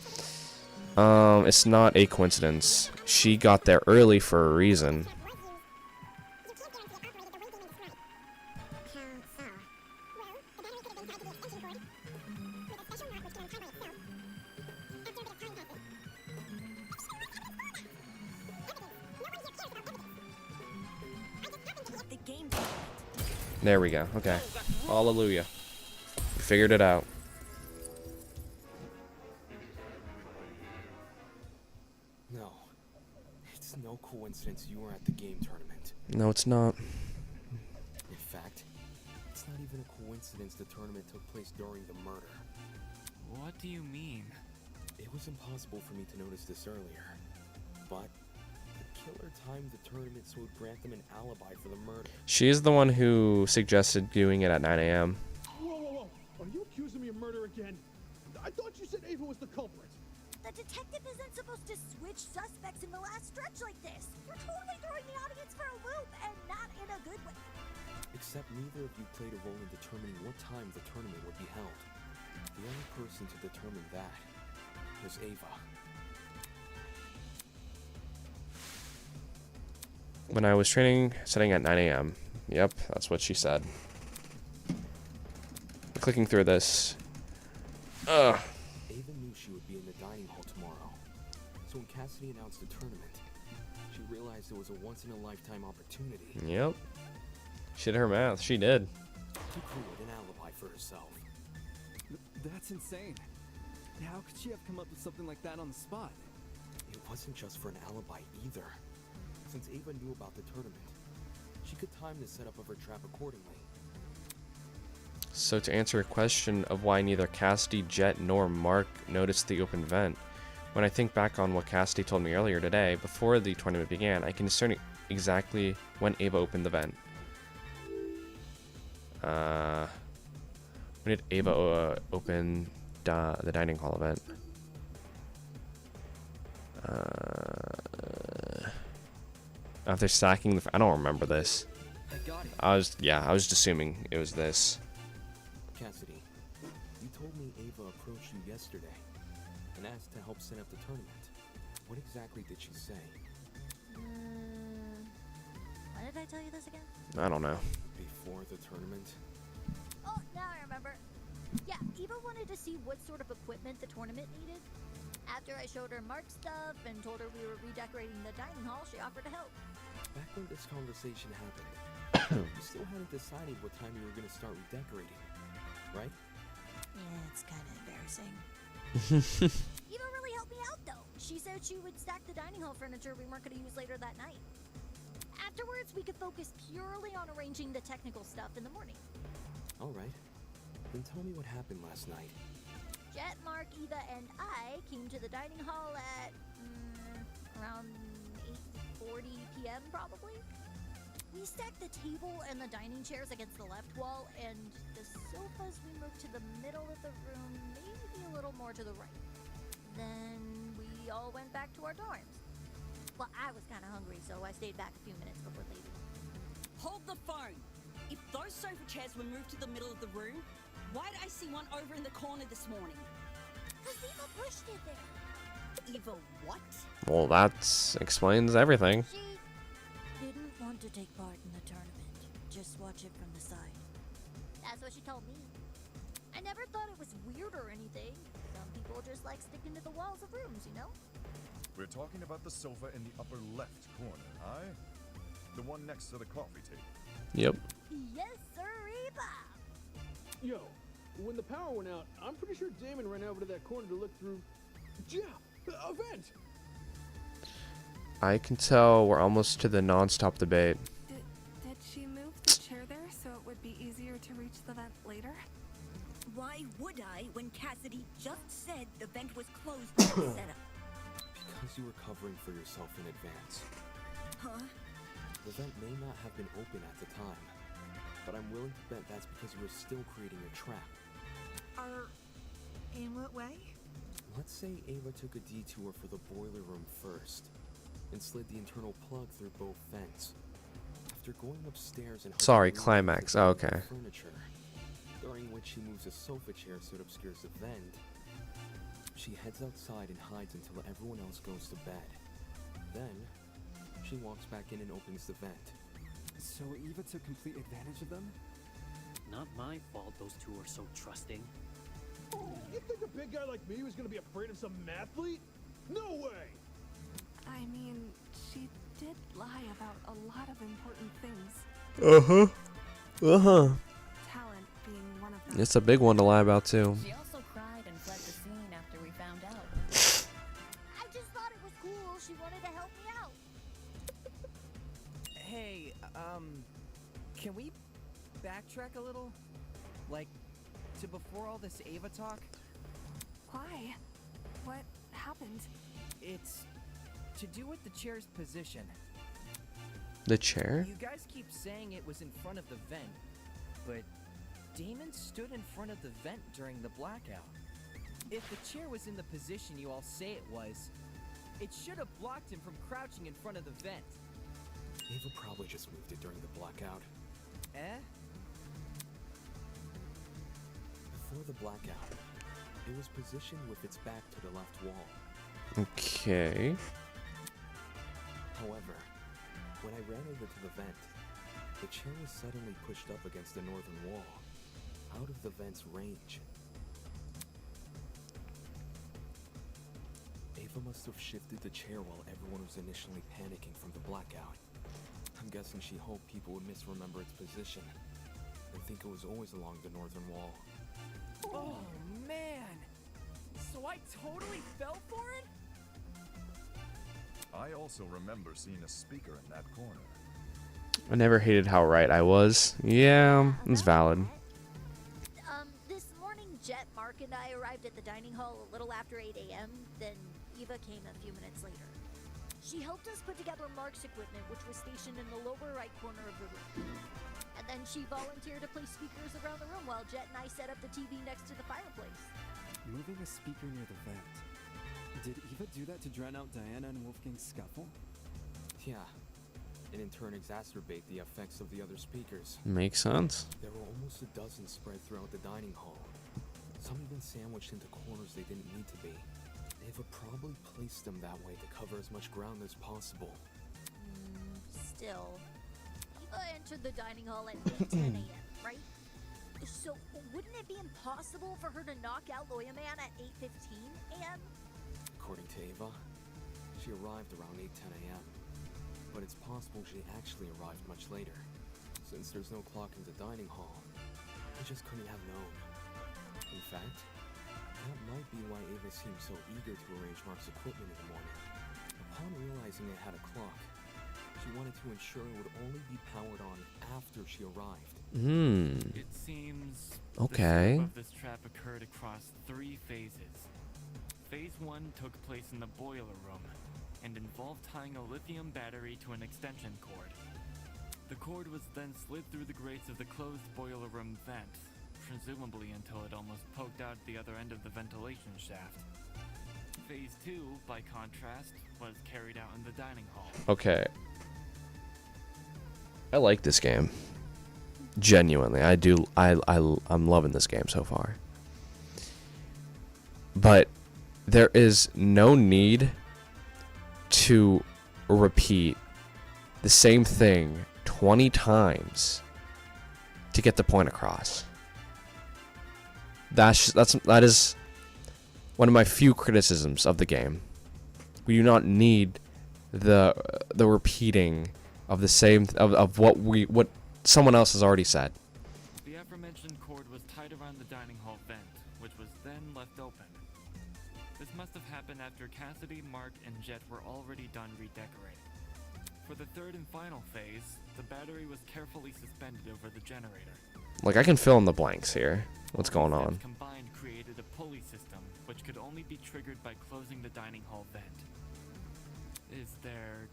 It's not a coincidence. She got there early for a reason. There we go. Okay. Hallelujah. We figured it out. No. It's no coincidence you were at the game tournament. No, it's not. In fact, it's not even a coincidence the tournament took place during the murder. What do you mean? It was impossible for me to notice this earlier, but the killer timed the tournament so it would grant them an alibi for the murder. She is the one who suggested doing it at 9 a.m. Whoa. Are you accusing me of murder again? I thought you said Ava was the culprit. The detective isn't supposed to switch suspects in the last stretch like this. You're totally throwing the audience for a loop, and not in a good way. Except neither of you played a role in determining what time the tournament would be held. The only person to determine that was Ava. When I was training, setting at 9 a.m. Yep, that's what she said. Clicking through this. Ugh. Ava knew she would be in the dining hall tomorrow. So when Cassidy announced the tournament, she realized it was a once-in-a-lifetime opportunity. Yep. She did her math. She did. To create an alibi for herself. That's insane. How could she have come up with something like that on the spot? It wasn't just for an alibi either. Since Ava knew about the tournament, she could time the setup of her trap accordingly. So to answer a question of why neither Cassidy, Jet, nor Mark noticed the open vent, when I think back on what Cassidy told me earlier today, before the tournament began, I can discern exactly when Ava opened the vent. When did Ava open the dining hall event? After stacking the... I don't remember this. I was just assuming it was this. Cassidy, you told me Ava approached you yesterday and asked to help set up the tournament. What exactly did she say? Why did I tell you this again? I don't know. Before the tournament? Oh, now I remember. Yeah, Eva wanted to see what sort of equipment the tournament needed. After I showed her Mark's stuff and told her we were redecorating the dining hall, she offered to help. Back when this conversation happened, you still hadn't decided what time you were going to start redecorating, right? Yeah, it's kind of embarrassing. Eva really helped me out, though. She said she would stack the dining hall furniture we weren't going to use later that night. Afterwards, we could focus purely on arranging the technical stuff in the morning. All right. Then tell me what happened last night. Jet, Mark, Eva, and I came to the dining hall at around 8:40 p.m. probably. We stacked the table and the dining chairs against the left wall, and the sofas we moved to the middle of the room, maybe a little more to the right. then we all went back to our dorms. Well, I was kind of hungry, so I stayed back a few minutes before leaving. Hold the phone. If those sofa chairs were moved to the middle of the room, why did I see one over in the corner this morning? Because Eva pushed it there. Eva what? Well, that explains everything. She didn't want to take part in the tournament. Just watch it from the side. That's what she told me. I never thought it was weird or anything. Some people just like sticking to the walls of rooms, you know? We're talking about the sofa in the upper left corner, aye? The one next to the coffee table. Yep. Yes, sir, Eva. Yo, when the power went out, I'm pretty sure Damon ran over to that corner to look through. Yeah, a vent. I can tell we're almost to the non-stop debate. Did she move the chair there so it would be easier to reach the vent later? Why would I when Cassidy just said the vent was closed to the setup? Because you were covering for yourself in advance. Huh? The vent may not have been open at the time, but I'm willing to bet that's because you were still creating your trap. In what way? Let's say Ava took a detour for the boiler room first, and slid the internal plug through both vents. After going upstairs and Sorry, climax. Oh, okay. furniture, during which she moves a sofa chair so it obscures the vent, she heads outside and hides until everyone else goes to bed. Then, she walks back in and opens the vent. So Eva took complete advantage of them? Not my fault those two are so trusting. You think a big guy like me was gonna be afraid of some mathlete? No way! I mean, she did lie about a lot of important things. Talent being one of them. It's a big one to lie about too. She also cried and fled the scene after we found out. I just thought it was cool. She wanted to help me out. Hey, can we backtrack a little? Like, to before all this Ava talk? Why? What happened? It's to do with the chair's position. The chair? You guys keep saying it was in front of the vent, but Damon stood in front of the vent during the blackout. If the chair was in the position you all say it was, it should have blocked him from crouching in front of the vent. Ava probably just moved it during the blackout. Eh? Before the blackout, it was positioned with its back to the left wall. Okay. However, when I ran over to the vent, the chair was suddenly pushed up against the northern wall, out of the vent's range. Ava must have shifted the chair while everyone was initially panicking from the blackout. I'm guessing she hoped people would misremember its position and think it was always along the northern wall. Oh man! So I totally fell for it? I also remember seeing a speaker in that corner. I never hated how right I was. Yeah, it's valid. This morning, Jet, Mark, and I arrived at the dining hall a little after 8 a.m. Then Eva came a few minutes later. She helped us put together Mark's equipment, which was stationed in the lower right corner of the room. And then she volunteered to place speakers around the room while Jet and I set up the TV next to the fireplace. Moving a speaker near the vent. Did Eva do that to drown out Diana and Wolfgang's scuffle? Yeah, and in turn exacerbate the effects of the other speakers. Makes sense. There were almost a dozen spread throughout the dining hall. Some even sandwiched into corners they didn't need to be. Eva probably placed them that way to cover as much ground as possible. Still, Eva entered the dining hall at 8:10 a.m., right? So wouldn't it be impossible for her to knock out Lawyer Man at 8:15 a.m.? According to Ava, she arrived around 8:10 a.m. But it's possible she actually arrived much later. Since there's no clock in the dining hall, I just couldn't have known. In fact, that might be why Ava seemed so eager to arrange Mark's equipment in the morning. Upon realizing it had a clock, she wanted to ensure it would only be powered on after she arrived. It seems Okay. the setup of this trap occurred across 3 phases. Phase 1 took place in the boiler room and involved tying a lithium battery to an extension cord. The cord was then slid through the grates of the closed boiler room vent, presumably until it almost poked out the other end of the ventilation shaft. Phase 2, by contrast, was carried out in the dining hall. Okay. I like this game. Genuinely, I do. I'm loving this game so far. But there is no need to repeat the same thing 20 times to get the point across. That is one of my few criticisms of the game. We do not need the repeating of the same of what someone else has already said. The aforementioned cord was tied around the dining hall vent, which was then left open. This must have happened after Cassidy, Mark, and Jet were already done redecorating. For the third and final phase, the battery was carefully suspended over the generator. Like, I can fill in the blanks here. What's going on? Combined created a pulley system, which could only be triggered by closing the dining hall vent. Is there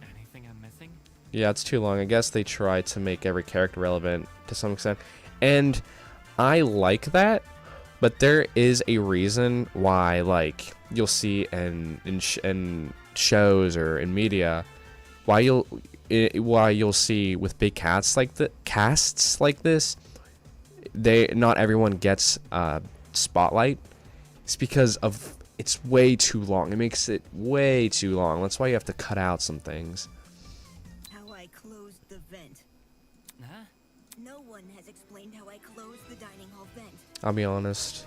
anything I'm missing? Yeah, it's too long. I guess they try to make every character relevant to some extent. And I like that, but there is a reason why, like, you'll see in shows or in media, why you'll see with big casts like this, not everyone gets spotlight. It's because of it's way too long. It makes it way too long. That's why you have to cut out some things. How I closed the vent. Huh? No one has explained how I closed the dining hall vent. I'll be honest.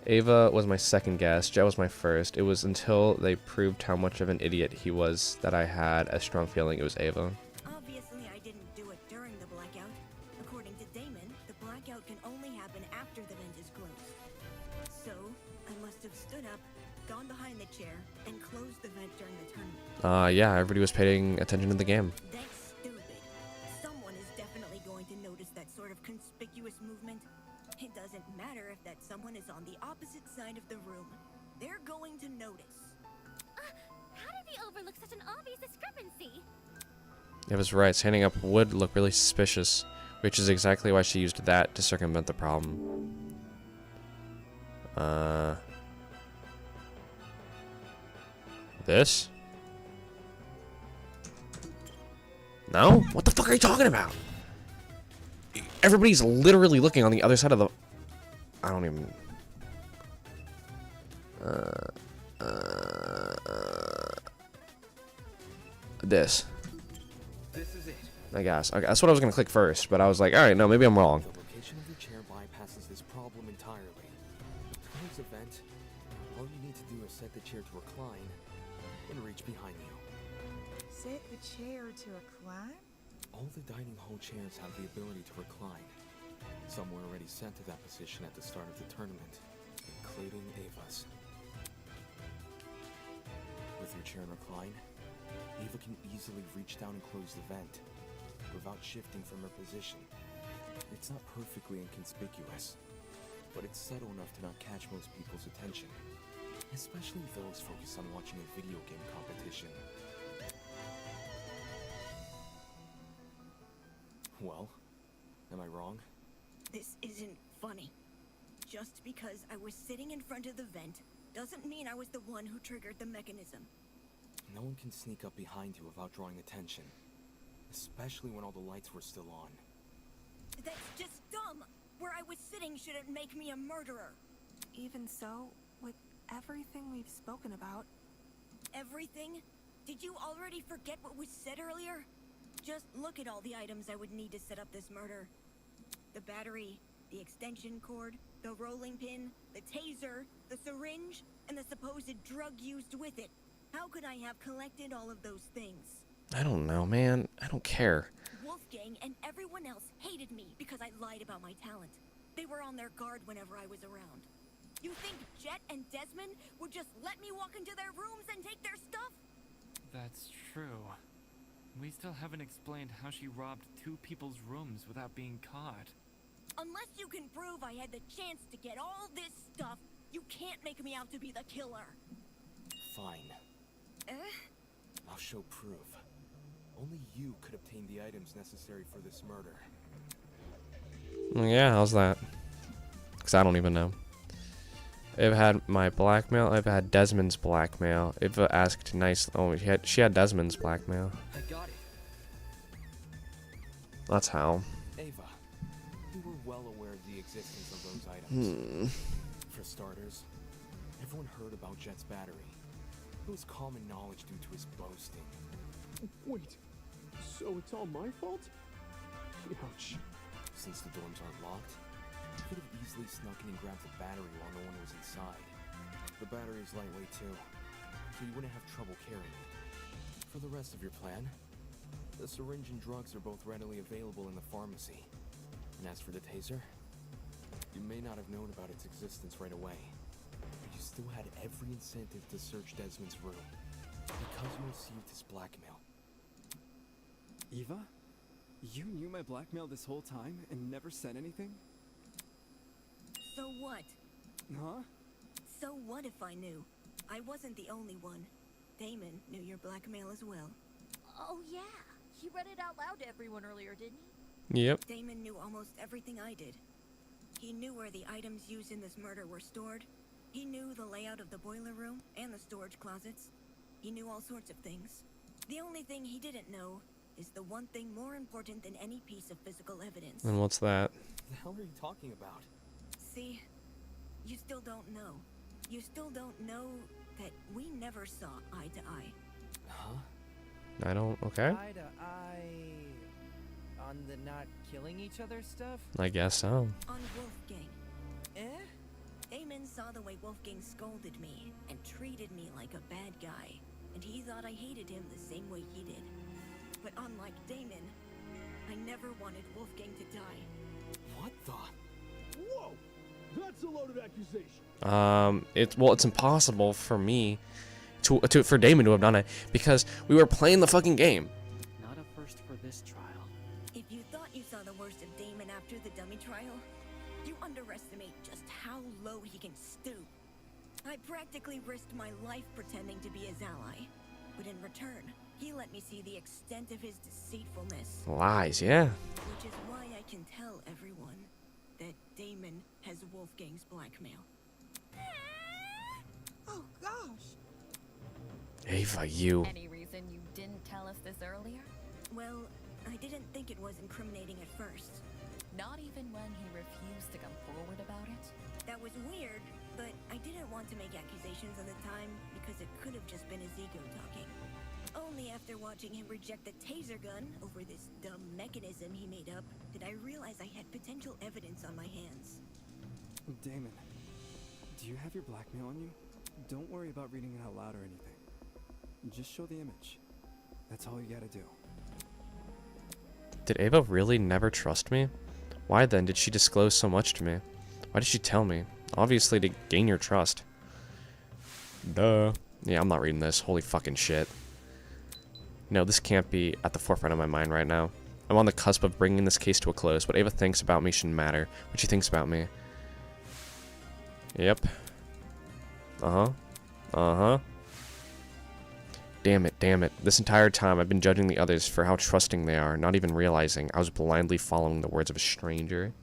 Ava was my second guess. Jet was my first. It was until they proved how much of an idiot he was that I had a strong feeling it was Ava. Obviously, I didn't do it during the blackout. According to Damon, the blackout can only happen after the vent is closed. So, I must have stood up, gone behind the chair, and closed the vent during the tournament. Yeah, everybody was paying attention to the game. That's stupid. Someone is definitely going to notice that sort of conspicuous movement. It doesn't matter if that someone is on the opposite side of the room. They're going to notice. How did he overlook such an obvious discrepancy? It was right. Standing up would look really suspicious, which is exactly why she used that to circumvent the problem. This? No? What the fuck are you talking about? Everybody's literally looking on the other side of the... I don't even... This. This is it. I guess. Okay, that's what I was gonna click first, but I was like, alright, no, maybe I'm wrong. The location of your chair bypasses this problem entirely. To close the vent, all you need to do is set the chair to recline and reach behind you. Set the chair to recline? All the dining hall chairs have the ability to recline. Some were already sent to that position at the start of the tournament, including Ava's. With your chair reclined, Ava can easily reach down and close the vent without shifting from her position. It's not perfectly inconspicuous, but it's subtle enough to not catch most people's attention, especially those focused on watching a video game competition. Well, am I wrong? This isn't funny. Just because I was sitting in front of the vent doesn't mean I was the one who triggered the mechanism. No one can sneak up behind you without drawing attention, especially when all the lights were still on. That's just dumb! Where I was sitting shouldn't make me a murderer. Even so, with everything we've spoken about... Everything? Did you already forget what was said earlier? Just look at all the items I would need to set up this murder. The battery, the extension cord, the rolling pin, the taser, the syringe, and the supposed drug used with it. How could I have collected all of those things? I don't know, man. I don't care. Wolfgang and everyone else hated me because I lied about my talent. They were on their guard whenever I was around. You think Jet and Desmond would just let me walk into their rooms and take their stuff? That's true. We still haven't explained how she robbed 2 people's rooms without being caught. Unless you can prove I had the chance to get all this stuff, you can't make me out to be the killer. Fine. I'll show proof. Only you could obtain the items necessary for this murder. Yeah, how's that? Because I don't even know. Ava had my blackmail. Ava had Desmond's blackmail. Ava asked nice. Oh, she had Desmond's blackmail. I got it. That's how. Ava, you were well aware of the existence of those items. For starters, everyone heard about Jet's battery. It was common knowledge due to his boasting. Wait, so it's all my fault? Ouch. Since the dorms aren't locked, you could have easily snuck in and grabbed the battery while no one was inside. The battery is lightweight too, so you wouldn't have trouble carrying it. For the rest of your plan, the syringe and drugs are both readily available in the pharmacy. And as for the taser, you may not have known about its existence right away, but you still had every incentive to search Desmond's room, because you received his blackmail. Eva? You knew my blackmail this whole time and never said anything? So what? Huh? So what if I knew? I wasn't the only one. Damon knew your blackmail as well. Oh yeah, he read it out loud to everyone earlier, didn't he? Yep. Damon knew almost everything I did. He knew where the items used in this murder were stored. He knew the layout of the boiler room and the storage closets. He knew all sorts of things. The only thing he didn't know is the one thing more important than any piece of physical evidence. And what's that? What the hell are you talking about? See, you still don't know. You still don't know that we never saw eye to eye. Huh? I don't. Okay. Eye to eye on the not killing each other stuff? I guess so. On Wolfgang. Eh? Damon saw the way Wolfgang scolded me and treated me like a bad guy, and he thought I hated him the same way he did. But unlike Damon, I never wanted Wolfgang to die. What the? Whoa! That's a loaded accusation. It's impossible for me for Damon to have done it because we were playing the fucking game. Not a first for this trial. If you thought you saw the worst of Damon after the dummy trial, you underestimate just how low he can stoop. I practically risked my life pretending to be his ally, but in return, he let me see the extent of his deceitfulness. Lies, yeah. Which is why I can tell everyone that Damon has Wolfgang's blackmail. Oh gosh. Ava, you. Any reason you didn't tell us this earlier? Well, I didn't think it was incriminating at first. Not even when he refused to come forward about it? That was weird, but I didn't want to make accusations at the time because it could have just been his ego talking. Only after watching him reject the taser gun over this dumb mechanism he made up did I realize I had potential evidence on my hands. Damon, do you have your blackmail on you? Don't worry about reading it out loud or anything. Just show the image. That's all you gotta do. Did Ava really never trust me? Why then did she disclose so much to me? Why did she tell me? Obviously to gain your trust. Duh. Yeah, I'm not reading this. Holy fucking shit. No, this can't be at the forefront of my mind right now. I'm on the cusp of bringing this case to a close. What Ava thinks about me shouldn't matter. What she thinks about me. Yep. Uh-huh. Uh-huh. Damn it, damn it. This entire time I've been judging the others for how trusting they are, not even realizing I was blindly following the words of a stranger.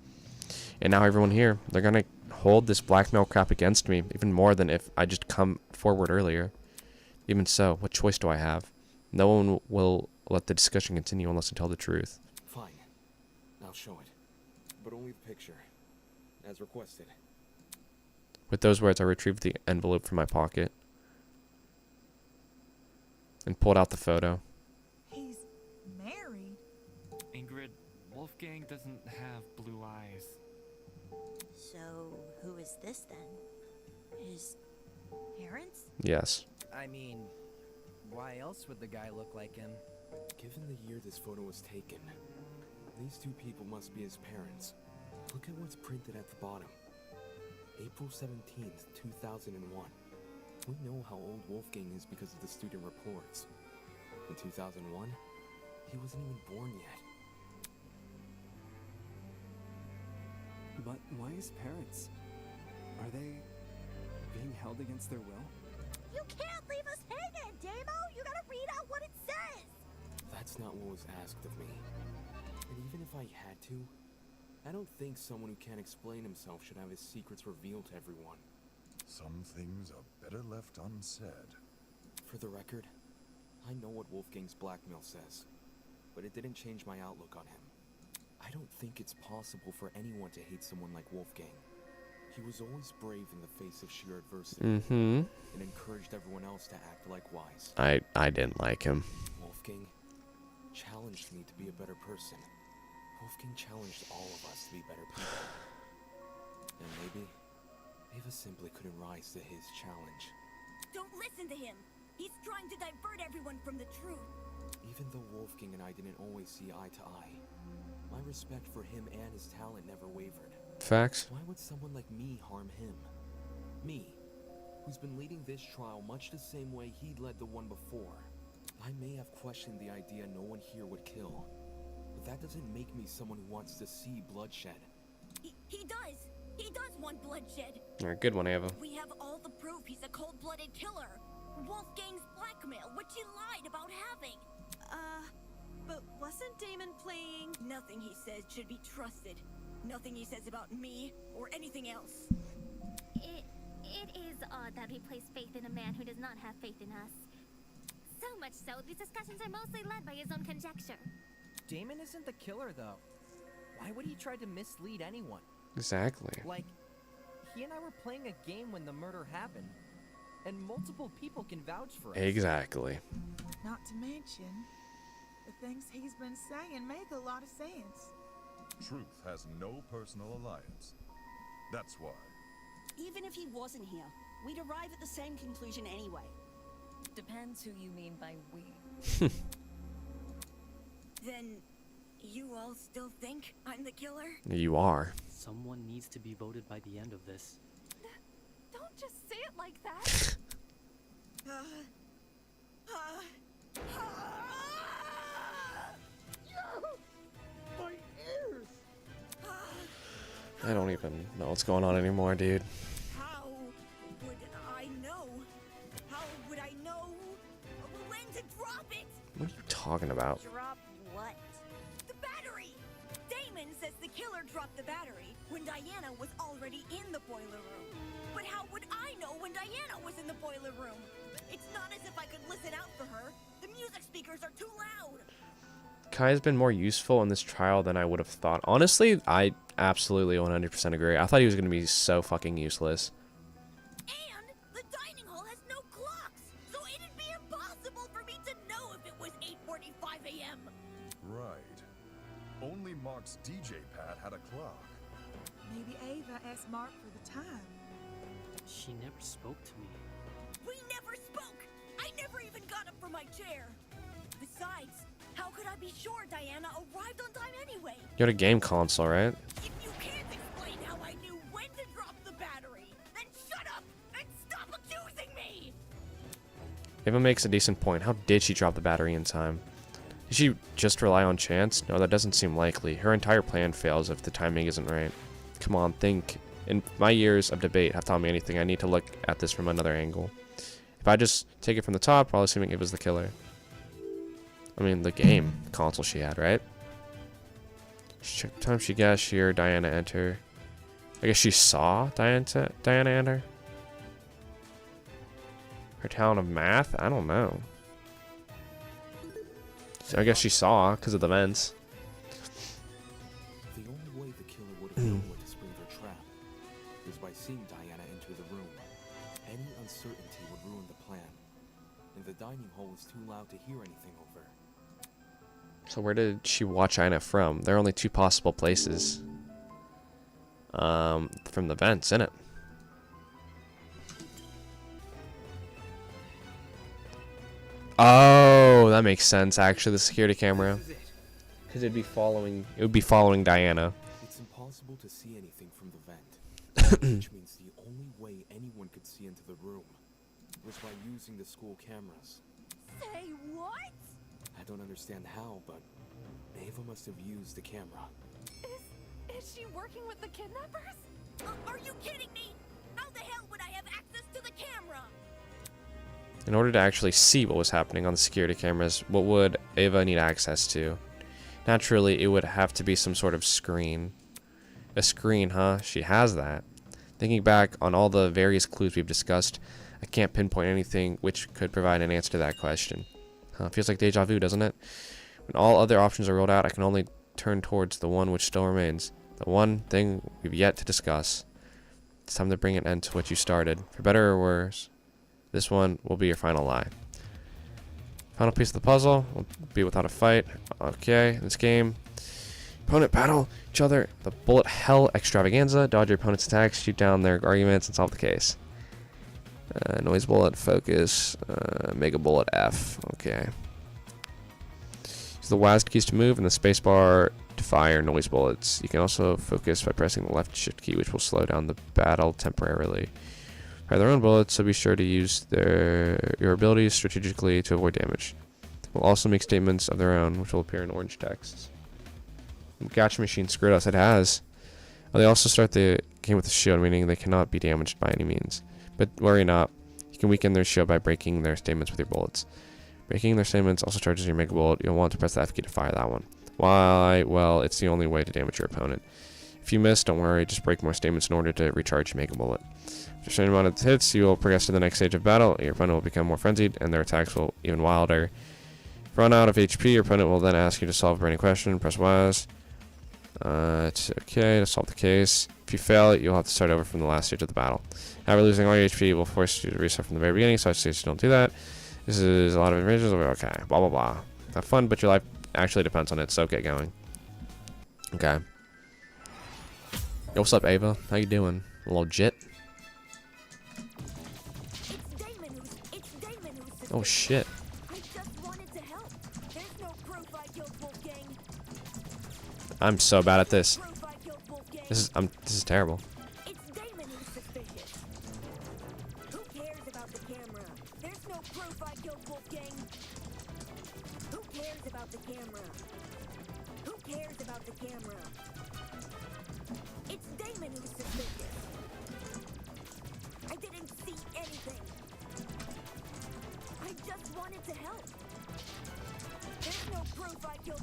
And now everyone here, they're gonna hold this blackmail crap against me, even more than if I just come forward earlier. Even so, what choice do I have? No one will let the discussion continue unless I tell the truth. Fine. I'll show it. But only the picture. As requested. With those words, I retrieved the envelope from my pocket and pulled out the photo. He's married. Ingrid, Wolfgang doesn't have blue eyes. So, who is this then? His parents? Yes. I mean, why else would the guy look like him? Given the year this photo was taken, these two people must be his parents. Look at what's printed at the bottom. April 17th, 2001. We know how old Wolfgang is because of the student reports. In 2001, he wasn't even born yet. But why his parents? Are they being held against their will? You can't leave us hanging, Damo! You gotta read out what it says! That's not what was asked of me. And even if I had to, I don't think someone who can't explain himself should have his secrets revealed to everyone. Some things are better left unsaid. For the record, I know what Wolfgang's blackmail says, but it didn't change my outlook on him. I don't think it's possible for anyone to hate someone like Wolfgang. He was always brave in the face of sheer adversity, and encouraged everyone else to act likewise. I didn't like him. Wolfgang challenged me to be a better person. Wolfgang challenged all of us to be better people. And maybe Ava simply couldn't rise to his challenge. Don't listen to him! He's trying to divert everyone from the truth. Even though Wolfgang and I didn't always see eye to eye, my respect for him and his talent never wavered. Facts. Why would someone like me harm him? Me, who's been leading this trial much the same way he'd led the one before. I may have questioned the idea no one here would kill, but that doesn't make me someone who wants to see bloodshed. He does! He does want bloodshed! Alright, good one, Ava. We have all the proof he's a cold-blooded killer. Wolfgang's blackmail, which he lied about having. But wasn't Damon playing? Nothing he says should be trusted. Nothing he says about me or anything else. It is odd that he places faith in a man who does not have faith in us. So much so, these discussions are mostly led by his own conjecture. Damon isn't the killer, though. Why would he try to mislead anyone? Exactly. Like, he and I were playing a game when the murder happened, and multiple people can vouch for us. Exactly. Not to mention, the things he's been saying make a lot of sense. Truth has no personal alliance. That's why. Even if he wasn't here, we'd arrive at the same conclusion anyway. Depends who you mean by we. Then, you all still think I'm the killer? You are. Someone needs to be voted by the end of this. Don't just say it like that. My ears! I don't even know what's going on anymore, dude. How would I know? How would I know when to drop it? What are you talking about? Drop what? The battery! Damon says the killer dropped the battery when Diana was already in the boiler room. But how would I know when Diana was in the boiler room? It's not as if I could listen out for her. The music speakers are too loud. Kai's been more useful in this trial than I would have thought. Honestly, I absolutely 100% agree. I thought he was going to be so fucking useless. And the dining hall has no clocks, so it'd be impossible for me to know if it was 8:45 a.m. Right. Only Mark's DJ pad had a clock. Maybe Ava asked Mark for the time. She never spoke to me. We never spoke! I never even got up from my chair. Besides, how could I be sure Diana arrived on time anyway? You had a game console, right? If you can't explain how I knew when to drop the battery, then shut up and stop accusing me! Ava makes a decent point. How did she drop the battery in time? Did she just rely on chance? No, that doesn't seem likely. Her entire plan fails if the timing isn't right. Come on, think. In my years of debate have taught me anything. I need to look at this from another angle. If I just take it from the top, probably assuming it was the killer. I mean, the game console she had, right? Time she guessed, she heard Diana enter. I guess she saw Diana enter. Her talent of math? I don't know. So I guess she saw because of the vents. The only way the killer would have known what to spring their trap was by seeing Diana enter the room. Any uncertainty would ruin the plan, and the dining hall was too loud to hear anything over. So where did she watch Diana from? There are only two possible places. From the vents, innit? Oh, that makes sense. Actually, the security camera, because it would be following Diana. It's impossible to see anything from the vent, which means the only way anyone could see into the room was by using the school cameras. Say what? I don't understand how, but Ava must have used the camera. Is she working with the kidnappers? Are you kidding me? How the hell would I have access to the camera? In order to actually see what was happening on the security cameras, what would Ava need access to? Naturally, it would have to be some sort of screen. A screen, huh? She has that. Thinking back on all the various clues we've discussed, I can't pinpoint anything which could provide an answer to that question. Feels like deja vu, doesn't it? When all other options are ruled out, I can only turn towards the one which still remains. The one thing we've yet to discuss. It's time to bring an end to what you started. For better or worse, this one will be your final lie. Final piece of the puzzle will be without a fight. Okay, in this game, opponent battle each other. The bullet hell extravaganza. Dodge your opponent's attacks, shoot down their arguments, and solve the case. Noise bullet, focus, mega bullet F. Okay. Use the WASD keys to move and the spacebar to fire noise bullets. You can also focus by pressing the left shift key, which will slow down the battle temporarily. Fire their own bullets, so be sure to use your abilities strategically to avoid damage. Will also make statements of their own, which will appear in orange text. Gotcha machine screwed us. It has. They also start the game with a shield, meaning they cannot be damaged by any means. But worry not. You can weaken their shield by breaking their statements with your bullets. Breaking their statements also charges your mega bullet. You'll want to press the F key to fire that one. Why? Well, it's the only way to damage your opponent. If you miss, don't worry. Just break more statements in order to recharge your mega bullet. After a certain amount of hits, you will progress to the next stage of battle. Your opponent will become more frenzied, and their attacks will be even wilder. If you run out of HP, your opponent will then ask you to solve a burning question. Press WAS. It's okay to solve the case. If you fail, you'll have to start over from the last stage of the battle. However, losing all your HP will force you to restart from the very beginning, so I suggest you don't do that. This is a lot of information. Okay, blah blah blah. Have fun, but your life actually depends on it, so get going. Okay. Yo, what's up, Ava? How you doing? Legit? Oh shit. I'm so bad at this. This is terrible.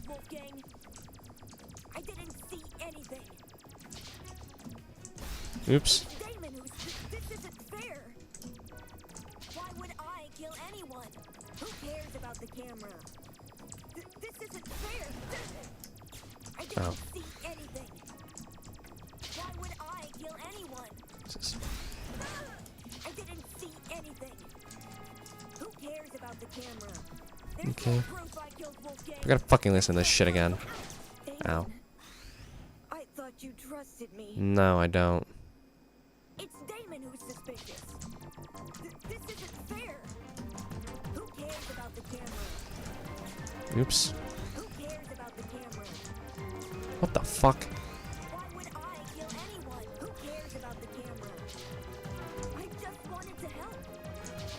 Wolfgang. I didn't see anything. Oops. This isn't fair. Why would I kill anyone? Who cares about the camera? This isn't fair. I didn't see anything. Why would I kill anyone? I didn't see anything. Who cares about the camera? Okay. I gotta fucking listen to this shit again. Ow. I thought you trusted me. No, I don't. It's Damon who's suspicious. This isn't fair. Who cares about the camera? Oops. Who cares about the camera? What the fuck? Why would I kill anyone? Who cares about the camera? I just wanted to help.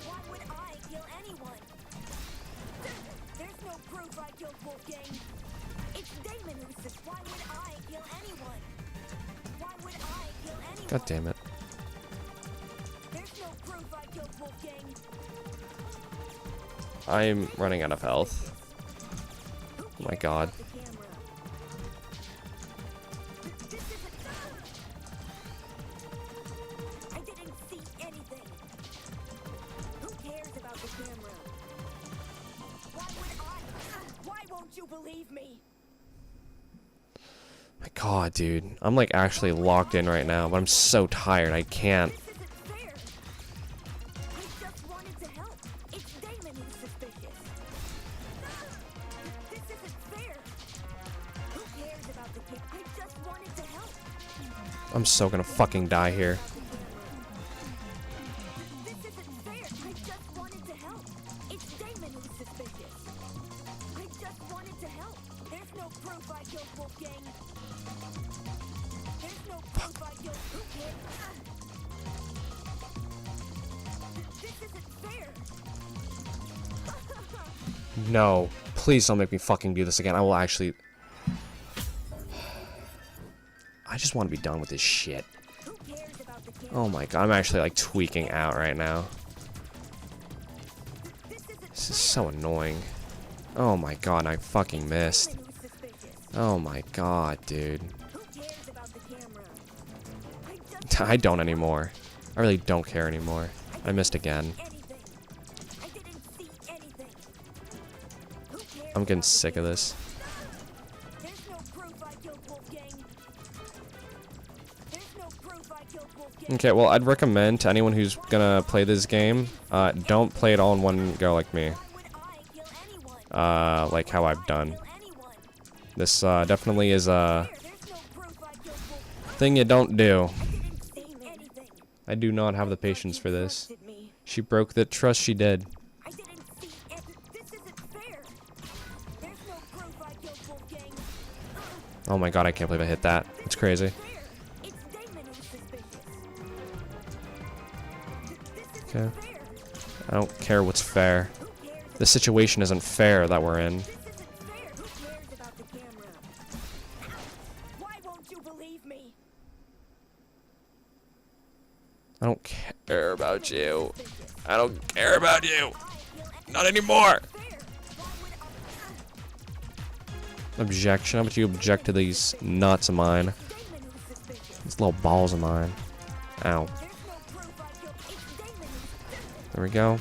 Why would I kill anyone? There's no proof I killed Wolfgang. It's Damon who's suspicious. Why would I kill anyone? Why would I kill anyone? God damn it. There's no proof I killed Wolfgang. I'm running out of health. Oh my god. I didn't see anything. Who cares about the camera? Why would I? Why won't you believe me? My god, dude. I'm like actually locked in right now, but I'm so tired. I can't. I'm so gonna fucking die here. No, please don't make me fucking do this again. I will actually... I just want to be done with this shit. Oh my god, I'm actually like tweaking out right now. This is so annoying. Oh my god, I fucking missed. Oh my god, dude. I don't anymore. I really don't care anymore. I missed again. I'm getting sick of this. Okay, well, I'd recommend to anyone who's gonna play this game, don't play it all in one go like me. Like how I've done. This, definitely is a thing you don't do. I do not have the patience for this. She broke the trust she did. Oh my god, I can't believe I hit that. It's crazy. Okay. I don't care what's fair. The situation isn't fair that we're in. I don't care about you. I don't care about you. Not anymore. Objection. How about you object to these nuts of mine? These little balls of mine. Ow. There we go.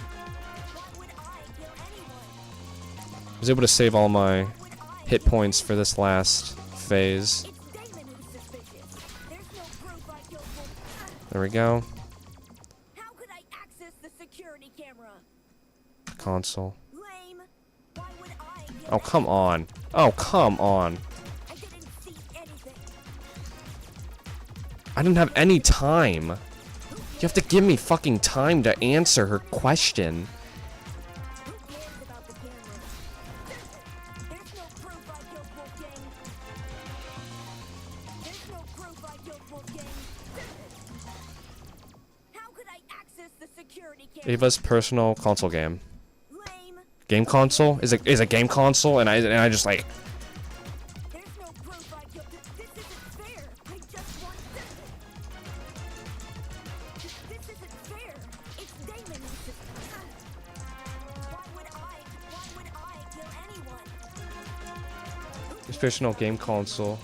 I was able to save all my hit points for this last phase. There we go. Console. Oh, come on. Oh, come on. I didn't have any time. You have to give me fucking time to answer her question. Ava's personal console game. Game console? Is it game console? And I just like. His personal game console.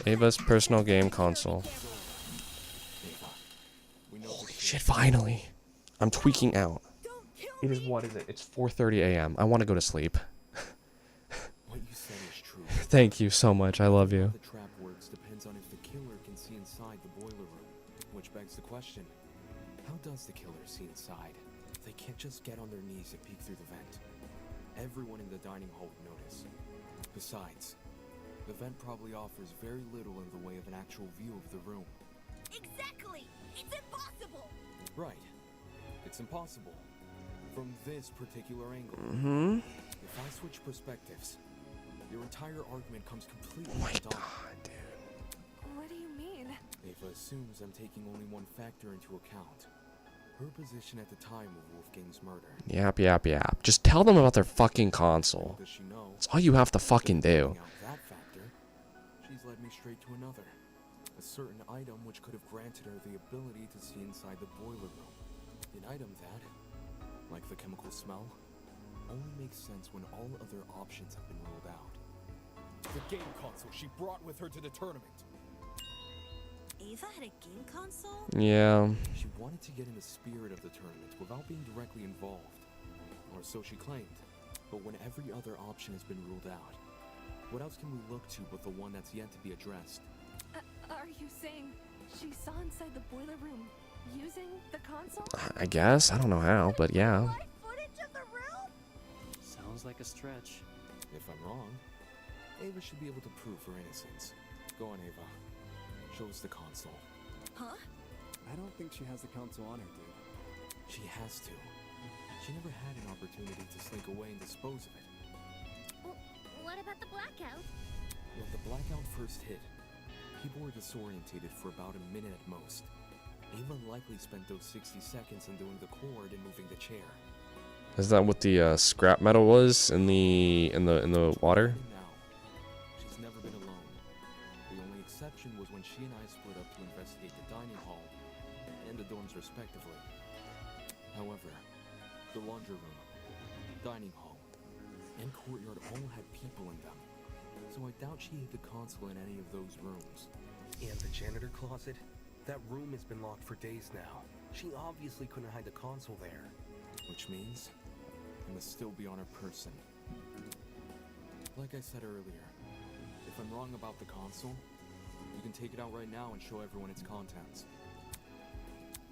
Ava's personal game console. Holy shit, finally. I'm tweaking out. It is, what is it? It's 4:30 a.m. I want to go to sleep. What you said is true. Thank you so much. I love you. The trap works depends on if the killer can see inside the boiler room, which begs the question, how does the killer see inside? They can't just get on their knees and peek through the vent. Everyone in the dining hall would notice. Besides, the vent probably offers very little in the way of an actual view of the room. Exactly! It's impossible! Right. It's impossible. From this particular angle. Mm-hmm. If I switch perspectives, your entire argument comes completely undone. What do you mean? Ava assumes I'm taking only one factor into account. Her position at the time of Wolfgang's murder. Yap, yap, yap. Just tell them about their fucking console. Does she know? That's all you have to fucking do. That factor, she's led me straight to another. A certain item which could have granted her the ability to see inside the boiler room. An item that, like the chemical smell, only makes sense when all other options have been ruled out. The game console she brought with her to the tournament. Ava had a game console? Yeah. She wanted to get in the spirit of the tournament without being directly involved. Or so she claimed. But when every other option has been ruled out, what else can we look to but the one that's yet to be addressed? Are you saying she saw inside the boiler room using the console? I guess. I don't know how, but yeah. Sounds like a stretch. If I'm wrong, Ava should be able to prove her innocence. Go on, Ava. Show us the console. Huh? I don't think she has the console on her, dude. She has to. She never had an opportunity to slink away and dispose of it. What about the blackout? When the blackout first hit, people were disorientated for about a minute at most. Ava likely spent those 60 seconds undoing the cord and moving the chair. Is that what the scrap metal was in the water? Now, she's never been alone. The only exception was when she and I split up to investigate the dining hall and the dorms respectively. However, the laundry room, dining hall, and courtyard all had people in them. so I doubt she hid the console in any of those rooms. And the janitor closet? That room has been locked for days now. She obviously couldn't hide the console there. Which means it must still be on her person. Like I said earlier, if I'm wrong about the console, you can take it out right now and show everyone its contents.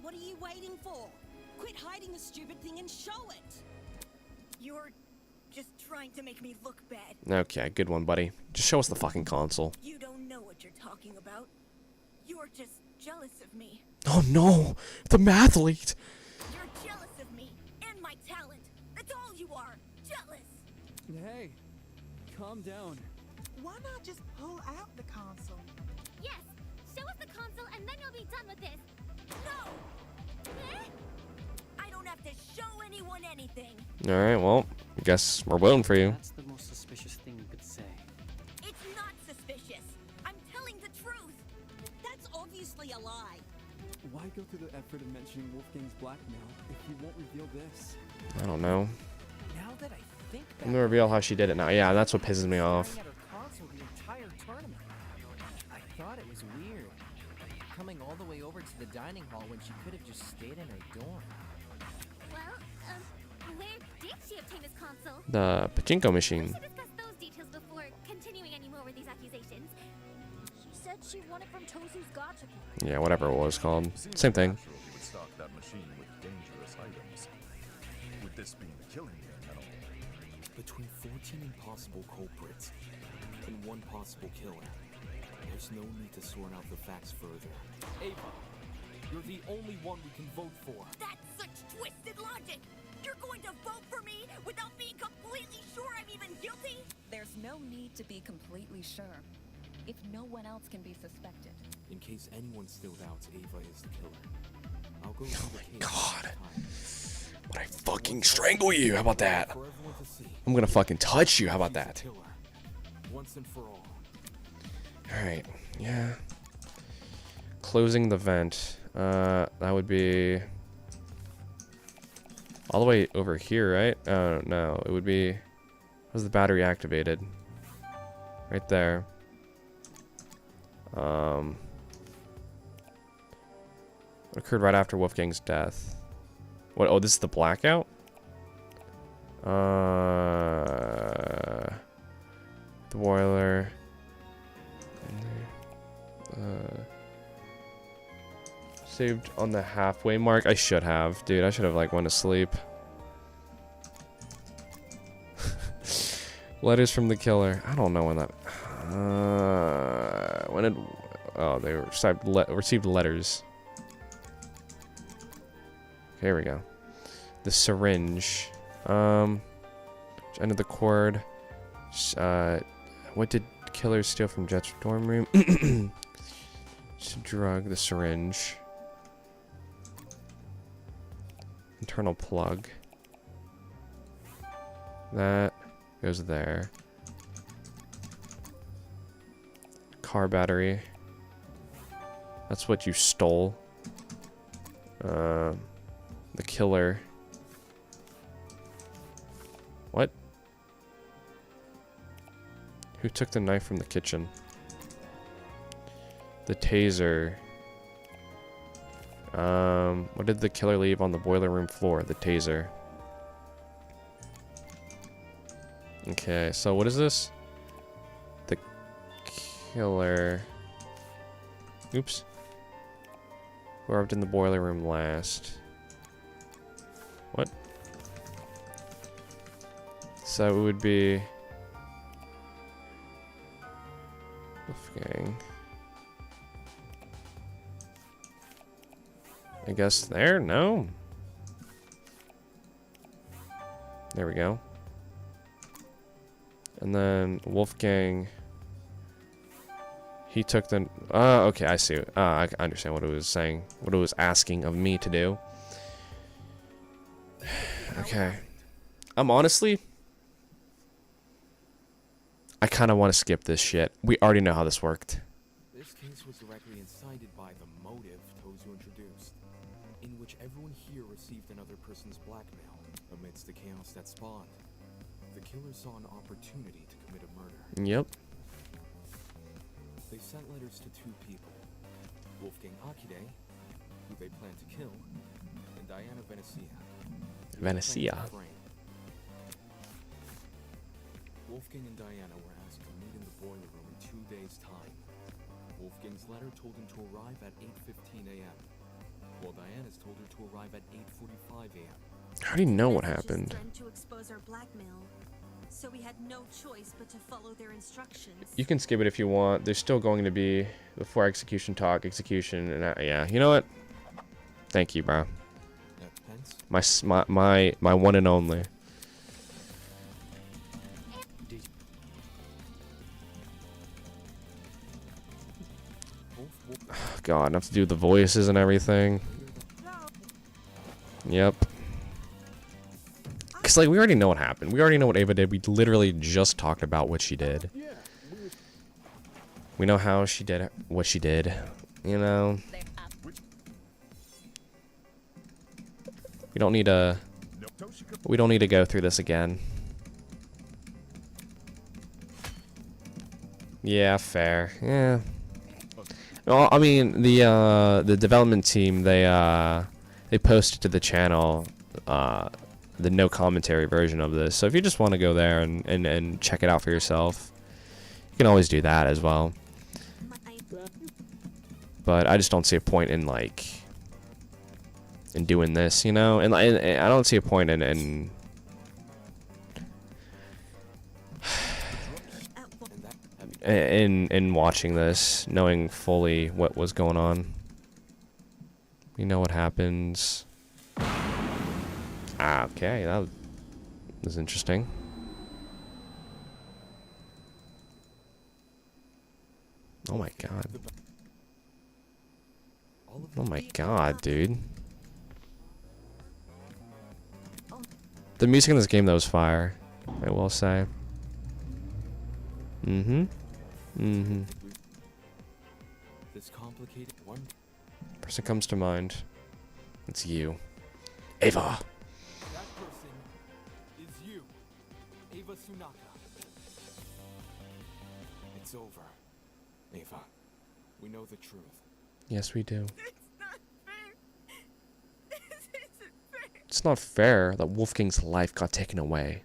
What are you waiting for? Quit hiding the stupid thing and show it! You're just trying to make me look bad. Okay, good one, buddy. Just show us the fucking console. You don't know what you're talking about. You're just jealous of me. Oh no! The mathlete! You're jealous of me and my talent. That's all you are. Jealous. Hey, calm down. Why not just pull out the console? Yes, show us the console and then you'll be done with this. No! I don't have to show anyone anything. Alright, well, I guess we're waiting for you. That's the most suspicious thing you could say. It's not suspicious. I'm telling the truth. That's obviously a lie. Why go through the effort of mentioning Wolfgang's blackmail if he won't reveal this? I don't know. Now that I think I'm gonna reveal how she did it now. Yeah, that's what pisses me off. staring at her console the entire tournament. I thought it was weird. Coming all the way over to the dining hall when she could have just stayed in her dorm. Well, where did she obtain this console? The pachinko machine. We should discuss those details before continuing any more with these accusations. She said she won it from Tozu's gotcha. Yeah, whatever it was called. Same thing. Natural he would stock that machine with dangerous items. With this being the killing game and all. Between 14 impossible culprits and one possible killer, there's no need to sort out the facts further. Ava, you're the only one we can vote for. That's such twisted logic. You're going to vote for me without being completely sure I'm even guilty? There's no need to be completely sure, if no one else can be suspected. In case anyone still doubts Ava is the killer, I'll go through the case. God. Would I fucking strangle you? How about that? I'm gonna fucking touch you. How about that? Once and for all. Alright, yeah. Closing the vent. That would be all the way over here, right? Oh, no. It would be... Was the battery activated? Right there. What occurred right after Wolfgang's death? What? Oh, this is the blackout? The boiler. Saved on the halfway mark. I should have, dude. I should have like went to sleep. Letters from the killer. I don't know when that. When did? Oh, they received letters. Here we go. The syringe. End of the cord. What did killers steal from Jet's dorm room? It's a drug. The syringe. Internal plug. That goes there. Car battery. That's what you stole. The killer. What? Who took the knife from the kitchen? The taser. What did the killer leave on the boiler room floor? The taser. Okay, so what is this? The killer. Oops. Who arrived in the boiler room last? What? So it would be Wolfgang. I guess there? No. There we go. And then Wolfgang. He took the... okay, I see. I understand what it was saying. What it was asking of me to do. Okay. I'm honestly... I kind of want to skip this shit. We already know how this worked. This case was directly incited by the motive Tozu introduced, in which everyone here received another person's blackmail amidst the chaos that spawned. The killer saw an opportunity to commit a murder. Yep. They sent letters to two people. Wolfgang Akide, who they plan to kill, and Diana Venecia. who they plan to Venecia. frame. Wolfgang and Diana were asked to meet in the boiler room in 2 days' time. Wolfgang's letter told him to arrive at 8:15 a.m., while Diana's told her to arrive at 8:45 a.m. I already know what Messages happened. threatened to expose our blackmail, so we had no choice but to follow their instructions. You can skip it if you want. There's still going to be before execution talk, execution, and yeah. You know what? Thank you, bro. My one and only. God, I have to do the voices and everything. Yep. Cause like we already know what happened. We already know what Ava did. We literally just talked about what she did. We know how she did what she did. You know. We don't need to. We don't need to go through this again. Yeah, fair. Yeah. Well, I mean, the development team, they posted to the channel the no commentary version of this. So if you just want to go there and check it out for yourself, you can always do that as well. But I just don't see a point in like in doing this, you know, and I don't see a point in watching this, knowing fully what was going on. You know what happens. Ah, okay, that was interesting. Oh my god. Oh my god, dude. The music in this game, though, is fire, I will say. This complicated one. Person comes to mind. It's you. Ava! That person is you, Ava Tsunaka. It's over, Ava. We know the truth. Yes, we do. It's not fair. It's not fair that Wolfgang's life got taken away.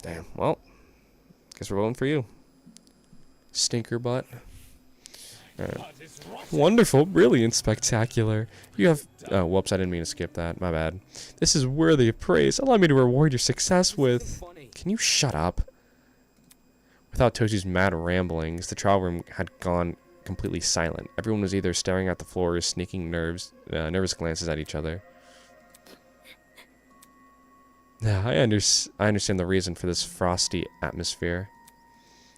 Damn, well, guess we're voting for you. Stinker butt. Wonderful, brilliant, spectacular. You have... Oh, whoops, I didn't mean to skip that. My bad. This is worthy of praise. Allow me to reward your success with... Can you shut up? Without Toshi's mad ramblings, the trial room had gone completely silent. Everyone was either staring at the floor or sneaking nervous glances at each other. Yeah, I understand the reason for this frosty atmosphere.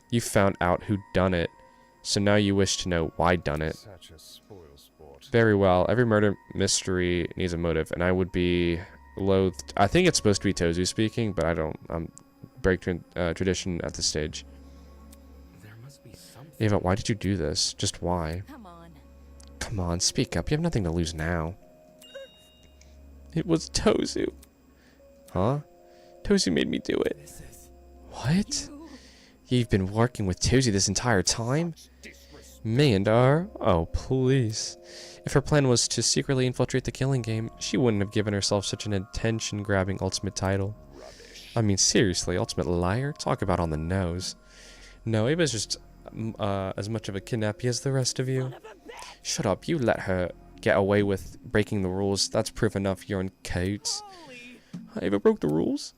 You found out who done it, so now you wish to know why done it. Such a spoilsport. Very well. Every murder mystery needs a motive, and I would be loathed. I think it's supposed to be Tozu speaking, but I don't. I'm break tradition at this stage. There must be something. Ava, why did you do this? Just why? Come on. Come on, speak up. You have nothing to lose now. It was Tozu. Huh? Tozu made me do it. What? You've been working with Tozu this entire time? Mayandar? Oh, please. If her plan was to secretly infiltrate the killing game, she wouldn't have given herself such an attention-grabbing ultimate title. I mean, seriously, ultimate liar? Talk about on the nose. No, Ava's just as much of a kidnappee as the rest of you. Shut up, you let her get away with breaking the rules. That's proof enough you're in cahoots. Ava broke the rules?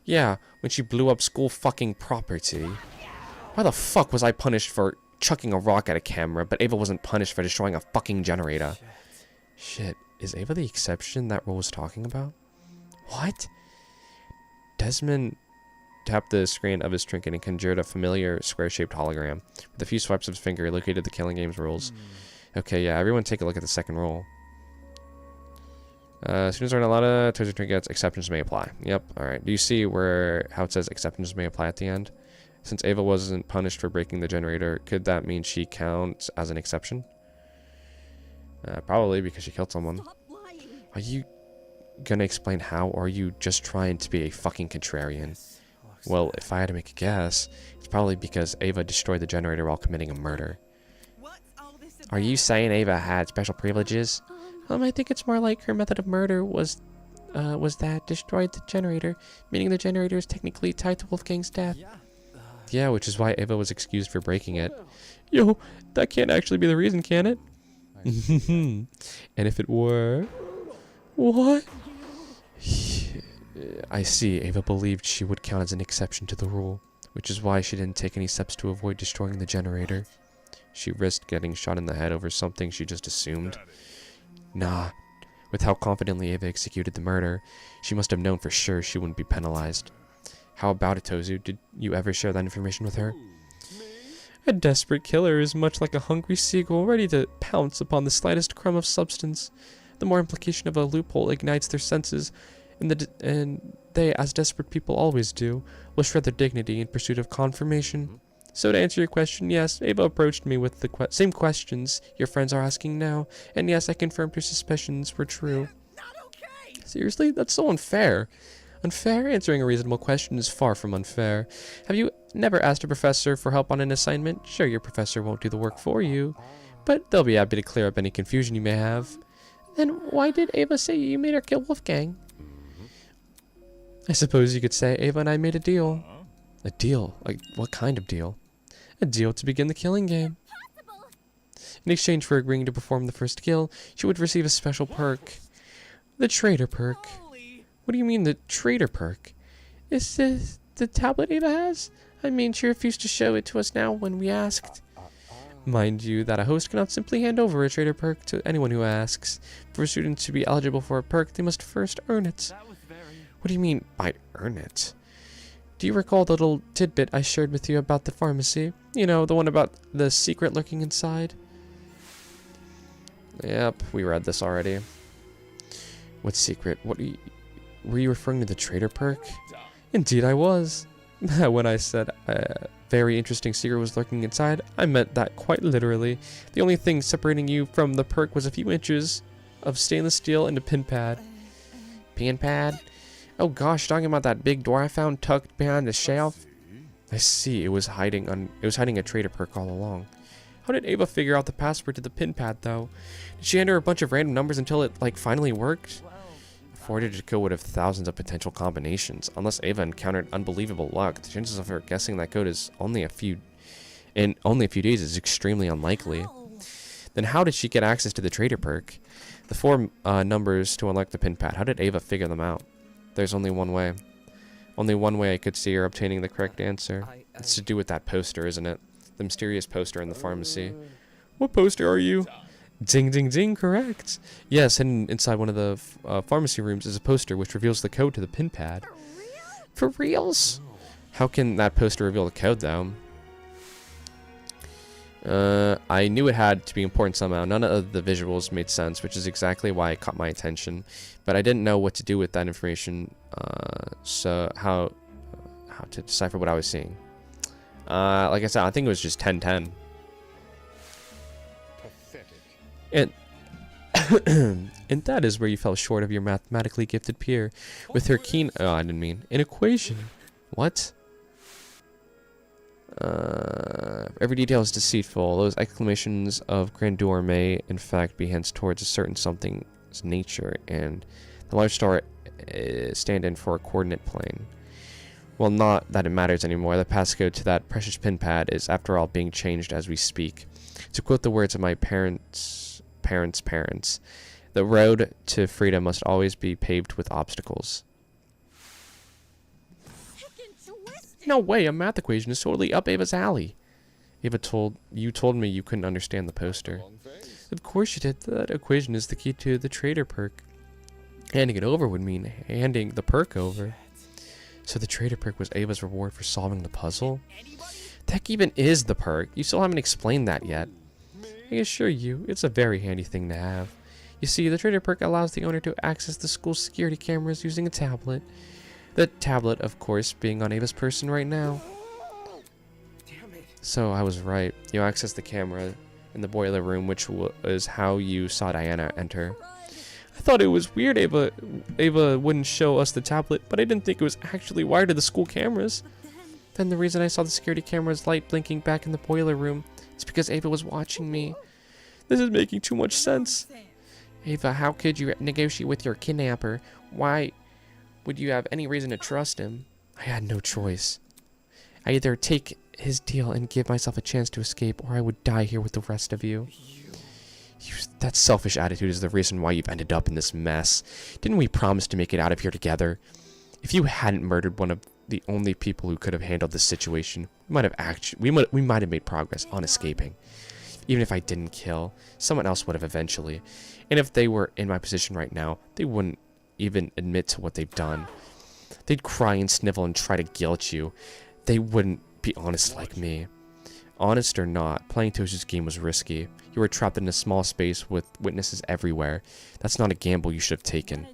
Yeah, when she blew up school fucking property. Why the fuck was I punished for chucking a rock at a camera, but Ava wasn't punished for destroying a fucking generator? Shit, is Ava the exception that rule was talking about? What? Desmond tapped the screen of his trinket and conjured a familiar square-shaped hologram. With a few swipes of his finger, he located the killing game's rules. Okay, yeah, everyone take a look at the second rule. Students earn a lot of Tozu trinkets. Exceptions may apply. Yep. All right. Do you see how it says exceptions may apply at the end? Since Ava wasn't punished for breaking the generator, could that mean she counts as an exception? Probably because she killed someone. Are you gonna explain how, or are you just trying to be a fucking contrarian? Well, if I had to make a guess, it's probably because Ava destroyed the generator while committing a murder. Are you saying Ava had special privileges? I think it's more like her method of murder was that destroyed the generator, meaning the generator is technically tied to Wolfgang's death. Yeah, which is why Ava was excused for breaking it. Yo, that can't actually be the reason, can it? And if it were... What? I see. Ava believed she would count as an exception to the rule, which is why she didn't take any steps to avoid destroying the generator. She risked getting shot in the head over something she just assumed. Nah. With how confidently Ava executed the murder, she must have known for sure she wouldn't be penalized. How about it, Tozu? Did you ever share that information with her? A desperate killer is much like a hungry seagull ready to pounce upon the slightest crumb of substance. The more implication of a loophole ignites their senses, and they, as desperate people always do, will shred their dignity in pursuit of confirmation. So to answer your question, yes, Ava approached me with the same questions your friends are asking now, and yes, I confirmed her suspicions were true. Seriously? That's so unfair. Unfair? Answering a reasonable question is far from unfair. Have you never asked a professor for help on an assignment? Sure, your professor won't do the work for you, but they'll be happy to clear up any confusion you may have. Then why did Ava say you made her kill Wolfgang? I suppose you could say Ava and I made a deal. A deal? Like, what kind of deal? A deal to begin the killing game. In exchange for agreeing to perform the first kill, she would receive a special perk. The traitor perk. What do you mean, the traitor perk? Is this the tablet Ava has? I mean, she refused to show it to us now when we asked. Mind you, that a host cannot simply hand over a traitor perk to anyone who asks. For students to be eligible for a perk, they must first earn it. What do you mean by earn it? Do you recall the little tidbit I shared with you about the pharmacy? You know, the one about the secret lurking inside? Yep, we read this already. What secret? Were you referring to the traitor perk? Indeed I was. When I said a very interesting secret was lurking inside, I meant that quite literally. The only thing separating you from the perk was a few inches of stainless steel and a pin pad. Pin pad? Oh gosh, talking about that big door I found tucked behind the shelf? I see, it was hiding a traitor perk all along. How did Ava figure out the password to the pin pad though? Did she enter a bunch of random numbers until it finally worked? A four-digit code would have thousands of potential combinations. Unless Ava encountered unbelievable luck, the chances of her guessing that code is only a few days is extremely unlikely. Then how did she get access to the traitor perk? The four numbers to unlock the pin pad. How did Ava figure them out? There's only one way. Only one way I could see her obtaining the correct answer. It's to do with that poster, isn't it? The mysterious poster in the pharmacy. What poster are you? Ding, ding, ding, correct. Yes, hidden inside one of the pharmacy rooms is a poster which reveals the code to the pin pad. For reals? How can that poster reveal the code, though? I knew it had to be important somehow. None of the visuals made sense, which is exactly why it caught my attention. But I didn't know what to do with that information, so how to decipher what I was seeing. Like I said, I think it was just 10-10. And and that is where you fell short of your mathematically gifted peer. With her keen... Oh, I didn't mean... An equation. What? Every detail is deceitful. Those exclamations of grandeur may, in fact, be hints towards a certain something's nature, and the large star stand in for a coordinate plane. Well, not that it matters anymore. The passcode to that precious pin pad is, after all, being changed as we speak. To quote the words of my parents, the road to freedom must always be paved with obstacles. No way, a math equation is totally up Ava's alley. Ava told me you couldn't understand the poster. Of course you did. That equation is the key to the traitor perk. Handing it over would mean handing the perk over. So the traitor perk was Ava's reward for solving the puzzle? The heck even is the perk? You still haven't explained that yet. I assure you, it's a very handy thing to have. You see, the traitor perk allows the owner to access the school's security cameras using a tablet. The tablet, of course, being on Ava's person right now. So I was right. You access the camera in the boiler room, which is how you saw Diana enter. I thought it was weird Ava wouldn't show us the tablet, but I didn't think it was actually wired to the school cameras. Then the reason I saw the security camera's light blinking back in the boiler room is because Ava was watching me. This is making too much sense. Ava, how could you negotiate with your kidnapper? Why would you have any reason to trust him? I had no choice. I either take his deal and give myself a chance to escape, or I would die here with the rest of you. That selfish attitude is the reason why you've ended up in this mess. Didn't we promise to make it out of here together? If you hadn't murdered one of the only people who could have handled this situation, we might have made progress on escaping. Even if I didn't kill, someone else would have eventually. And if they were in my position right now, they wouldn't even admit to what they've done. They'd cry and snivel and try to guilt you. They wouldn't be honest like me. Honest or not, playing Toshi's game was risky. You were trapped in a small space with witnesses everywhere. That's not a gamble you should have taken.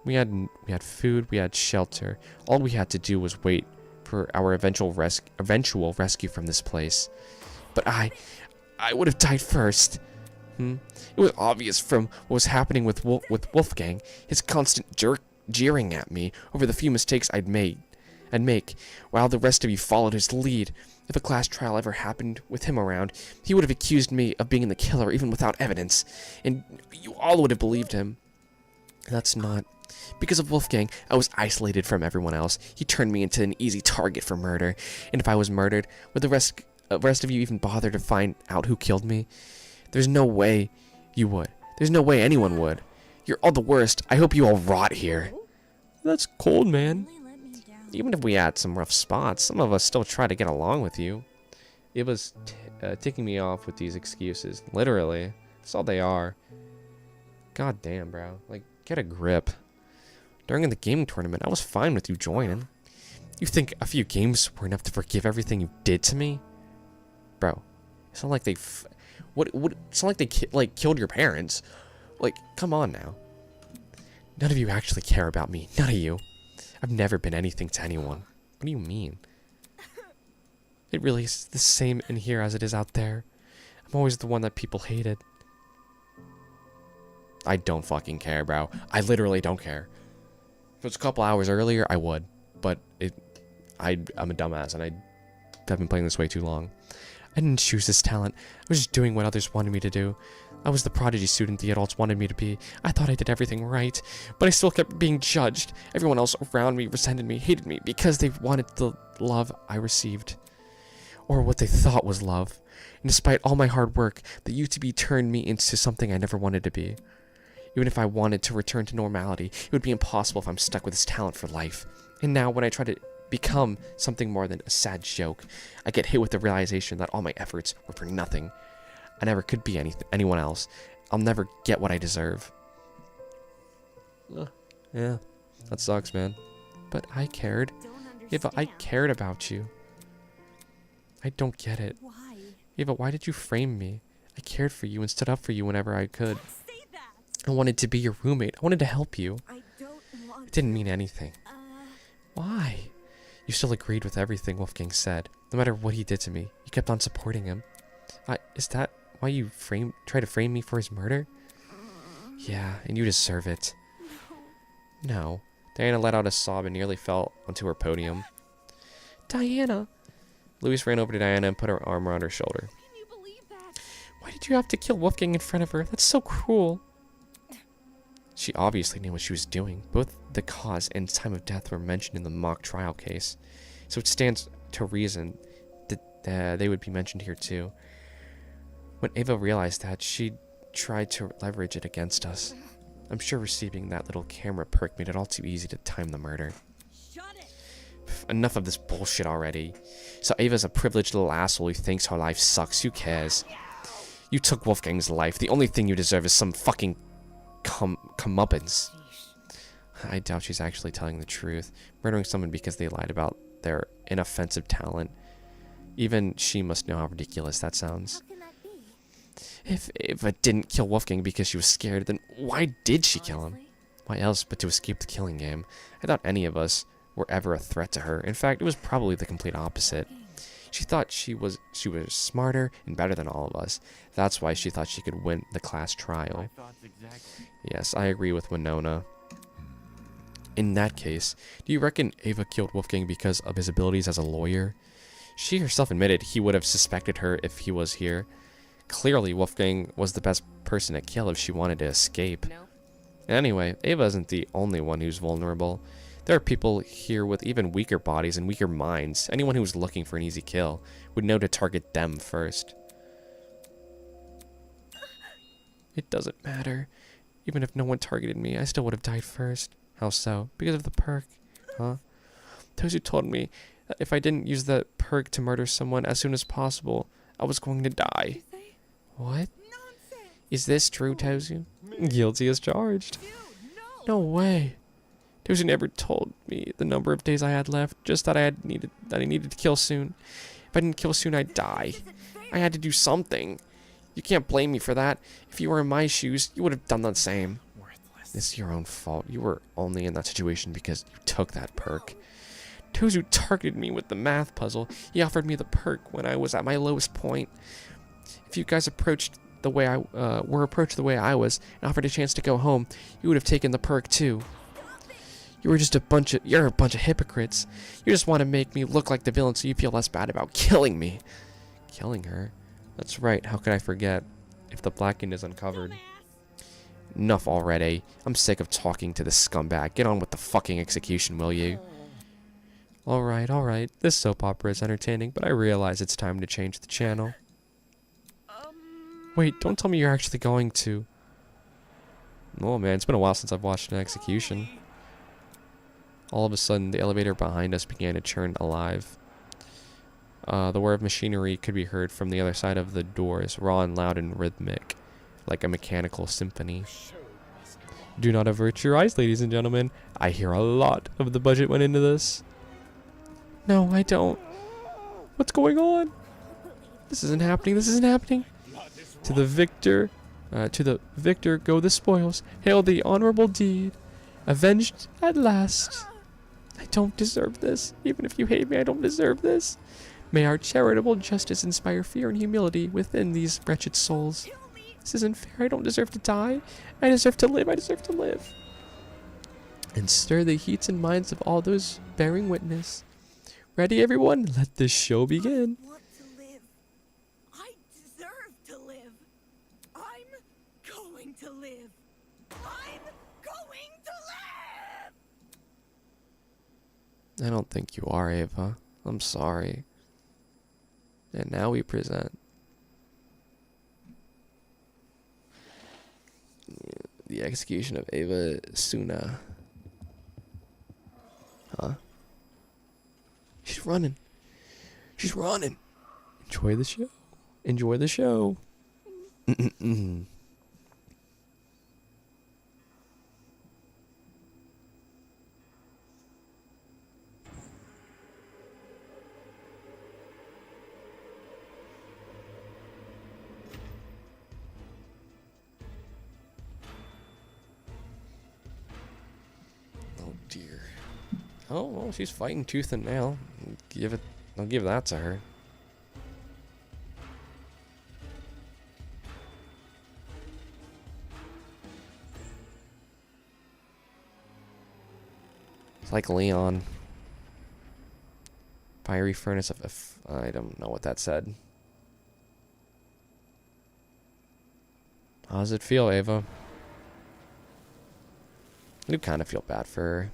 We had food, we had shelter. All we had to do was wait for our eventual rescue from this place. But I would have died first. It was obvious from what was happening with Wolfgang, his constant jeering at me over the few mistakes I'd make, while the rest of you followed his lead. If a class trial ever happened with him around, he would have accused me of being the killer even without evidence, and you all would have believed him. That's not. Because of Wolfgang, I was isolated from everyone else. He turned me into an easy target for murder, and if I was murdered, would the rest of you even bother to find out who killed me? There's no way you would. There's no way anyone would. You're all the worst. I hope you all rot here. That's cold, man. Even if we had some rough spots, some of us still try to get along with you. It was ticking me off with these excuses. Literally. That's all they are. God damn, bro. Like, get a grip. During the gaming tournament, I was fine with you joining. You think a few games were enough to forgive everything you did to me? Bro, it's not like they... it's not like they killed your parents. Like, come on now. None of you actually care about me. None of you. I've never been anything to anyone. What do you mean? It really is the same in here as it is out there. I'm always the one that people hated. I don't fucking care, bro. I literally don't care. If it was a couple hours earlier, I would. But I'm a dumbass, and I've been playing this way too long. I didn't choose this talent. I was just doing what others wanted me to do. I was the prodigy student the adults wanted me to be. I thought I did everything right, but I still kept being judged. Everyone else around me resented me, hated me, because they wanted the love I received. Or what they thought was love. And despite all my hard work, the UTB turned me into something I never wanted to be. Even if I wanted to return to normality, it would be impossible if I'm stuck with this talent for life. And now, when I try to become something more than a sad joke, I get hit with the realization that all my efforts were for nothing. I never could be anyone else. I'll never get what I deserve. Yeah, that sucks, man. But I cared. Ava, I cared about you. I don't get it. Why? Ava, why did you frame me? I cared for you and stood up for you whenever I could. I wanted to be your roommate. I wanted to help you. It didn't mean anything. Why? You still agreed with everything Wolfgang said. No matter what he did to me, you kept on supporting him. Is that why you tried to frame me for his murder? Yeah, and you deserve it. No. Diana let out a sob and nearly fell onto her podium. Diana! Louise ran over to Diana and put her arm around her shoulder. Can you believe that? Why did you have to kill Wolfgang in front of her? That's so cruel. She obviously knew what she was doing. Both the cause and time of death were mentioned in the mock trial case, so it stands to reason that they would be mentioned here too. When Ava realized that, she tried to leverage it against us. I'm sure receiving that little camera perk made it all too easy to time the murder. Enough of this bullshit already. So Ava's a privileged little asshole who thinks her life sucks. Who cares? You took Wolfgang's life. The only thing you deserve is some fucking comeuppance. I doubt she's actually telling the truth. Murdering someone because they lied about their inoffensive talent. Even she must know how ridiculous that sounds. If Ava didn't kill Wolfgang because she was scared, then why did she kill him? Why else but to escape the killing game? I doubt any of us were ever a threat to her. In fact, it was probably the complete opposite. She thought she was smarter and better than all of us. That's why she thought she could win the class trial. My thoughts Exactly. Yes, I agree with Winona. In that case, do you reckon Ava killed Wolfgang because of his abilities as a lawyer? She herself admitted he would have suspected her if he was here. Clearly, Wolfgang was the best person to kill if she wanted to escape. Nope. Anyway, Ava isn't the only one who's vulnerable. There are people here with even weaker bodies and weaker minds. Anyone who's looking for an easy kill would know to target them first. It doesn't matter. Even if no one targeted me, I still would have died first. How so? Because of the perk. Huh? Tozu told me that if I didn't use that perk to murder someone as soon as possible, I was going to die. What? Is this true, Tozu? Guilty as charged. No way. Tozu never told me the number of days I had left, just that I needed to kill soon. If I didn't kill soon, I'd die. I had to do something. You can't blame me for that. If you were in my shoes, you would have done the same. It's your own fault. You were only in that situation because you took that perk. Tozu targeted me with the math puzzle. He offered me the perk when I was at my lowest point. If you guys were approached the way I was and offered a chance to go home, you would have taken the perk too. You're a bunch of hypocrites. You just want to make me look like the villain so you feel less bad about killing me. Killing her? That's right, how could I forget? If the blackened is uncovered. Enough already. I'm sick of talking to this scumbag. Get on with the fucking execution, will you? Alright. This soap opera is entertaining, but I realize it's time to change the channel. Wait, don't tell me you're actually going to. Oh man, it's been a while since I've watched an execution. All of a sudden, the elevator behind us began to churn alive. The whir of machinery could be heard from the other side of the doors, raw and loud and rhythmic, like a mechanical symphony. Do not avert your eyes, ladies and gentlemen. I hear a lot of the budget went into this. No, I don't. What's going on? This isn't happening. To the victor go the spoils. Hail the honorable deed. Avenged at last. I don't deserve this. Even if you hate me, I don't deserve this. May our charitable justice inspire fear and humility within these wretched souls. This isn't fair. I don't deserve to die. I deserve to live. And stir the hearts and minds of all those bearing witness. Ready, everyone? Let this show begin. I want to live. I deserve to live. I'm going to live. I'm going to live! I don't think you are, Ava. I'm sorry. And now we present the execution of Ava Suna. Huh? She's running. Enjoy the show. Oh dear. Oh, well, she's fighting tooth and nail. I'll give that to her. It's like Leon. Fiery furnace of I don't know what that said. How does it feel, Ava? I do kind of feel bad for her.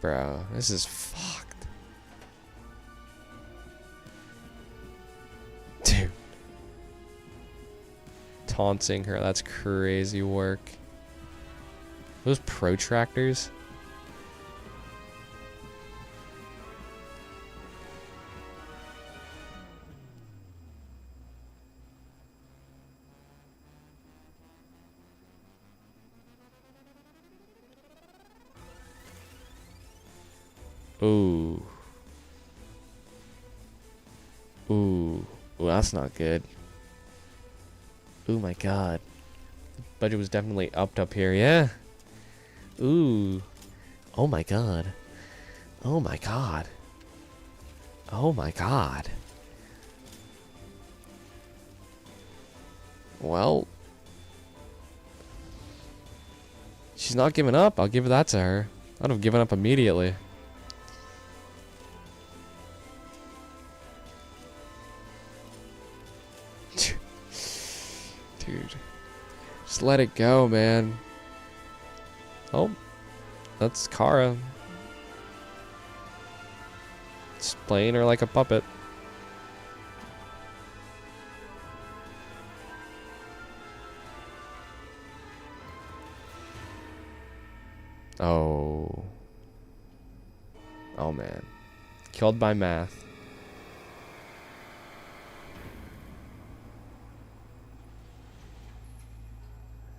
Bro, this is fucked. Dude. Taunting her, that's crazy work. Those protractors? Ooh. Ooh, that's not good. Oh my god. The budget was definitely upped up here, yeah. Ooh. Oh my god. Oh my god. Oh my god. Well, she's not giving up. I'll give that to her. I'd have given up immediately. Dude. Just let it go, man. Oh. That's Kara. Just playing her like a puppet. Oh. Oh, man. Killed by math.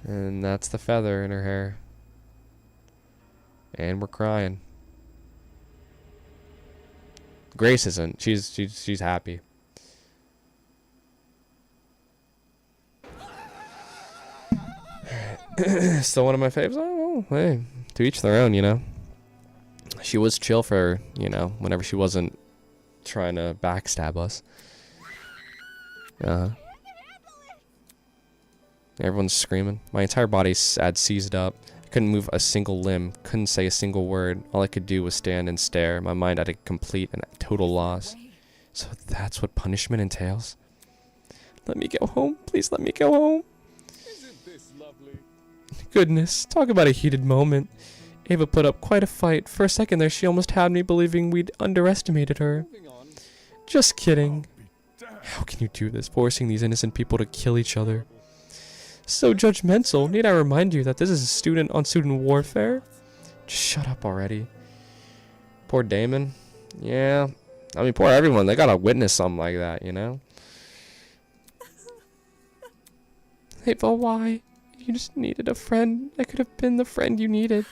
And that's the feather in her hair. And we're crying. Grace isn't. She's happy. Still one of my faves. Oh, well, hey, to each their own, you know. She was chill for, you know, whenever she wasn't trying to backstab us. Everyone's screaming. My entire body had seized up. I couldn't move a single limb. Couldn't say a single word. All I could do was stand and stare. My mind at a complete and total loss. So that's what punishment entails? Let me go home. Please let me go home. Isn't this lovely? Goodness, talk about a heated moment. Ava put up quite a fight. For a second there, she almost had me believing we'd underestimated her. Just kidding. How can you do this, forcing these innocent people to kill each other? So judgmental. Need I remind you that this is student-on-student warfare? Just shut up already. Poor Damon. Yeah. I mean, poor everyone. They gotta witness something like that, you know? Ava, why? You just needed a friend. I could have been the friend you needed.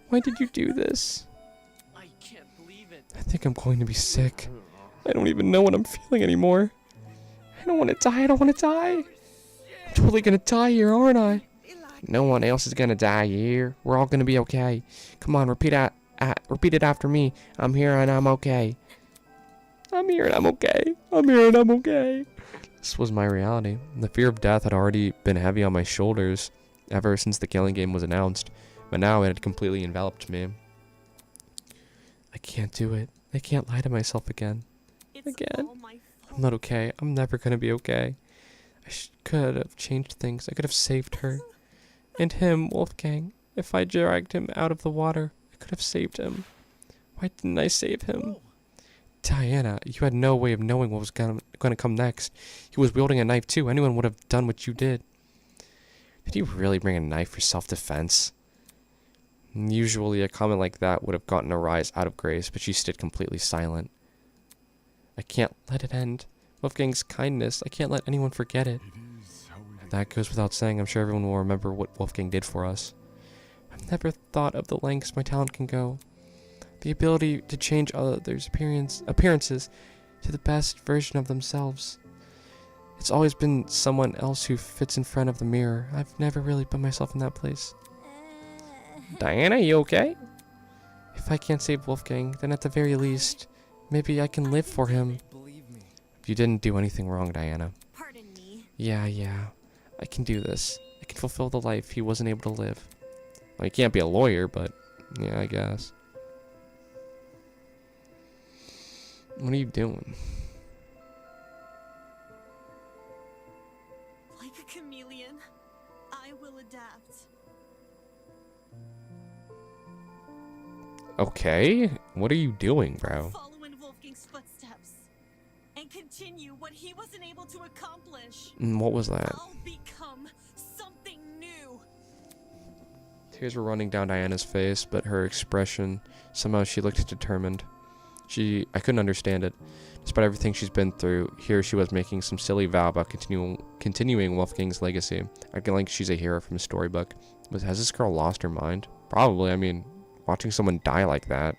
Why did you do this? I can't believe it. I think I'm going to be sick. I don't even know what I'm feeling anymore. I don't want to die. I don't want to die. I'm totally going to die here, aren't I? No one else is going to die here. We're all going to be okay. Come on, repeat it after me. I'm here and I'm okay. I'm here and I'm okay. I'm here and I'm okay. This was my reality. The fear of death had already been heavy on my shoulders ever since the killing game was announced. But now it had completely enveloped me. I can't do it. I can't lie to myself again. Again. I'm not okay. I'm never gonna be okay. I could have changed things. I could have saved her. And him, Wolfgang. If I dragged him out of the water, I could have saved him. Why didn't I save him? Diana, you had no way of knowing what was gonna come next. He was wielding a knife too. Anyone would have done what you did. Did you really bring a knife for self-defense? Usually a comment like that would have gotten a rise out of Grace, but she stood completely silent. I can't let it end. Wolfgang's kindness, I can't let anyone forget it. And that goes without saying. I'm sure everyone will remember what Wolfgang did for us. I've never thought of the lengths my talent can go. The ability to change others' appearances to the best version of themselves. It's always been someone else who fits in front of the mirror. I've never really put myself in that place. Diana, you okay? If I can't save Wolfgang, then at the very least, maybe I can live for him. You didn't do anything wrong, Diana. Pardon me. Yeah. I can do this. I can fulfill the life he wasn't able to live. Well, he can't be a lawyer, but yeah, I guess. What are you doing? Like a chameleon, I will adapt. Okay, what are you doing, bro? Follow in Wolfgang's footsteps and continue what he wasn't able to accomplish. What was that? I'll become something new. Tears were running down Diana's face, but her expression, somehow she looked determined. I couldn't understand it. Despite everything she's been through, here she was making some silly vow about continuing Wolfgang's legacy, acting like she's a hero from a storybook. Has this girl lost her mind? Probably. I mean, watching someone die like that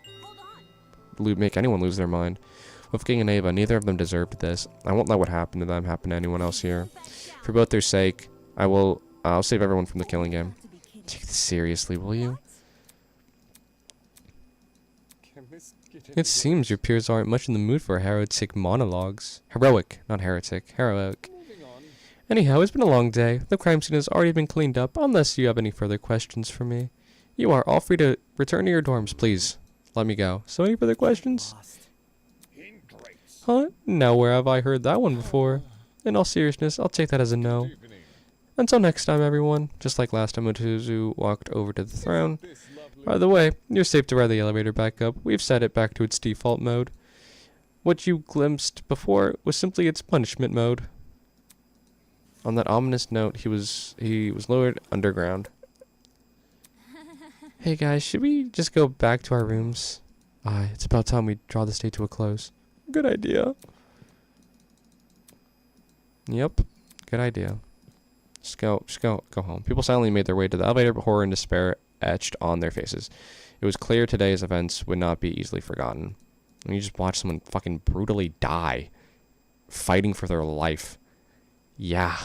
would make anyone lose their mind. Wolfgang and Ava, neither of them deserved this. I won't let what happened to them happen to anyone else here. For both their sake, I'll save everyone from the killing game. Take this seriously, will you? It seems your peers aren't much in the mood for heretic monologues. Heroic, not heretic. Heroic. Anyhow, it's been a long day. The crime scene has already been cleaned up, unless you have any further questions for me. You are all free to return to your dorms, please. Let me go. So any further questions? Huh? Now where have I heard that one before? In all seriousness, I'll take that as a no. Until next time, everyone. Just like last time Otozu walked over to the throne. By the way, you're safe to ride the elevator back up. We've set it back to its default mode. What you glimpsed before was simply its punishment mode. On that ominous note, he was lowered underground. Hey guys, should we just go back to our rooms? Aye, it's about time we draw this day to a close. Good idea. Yep, good idea. Just go home. People silently made their way to the elevator, but horror and despair etched on their faces. It was clear today's events would not be easily forgotten. And you just watched someone fucking brutally die, fighting for their life. Yeah.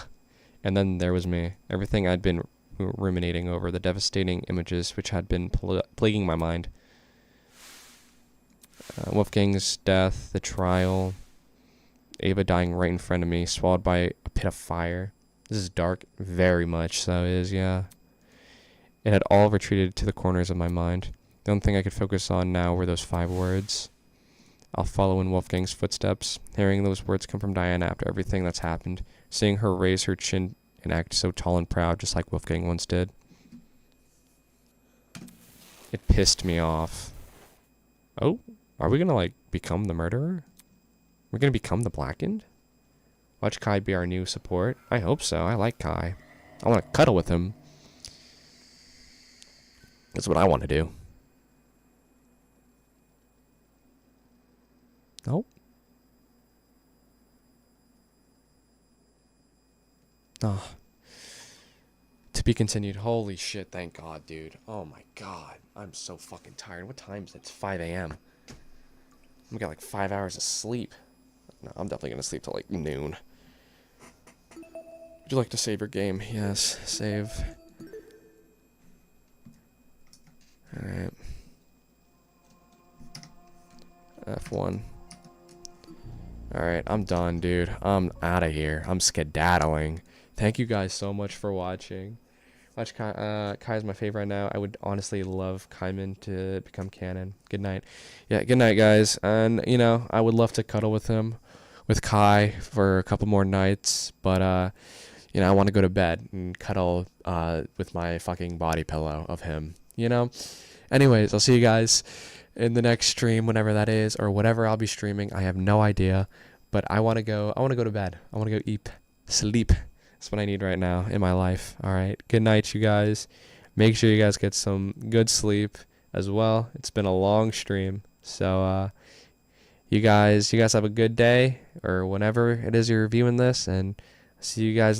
And then there was me. Everything I'd been ruminating over, the devastating images which had been plaguing my mind. Wolfgang's death, the trial, Ava dying right in front of me, swallowed by a pit of fire. This is dark, very much so is, yeah. It had all retreated to the corners of my mind. The only thing I could focus on now were those 5 words. I'll follow in Wolfgang's footsteps. Hearing those words come from Diana after everything that's happened. Seeing her raise her chin and act so tall and proud just like Wolfgang once did. It pissed me off. Oh, are we gonna like become the murderer? We're gonna become the Blackened? Watch Kai be our new support? I hope so. I like Kai. I want to cuddle with him. That's what I want to do. Nope. Oh. To be continued. Holy shit, thank God, dude. Oh my God. I'm so fucking tired. What time is it? It's 5 a.m. We got like 5 hours of sleep. No, I'm definitely gonna sleep till like noon. Would you like to save your game? Yes, save. Alright. F1. Alright, I'm done, dude. I'm out of here. I'm skedaddling. Thank you guys so much for watching. Watch Kai's my favorite right now. I would honestly love Kaiman to become canon. Good night. Yeah, good night, guys. And, you know, I would love to cuddle with him, with Kai, for a couple more nights. But, you know, I want to go to bed and cuddle with my fucking body pillow of him, you know? Anyways, I'll see you guys in the next stream, whenever that is, or whatever I'll be streaming. I have no idea, but I want to go to bed. I want to go eat, sleep. That's what I need right now in my life. All right. Good night, you guys. Make sure you guys get some good sleep as well. It's been a long stream. So, you guys have a good day or whenever it is you're viewing this, and see you guys later.